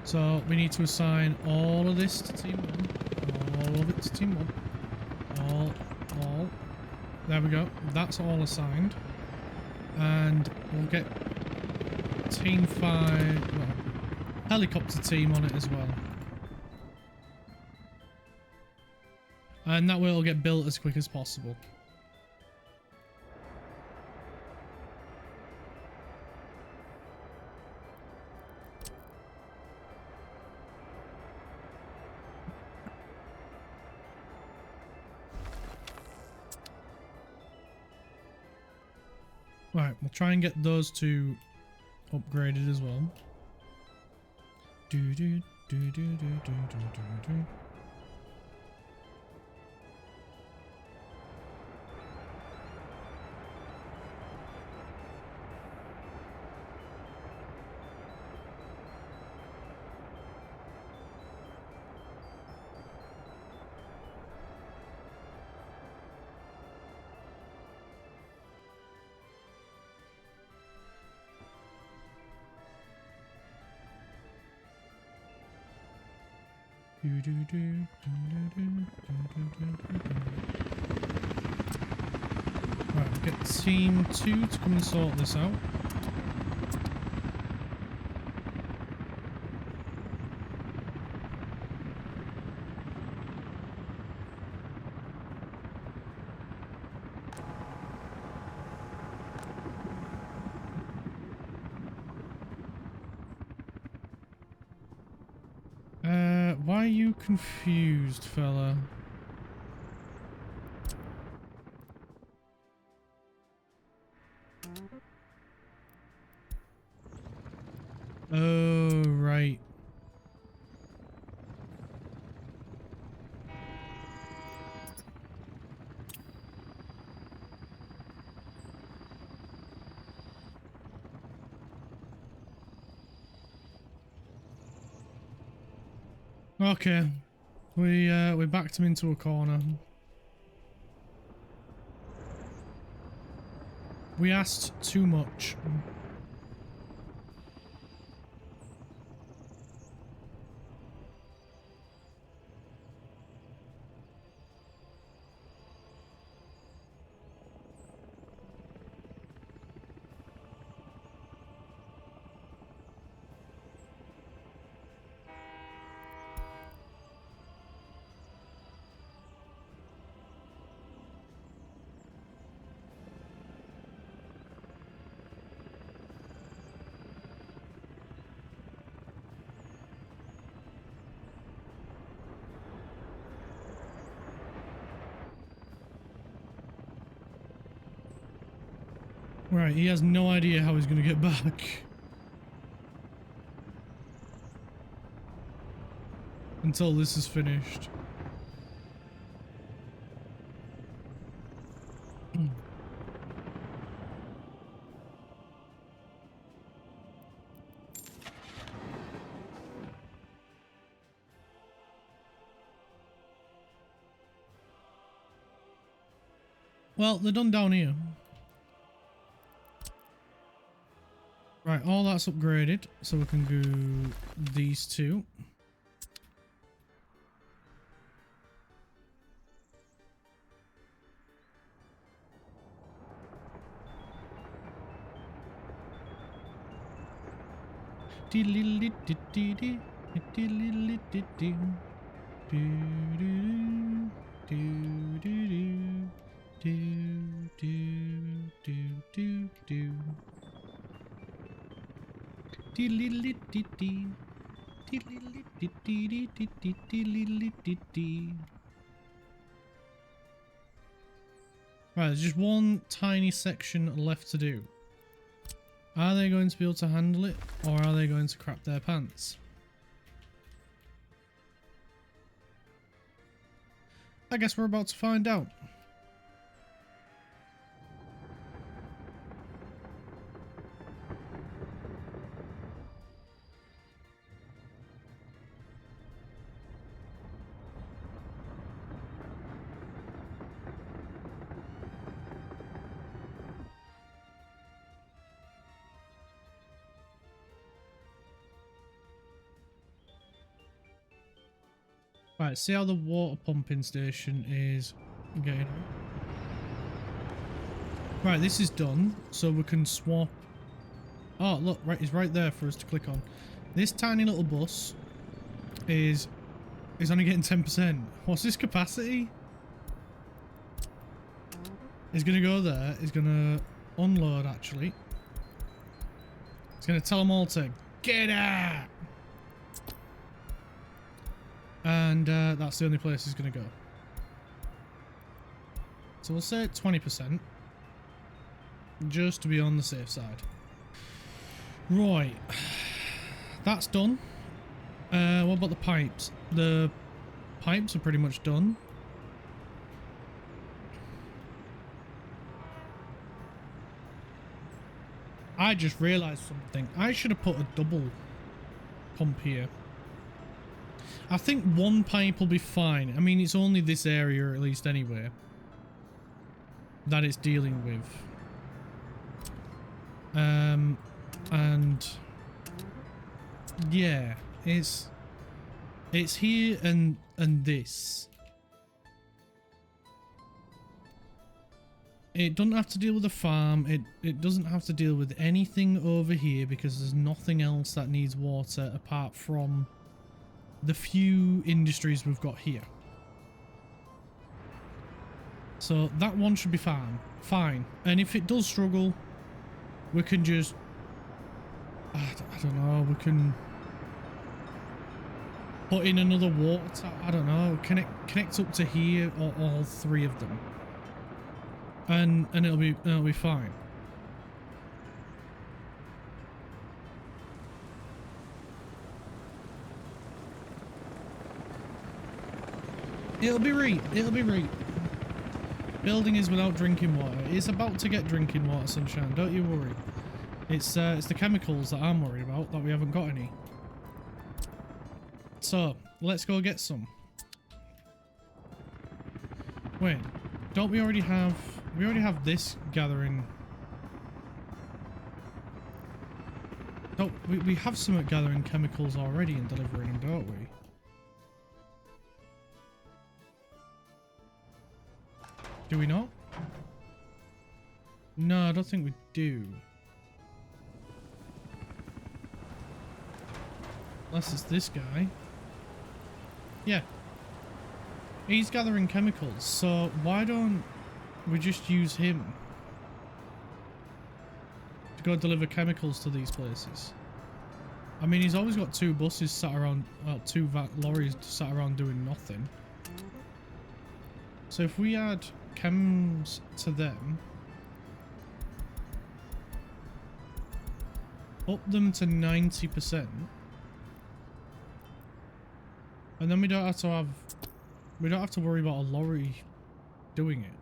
A: So we need to assign all of this to team 1, all of it to team 1, all. There we go, that's all assigned. And we'll get team 5, well, helicopter team on it as well. And that way it'll get built as quick as possible. Right, we'll try and get those two upgraded as well. get team 2 to come and sort this out. Why are you confused, fella? Oh, right. Okay. We backed him into a corner. We asked too much. Right, he has no idea how he's going to get back. Until this is finished. Well, they're done down here. Right, all that's upgraded, so we can do these two. Right, there's just one tiny section left to do. Are they going to be able to handle it, or are they going to crap their pants? I guess we're about to find out. Right, see how the water pumping station is getting on. Right, this is done, so we can swap. Oh, look, right, it's right there for us to click on. This tiny little bus is only getting 10%. What's this capacity? It's gonna go there. It's gonna unload, actually. It's gonna tell them all to get out. And that's the only place it's going to go. So we'll say 20%. Just to be on the safe side. Right. That's done. What about the pipes? The pipes are pretty much done. I just realised something. I should have put a double pump here. I think one pipe will be fine. I mean, it's only this area, at least anyway, that it's dealing with. And yeah, it's here and this. It doesn't have to deal with the farm. It doesn't have to deal with anything over here because there's nothing else that needs water apart from the few industries we've got here. So that one should be fine. And if it does struggle, we can just... I don't know, we can put in another water, I don't know, connect up to here or all three of them. And it'll be fine. It'll be right. Building is without drinking water. It's about to get drinking water, Sunshine. Don't you worry. It's the chemicals that I'm worried about, that we haven't got any. So let's go get some. Wait, don't we already have? We already have this gathering. No, we have some at gathering chemicals already and delivering them, don't we? Do we not? No, I don't think we do. Unless it's this guy. Yeah. He's gathering chemicals, so why don't we just use him to go deliver chemicals to these places? I mean, he's always got two buses sat around, well, two lorries sat around doing nothing. So if we add chems to them, up them to 90%, and then we don't have to worry about a lorry doing it.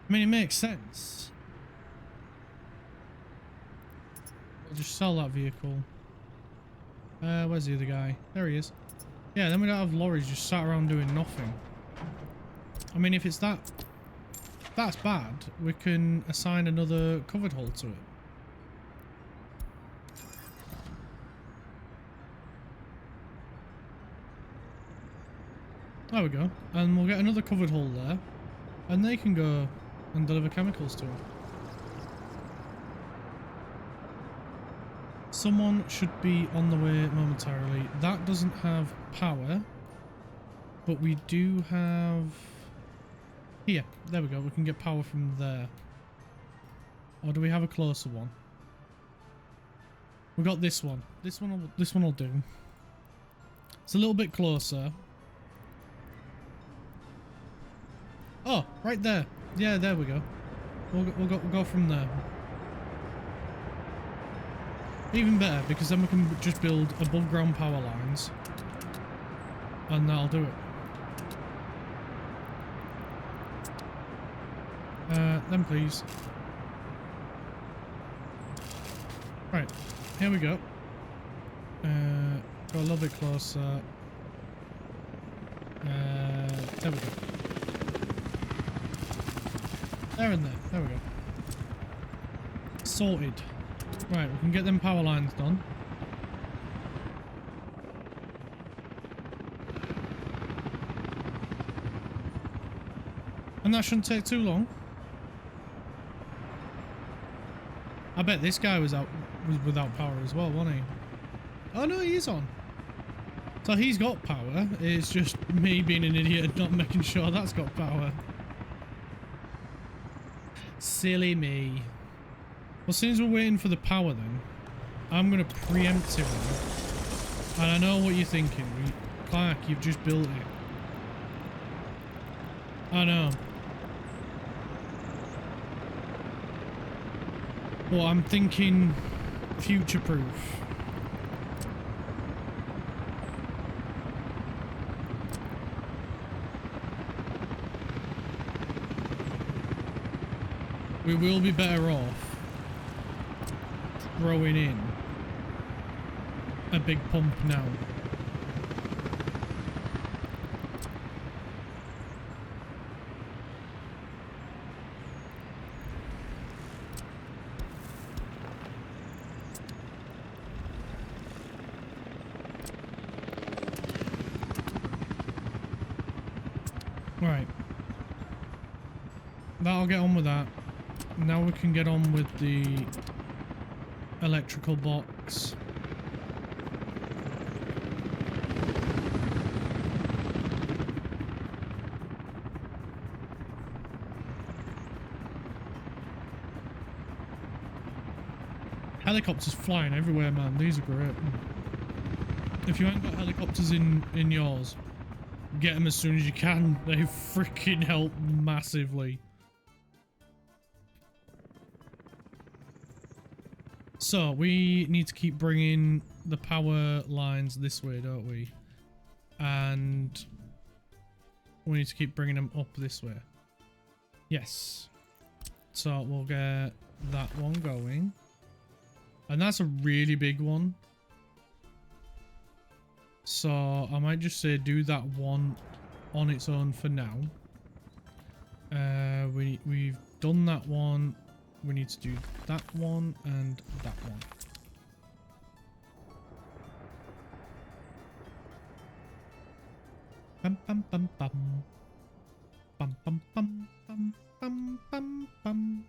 A: I mean, it makes sense. We'll just sell that vehicle. Where's the other guy? There he is. Yeah, then we don't have lorries just sat around doing nothing. I mean, if it's that's bad, we can assign another covered hull to it. There we go. And we'll get another covered hull there. And they can go and deliver chemicals to it. Someone should be on the way momentarily. That doesn't have power. But we do have... Here. There we go. We can get power from there. Or do we have a closer one? We got this one. This one will do. It's a little bit closer. Oh, right there. Yeah, there we go. We'll go from there. Even better, because then we can just build above ground power lines. And that'll do it. Then please. Right, here we go. Go a little bit closer. There we go. There and there. There we go. Sorted. Right, we can get them power lines done. And that shouldn't take too long. I bet this guy was without power as well, wasn't he? Oh no, he is on. So he's got power. It's just me being an idiot and not making sure that's got power. Silly me. Well, since we're waiting for the power then, I'm going to preemptively... And I know what you're thinking. Clark, you've just built it. I know. Well, I'm thinking future-proof. We will be better off throwing in a big pump now. Right. That'll get on with that. Now we can get on with the electrical box. Helicopters flying everywhere, man. These are great. If you ain't got helicopters in yours, get them as soon as you can. They freaking help massively. So we need to keep bringing the power lines this way, don't we? And we need to keep bringing them up this way. Yes. So we'll get that one going. And that's a really big one. So I might just say do that one on its own for now. We've done that one. We need to do that one and that one. Bum bum bum bum. Bum bum bum bum bum bum bum.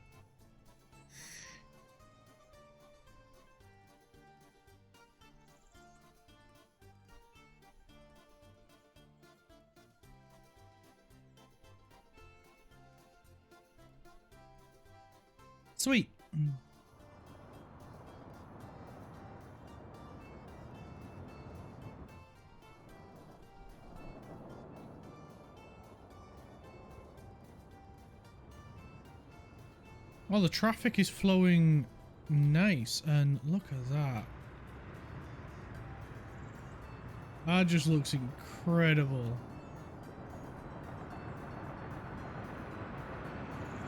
A: Sweet. Well, the traffic is flowing nice, and look at that. That just looks incredible.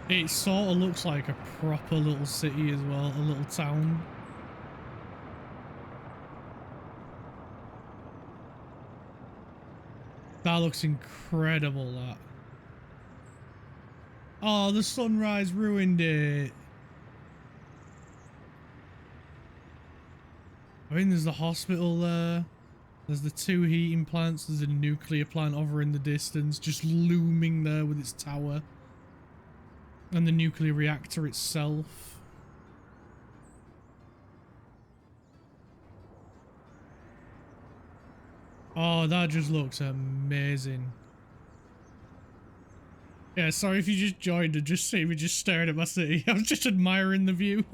A: It sort of looks like a proper little city as well, a little town. That looks incredible, that. Oh, the sunrise ruined it. I mean, there's the hospital there. There's the two heating plants. There's a nuclear plant over in the distance, just looming there with its tower. And the nuclear reactor itself. Oh, that just looks amazing. Yeah, sorry if you just joined and just see me just staring at my city. I was just admiring the view.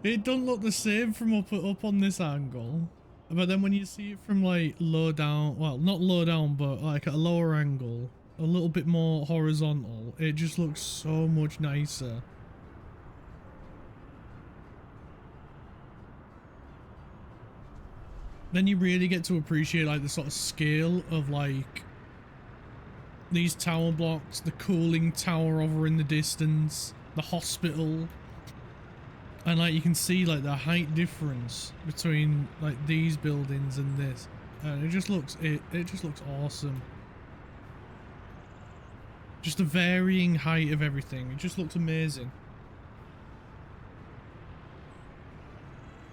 A: It don't look the same from up on this angle. But then when you see it from like low down, well, not low down, but like at a lower angle, a little bit more horizontal, it just looks so much nicer. Then you really get to appreciate like the sort of scale of like these tower blocks, the cooling tower over in the distance, the hospital, and like you can see like the height difference between like these buildings and this, and it just looks awesome. Just the varying height of everything, it just looks amazing.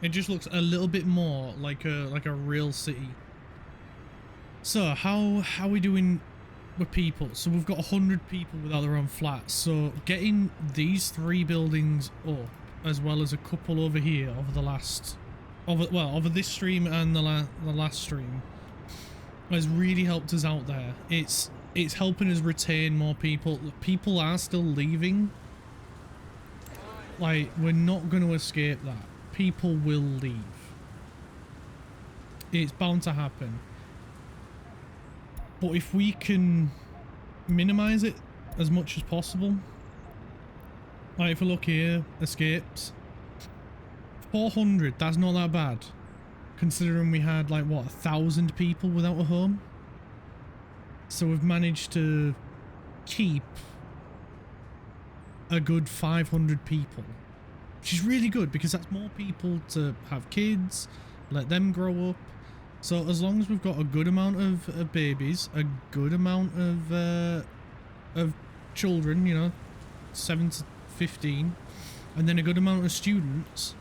A: It just looks a little bit more like a real city. So how are we doing with people? So we've got 100 people without their own flats. So getting these 3 buildings up, as well as a couple over here over the last, over this stream and the last stream, has really helped us out there. It's helping us retain more people. People are still leaving. Like, we're not going to escape that. People will leave. It's bound to happen. But if we can minimize it as much as possible, like if we look here, escapes, 400, that's not that bad, considering we had like what, 1,000 people without a home. So we've managed to keep a good 500 people, which is really good because that's more people to have kids, let them grow up. So as long as we've got a good amount of babies, a good amount of children, you know, 7 to 15, and then a good amount of students,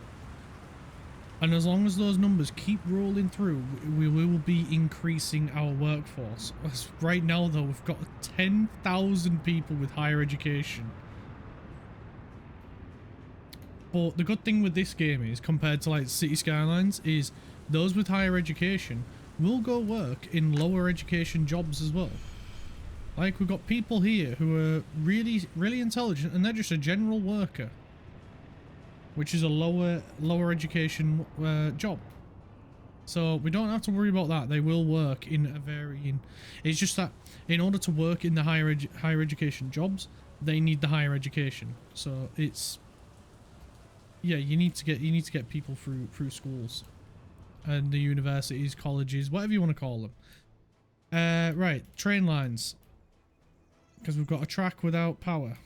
A: And as long as those numbers keep rolling through, we will be increasing our workforce. Right now, though, we've got 10,000 people with higher education. But the good thing with this game is, compared to like City Skylines, is those with higher education will go work in lower education jobs as well. Like, we've got people here who are really, really intelligent, and they're just a general worker, which is a lower education job. So we don't have to worry about that. They will work in a varying. It's just that in order to work in the higher education jobs, they need the higher education. So it's, yeah, you need to get people through schools and the universities, colleges, whatever you want to call them. Right, train lines, because we've got a track without power.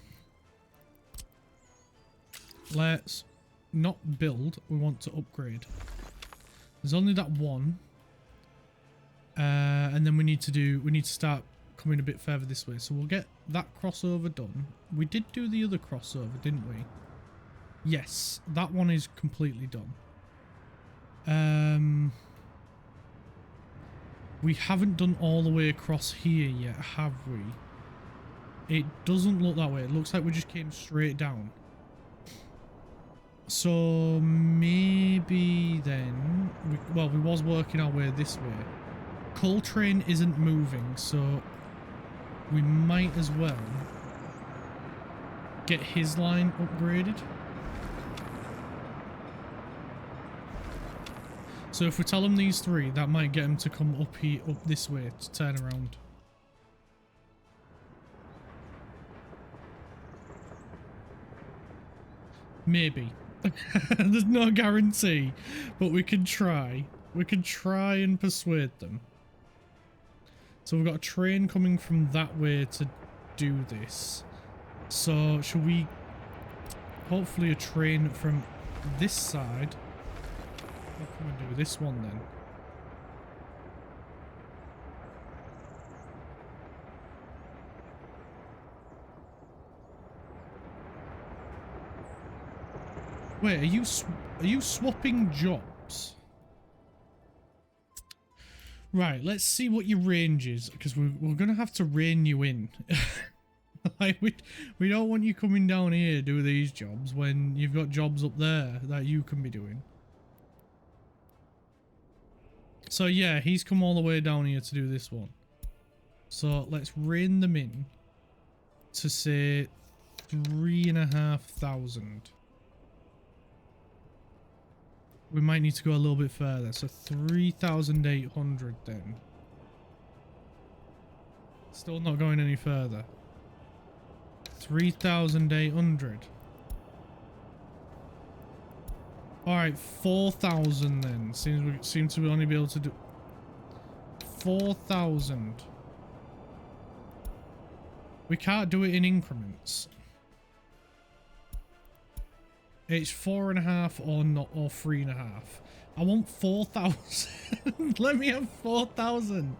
A: Let's not build, we want to upgrade. There's only that one, and then we need to start coming a bit further this way, so we'll get that crossover done. We did do the other crossover, didn't we? Yes, that one is completely done. We haven't done all the way across here yet, have we? It doesn't look that way. It looks like we just came straight down. So maybe then, we was working our way this way. Coltrane isn't moving, so we might as well get his line upgraded. So if we tell them these three, that might get them to come up here, up this way to turn around. Maybe. There's no guarantee, but we can try. We can try and persuade them. So we've got a train coming from that way to do this. So should we... Hopefully a train from this side. What can we do? This one then. Wait, are you swapping jobs? Right, let's see what your range is, because we're gonna have to rein you in. Like, we don't want you coming down here to do these jobs when you've got jobs up there that you can be doing. So yeah, he's come all the way down here to do this one. So let's rein them in to say 3,500. We might need to go a little bit further, so 3,800 then. Still not going any further. 3,800. Alright, 4,000 then. Seem to only be able to do 4,000. We can't do it in increments. It's 4.5 or not, or 3.5. I want 4,000. Let me have 4,000.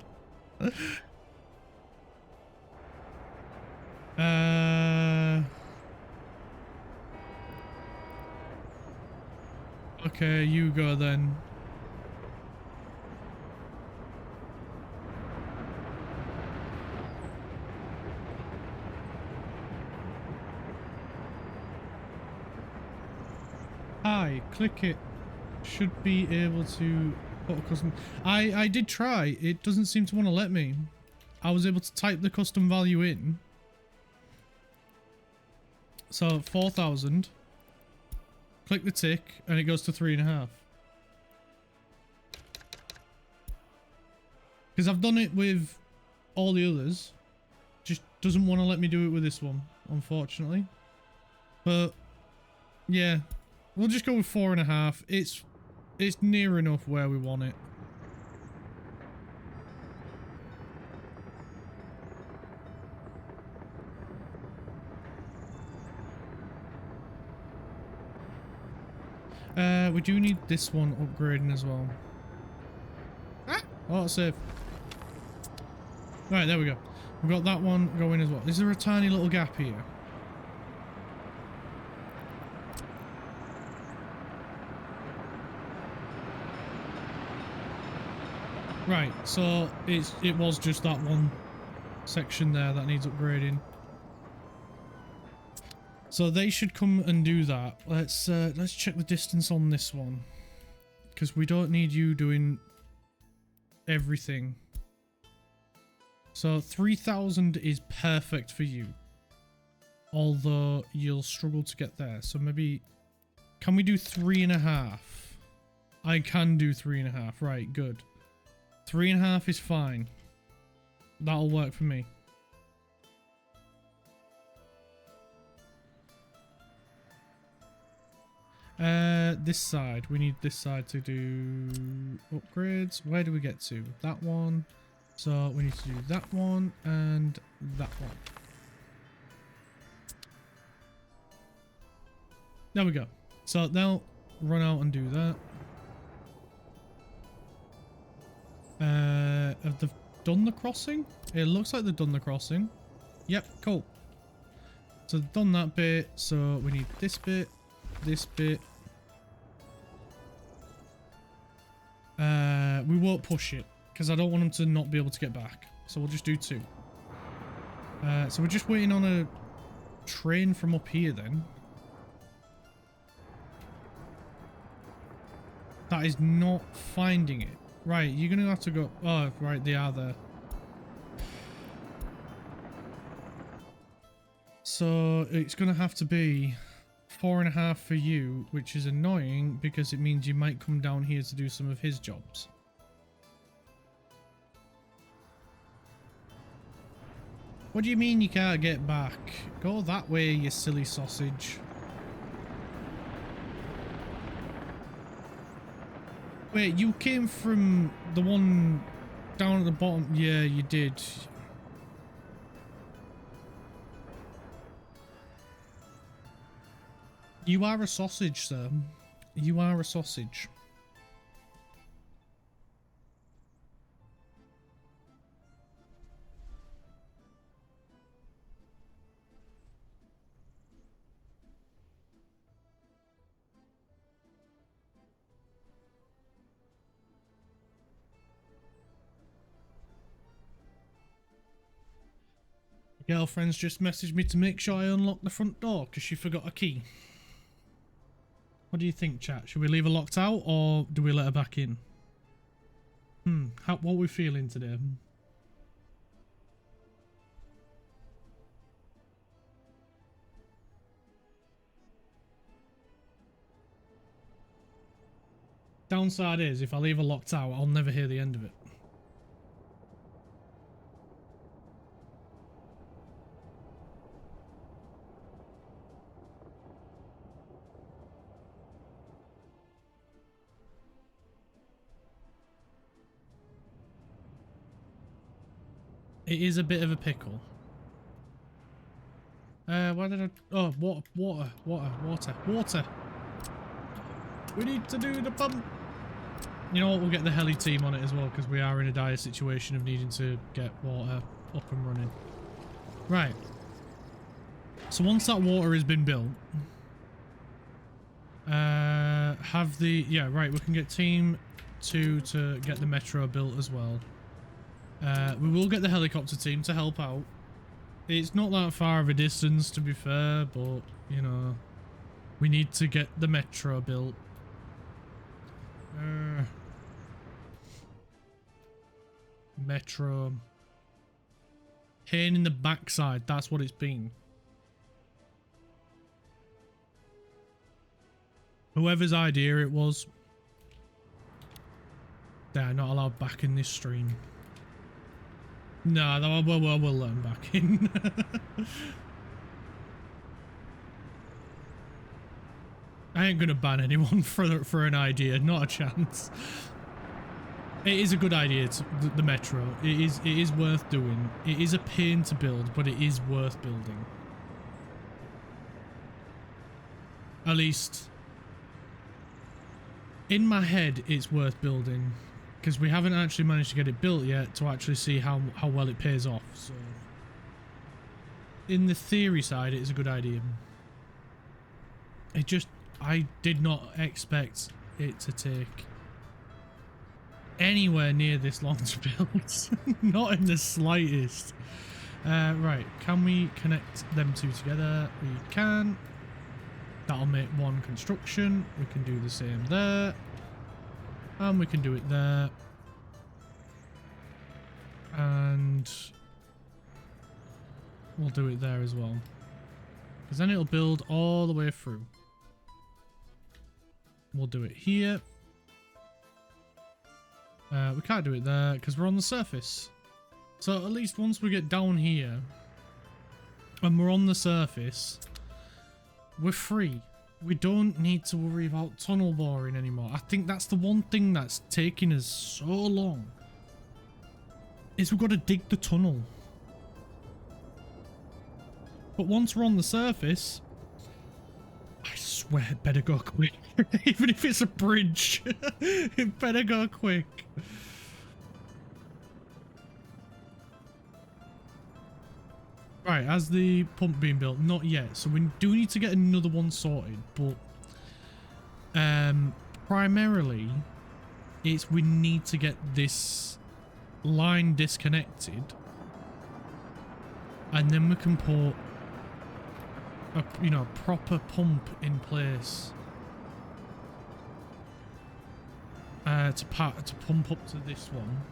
A: Okay, you go then. Hi, click it. Should be able to put a custom... I did try. It doesn't seem to want to let me. I was able to type the custom value in. So 4,000. Click the tick and it goes to 3.5. Because I've done it with all the others. Just doesn't want to let me do it with this one, unfortunately. But yeah, we'll just go with 4.5. It's near enough where we want it. We do need this one upgrading as well. Oh, save. Right, there we go. We've got that one going as well. Is there a tiny little gap here? Right, so it was just that one section there that needs upgrading. So they should come and do that. Let's check the distance on this one, because we don't need you doing everything. So 3,000 is perfect for you, although you'll struggle to get there. So maybe, can we do 3.5? I can do 3.5. Right, good. 3.5 is fine. That'll work for me. This side. We need this side to do upgrades. Where do we get to? That one. So we need to do that one and that one. There we go. So they'll run out and do that. Have they done the crossing? It looks like they've done the crossing. Yep, cool. So they've done that bit. So we need this bit. This bit. We won't push it because I don't want them to not be able to get back. So we'll just do 2. So we're just waiting on a train from up here then. That is not finding it. Right, you're going to have to go... Oh, right, they are there. So it's going to have to be 4.5 for you, which is annoying because it means you might come down here to do some of his jobs. What do you mean you can't get back? Go that way, you silly sausage. Wait, you came from the one down at the bottom? Yeah, you did. You are a sausage, sir. You are a sausage. My girlfriend's just messaged me to make sure I unlock the front door because she forgot a key. What do you think, chat? Should we leave her locked out or do we let her back in? What are we feeling today? Downside is, if I leave her locked out, I'll never hear the end of it. It is a bit of a pickle. Why did I... Oh, water. We need to do the pump. You know what, we'll get the heli team on it as well, because we are in a dire situation of needing to get water up and running. Right. So once that water has been built, have the... Yeah, right, we can get team 2 to get the metro built as well. We will get the helicopter team to help out. It's not that far of a distance, to be fair, but, you know, we need to get the metro built. Metro. Pain in the backside, that's what it's been. Whoever's idea it was, they're not allowed back in this stream. No, we'll let them back in. I ain't gonna ban anyone for an idea, not a chance. It is a good idea, the metro. It is worth doing. It is a pain to build, but it is worth building. At least in my head, it's worth building. Because we haven't actually managed to get it built yet to actually see how well it pays off. So, in the theory side, it is a good idea. It just, I did not expect it to take anywhere near this long to build. Not in the slightest. Right, can we connect them two together? We can. That'll make one construction. We can do the same there. And we can do it there. And we'll do it there as well. Because then it'll build all the way through. We'll do it here. We can't do it there because we're on the surface. So at least once we get down here and we're on the surface, we're free. We don't need to worry about tunnel boring anymore. I think that's the one thing that's taking us so long. Is we've got to dig the tunnel. But once we're on the surface, I swear it better go quick. Even if it's a bridge, it better go quick. Right, as the pump being built, not yet. So we do need to get another one sorted, but primarily it's we need to get this line disconnected, and then we can put a proper pump in place to pump up to this one.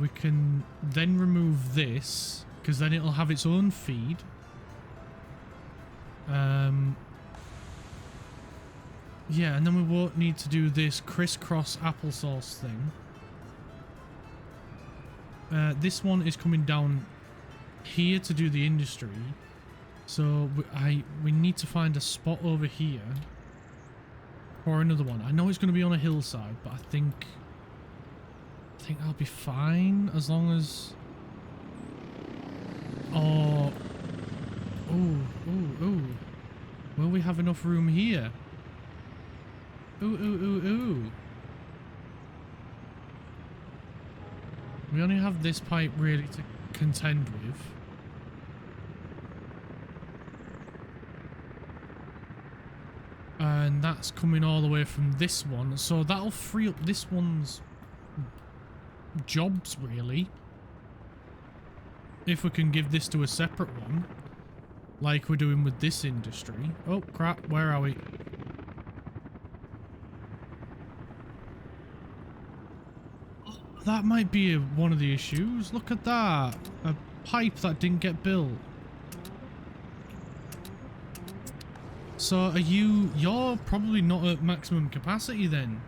A: We can then remove this because then it'll have its own feed. Yeah, and then we won't need to do this crisscross applesauce thing. This one is coming down here to do the industry, so we need to find a spot over here for another one. I know it's going to be on a hillside, but I think I'll be fine as long as. Oh, will we have enough room here? Ooh. We only have this pipe really to contend with. And that's coming all the way from this one, so that'll free up this one's jobs really. If we can give this to a separate one, like we're doing with this industry. Oh crap, where are we? That might be one of the issues. Look at that. A pipe that didn't get built. So are you're probably not at maximum capacity then.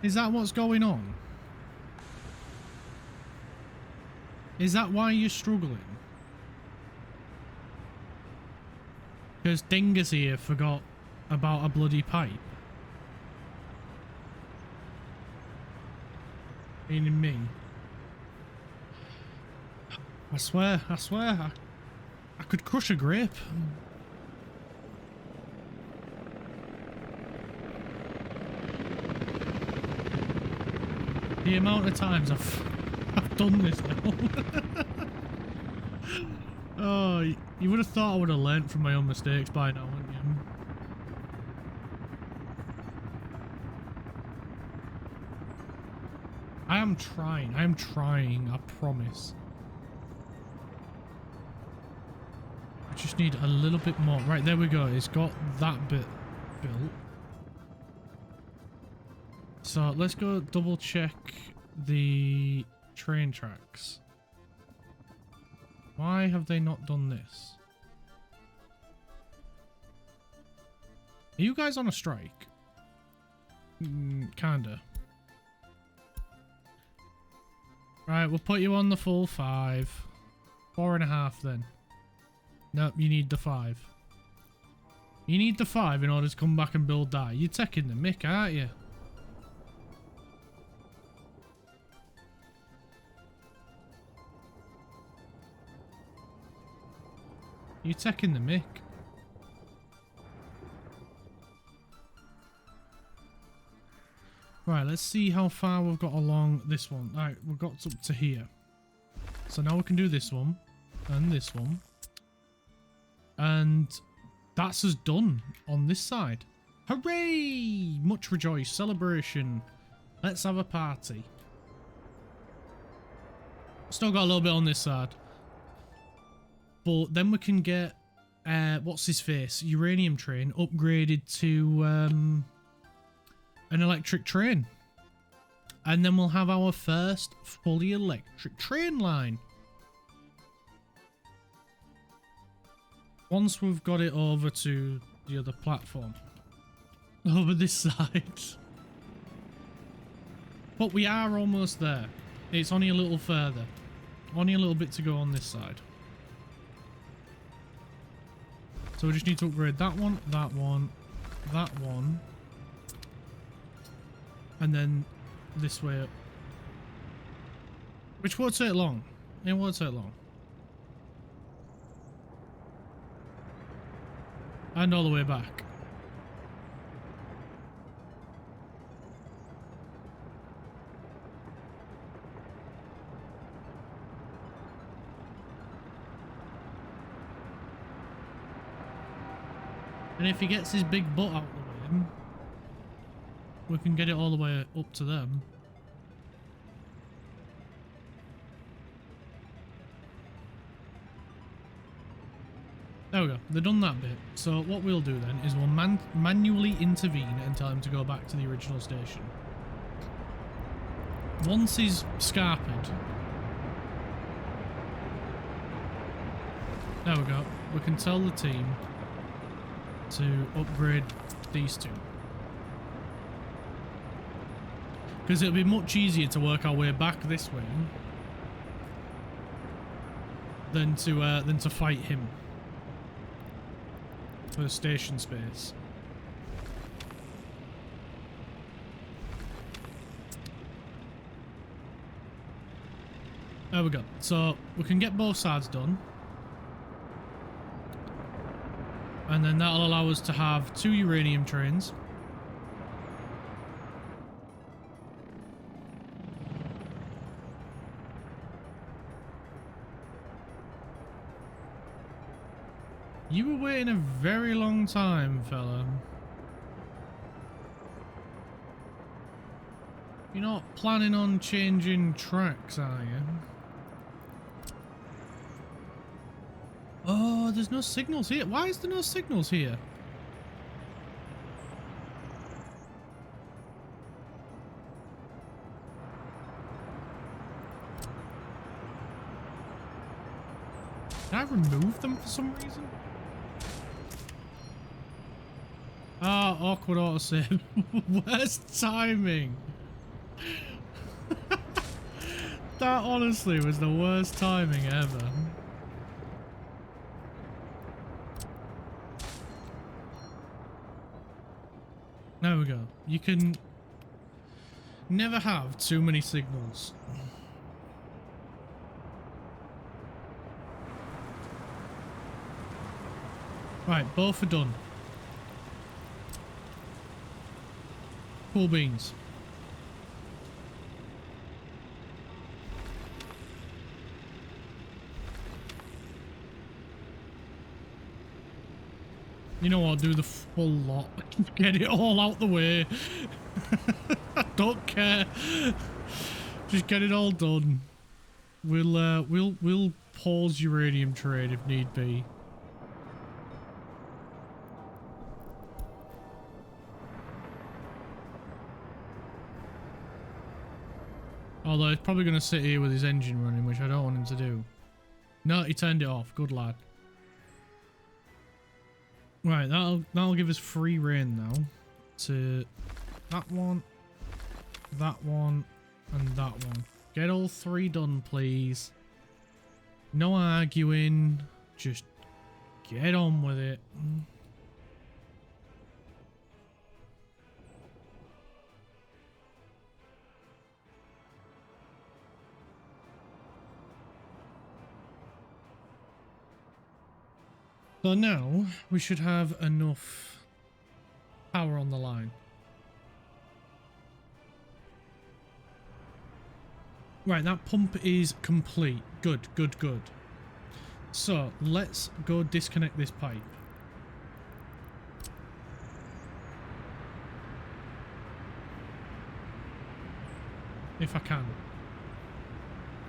A: Is that what's going on? Is that why you're struggling? Because Dingus here forgot about a bloody pipe. Meaning me. I swear, I could crush a grape. The amount of times I've done this now. Oh, you would have thought I would have learnt from my own mistakes by now, wouldn't you? I am trying, I promise. I just need a little bit more. Right, there we go. It's got that bit built. So let's go double check the train tracks. Why have they not done this? Are you guys on a strike? Kinda. Right, we'll put you on the full 5. 4.5 then. Nope, you need the 5. You need the 5 in order to come back and build that. You're taking the mick, aren't you? You taking the mick. Right, let's see how far we've got along this one. Alright, we've got up to here. So now we can do this one. And this one. And that's us done on this side. Hooray! Much rejoice. Celebration. Let's have a party. Still got a little bit on this side. But then we can get, what's his face? Uranium train upgraded to an electric train. And then we'll have our first fully electric train line. Once we've got it over to the other platform. Over this side. But we are almost there. It's only a little further. Only a little bit to go on this side. So we just need to upgrade that one, that one, that one. And then this way up. Which won't take long. It won't take long. And all the way back. And if he gets his big butt out of the way, we can get it all the way up to them. There we go. They've done that bit. So what we'll do then is we'll manually intervene and tell him to go back to the original station. Once he's scarpered. There we go. We can tell the team to upgrade these two. Because it'll be much easier to work our way back this way than to fight him for the station space. There we go. So we can get both sides done. And then that'll allow us to have 2 uranium trains. You were waiting a very long time, fella. You're not planning on changing tracks, are you? Oh, there's no signals here. Why is there no signals here? Did I remove them for some reason? Ah, awkward autosave. Worst timing. That honestly was the worst timing ever. There we go. You can never have too many signals. Right, both are done. Cool beans. You know what, do the full lot. Get it all out the way. I don't care. Just get it all done. We'll pause uranium trade if need be. Although he's probably going to sit here with his engine running, which I don't want him to do. No, he turned it off. Good lad. Right, that'll give us free reign now to that one, and that one. Get all 3 done, please. No arguing. Just get on with it. So now we should have enough power on the line. Right, that pump is complete. Good, good, good. So let's go disconnect this pipe. If I can.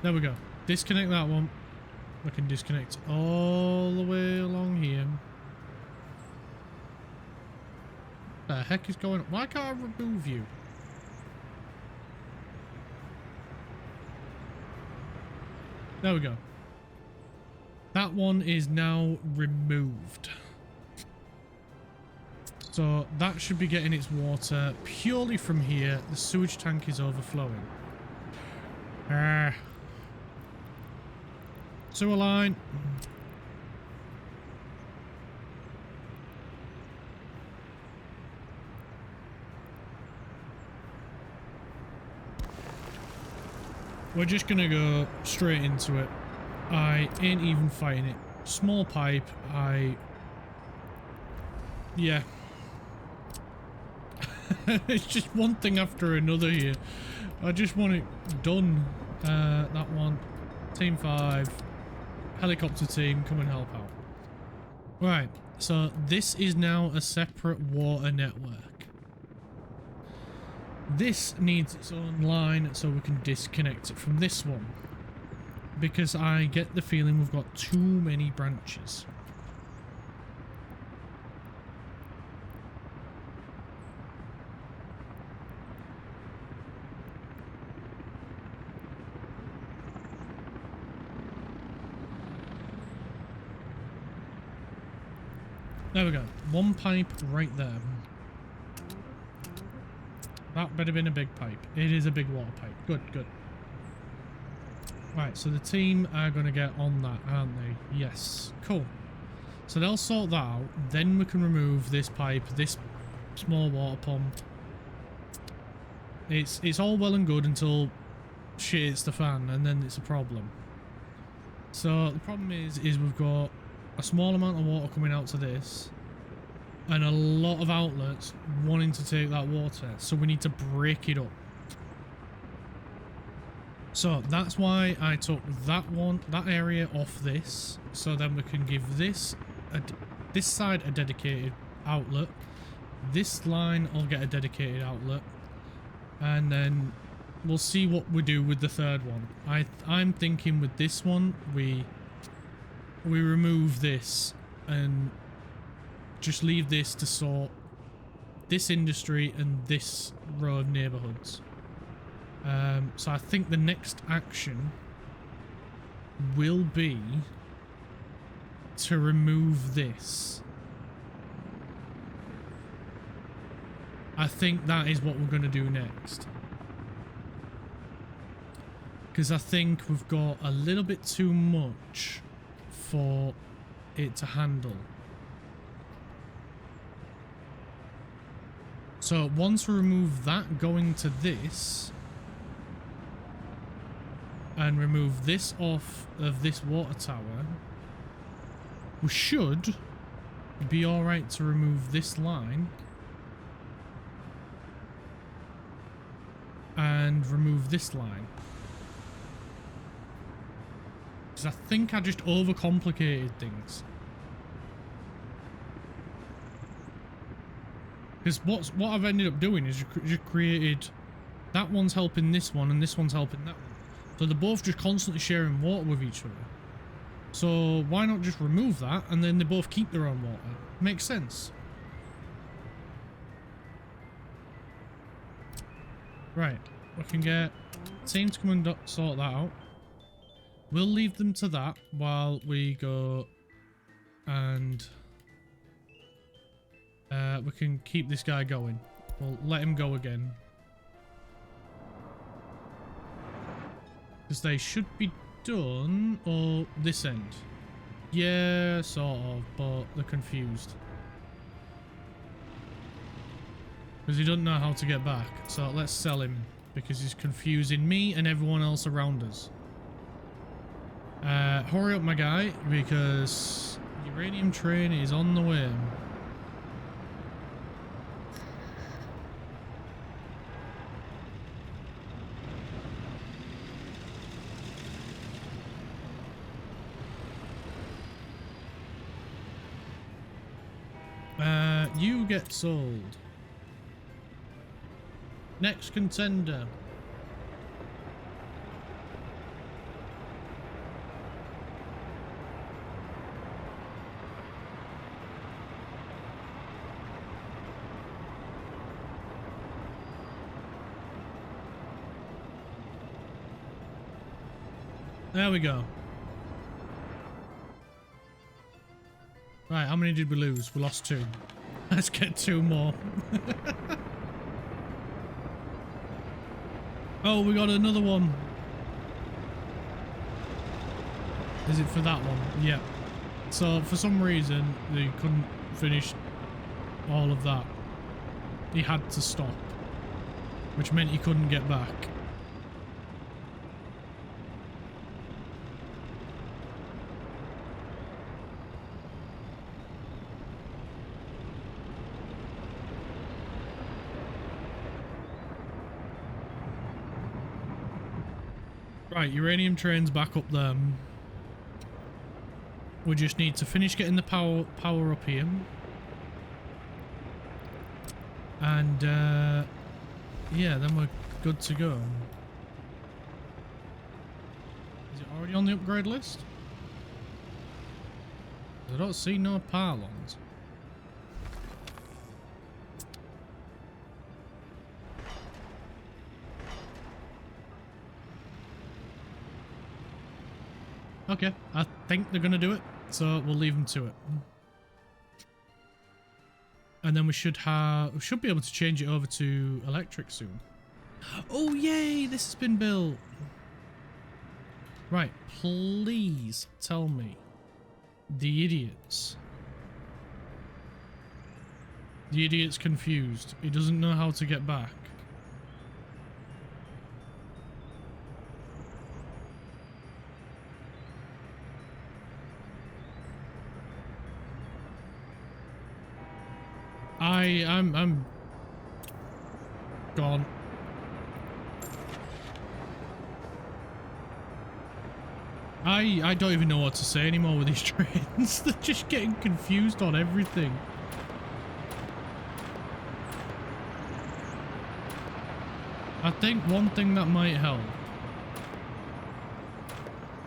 A: There we go. Disconnect that one. We can disconnect all the way along here. The heck is going on? Why can't I remove you? There we go. That one is now removed. So that should be getting its water purely from here. The sewage tank is overflowing. Sewer line. We're just gonna go straight into it. I ain't even fighting it. Small pipe, yeah. It's just one thing after another here. I just want it done. That one. Team 5. Helicopter team, come and help out. Right, so this is now a separate water network. This needs its own line so we can disconnect it from this one. Because I get the feeling we've got too many branches. There we go. One pipe right there. That better have been a big pipe. It is a big water pipe. Good, good. Right, so the team are going to get on that, aren't they? Yes. Cool. So they'll sort that out. Then we can remove this pipe, this small water pump. It's all well and good until shit hits the fan, and then it's a problem. So the problem is we've got a small amount of water coming out to this, and a lot of outlets wanting to take that water, so we need to break it up. So that's why I took that area off this, so then we can give this side a dedicated outlet. This line will get a dedicated outlet, and then we'll see what we do with the third one. I'm thinking with this one we remove this and just leave this to sort this industry and this row of neighborhoods. So I think the next action will be to remove this. I think that is what we're going to do next. Because I think we've got a little bit too much for it to handle. So once we remove that going to this, and remove this off of this water tower, we should be alright to remove this line and remove this line. Because I think I just overcomplicated things. Because what I've ended up doing is just created that one's helping this one and this one's helping that one. So they're both just constantly sharing water with each other. So why not just remove that and then they both keep their own water? Makes sense. Right, we can get team to come and sort that out. We'll leave them to that while we go and we can keep this guy going. We'll let him go again. Because they should be done, or this end. Yeah, sort of, but they're confused. Because he doesn't know how to get back. So let's sell him, because he's confusing me and everyone else around us. Hurry up, my guy, because Uranium train is on the way. You get sold. Next contender. There we go. Right, how many did we lose? We lost 2. Let's get 2 more. Oh, we got another one. Is it for that one? Yeah. So, for some reason, they couldn't finish all of that. He had to stop. Which meant he couldn't get back. Right, uranium train's back up there. We just need to finish getting the power up here. And, yeah, then we're good to go. Is it already on the upgrade list? I don't see no pylons. Okay, I think they're gonna do it, so we'll leave them to it. And then we should be able to change it over to electric soon. Oh yay, this has been built. Right, please tell me the idiot's confused. He doesn't know how to get back. I'm gone. I don't even know what to say anymore with these trains. They're just getting confused on everything. I think one thing that might help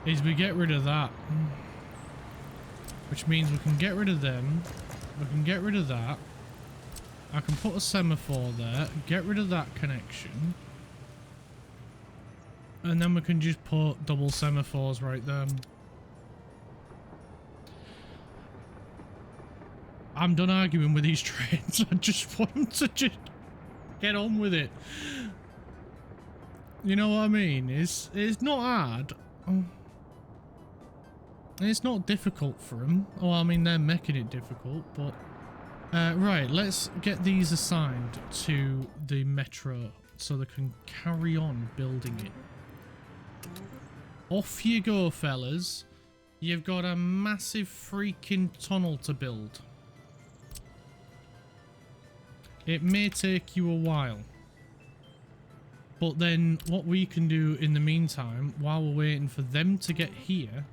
A: is we get rid of that. Which means we can get rid of them. We can get rid of that. I can put a semaphore there, get rid of that connection. And then we can just put double semaphores right there. I'm done arguing with these trains. I just want to just get on with it. You know what I mean? It's not hard. It's not difficult for them. Oh, I mean, they're making it difficult, but... right, let's get these assigned to the metro so they can carry on building it. Off you go, fellas. You've got a massive freaking tunnel to build. It may take you a while. But then what we can do in the meantime, while we're waiting for them to get here,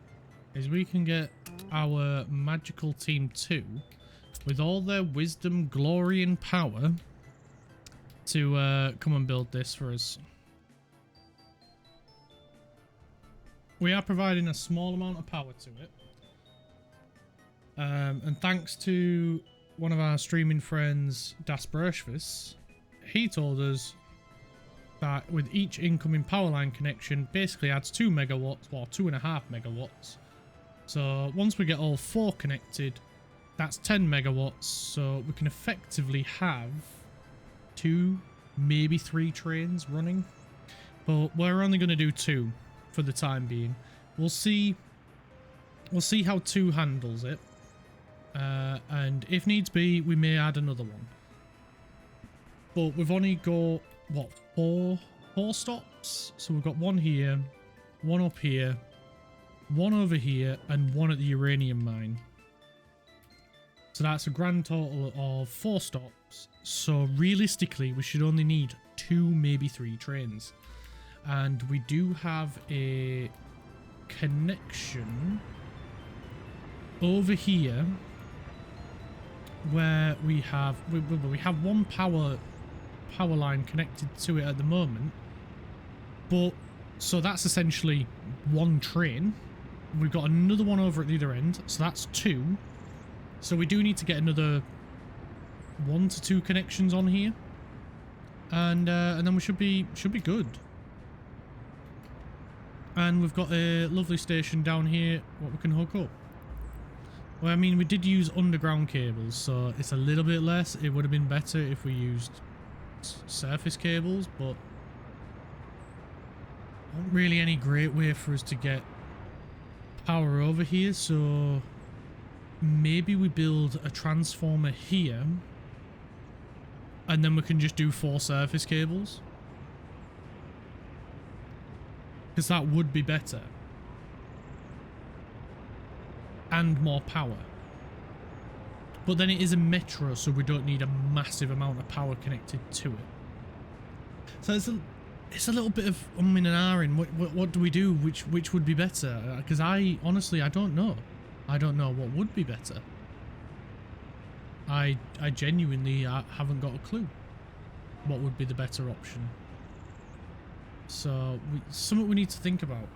A: is we can get our magical team 2 with all their wisdom, glory and power to come and build this for us. We are providing a small amount of power to it. And thanks to one of our streaming friends, Dasperashvis, he told us that with each incoming power line connection basically adds 2 megawatts, or 2.5 megawatts. So once we get all 4 connected, that's 10 megawatts, so we can effectively have 2, maybe 3 trains running. But we're only going to do 2 for the time being. We'll see how 2 handles it. And if needs be, we may add another one. But we've only got, what, 4 stops? So we've got 1 here, 1 up here, 1 over here, and 1 at the uranium mine. So that's a grand total of 4 stops. So realistically, we should only need 2, maybe 3 trains. And we do have a connection over here where we have one power line connected to it at the moment. But so that's essentially 1 train. We've got another one over at the other end, so that's 2. So we do need to get another 1 to 2 connections on here, and then we should be good. And we've got a lovely station down here what we can hook up. Well, I mean, we did use underground cables, so it's a little bit less. It would have been better if we used surface cables, but not really any great way for us to get power over here. So maybe we build a transformer here, and then we can just do 4 surface cables, because that would be better and more power. But then it is a metro, so we don't need a massive amount of power connected to it. So it's a little bit of and ahhing. What do we do? Which would be better? Because I honestly don't know. I don't know what would be better. I genuinely haven't got a clue what would be the better option. So something we need to think about.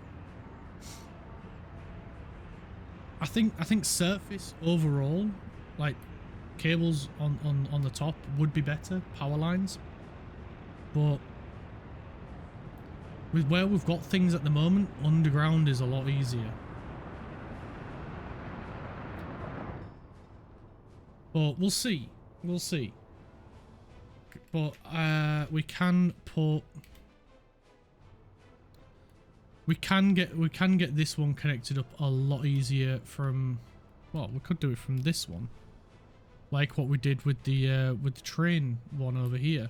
A: I think surface overall, like cables on the top, would be better, power lines. But with where we've got things at the moment, underground is a lot easier. But we'll see. We'll see. But we can put. We can get this one connected up a lot easier from. Well, we could do it from this one, like what we did with the train one over here.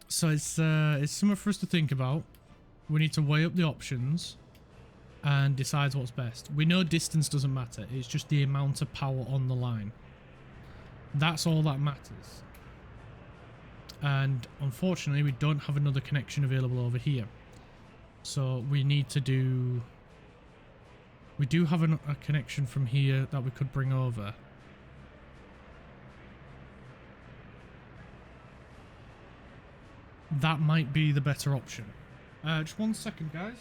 A: So it's something for us to think about. We need to weigh up the options and decide what's best. We know distance doesn't matter. It's just the amount of power on the line. That's all that matters. And unfortunately, we don't have another connection available over here. So we need to do... We do have a connection from here that we could bring over. That might be the better option. Just 1 second, guys.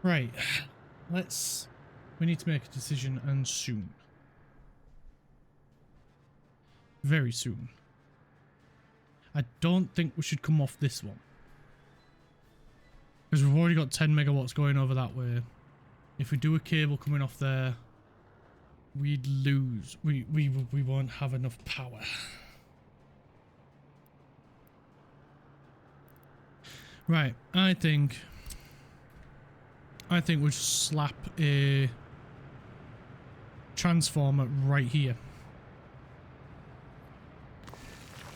A: Right, we need to make a decision, and soon. Very soon. I don't think we should come off this one, because we've already got 10 megawatts going over that way. If we do a cable coming off there, we'd lose. We won't have enough power. Right, I think we'll just slap a transformer right here.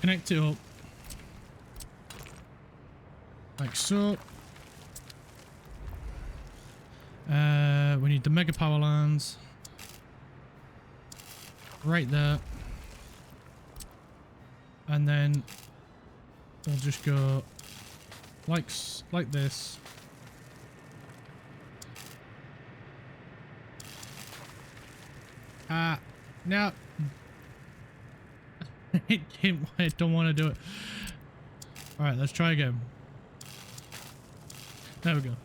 A: Connect it up. Like so. We need the mega power lines. Right there. And then we'll just go like this. No. I don't want to do it. Alright, let's try again. There we go.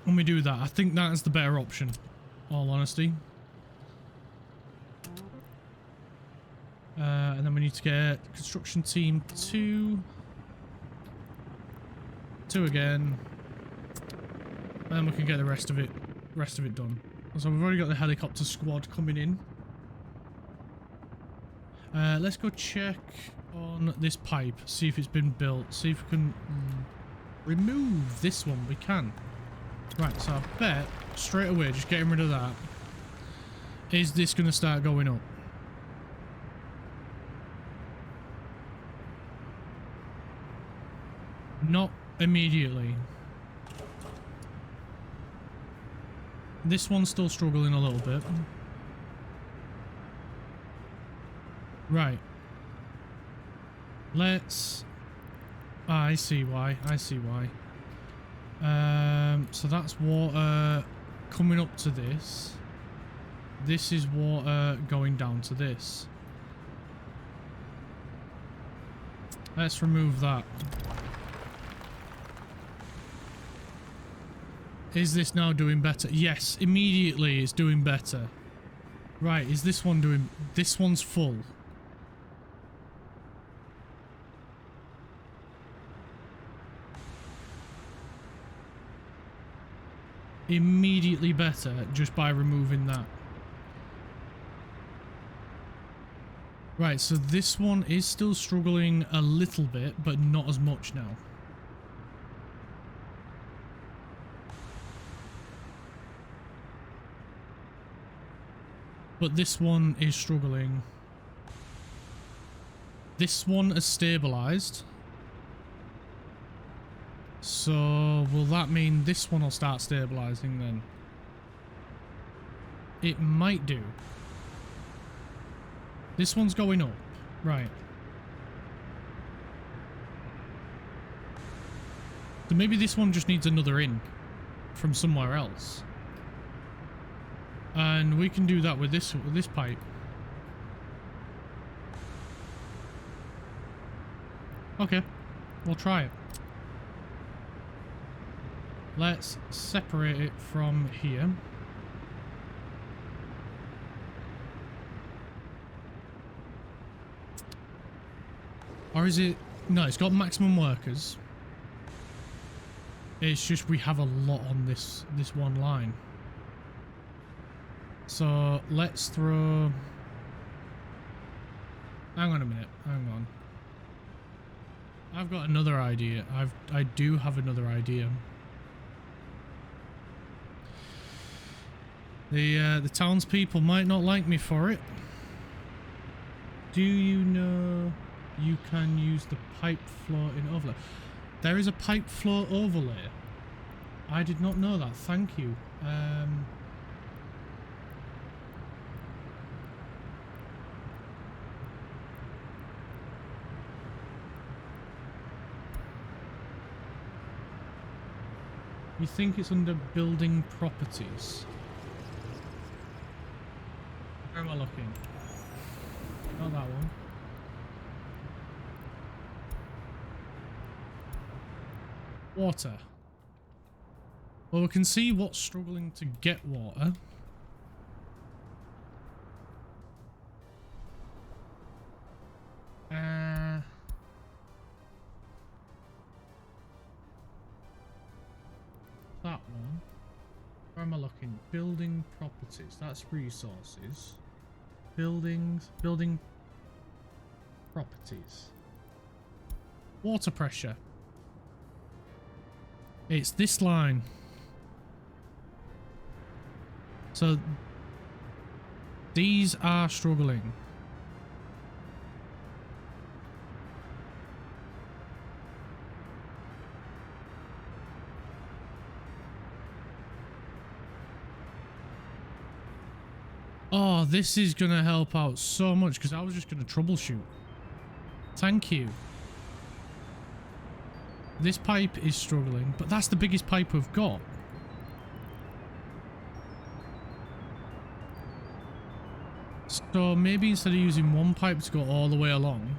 A: When we do that, I think that is the better option, all honesty. And then we need to get construction team 2 again. And we can get the rest of it done. So we've already got the helicopter squad coming in. Let's go check on this pipe, see if it's been built, see if we can remove this one. We can. Right, so I bet straight away, just getting rid of that, is this going to start going up? Not immediately. This one's still struggling a little bit. Right. Let's... I see why. I see why. So that's water coming up to this. This is water going down to this. Let's remove that. Is this now doing better? Yes, immediately it's doing better. Right, is this one doing... This one's full. Immediately better just by removing that. Right, so this one is still struggling a little bit, but not as much now. But this one is struggling. This one has stabilized. So, will that mean this one will start stabilizing then? It might do. This one's going up. Right. So maybe this one just needs another in from somewhere else. And we can do that with this pipe. Okay, we'll try it. Let's separate it from here. Or is it... No, it's got maximum workers. It's just we have a lot on this one line. So let's throw... Hang on a minute, hang on. I've got another idea. I do have another idea. The townspeople might not like me for it. Do you know you can use the pipe floating overlay? There is a pipe flow overlay. I did not know that. Thank you. You think it's under building properties? Where am I looking? Not that one. Water. Well, we can see what's struggling to get water. That one. Where am I looking? Building properties. That's resources. Buildings. Building properties. Water pressure. It's this line. So these are struggling. Oh, this is going to help out so much because I was just going to troubleshoot. Thank you. This pipe is struggling, but that's the biggest pipe we've got. So maybe instead of using one pipe to go all the way along,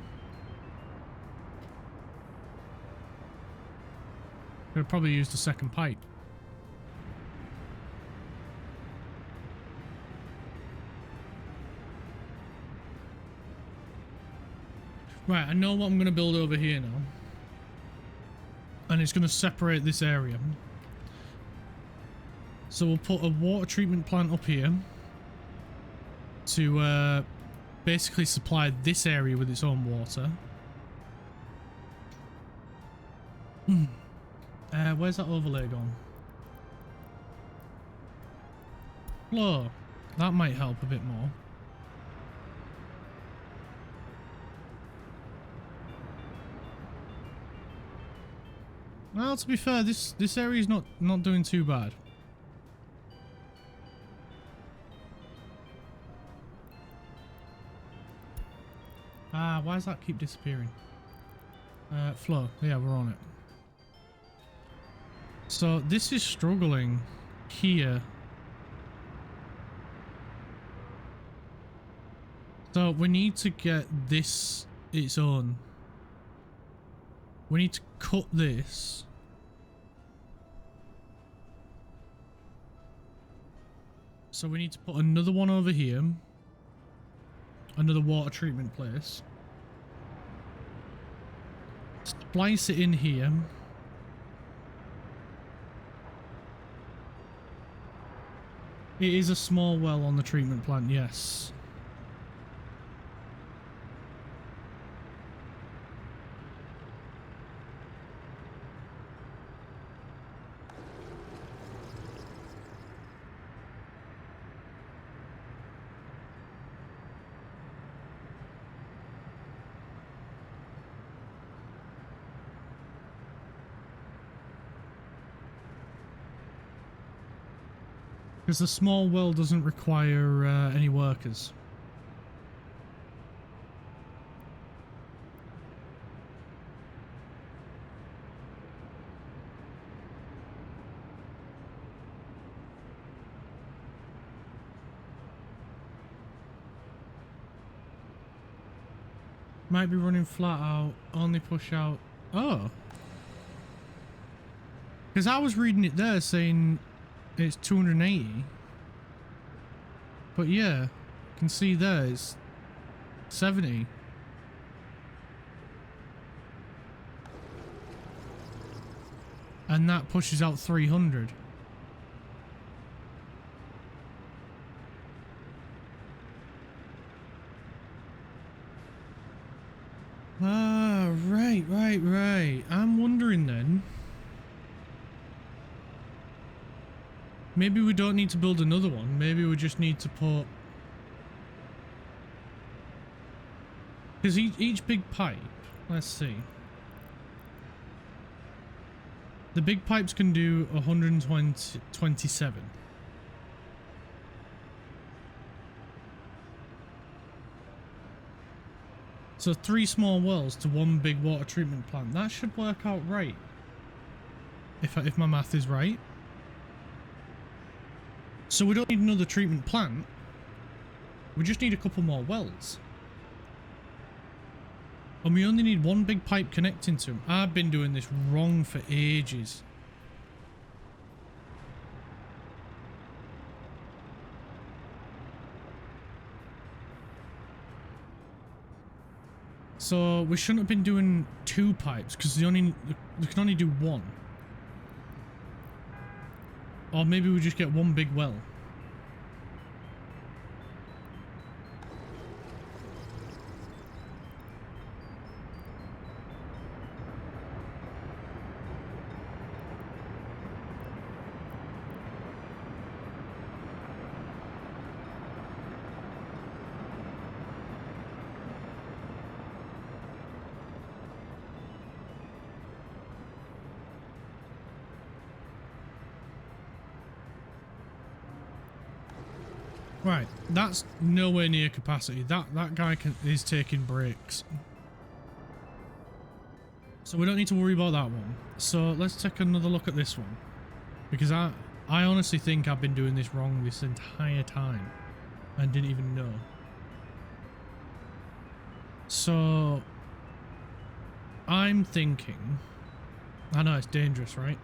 A: could probably use the second pipe. Right, I know what I'm going to build over here now. And it's going to separate this area. So we'll put a water treatment plant up here to basically supply this area with its own water. Where's that overlay gone? Flow. That might help a bit more. Well, to be fair, this area is not doing too bad. Ah, why does that keep disappearing? Flow. Yeah, we're on it. So this is struggling here. So we need to get this its own. We need to cut this. So we need to put another one over here. Another water treatment place. Splice it in here. It is a small well on the treatment plant, yes. Because the small well doesn't require any workers. Might be running flat out, only push out. Oh. Because I was reading it there saying it's 280. But yeah, you can see there it's 70. And that pushes out 300. Ah, right. I'm wondering then. Maybe we don't need to build another one. Maybe we just need to put... Because each big pipe... Let's see. The big pipes can do 127. So 3 small wells to 1 big water treatment plant. That should work out right. If my math is right. So we don't need another treatment plant. We just need a couple more wells. And we only need 1 big pipe connecting to them. I've been doing this wrong for ages. So we shouldn't have been doing 2 pipes because they can only do 1. Or maybe we just get 1 big well. Right, that's nowhere near capacity. That guy is taking breaks. So we don't need to worry about that one. So let's take another look at this one. Because I honestly think I've been doing this wrong this entire time. And didn't even know. So I'm thinking... I know it's dangerous, right?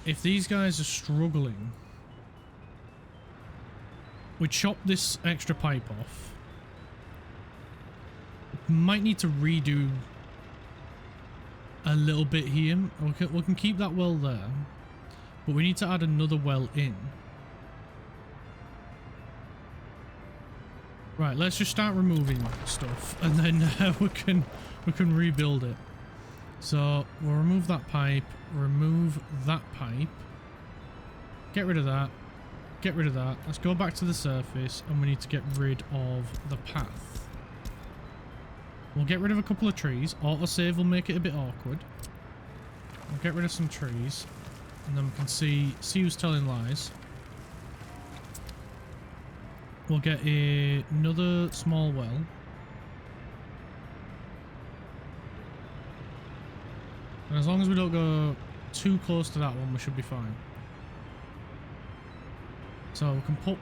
A: If these guys are struggling... We chop this extra pipe off. Might need to redo a little bit here. We can keep that well there. But we need to add another well in. Right, let's just start removing stuff, and then we can rebuild it. So we'll remove that pipe, get rid of that, get rid of that. Let's go back to the surface, and we need to get rid of the path. We'll get rid of a couple of trees. Autosave will make it a bit awkward. We'll get rid of some trees, and then we can see who's telling lies. We'll get another small well. And as long as we don't go too close to that one, we should be fine. So we can put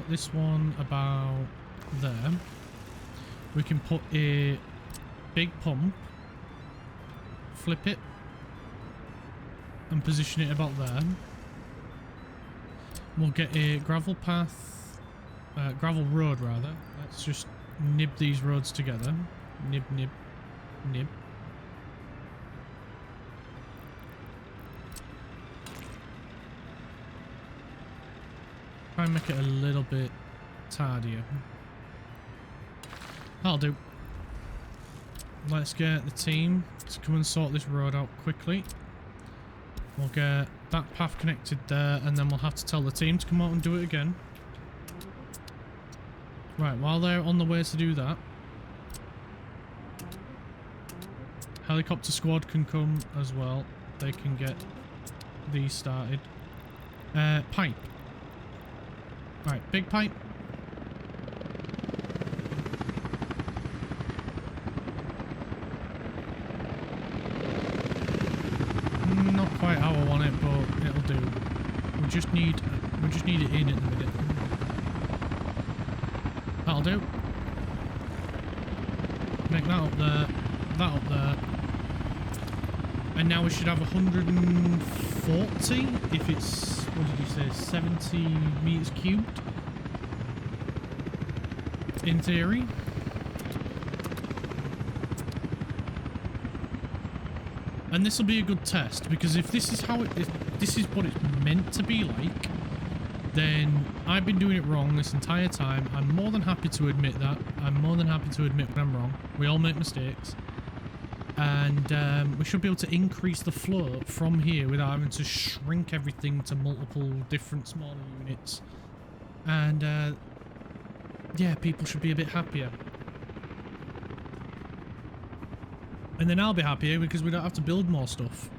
A: this one about there. We can put a big pump, flip it, and position it about there. We'll get a gravel path. Gravel road rather. Let's just nib these roads together. Nib, nib, nib. Try and make it a little bit tardier. That'll do. Let's get the team to come and sort this road out quickly. We'll get that path connected there, and then we'll have to tell the team to come out and do it again. Right, while they're on the way to do that, helicopter squad can come as well. They can get these started. Pipe. Right, big pipe. Not quite how I want it, but it'll do. We just need it in at the minute. That'll do. Make that up there, that up there. And now we should have 140 if it's, what did you say, 70 meters cubed? In theory. And this will be a good test, because if this is if this is what it's meant to be like, then I've been doing it wrong this entire time. I'm more than happy to admit that. I'm more than happy to admit when I'm wrong. We all make mistakes. And we should be able to increase the flow from here without having to shrink everything to multiple different smaller units. And yeah, people should be a bit happier. And then I'll be happier because we don't have to build more stuff.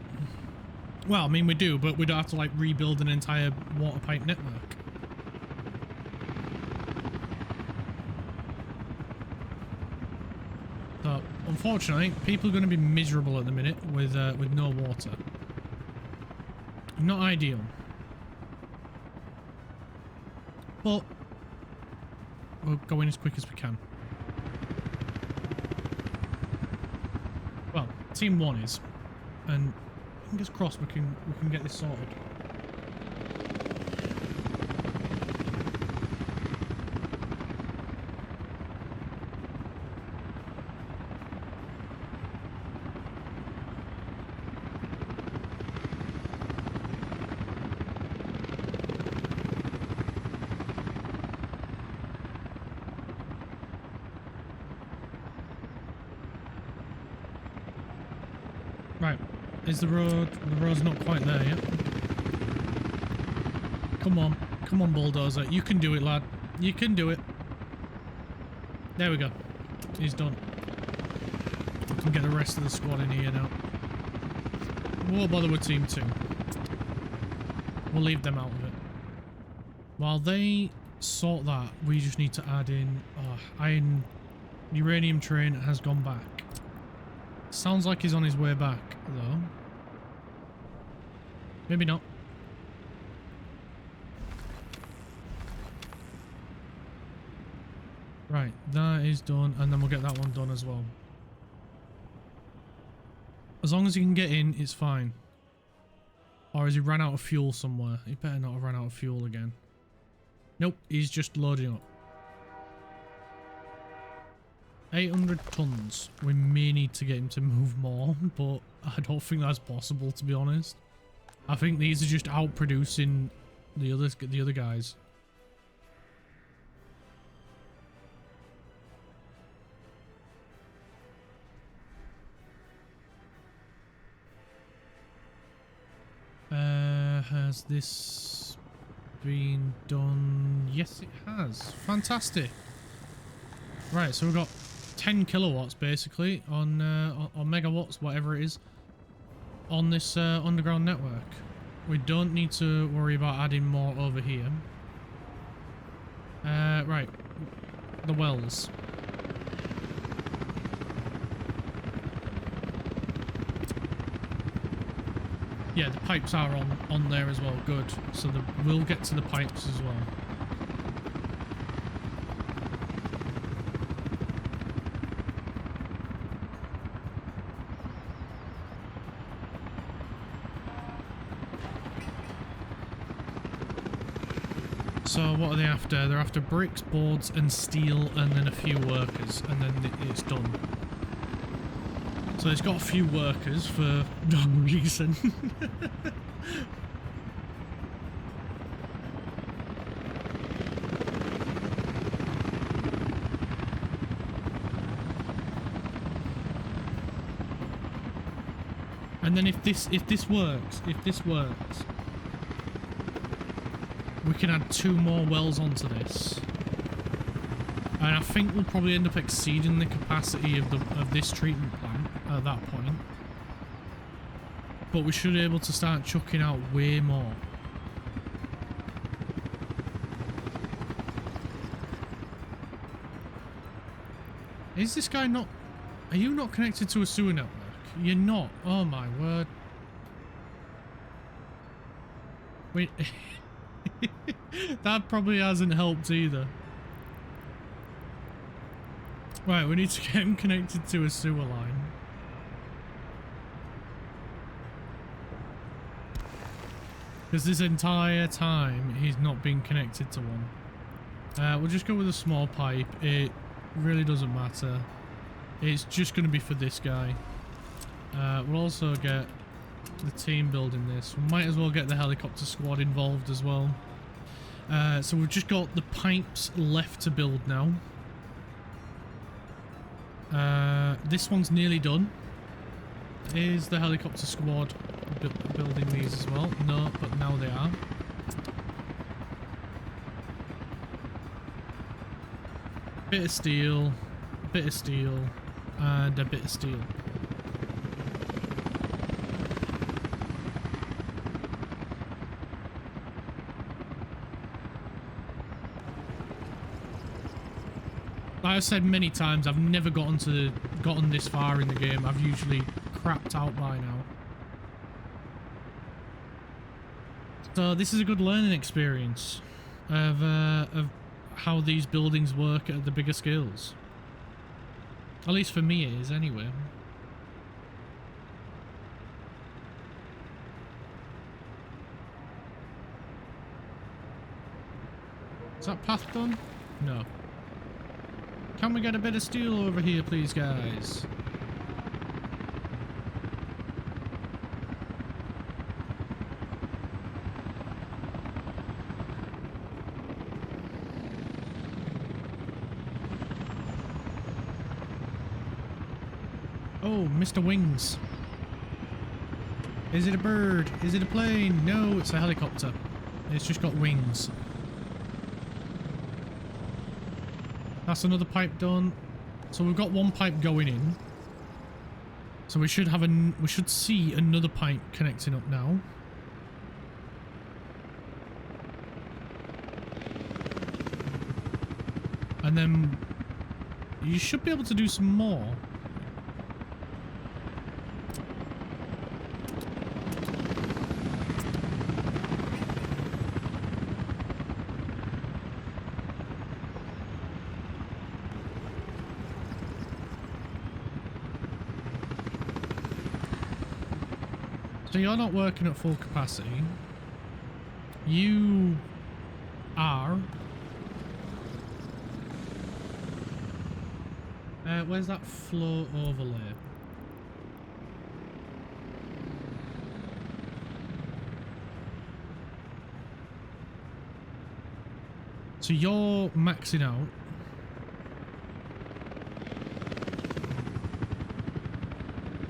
A: Well, I mean we do, but we don't have to like rebuild an entire water pipe network. So, unfortunately, people are going to be miserable at the minute with no water. Not ideal. But we'll go in as quick as we can. Well, team 1 is, and fingers crossed we can get this sorted. Right, is the road's not quite there yet. Come on bulldozer, you can do it lad, you can do it. There we go, he's done. We can get the rest of the squad in here now. Won't bother with team 2. We'll leave them out of it. While they sort that, we just need to add in, iron. Uranium train has gone back. Sounds like he's on his way back, though. Maybe not. Right, that is done, and then we'll get that one done as well. As long as he can get in, it's fine. Or has he ran out of fuel somewhere? He better not have run out of fuel again. Nope, he's just loading up. 800 tons. We may need to get him to move more, but I don't think that's possible, to be honest. I think these are just outproducing the other guys. Has this been done? Yes, it has. Fantastic. Right, so we've got 10 kilowatts basically on or megawatts, whatever it is, on this underground network. We don't need to worry about adding more over here. Right, the wells. Yeah, the pipes are on there as well. Good. So we'll get to the pipes as well. So what are they after? They're after bricks, boards and steel and then a few workers and then it's done. So it's got a few workers for no reason. And then if this works, we can add 2 more wells onto this. And I think we'll probably end up exceeding the capacity of this treatment plant at that point. But we should be able to start chucking out way more. Is this guy not... Are you not connected to a sewer network? You're not. Oh my word. Wait. That probably hasn't helped either. Right, we need to get him connected to a sewer line. Because this entire time, he's not been connected to one. We'll just go with a small pipe. It really doesn't matter. It's just going to be for this guy. We'll also get the team building this. We might as well get the helicopter squad involved as well. So we've just got the pipes left to build now. This one's nearly done. Is the helicopter squad building these as well? No, but now they are. Bit of steel, and a bit of steel. Like I've said many times, I've never gotten this far in the game. I've usually crapped out by now. So this is a good learning experience of how these buildings work at the bigger scales. At least for me it is, anyway. Is that path done? No. Can we get a bit of steel over here, please, guys? Oh, Mr. Wings. Is it a bird? Is it a plane? No, it's a helicopter. It's just got wings. That's another pipe done. So we've got one pipe going in. So we should have we should see another pipe connecting up now. And then you should be able to do some more. So you're not working at full capacity. You are. Where's that flow overlay? So you're maxing out.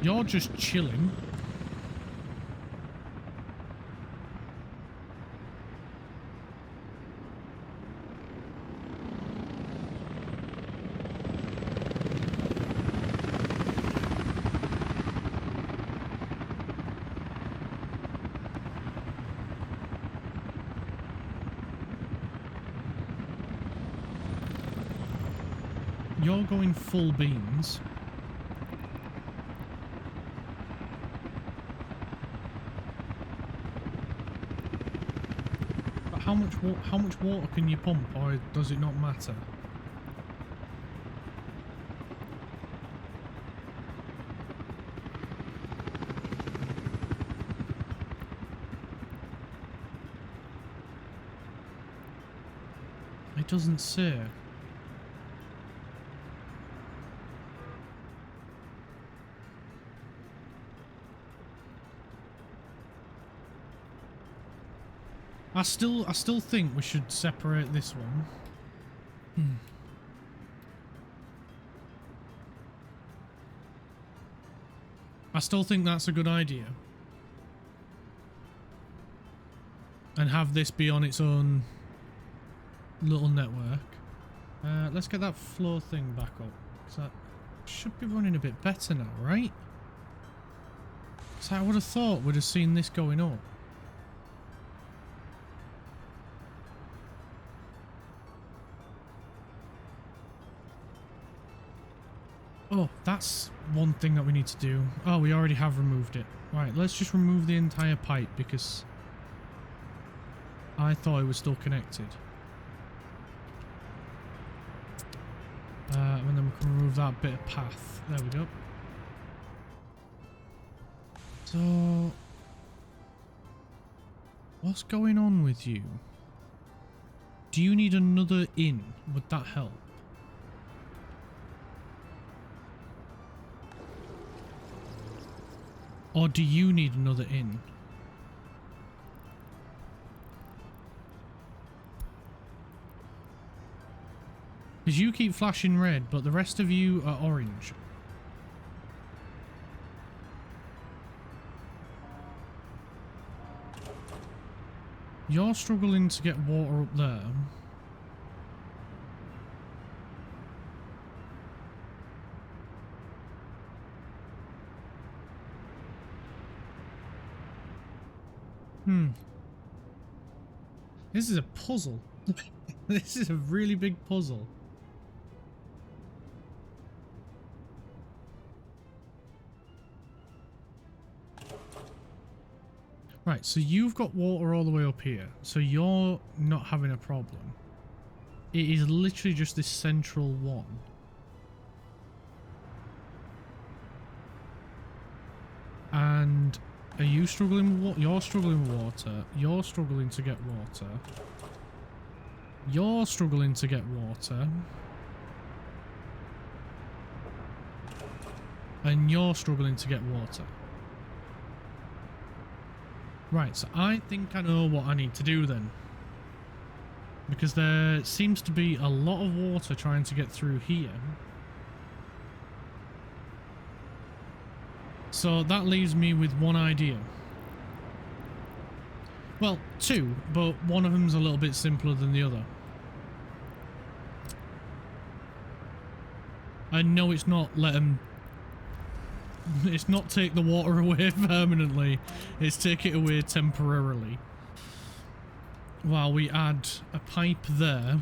A: You're just chilling. You're going full beans. But how much water can you pump, or does it not matter? It doesn't say. I still think we should separate this one. I still think that's a good idea. And have this be on its own little network. Let's get that floor thing back up. Because that should be running a bit better now, right? So I would have thought we'd have seen this going up. Oh, that's one thing that we need to do. Oh, we already have removed it. Right, let's just remove the entire pipe because I thought it was still connected. And then we can remove that bit of path. There we go. So, what's going on with you? Do you need another in? Would that help? Or do you need another in? Because you keep flashing red, but the rest of you are orange. You're struggling to get water up there. This is a puzzle. This is a really big puzzle. Right, so you've got water all the way up here, so you're not having a problem. It is literally just this central one. And are you struggling with water? You're struggling with water. You're struggling to get water. You're struggling to get water. And you're struggling to get water. Right, so I think I know what I need to do then. Because there seems to be a lot of water trying to get through here. So that leaves me with one idea. Well, two, but one of them's a little bit simpler than the other. I know it's not let them... It's not take the water away permanently. It's take it away temporarily. While we add a pipe there.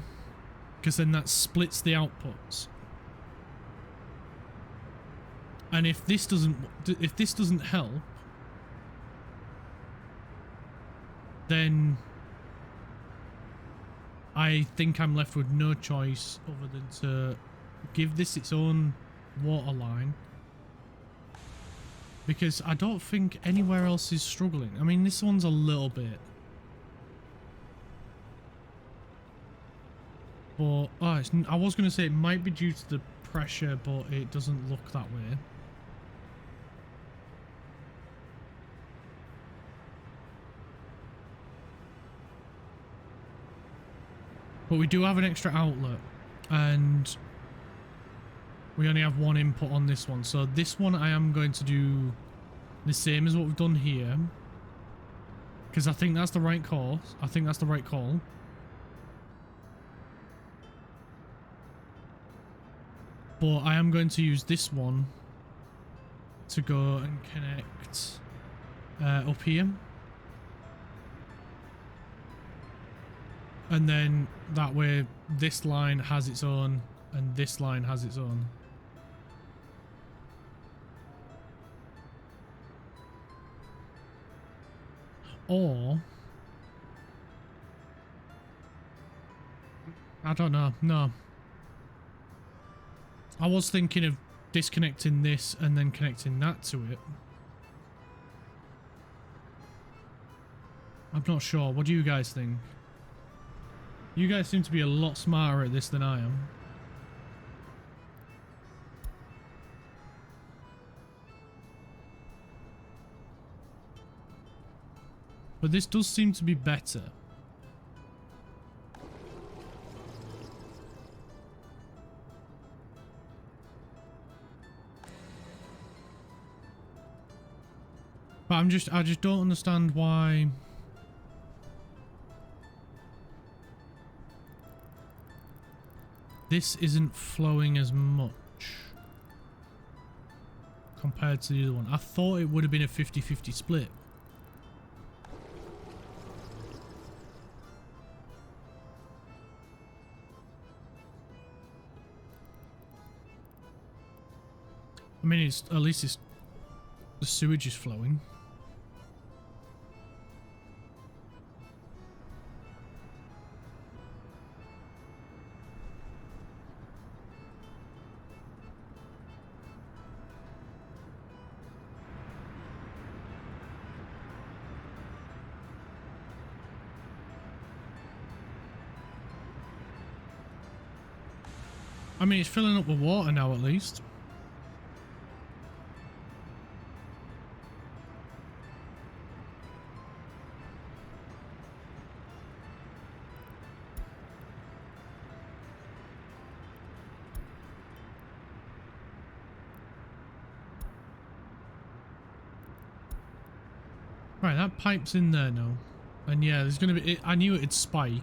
A: Because then that splits the outputs. And if this doesn't help, then I think I'm left with no choice other than to give this its own water line. Because I don't think anywhere else is struggling. I mean, this one's a little bit. But, I was going to say it might be due to the pressure, but it doesn't look that way. But we do have an extra outlet, and we only have one input on this one. So this one I am going to do the same as what we've done here, because I think that's the right call. I think that's the right call. But I am going to use this one to go and connect up here. And then that way this line has its own and this line has its own. Or I don't know. No. I was thinking of disconnecting this and then connecting that to it. I'm not sure. What do you guys think? You guys seem to be a lot smarter at this than I am. But this does seem to be better. But I just don't understand why this isn't flowing as much compared to the other one. I thought it would have been a 50-50 split. I mean, it's at least it's the sewage is flowing. I mean, it's filling up with water now, at least. Right, that pipe's in there now. And yeah, there's gonna be... I knew it'd spike.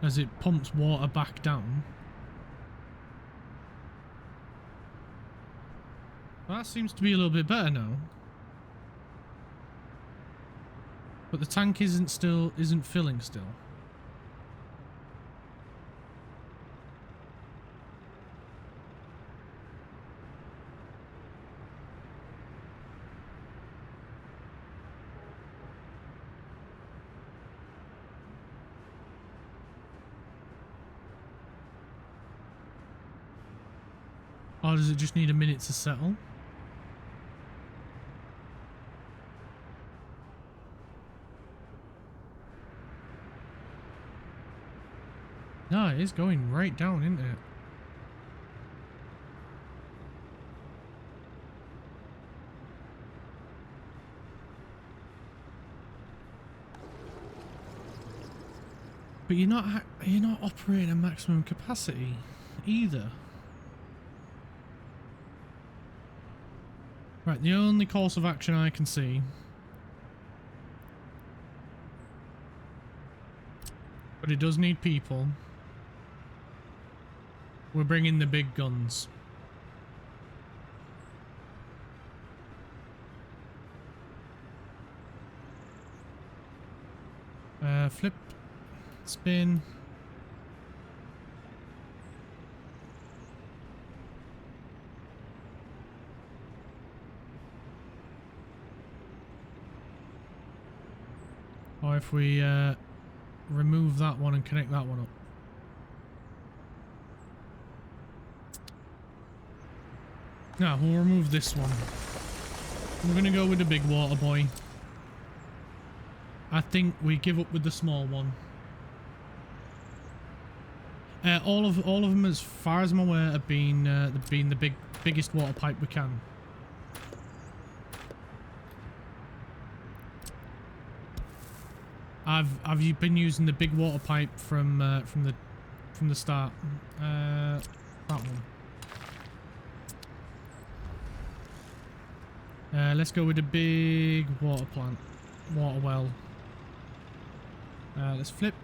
A: As it pumps water back down. Well, that seems to be a little bit better now. But the tank isn't filling still. Or does it just need a minute to settle? No, it is going right down, isn't it? But you're not operating at maximum capacity either. Right, the only course of action I can see, but it does need people. We're bringing the big guns. Flip, spin. Or if we remove that one and connect that one up. No, we'll remove this one. We're going to go with the big water boy. I think we give up with the small one. All of them, as far as I'm aware, have been the biggest water pipe we can. Have you been using the big water pipe from the start? That one. Let's go with the big water plant, water well. Let's flip.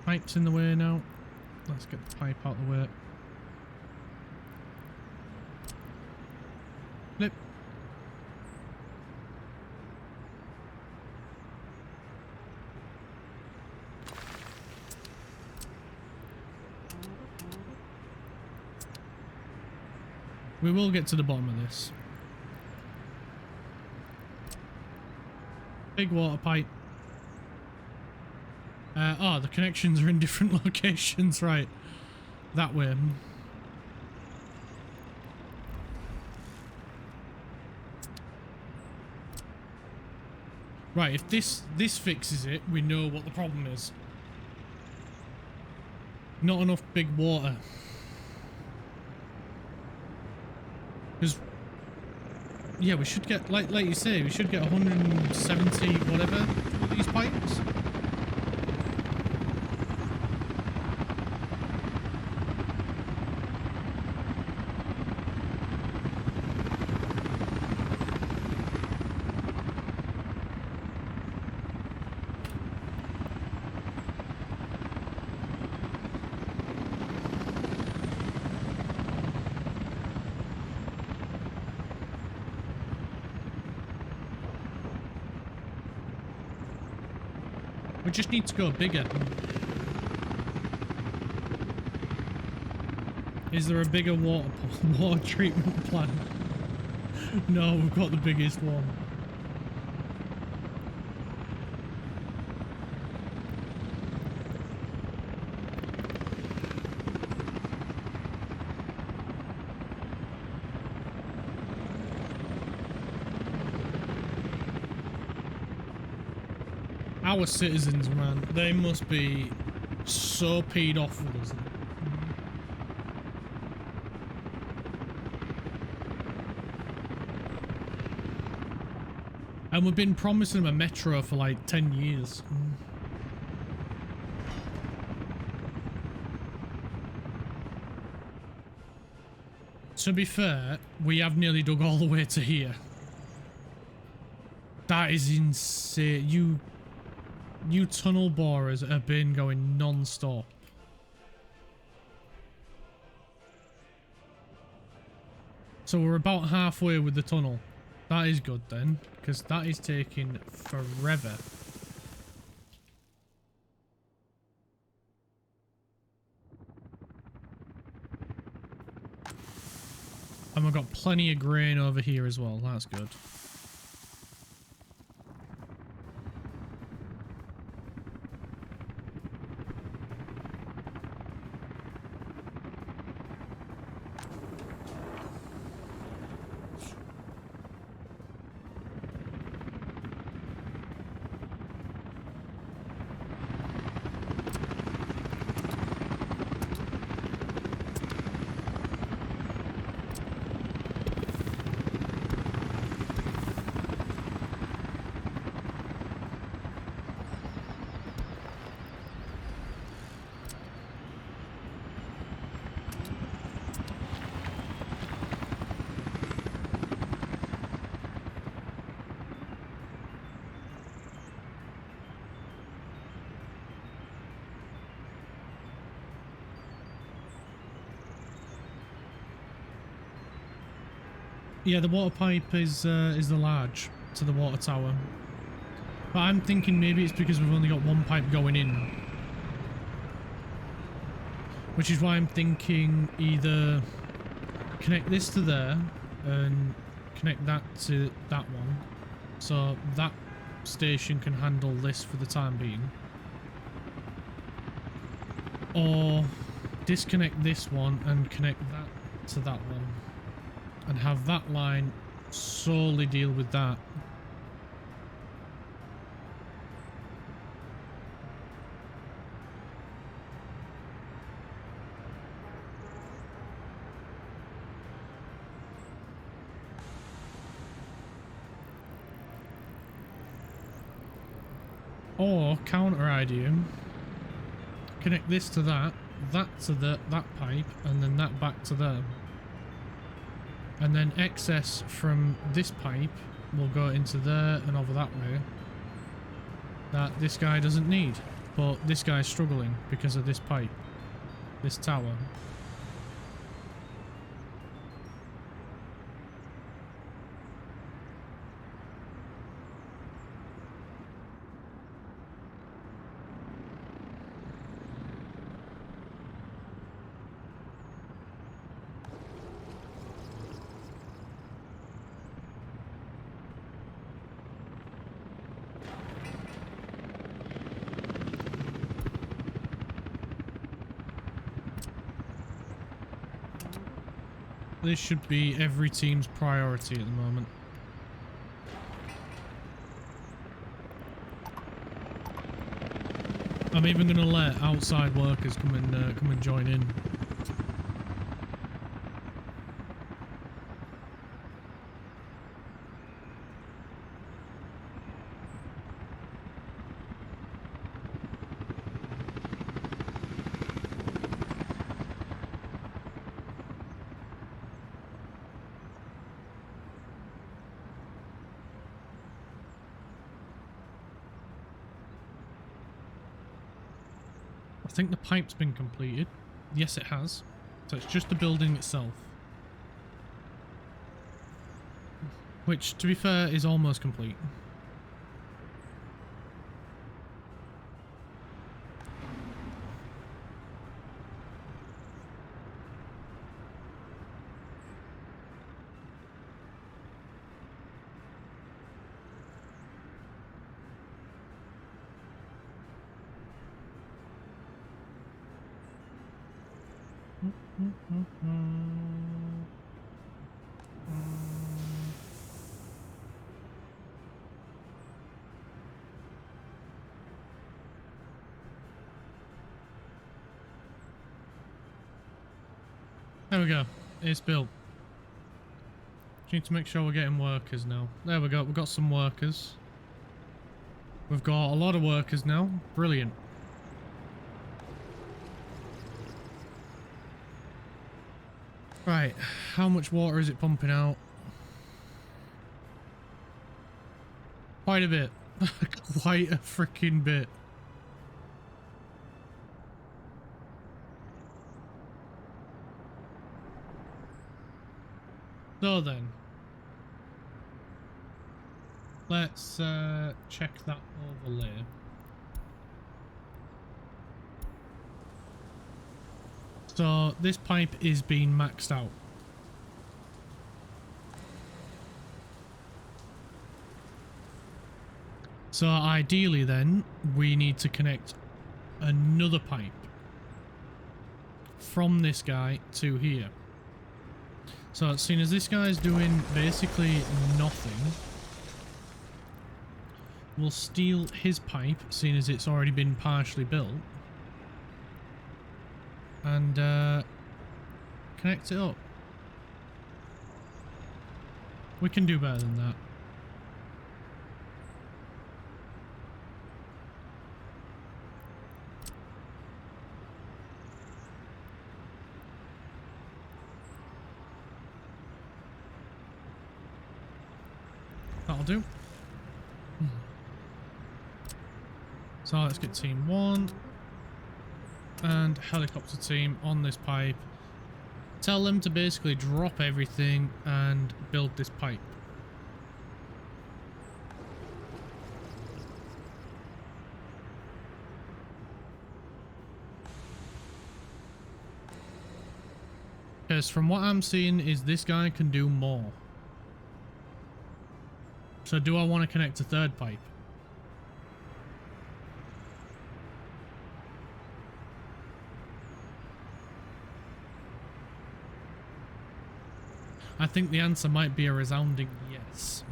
A: Pipe's in the way now. Let's get the pipe out of the way. Flip. We will get to the bottom of this. Big water pipe. Oh, the connections are in different locations, right. That way. Right, if this fixes it, we know what the problem is. Not enough big water. Because, yeah, we should get, like you say, we should get 170 whatever with these pipes. We just need to go bigger. Is there a bigger water treatment plant? No, we've got the biggest one. Our citizens, man, they must be so peed off with us. And we've been promising them a metro for like 10 years. To be fair, we have nearly dug all the way to here. That is insane. You tunnel borers have been going non-stop. So we're about halfway with the tunnel. That is good then, because that is taking forever. And we've got plenty of grain over here as well. That's good. Yeah, the water pipe is the large to the water tower. But I'm thinking maybe it's because we've only got one pipe going in. Which is why I'm thinking either connect this to there and connect that to that one. So that station can handle this for the time being. Or disconnect this one and connect that to that one. And have that line solely deal with that. Or counter idea, connect this to that to that pipe, and then that back to there. And then excess from this pipe will go into there and over that way. That this guy doesn't need. But this guy's struggling because of this pipe. This tower. This should be every team's priority at the moment. I'm even going to let outside workers come and join in. I think the pipe's been completed. Yes, it has. So it's just the building itself. Which, to be fair, is almost complete. There we go. It's built. Just need to make sure we're getting workers now. There we go. We've got some workers. We've got a lot of workers now. Brilliant. Right. How much water is it pumping out? Quite a bit. Quite a freaking bit. So then, let's check that overlay. So this pipe is being maxed out. So ideally then, we need to connect another pipe from this guy to here. So, seeing as this guy's doing basically nothing, we'll steal his pipe, seeing as it's already been partially built, and connect it up. We can do better than that. That'll do. So let's get team 1 and helicopter team on this pipe. Tell them to basically drop everything and build this pipe. Because from what I'm seeing is this guy can do more. So do I want to connect a third pipe? I think the answer might be a resounding yes.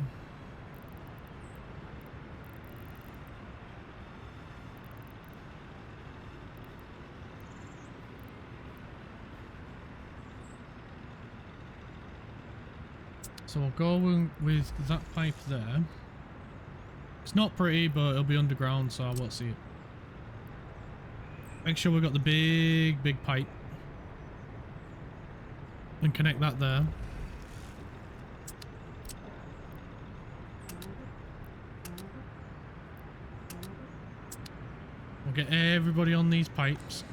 A: So we'll go with that pipe there. It's not pretty, but it'll be underground, so I won't see it. Make sure we've got the big pipe. And connect that there. We'll get everybody on these pipes.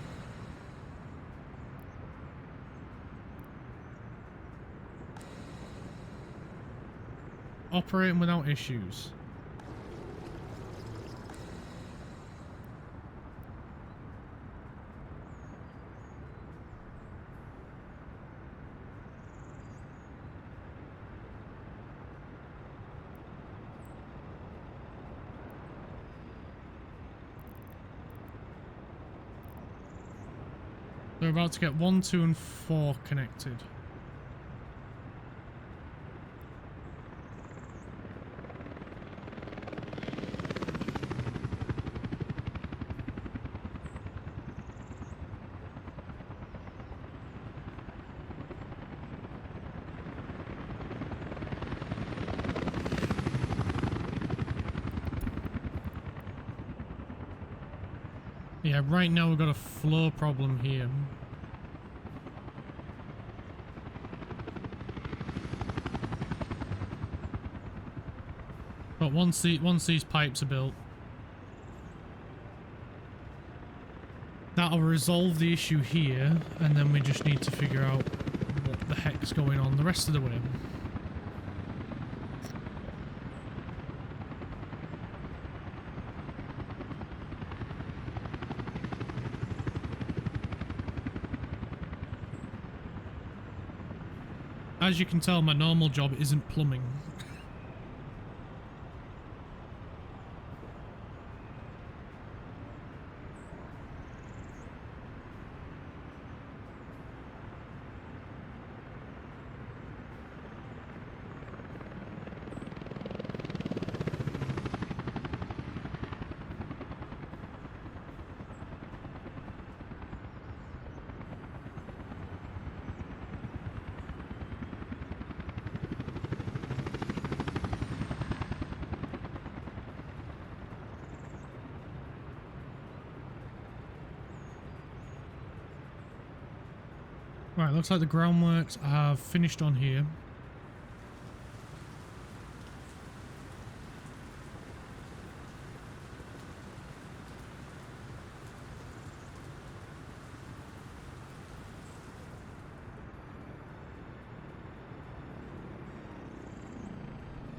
A: Operating without issues. We're about to get 1, 2, and 4 connected. Yeah, right now we've got a flow problem here. But once these pipes are built, that'll resolve the issue here, and then we just need to figure out what the heck's going on the rest of the way. As you can tell, my normal job isn't plumbing. Right, looks like the groundworks have finished on here.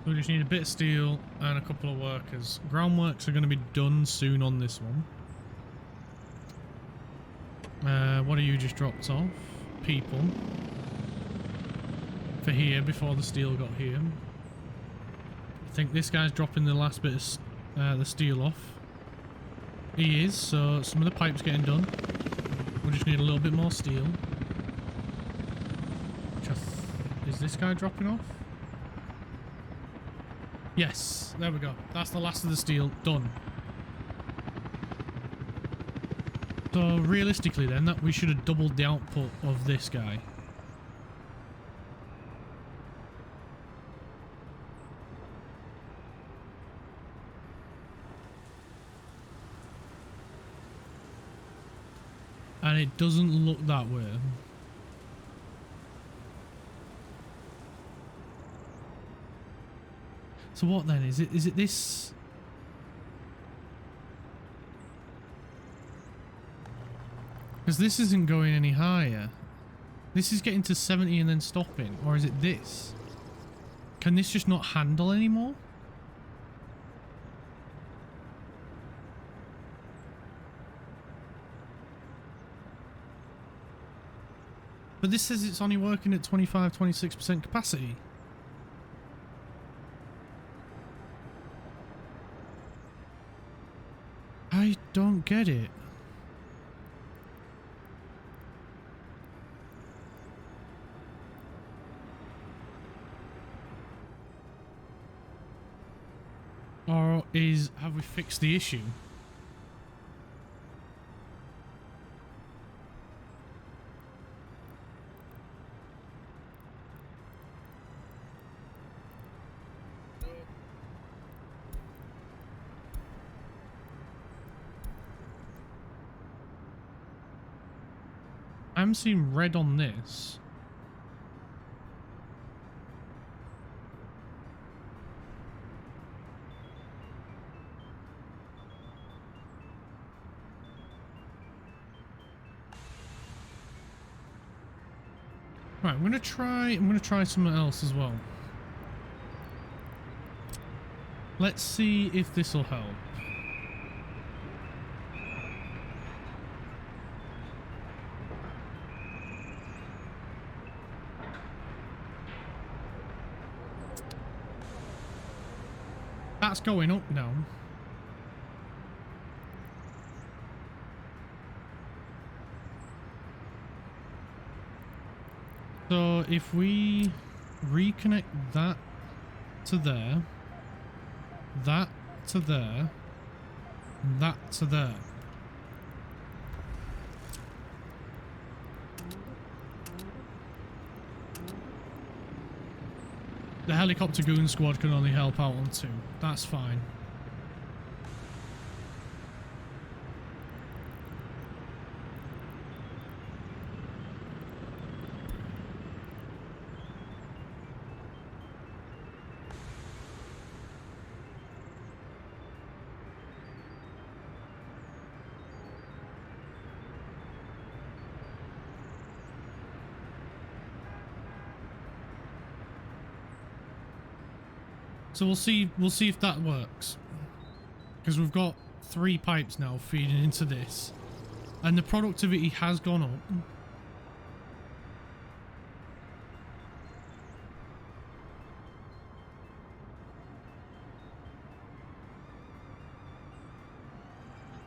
A: We just need a bit of steel and a couple of workers. Groundworks are going to be done soon on this one. What are you just dropped off? People. For here, before the steel got here. I think this guy's dropping the last bit of the steel off. He is, so some of the pipe's getting done. We just need a little bit more steel. Is this guy dropping off? Yes, there we go. That's the last of the steel done. So realistically then, that we should have doubled the output of this guy. And it doesn't look that way. So what then? Is it this? Because this isn't going any higher. This is getting to 70 and then stopping. Or is it this? Can this just not handle anymore? But this says it's only working at 25-26% capacity. I don't get it. Or have we fixed the issue? I'm seeing red on this. Right, I'm gonna try something else as well. Let's see if this will help. That's going up now. So if we reconnect that to there, that to there, that to there. The helicopter goon squad can only help out on 2. That's fine. So we'll see if that works. Because we've got 3 pipes now feeding into this. And the productivity has gone up.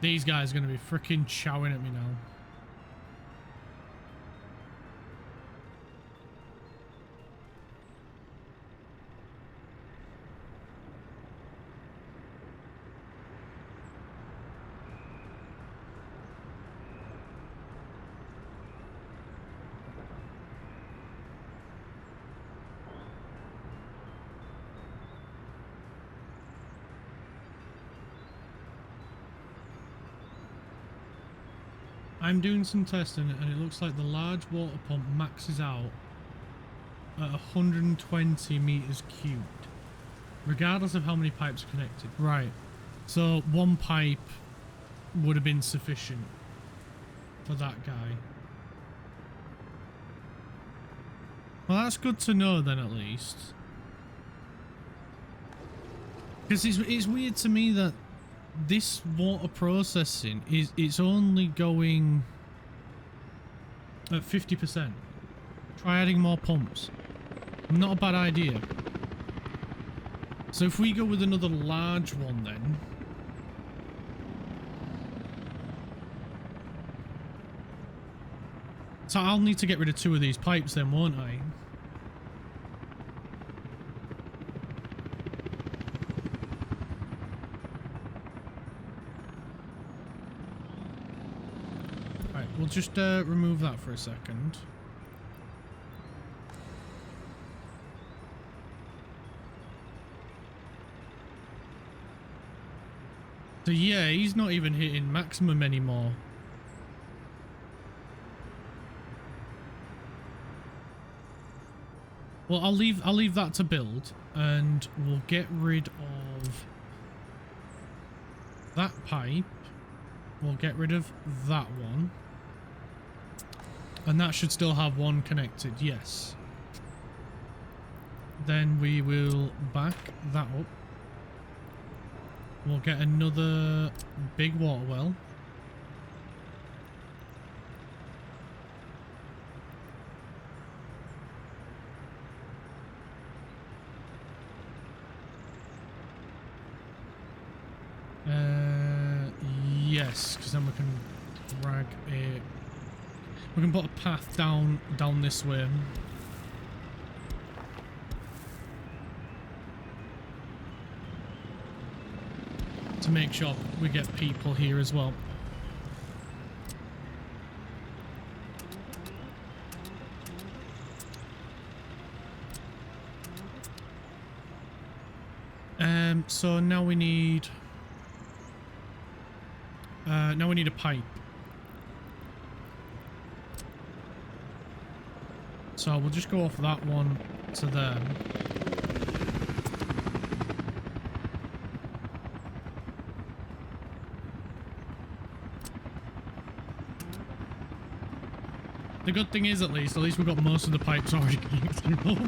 A: These guys are going to be freaking chowing at me now. I'm doing some testing and it looks like the large water pump maxes out at 120 meters cubed, regardless of how many pipes are connected. Right, so 1 pipe would have been sufficient for that guy. Well, that's good to know then, at least. Because it's weird to me that this water processing it's only going at 50%. Try adding more pumps. Not a bad idea. So if we go with another large one then. So I'll need to get rid of 2 of these pipes then, won't I? We'll just remove that for a second. So yeah, he's not even hitting maximum anymore. Well, I'll leave that to build, and we'll get rid of that pipe. We'll get rid of that one. And that should still have 1 connected, yes. Then we will back that up. We'll get another big water well. Yes, because then we can drag it. We can put a path down this way. To make sure we get people here as well. So now we need a pipe. So we'll just go off that one to there. The good thing is, at least we've got most of the pipes already connected up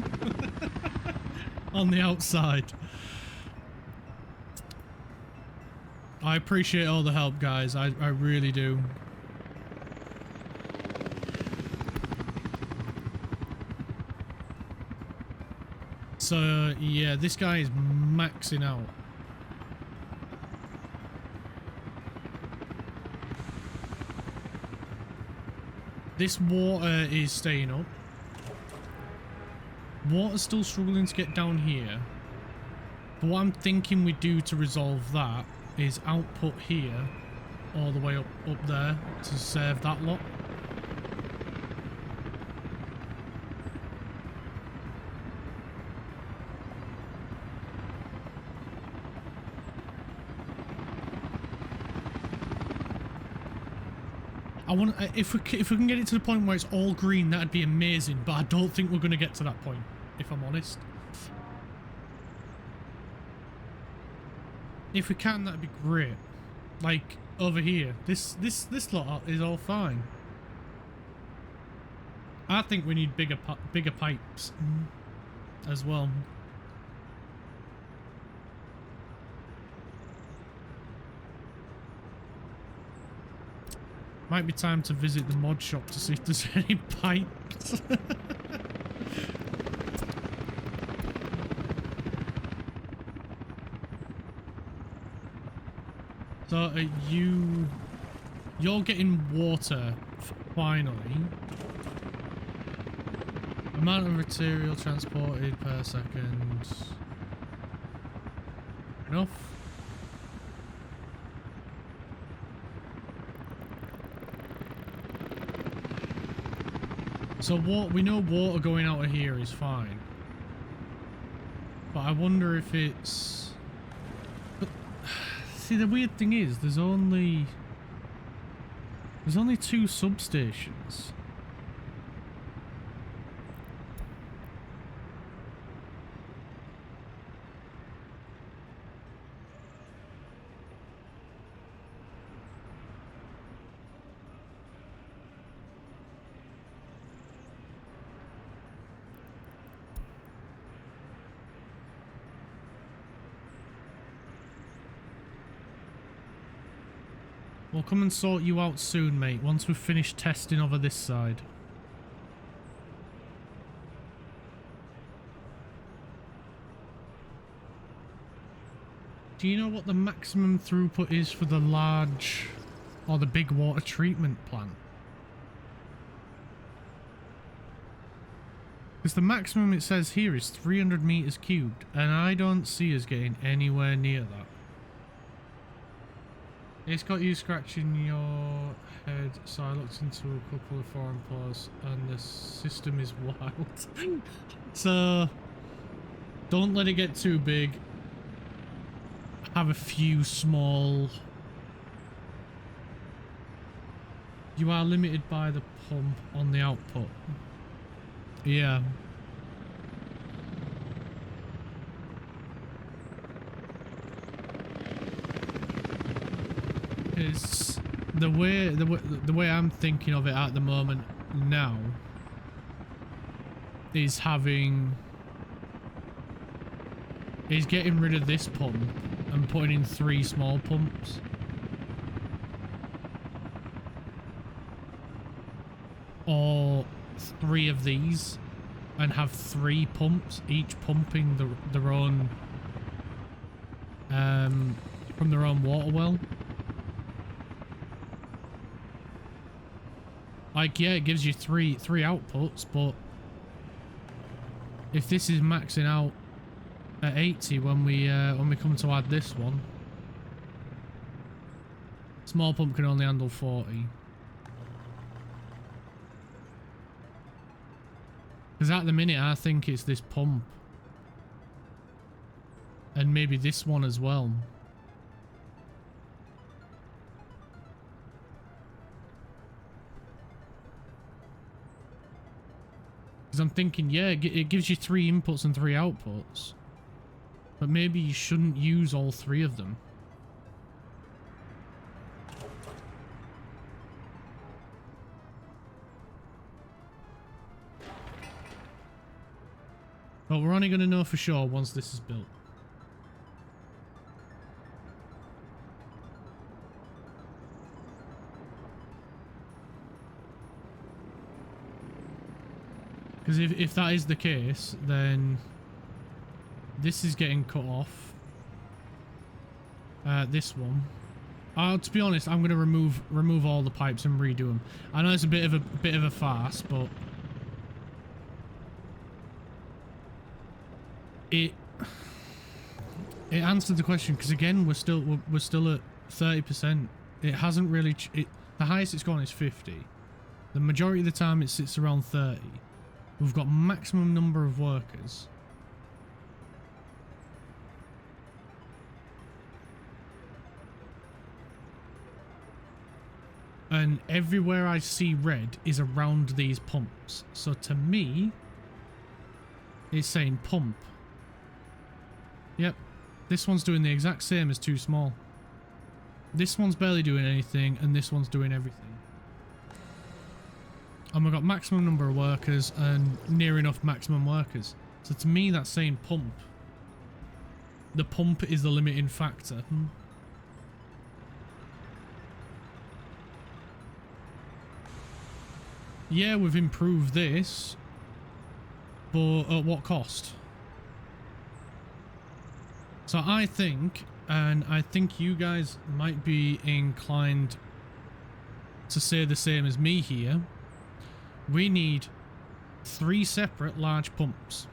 A: on the outside. I appreciate all the help, guys. I really do. So, yeah, this guy is maxing out. This water is staying up. Water's still struggling to get down here. But what I'm thinking we do to resolve that is output here all the way up there to save that lot. If we can get it to the point where it's all green, that'd be amazing, but I don't think we're going to get to that point, if I'm honest. If we can, that'd be great. Like over here, this lot is all fine. I think we need bigger pipes as well. Might be time to visit the mod shop to see if there's any pipes. So you're getting water finally. Amount of material transported per second. Enough. So we know water going out of here is fine. But I wonder if it's... But, see, the weird thing is, there's only 2 substations. We'll come and sort you out soon, mate, once we've finished testing over this side. Do you know what the maximum throughput is for the large or the big water treatment plant? Because the maximum it says here is 300 meters cubed, and I don't see us getting anywhere near that. It's got you scratching your head, so I looked into a couple of foreign posts, and the system is wild. So, don't let it get too big. Have a few small... You are limited by the pump on the output. Yeah. It's the way I'm thinking of it at the moment now is getting rid of this pump and putting in 3 small pumps. Or 3 of these and have 3 pumps, each pumping their own from their own water well. Like, yeah, it gives you three outputs, but if this is maxing out at 80 when we come to add this one, small pump can only handle 40. Because at the minute, I think it's this pump. And maybe this one as well. Because I'm thinking, yeah, it gives you 3 inputs and 3 outputs. But maybe you shouldn't use all 3 of them. But we're only going to know for sure once this is built. Because if that is the case, then this is getting cut off. This one. To be honest, I'm going to remove all the pipes and redo them. I know it's a bit of a farce, but it answered the question, because again we're still at 30%. It hasn't really the highest it's gone is 50. The majority of the time it sits around 30. We've got maximum number of workers. And everywhere I see red is around these pumps. So to me, it's saying pump. Yep, this one's doing the exact same as too small. This one's barely doing anything, and this one's doing everything. And we've got maximum number of workers and near enough maximum workers. So to me, that's saying pump. The pump is the limiting factor. Yeah, we've improved this, but at what cost? So I think, and I think you guys might be inclined to say the same as me here, we need 3 separate large pumps.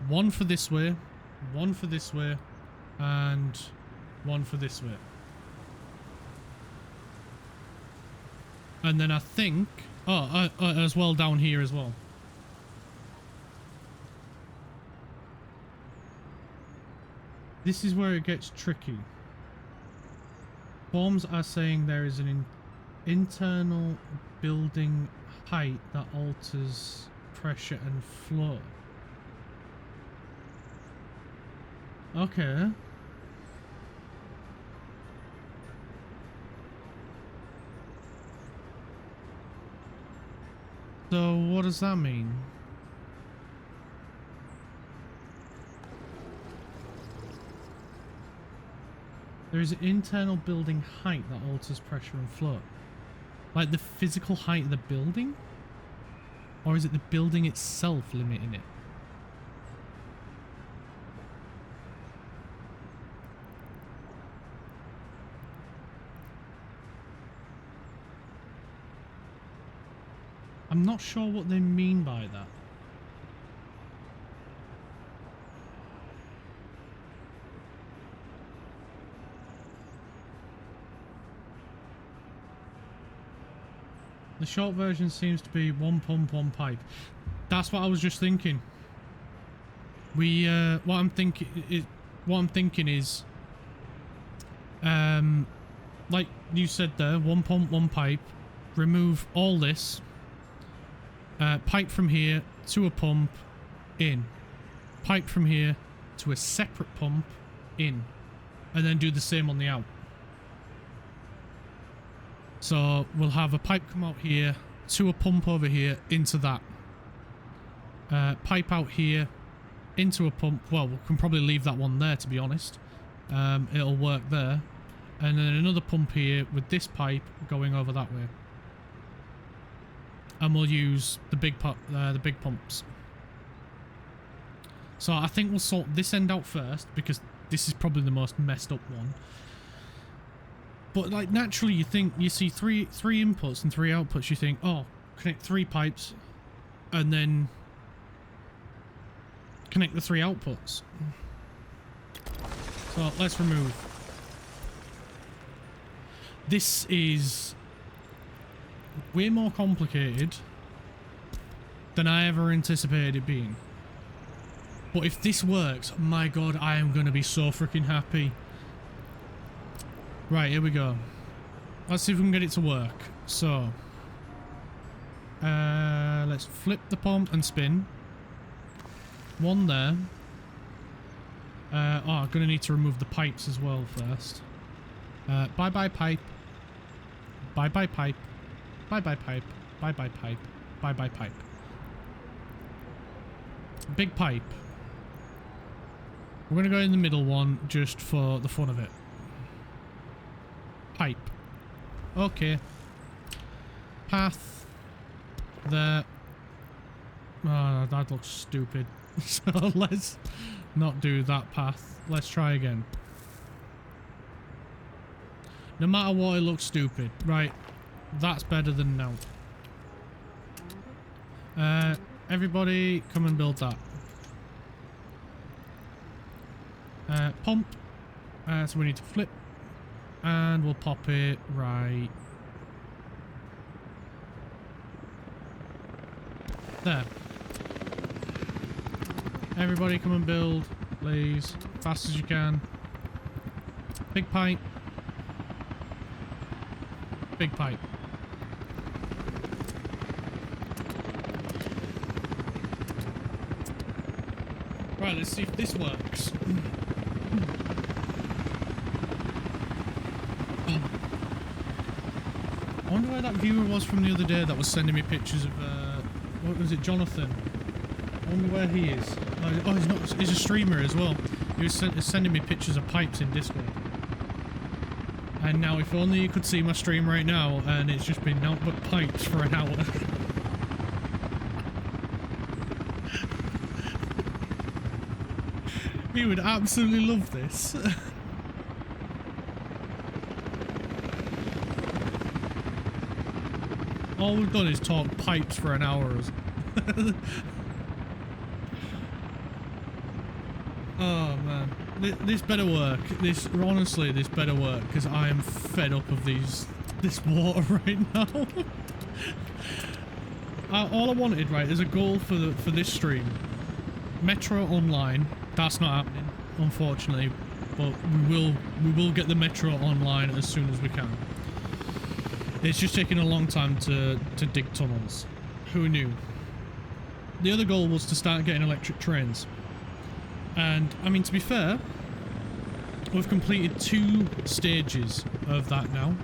A: One for this way, one for this way, and one for this way. And then I think, as well down here as well. This is where it gets tricky. Forms are saying there is an internal building height that alters pressure and flow. Okay. So what does that mean? There is an internal building height that alters pressure and flow. Like the physical height of the building? Or is it the building itself limiting it? I'm not sure what they mean by that. The short version seems to be 1 pump, 1 pipe. That's what I was just thinking. What I'm thinking is, like you said there, 1 pump, 1 pipe. Remove all this. Pipe from here to a pump, in. Pipe from here to a separate pump, in. And then do the same on the out. So we'll have a pipe come out here to a pump over here into that. Pipe out here into a pump. Well, we can probably leave that one there, to be honest. It'll work there. And then another pump here with this pipe going over that way. And we'll use the big pumps. So I think we'll sort this end out first, because this is probably the most messed up one. But like naturally you see three inputs and 3 outputs, you think, oh, connect 3 pipes and then connect the 3 outputs. So let's remove. This is way more complicated than I ever anticipated it being. But if this works, my god, I am going to be so freaking happy. Right, here we go. Let's see if we can get it to work. So, Let's flip the pump and spin. One there. I'm gonna need to remove the pipes as well first. Bye-bye pipe. Bye-bye pipe. Bye-bye pipe. Bye-bye pipe. Bye-bye pipe. Big pipe. We're gonna go in the middle one just for the fun of it. Pipe. Okay. Path. There. Oh, that looks stupid. So let's not do that path. Let's try again. No matter what, it looks stupid. Right. That's better than now. Everybody come and build that. Pump. So we need to flip. And we'll pop it right there. Everybody come and build, please. Fast as you can. Big pipe. Big pipe. Right, let's see if this works. I wonder where that viewer was from the other day that was sending me pictures of, what was it, Jonathan? I wonder where he is. Oh, he's not, he's a streamer as well. He was sending me pictures of pipes in Discord. And now, if only you could see my stream right now, and it's just been nothing but pipes for an hour. He would absolutely love this. All we've done is talk pipes for an hour. Oh man, this better work. Honestly, this better work, because I am fed up of this water right now. All I wanted, right, is a goal for this stream. Metro online. That's not happening, unfortunately, but we will get the Metro online as soon as we can. It's just taking a long time to dig tunnels. Who knew? The other goal was to start getting electric trains. And, I mean, to be fair, we've completed 2 stages of that now.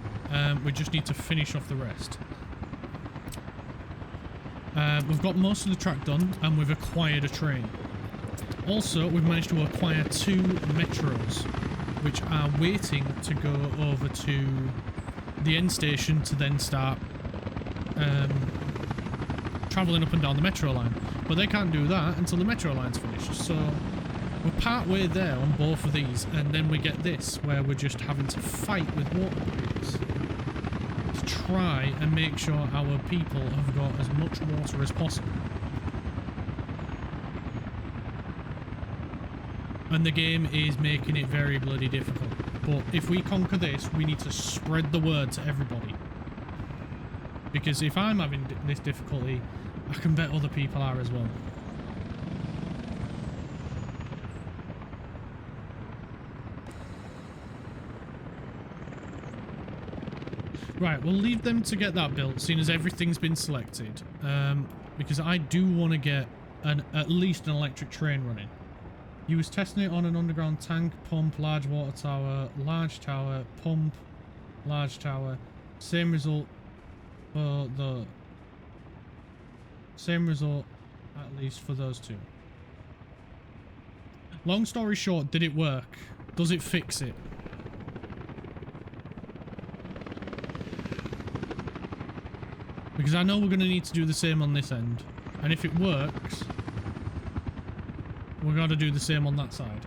A: We just need to finish off the rest. We've got most of the track done, and we've acquired a train. Also, we've managed to acquire 2 metros, which are waiting to go over to the end station to then start travelling up and down the metro line. But they can't do that until the metro line's finished. So we're part way there on both of these, and then we get this, where we're just having to fight with water pipes to try and make sure our people have got as much water as possible. And the game is making it very bloody difficult. But if we conquer this, we need to spread the word to everybody. Because if I'm having this difficulty, I can bet other people are as well. Right, we'll leave them to get that built, seeing as everything's been selected. Because I do want to get at least an electric train running. You was testing it on an underground tank, pump, large water tower, pump, large tower. Same result for the... Same result, at least, for those 2. Long story short, did it work? Does it fix it? Because I know we're going to need to do the same on this end. And if it works... we've got to do the same on that side.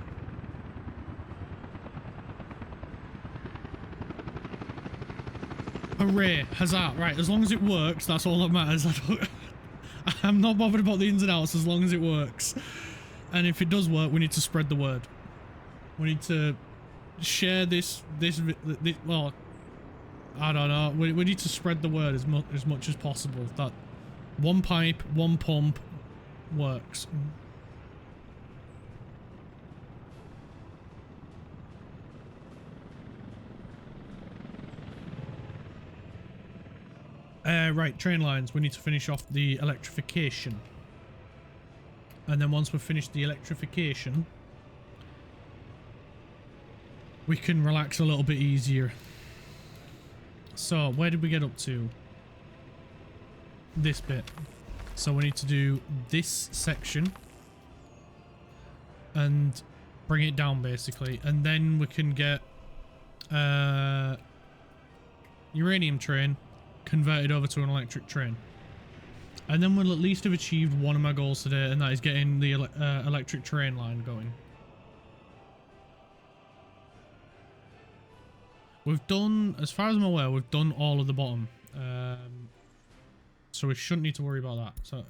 A: Hooray! Huzzah! Right, as long as it works, that's all that matters. I'm not bothered about the ins and outs as long as it works. And if it does work, we need to spread the word. We need to share this well, I don't know. We need to spread the word as much as possible. That one pipe, one pump works. Right, train lines. We need to finish off the electrification. And then once we've finished the electrification, we can relax a little bit easier. So, where did we get up to? This bit. So we need to do this section and bring it down basically, and then we can get uranium train converted over to an electric train, and then we'll at least have achieved one of my goals today, and that is getting the electric train line going. We've done, as far as I'm aware, we've done all of the bottom, so we shouldn't need to worry about that. So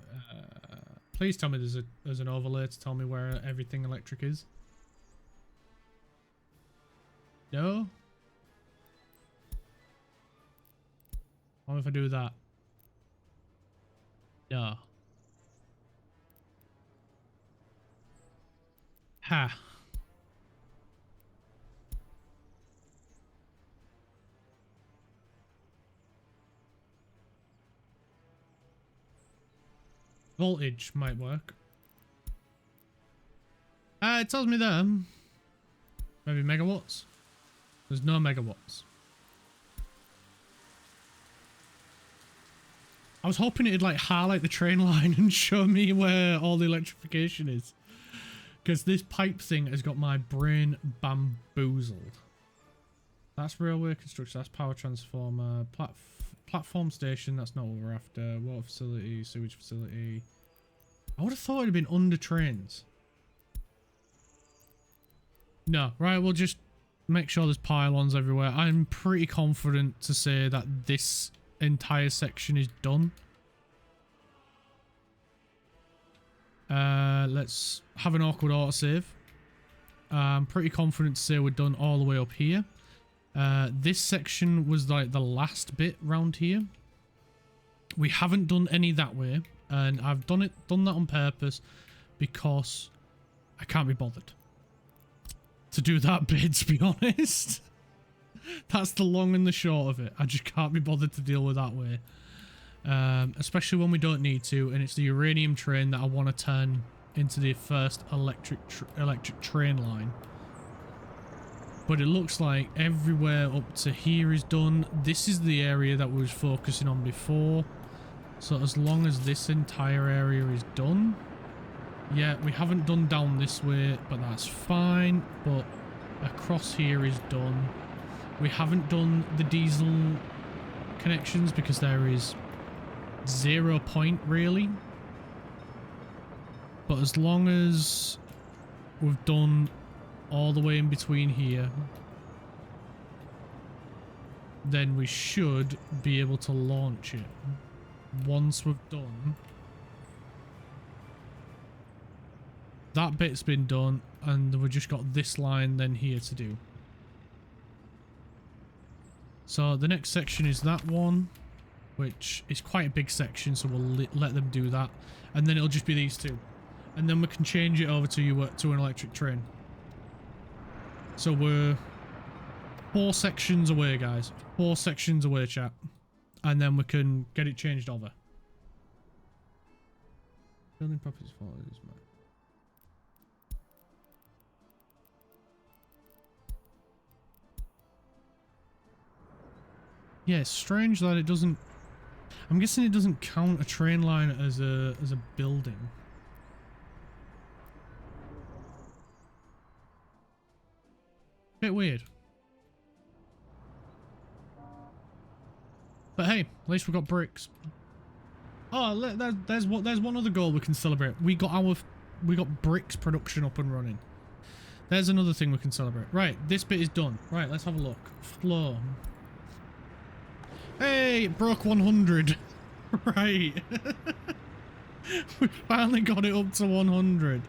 A: please tell me there's an overlay to tell me where everything electric is. No? What if I do that? No. Ha. Voltage might work. It tells me there. Maybe megawatts? There's no megawatts. I was hoping it'd like highlight the train line and show me where all the electrification is. Because this pipe thing has got my brain bamboozled. That's railway construction, that's power transformer, platform station, that's not what we're after. Water facility, sewage facility. I would have thought it'd been under trains. No, right, we'll just make sure there's pylons everywhere. I'm pretty confident to say that this entire section is done. Let's have an awkward autosave. I'm pretty confident to say we're done all the way up here. This section was like the last bit round here. We haven't done any that way, and I've done that on purpose because I can't be bothered to do that bit, to be honest. That's the long and the short of it. I just can't be bothered to deal with that way. Especially when we don't need to, and it's the uranium train that I want to turn into the first electric train line. But it looks like everywhere up to here is done. This is the area that we was focusing on before. So as long as this entire area is done. Yeah, we haven't done down this way, but that's fine. But across here is done. We haven't done the diesel connections because there is 0 point really. But as long as we've done all the way in between here, then we should be able to launch it. Once we've done that bit's been done, and we've just got this line then here to do. So the next section is that one, which is quite a big section, so we'll let them do that, and then it'll just be these two, and then we can change it over to an electric train. So we're 4 sections away, guys. 4 sections away, chat. And then we can get it changed over. Building properties follows, man. Yeah, it's strange that it doesn't... I'm guessing it doesn't count a train line as a building. Bit weird. But hey, at least we got bricks. Oh, there's one other goal we can celebrate. We got bricks production up and running. There's another thing we can celebrate. Right, this bit is done. Right, let's have a look. Floor. Hey, it broke 100. Right. We finally got it up to 100.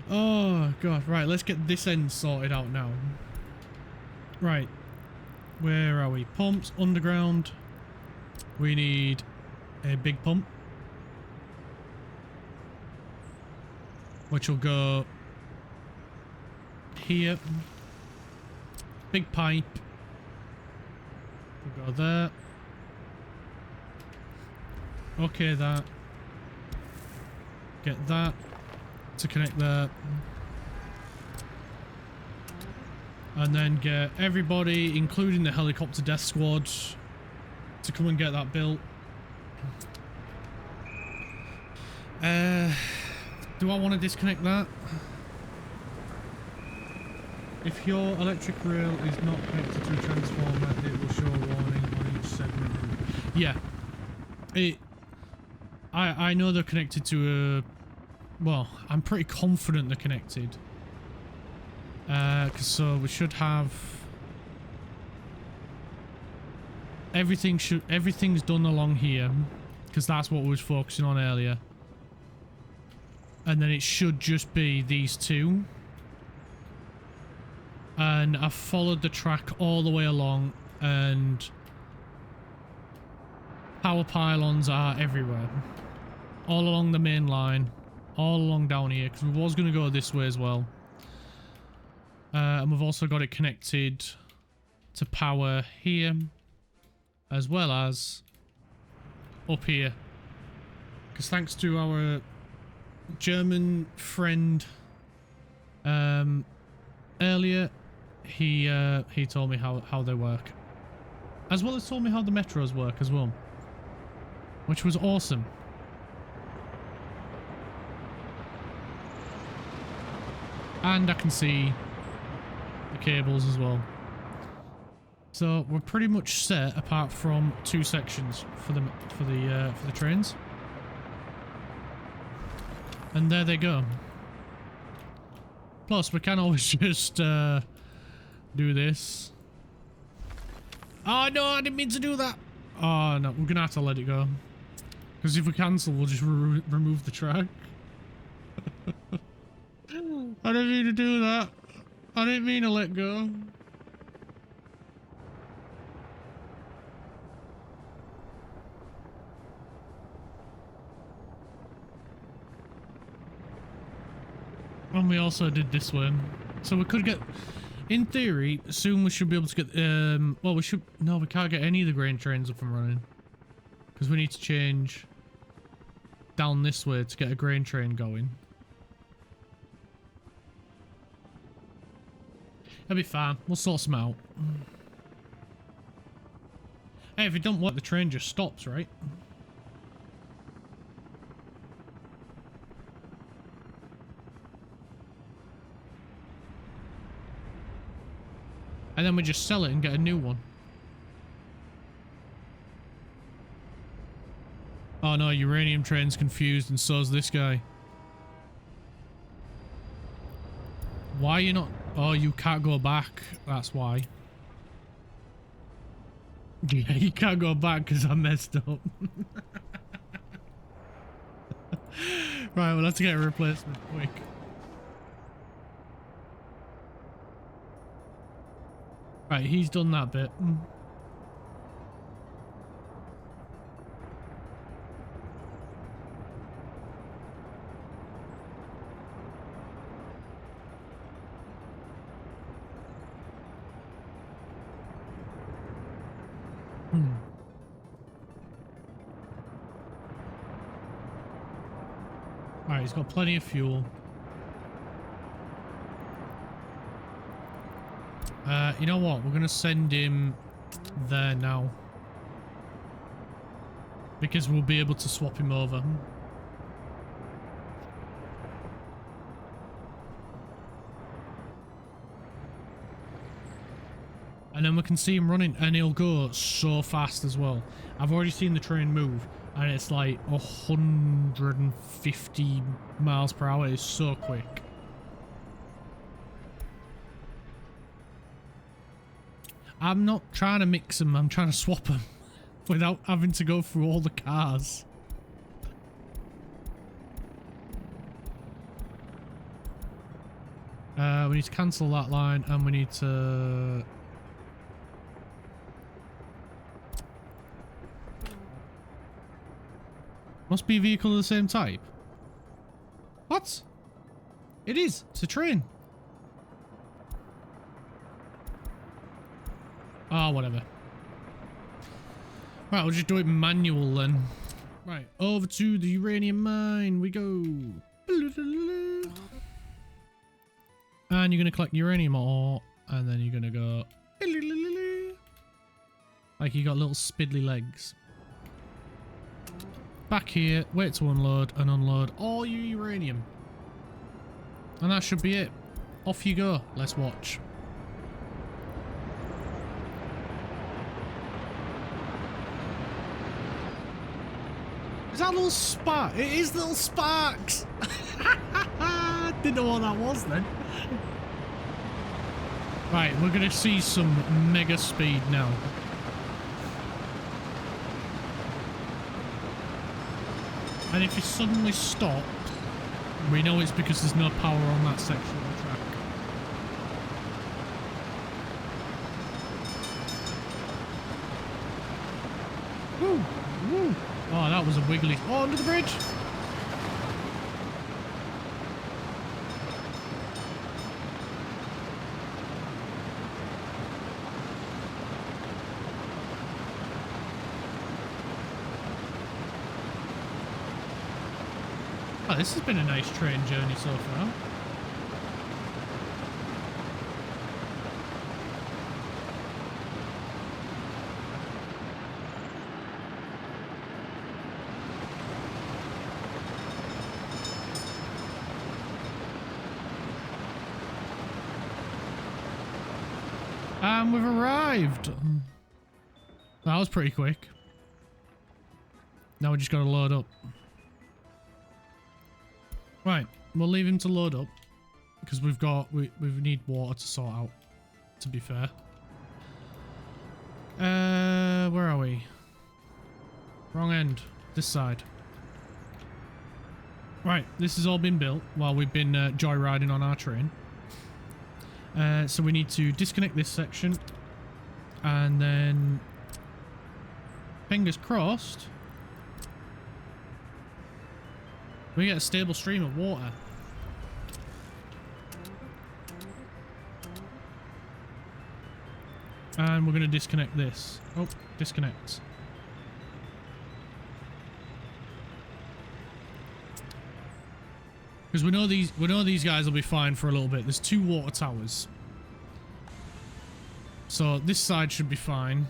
A: Oh god. Right, let's get this end sorted out now. Right. Where are we? Pumps, underground. We need a big pump, which will go here. Big pipe will go there. Okay, that. Get that to connect there. And then get everybody, including the helicopter death squad, to come and get that built. Do I want to disconnect that? If your electric rail is not connected to a transformer, it will show a warning on each segment. Yeah. I know they're connected to a... Well, I'm pretty confident they're connected. So we should have... Everything's done along here. Because that's what we was focusing on earlier. And then it should just be these two. And I've followed the track all the way along, and power pylons are everywhere. All along the main line, all along down here, because we was going to go this way as well. And we've also got it connected to power here, as well as up here. Because thanks to our German friend earlier, he told me how they work, as well as told me how the metros work as well, which was awesome. And I can see the cables as well. So we're pretty much set, apart from two sections for the trains. And there they go. Plus, we can always just do this. Oh no, I didn't mean to do that. Oh no, we're gonna have to let it go. Because if we cancel, we'll just remove the track. I didn't mean to do that. I didn't mean to let go. And we also did this one. So we could get, in theory, soon we should be able to get, well, we should, no, we can't get any of the grain trains up and running. Because we need to change down this way to get a grain train going. It'll be fine. We'll sort some out. Hey, if it don't work, the train just stops, right? And then we just sell it and get a new one. Oh no, uranium train's confused, and so's this guy. Why are you not... Oh, you can't go back. That's why. Yeah, you can't go back because I messed up. Right, we'll have to get a replacement quick. Right, he's done that bit. Alright, he's got plenty of fuel. You know what? We're gonna send him there now. Because we'll be able to swap him over. And then we can see him running, and he'll go so fast as well. I've already seen the train move, and it's like 150 miles per hour. It's so quick. I'm not trying to mix them, I'm trying to swap them without having to go through all the cars. We need to cancel that line, and we need to... Must be a vehicle of the same type. What? It is. It's a train. Oh, whatever. Right, we'll just do it manual then. Right, over to the uranium mine we go. And you're going to collect uranium ore, and then you're going to go like you got little spiddly legs. Back here, wait to unload and unload all your uranium. And that should be it. Off you go. Let's watch. Is that little spark? It is little sparks! Didn't know what that was then. Right, we're gonna see some mega speed now. And if you suddenly stop, we know it's because there's no power on that section of the track. Woo! Woo! Oh, that was a wiggly. Oh, under the bridge! Oh, this has been a nice train journey so far. And we've arrived. That was pretty quick. Now we just got to load up. Right, we'll leave him to load up because we need water to sort out, to be fair. Where are we? Wrong end. This side. Right, this has all been built while we've been joyriding on our train. So we need to disconnect this section and then, fingers crossed, we get a stable stream of water. And we're going to disconnect this. Oh, disconnect. Because we know these guys will be fine for a little bit. There's 2 water towers. So this side should be fine.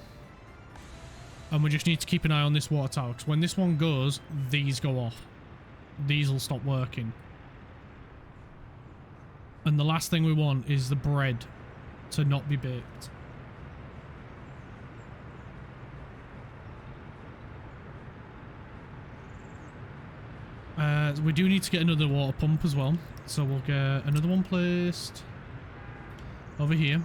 A: And we just need to keep an eye on this water tower. Because when this one goes, these go off. These will stop working. And the last thing we want is the bread to not be baked. We do need to get another water pump as well. So we'll get another one placed over here.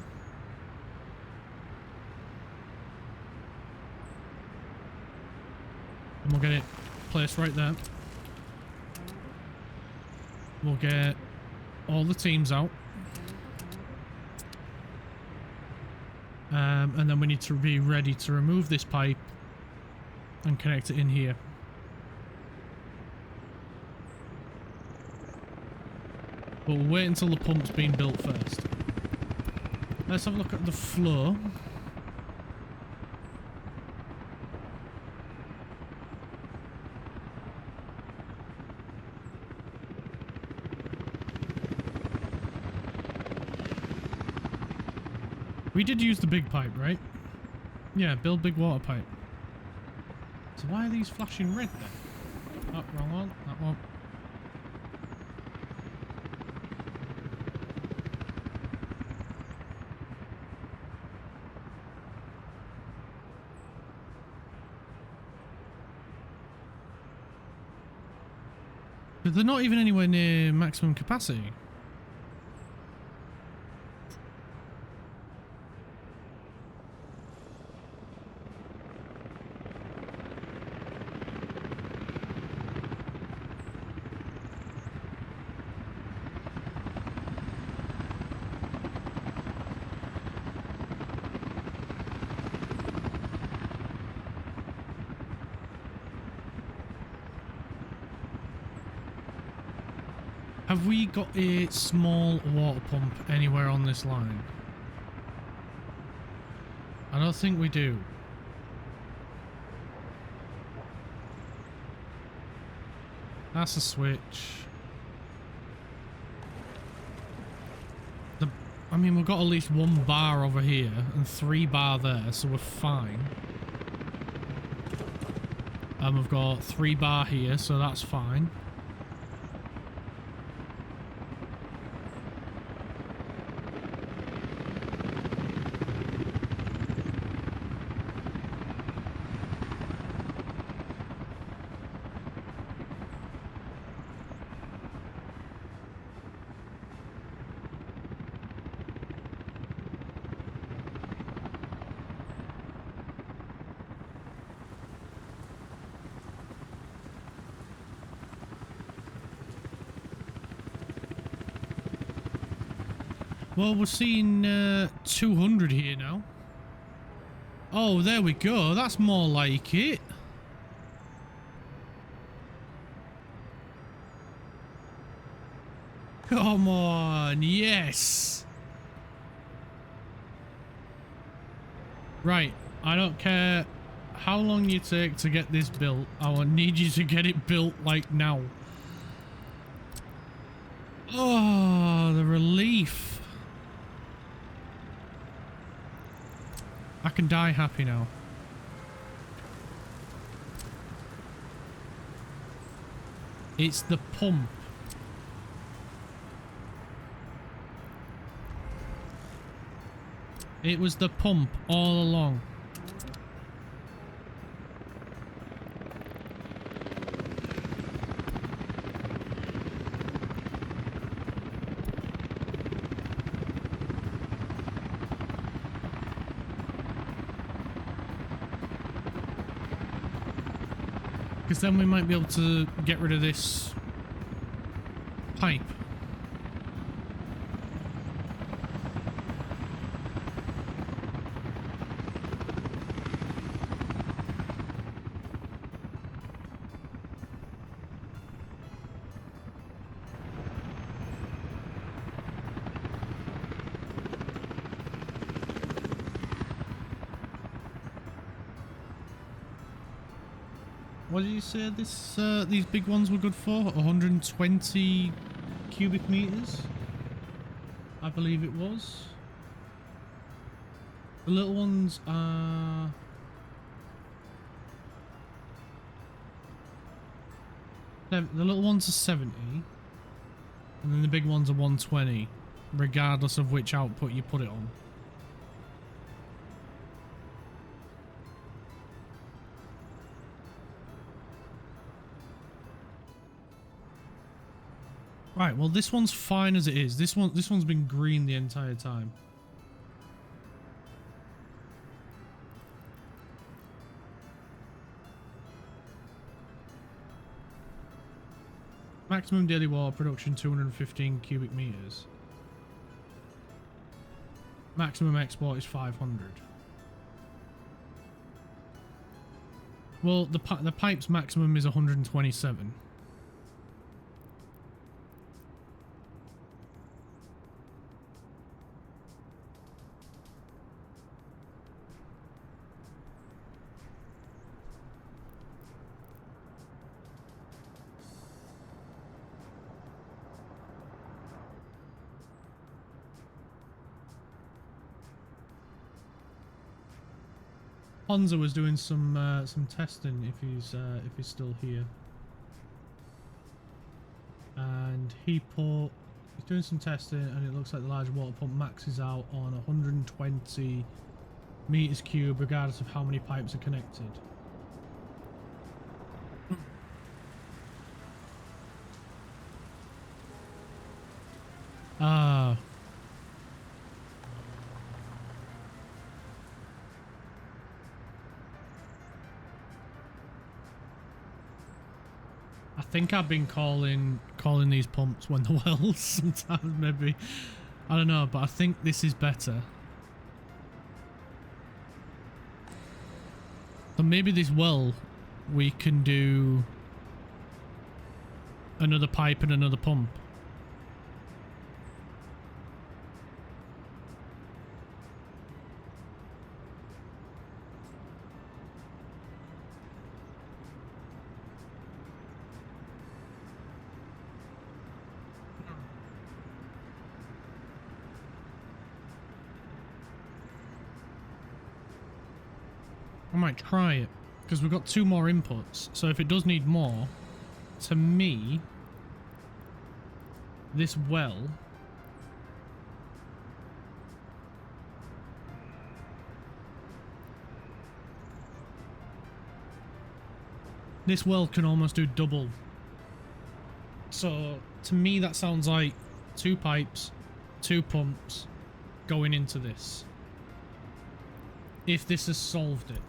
A: And we'll get it placed right there. We'll get all the teams out. And then we need to be ready to remove this pipe and connect it in here. But we'll wait until the pump's been built first. Let's have a look at the flow. We did use the big pipe, right? Yeah, build big water pipe. So why are these flashing red then? Oh, wrong one. That one. But they're not even anywhere near maximum capacity. Have we got a small water pump anywhere on this line? I don't think we do. That's a switch. I mean, we've got at least 1 bar over here and 3 bar there, so we're fine. And we've got 3 bar here, so that's fine. Well, we're seeing 200 here now. Oh, there we go. That's more like it. Come on, yes. Right, I don't care how long you take to get this built. I will need you to get it built like now. Oh, the relief. I can die happy now. It's the pump. It was the pump all along. Because then we might be able to get rid of this pipe. What did you say this these big ones were good for? 120 cubic meters? I believe it was. The little ones are... The little ones are 70. And then the big ones are 120. Regardless of which output you put it on. Right, well this one's fine as it is. This one's been green the entire time. Maximum daily water production 215 cubic meters. Maximum export is 500. Well, the pipe's maximum is 127. Ponza was doing some testing if he's still here, and he's doing some testing, and it looks like the large water pump maxes out on 120 meters cube, regardless of how many pipes are connected. Ah. I think I've been calling these pumps when the wells sometimes, maybe. I don't know, but I think this is better. So maybe this well, we can do another pipe and another pump. I might try it, because we've got 2 more inputs. So if it does need more, to me, this well can almost do double. So to me that sounds like 2 pipes, 2 pumps going into this. If this has solved it.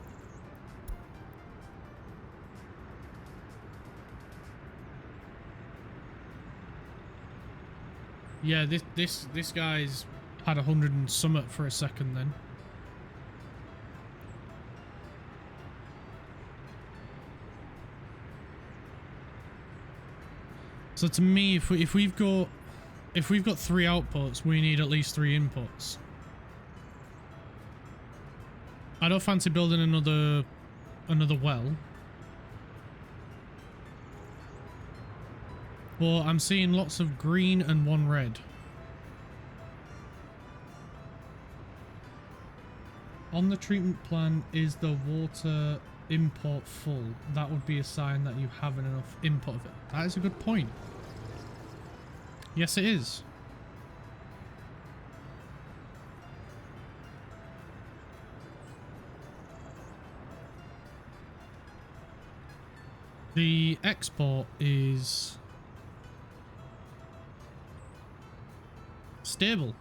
A: Yeah, this guy's had 100 and something for a second then. So to me, if we've got 3 outputs, we need at least 3 inputs. I don't fancy building another well. But I'm seeing lots of green and 1 red. On the treatment plan, is the water import full? That would be a sign that you haven't enough input of it. That is a good point. Yes, it is. The export is stable.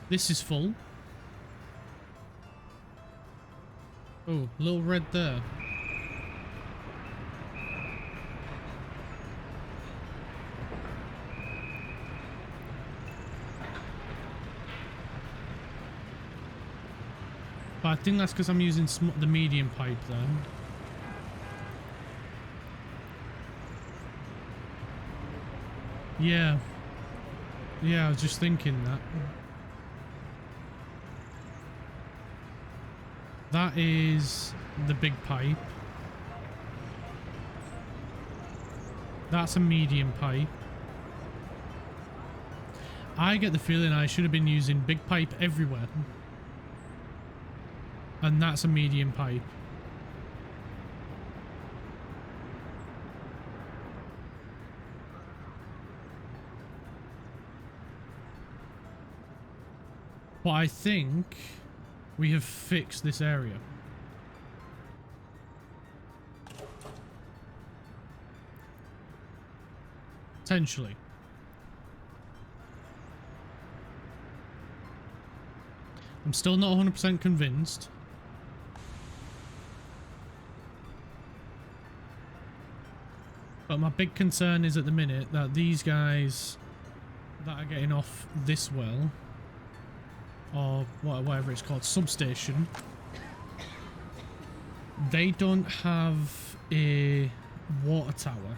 A: This is full. Oh, little red there. But I think that's because I'm using the medium pipe then. Yeah. Yeah, I was just thinking that. That is the big pipe. That's a medium pipe. I get the feeling I should have been using big pipe everywhere. And that's a medium pipe. But I think we have fixed this area. Potentially. I'm still not 100% convinced. But my big concern is at the minute that these guys that are getting off this well, or whatever it's called, substation, they don't have a water tower.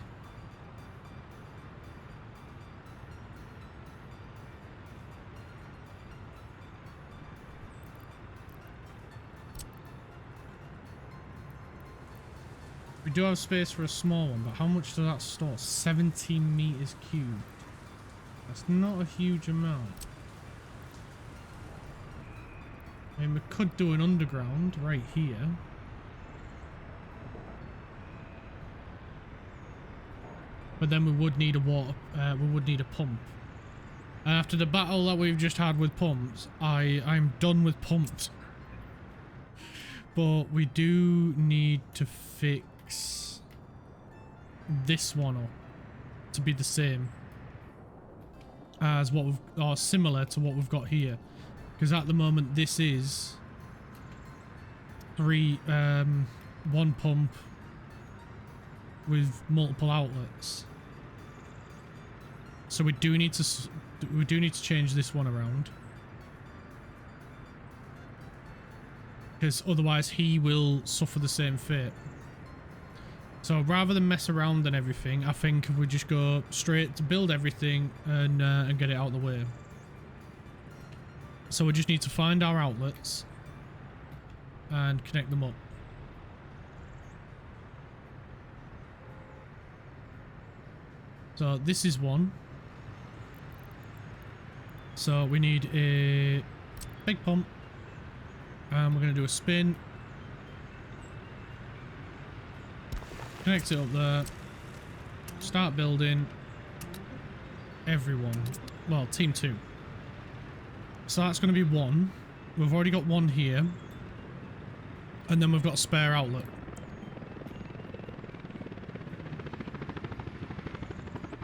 A: We do have space for a small one, but how much does that store? 17 meters cubed. That's not a huge amount. I mean, we could do an underground right here. But then we would need a we would need a pump. And after the battle that we've just had with pumps, I'm done with pumps. But we do need to fix this one up to be the same as what we've, or similar to what we've got here. Because at the moment this is 1 pump with multiple outlets. So we do need to change this one around. Because otherwise he will suffer the same fate. So rather than mess around and everything, I think if we just go straight to build everything and get it out of the way. So we just need to find our outlets and connect them up. So this is one. So we need a big pump. And we're going to do a spin. Connect it up there. Start building. Everyone. Well, team 2. So that's going to be 1. We've already got 1 here. And then we've got a spare outlet.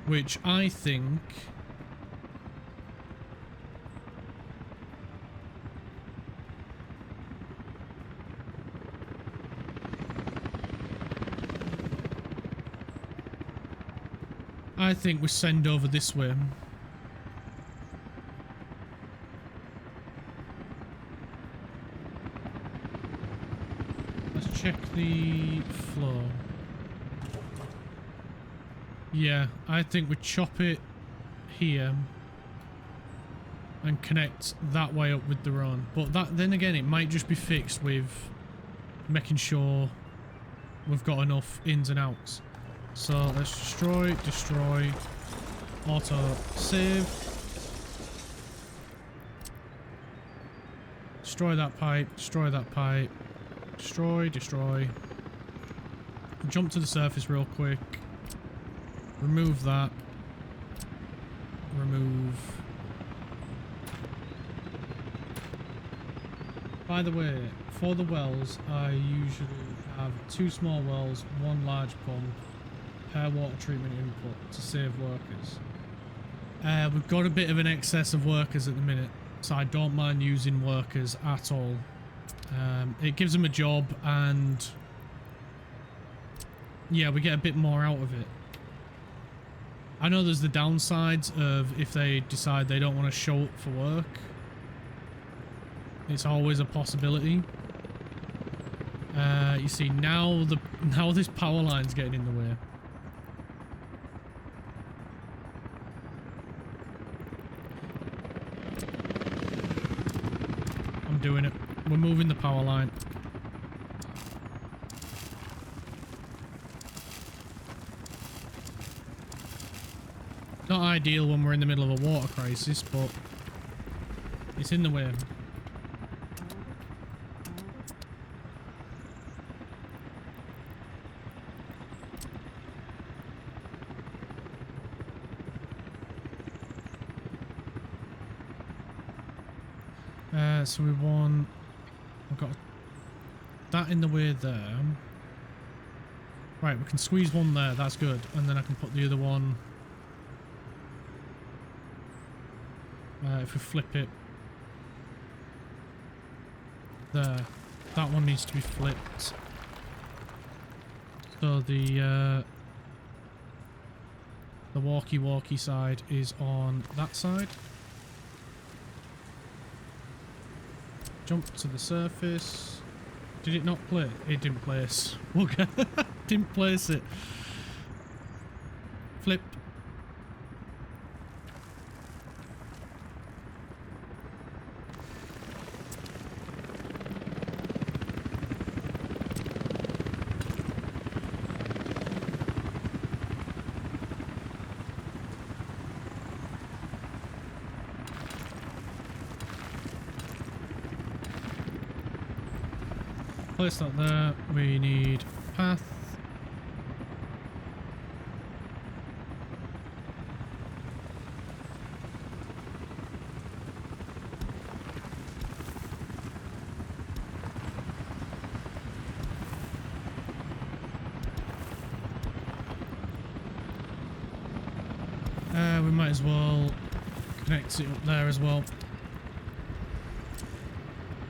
A: Which I think... we send over this way. Let's check the flow. Yeah, I think we chop it here and connect that way up with the run. But that, then again, it might just be fixed with making sure we've got enough ins and outs. So let's destroy, auto save, destroy that pipe, destroy, jump to the surface real quick, remove that, remove. By the way, for the wells, I usually have 2 small wells, 1 large pump, per water treatment input to save workers. We've got a bit of an excess of workers at the minute, so I don't mind using workers at all. It gives them a job and yeah, we get a bit more out of it. I know there's the downsides of if they decide they don't want to show up for work. It's always a possibility. You see, now this power line's getting in the way. I'm doing it. We're moving the power line. Not ideal when we're in the middle of a water crisis, but it's in the way. So we've got that in the way there. Right, we can squeeze one there, that's good. And then I can put the other one... if we flip it... there. That one needs to be flipped. So the walkie-walkie side is on that side. Jump to the surface. Did it not play? It didn't place. Okay. Didn't place it. Flip. Place that there. We need path. We might as well connect it up there as well.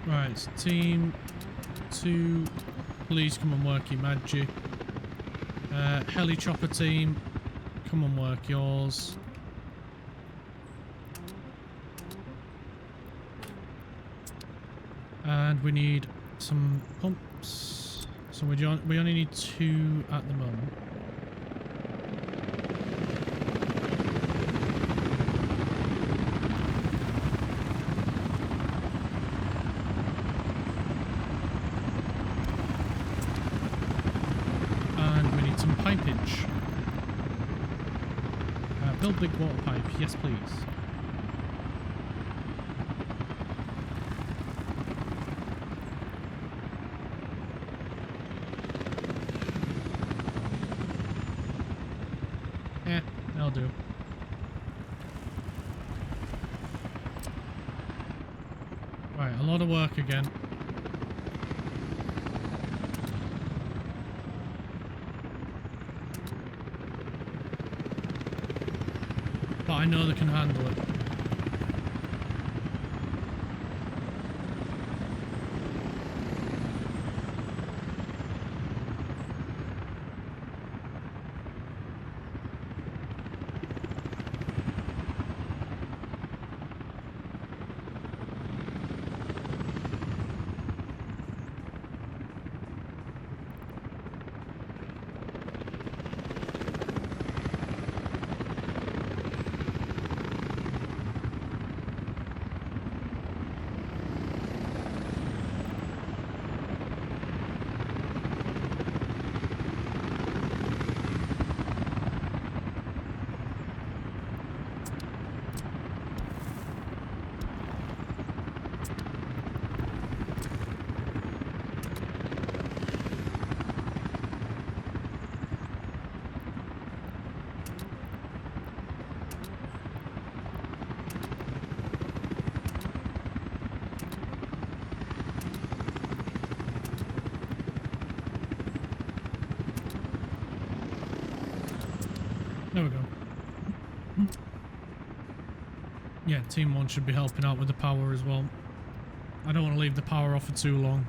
A: Right, so team 2, please come and work your magic. Heli chopper team, come and work yours. And we need some pumps. So we only need 2 at the moment. Pipage. Build big water pipe. Yes, please. Yeah, that'll do. Right, a lot of work again. But I know they can handle it. There we go. Yeah, Team 1 should be helping out with the power as well. I don't want to leave the power off for too long.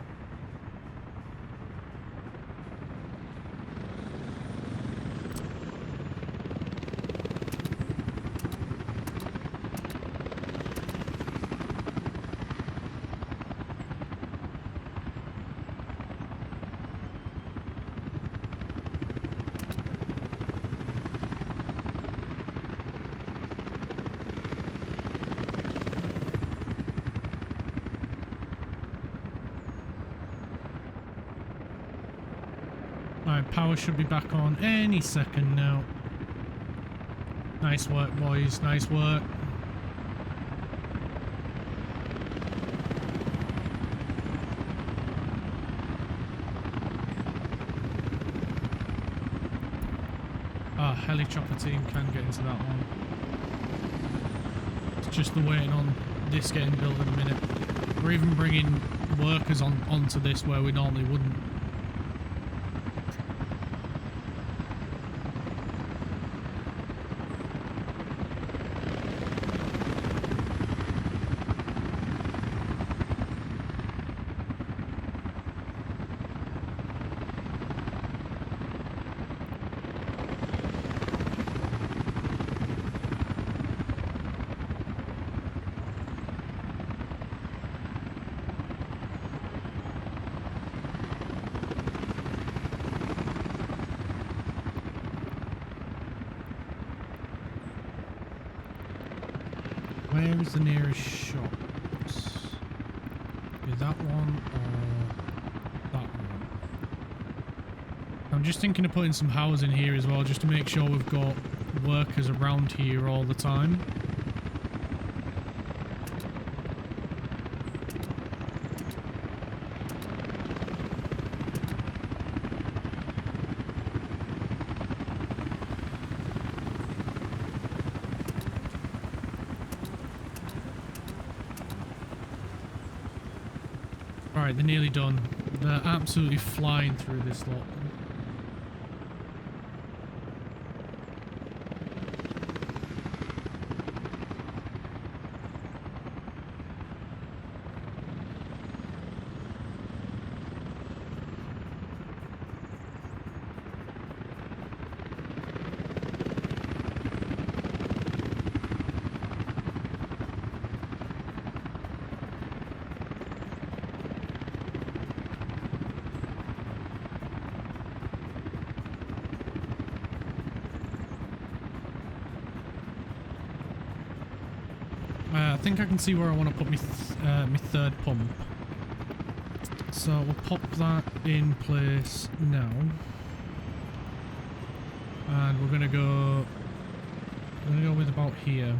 A: Alright, power should be back on any second now. Nice work, boys. Nice work. Ah, heli chopper team can get into that one. It's just the waiting on this getting built in a minute. We're even bringing workers onto this where we normally wouldn't. Where is the nearest shop? Is that one or that one? I'm just thinking of putting some housing here as well, just to make sure we've got workers around here all the time. Alright, they're nearly done. They're absolutely flying through this lot. I think I can see where I want to put my third pump. So we'll pop that in place now. And we're going to go I'm gonna go with about here.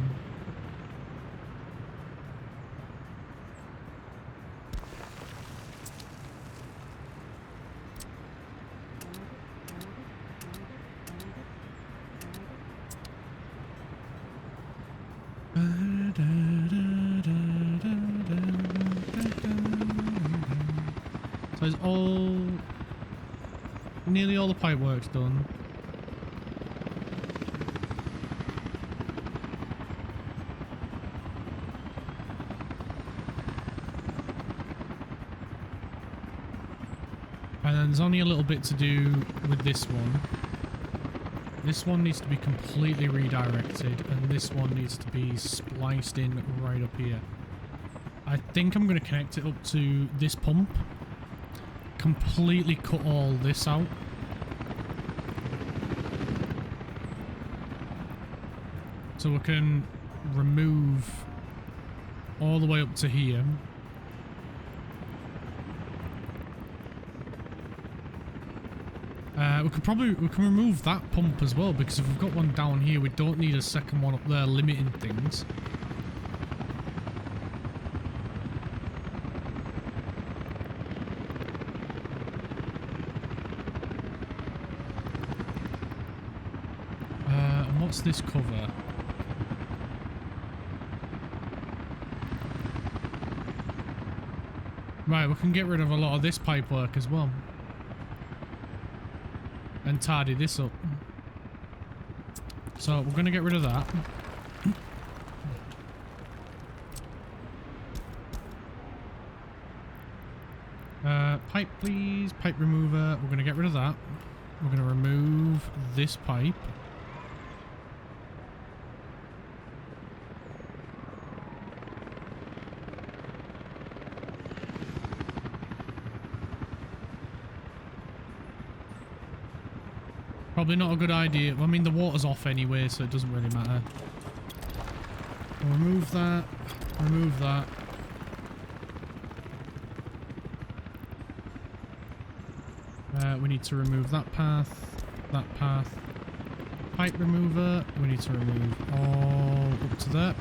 A: So it's nearly all the pipe work's done. And then there's only a little bit to do with this one. This one needs to be completely redirected, and this one needs to be spliced in right up here. I think I'm going to connect it up to this pump. Completely cut all this out. So we can remove all the way up to here. We can remove that pump as well, because if we've got one down here, we don't need a second one up there limiting things. And what's this cover? Right, we can get rid of a lot of this pipe work as well. And tidy this up. So we're going to get rid of that. Pipe please, pipe remover. We're going to get rid of that. We're going to remove this pipe. Probably not a good idea. I mean, the water's off anyway, so it doesn't really matter. We'll remove that. Remove that. We need to remove that path. That path. Pipe remover. We need to remove all up to there.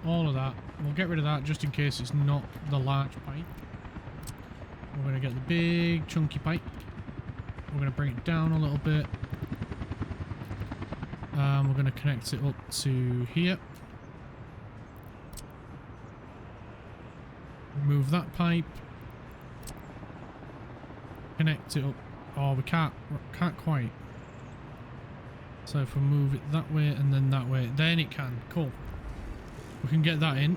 A: All of that. We'll get rid of that just in case it's not the large pipe. We're going to get the big chunky pipe. We're going to bring it down a little bit. We're going to connect it up to here. Remove that pipe. Connect it up. Oh, we can't quite. So if we move it that way and then that way, then it can. Cool. We can get that in.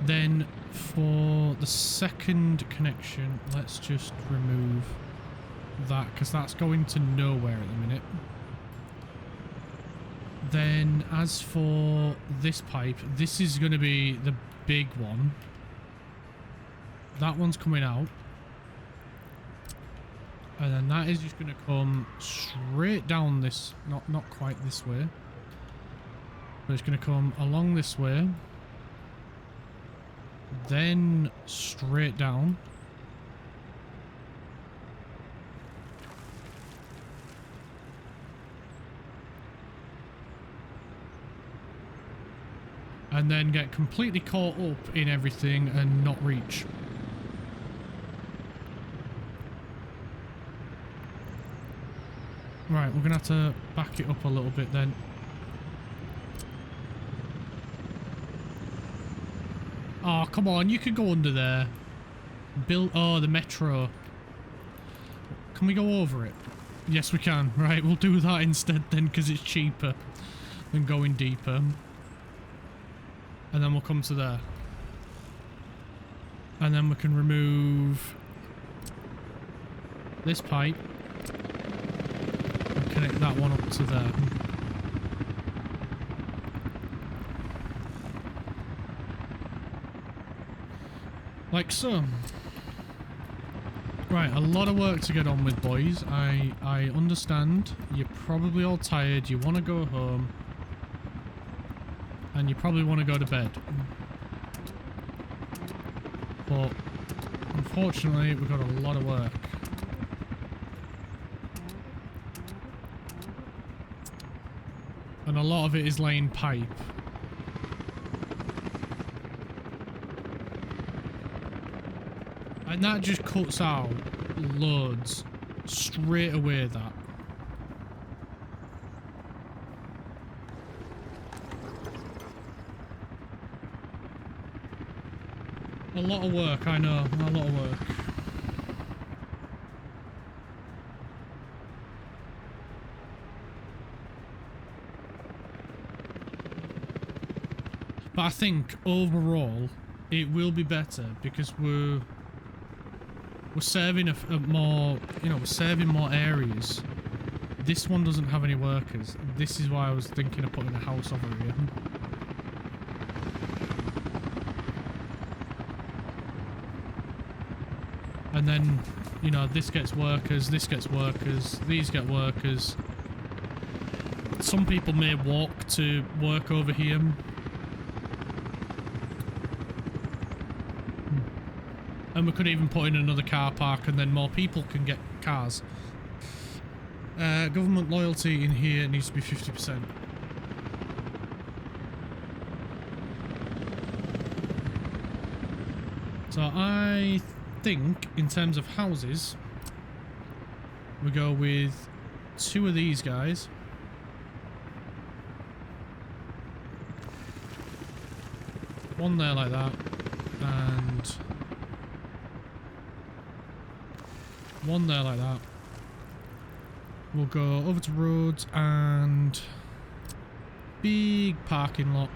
A: Then for the second connection, let's just remove that, because that's going to nowhere at the minute. Then as for this pipe, this is going to be the big one. That one's coming out. And then that is just going to come straight down this, not quite this way. But it's going to come along this way. Then straight down. And then get completely caught up in everything and not reach. Right, we're going to have to back it up a little bit then. Oh, come on, you could go under there. Oh, the metro. Can we go over it? Yes, we can. Right, we'll do that instead then, because it's cheaper than going deeper. And then we'll come to there. And then we can remove this pipe. And connect that one up to there. Like so. Right, a lot of work to get on with, boys. I understand. You're probably all tired. You want to go home. And you probably want to go to bed. But unfortunately, we've got a lot of work. And a lot of it is laying pipe. And that just cuts out loads straight away, that. A lot of work, I know, a lot of work. But I think overall it will be better because we're serving a more, you know, we're serving more areas. This one doesn't have any workers. This is why I was thinking of putting a house over here. And then, you know, this gets workers, these get workers. Some people may walk to work over here. And we could even put in another car park and then more people can get cars. Government loyalty in here needs to be 50%. So I think in terms of houses, we go with 2 of these guys. One there like that, and one there like that. We'll go over to roads and big parking lot.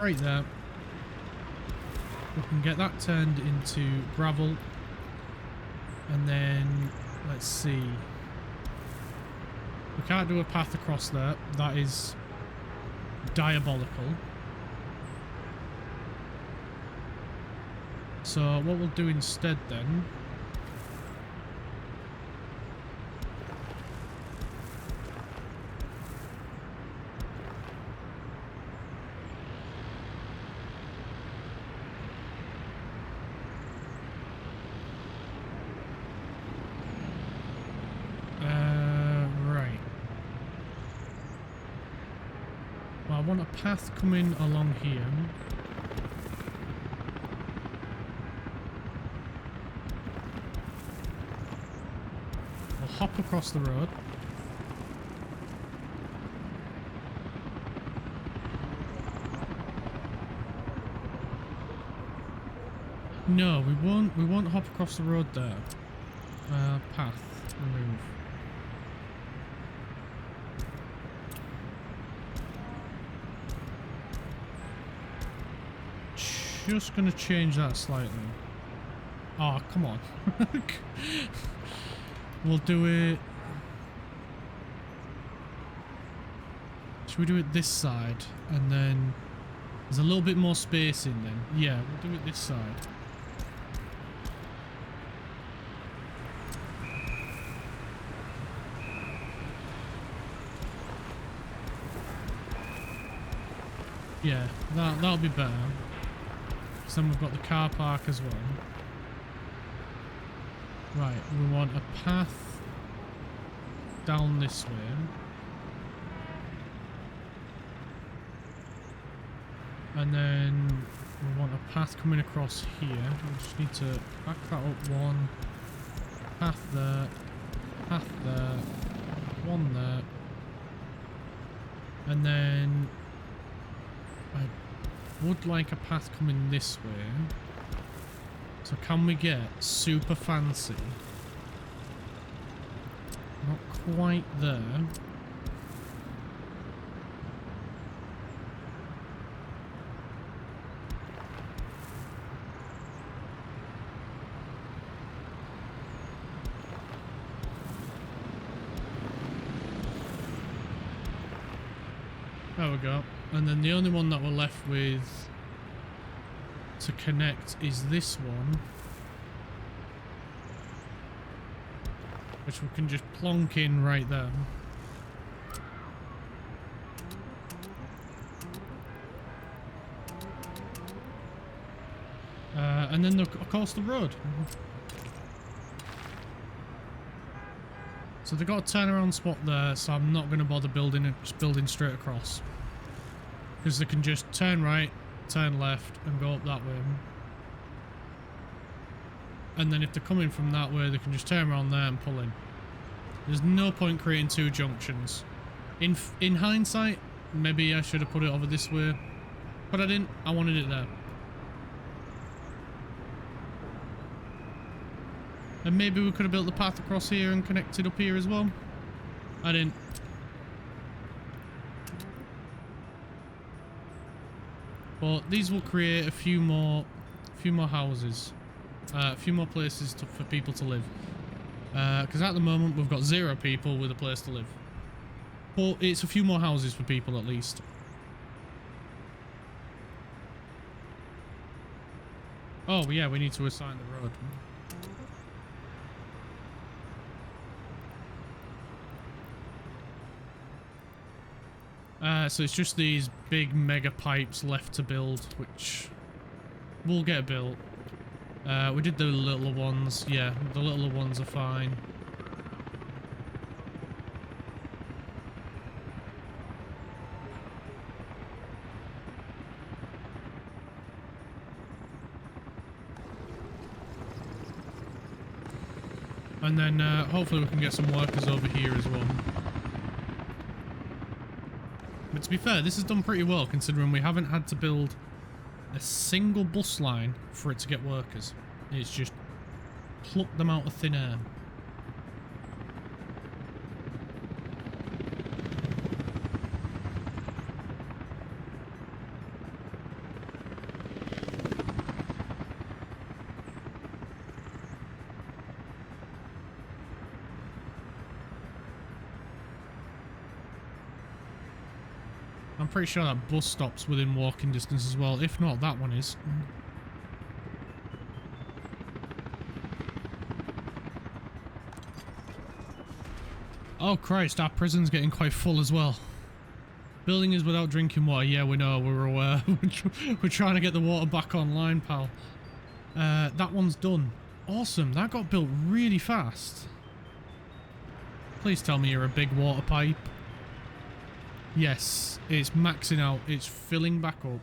A: Right there. We can get that turned into gravel. And then, let's see. We can't do a path across there. That is diabolical. So what we'll do instead then... right. Well, I want a path coming along here. We'll hop across the road. No, we won't hop across the road there. Path. Remove. Just gonna change that slightly. Oh, come on. We'll do it... Should we do it this side? And then... There's a little bit more spacing then. Yeah, we'll do it this side. Yeah, that'll be better. So then we've got the car park as well. Right, we want a path down this way. And then we want a path coming across here. We just need to back that up one. Path there. Path there. One there. And then I would like a path coming this way. So can we get super fancy? Not quite there. There we go. And then the only one that we're left with to connect is this one, which we can just plonk in right there. And then, of course, the road. So they've got a turnaround spot there, so I'm not going to bother building straight across. Because they can just turn right, turn left, and go up that way. And then if they're coming from that way, they can just turn around there and pull in. There's no point creating two junctions. In hindsight, maybe I should have put it over this way. But I didn't. I wanted it there. And maybe we could have built the path across here and connected up here as well. I didn't. But these will create a few more houses, a few more places for people to live. Because at the moment we've got 0 people with a place to live. But it's a few more houses for people at least. Oh yeah, we need to assign the road. So it's just these big mega pipes left to build, which will get built. We did the little ones. Yeah, the little ones are fine. And then hopefully we can get some workers over here as well. But to be fair, this is done pretty well considering we haven't had to build a single bus line for it to get workers. It's just plucked them out of thin air. I'm pretty sure that bus stops within walking distance as well. If not, that one is. Oh Christ, our prison's getting quite full as well. Building is without drinking water. Yeah, we know, we're aware. We're trying to get the water back online, pal. That one's done. Awesome, that got built really fast. Please tell me you're a big water pipe. Yes, it's maxing out. It's filling back up.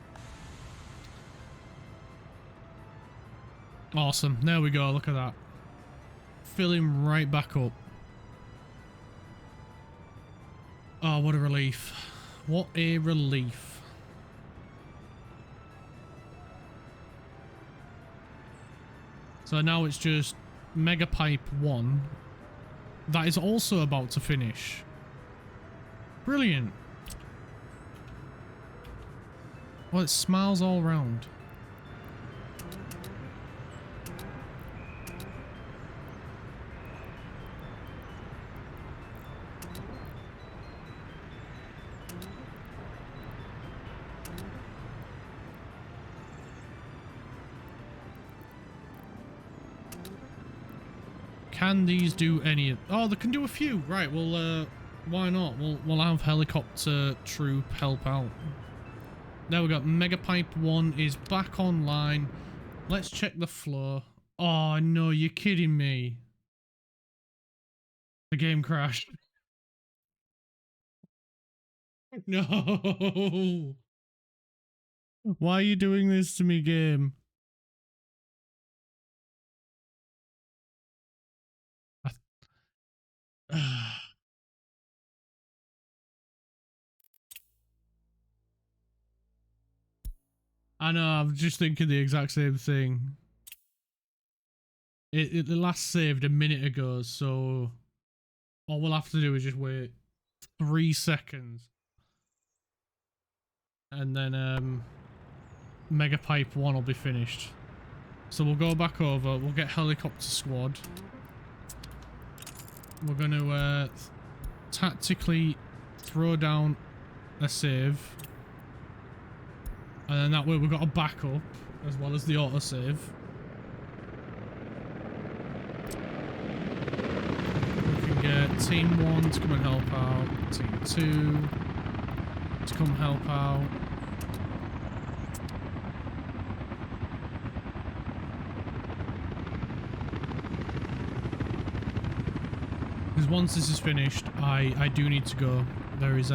A: Awesome. There we go. Look at that. Filling right back up. Oh, what a relief. What a relief. So now it's just Mega Pipe 1. That is also about to finish. Brilliant. Well, it smiles all round. Can these do any? Oh, they can do a few. Right. Well, why not? We'll have helicopter troop help out. There we go. Mega Pipe 1 is back online. Let's check the flow. Oh, no, you're kidding me. The game crashed. No. Why are you doing this to me, game? I know, I'm just thinking the exact same thing. It last saved a minute ago, so all we'll have to do is just wait 3 seconds. And then Mega Pipe 1 will be finished. So we'll go back over, we'll get helicopter squad. We're going to tactically throw down a save. And then that way we've got a backup as well as the autosave. We can get Team 1 to come and help out. Team 2 to come help out. Because once this is finished, I do need to go. There is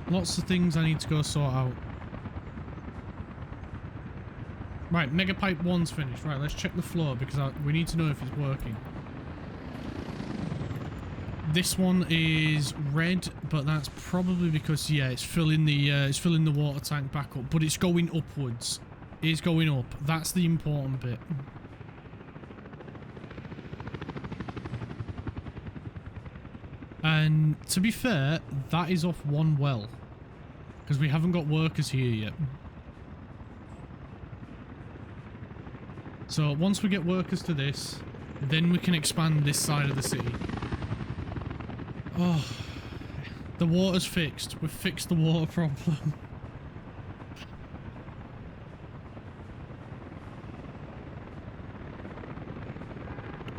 A: lots of things I need to go sort out. Right, Mega Pipe 1's finished. Right, let's check the flow because we need to know if it's working. This one is red, but that's probably because, yeah, it's filling the water tank back up, but it's going upwards. It's going up. That's the important bit. And to be fair, that is off one well, because we haven't got workers here yet. So once we get workers to this, then we can expand this side of the city. Oh, the water's fixed. We've fixed the water problem.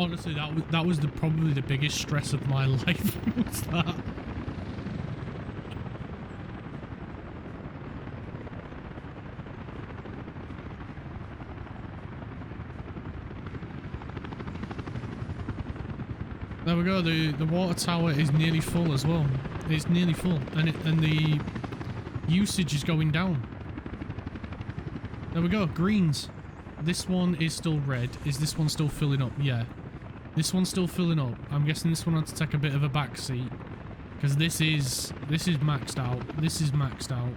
A: Honestly, that was probably the biggest stress of my life. Was that? There we go. The water tower is nearly full as well. It's nearly full, and the usage is going down. There we go. Greens. This one is still red. Is this one still filling up? Yeah. This one's still filling up. I'm guessing this one had to take a bit of a back seat because this is maxed out. This is maxed out.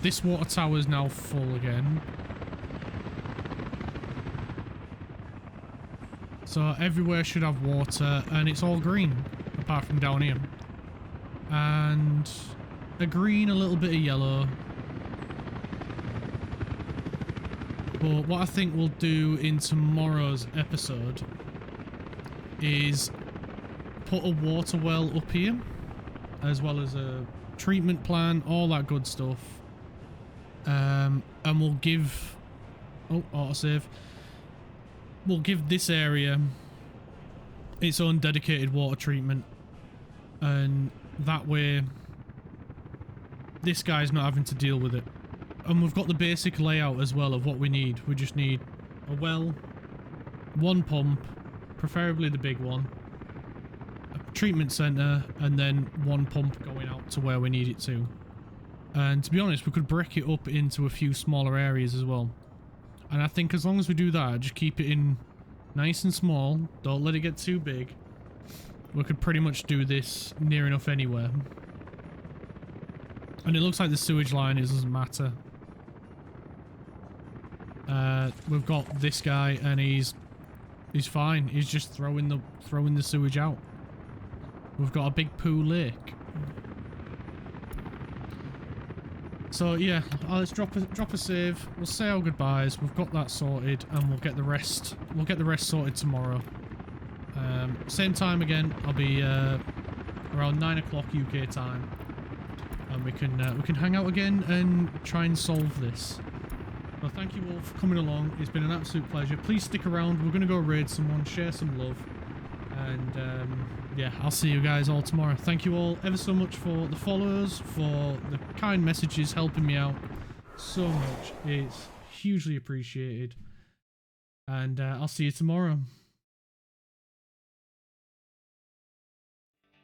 A: This water tower is now full again. So everywhere should have water, and it's all green, apart from down here. And a green, a little bit of yellow. But what I think we'll do in tomorrow's episode is put a water well up here, as well as a treatment plant, all that good stuff. And we'll give... Oh, autosave. We'll give this area its own dedicated water treatment. And that way, this guy's not having to deal with it. And we've got the basic layout as well of what we need. We just need a well, one pump, preferably the big one, a treatment center, and then one pump going out to where we need it to. And to be honest, we could break it up into a few smaller areas as well. And I think as long as we do that, just keep it in nice and small, don't let it get too big, we could pretty much do this near enough anywhere. And it looks like the sewage line doesn't matter. We've got this guy, and he's fine. He's just throwing the sewage out. We've got a big poo lake. So yeah, let's drop a save. We'll say our goodbyes. We've got that sorted, and we'll get the rest. We'll get the rest sorted tomorrow. Same time again. I'll be around 9 o'clock UK time, and we can hang out again and try and solve this. Well, thank you all for coming along. It's been an absolute pleasure. Please stick around. We're going to go raid someone, share some love. And yeah, I'll see you guys all tomorrow. Thank you all ever so much for the follows, for the kind messages, helping me out so much. It's hugely appreciated. And I'll see you tomorrow.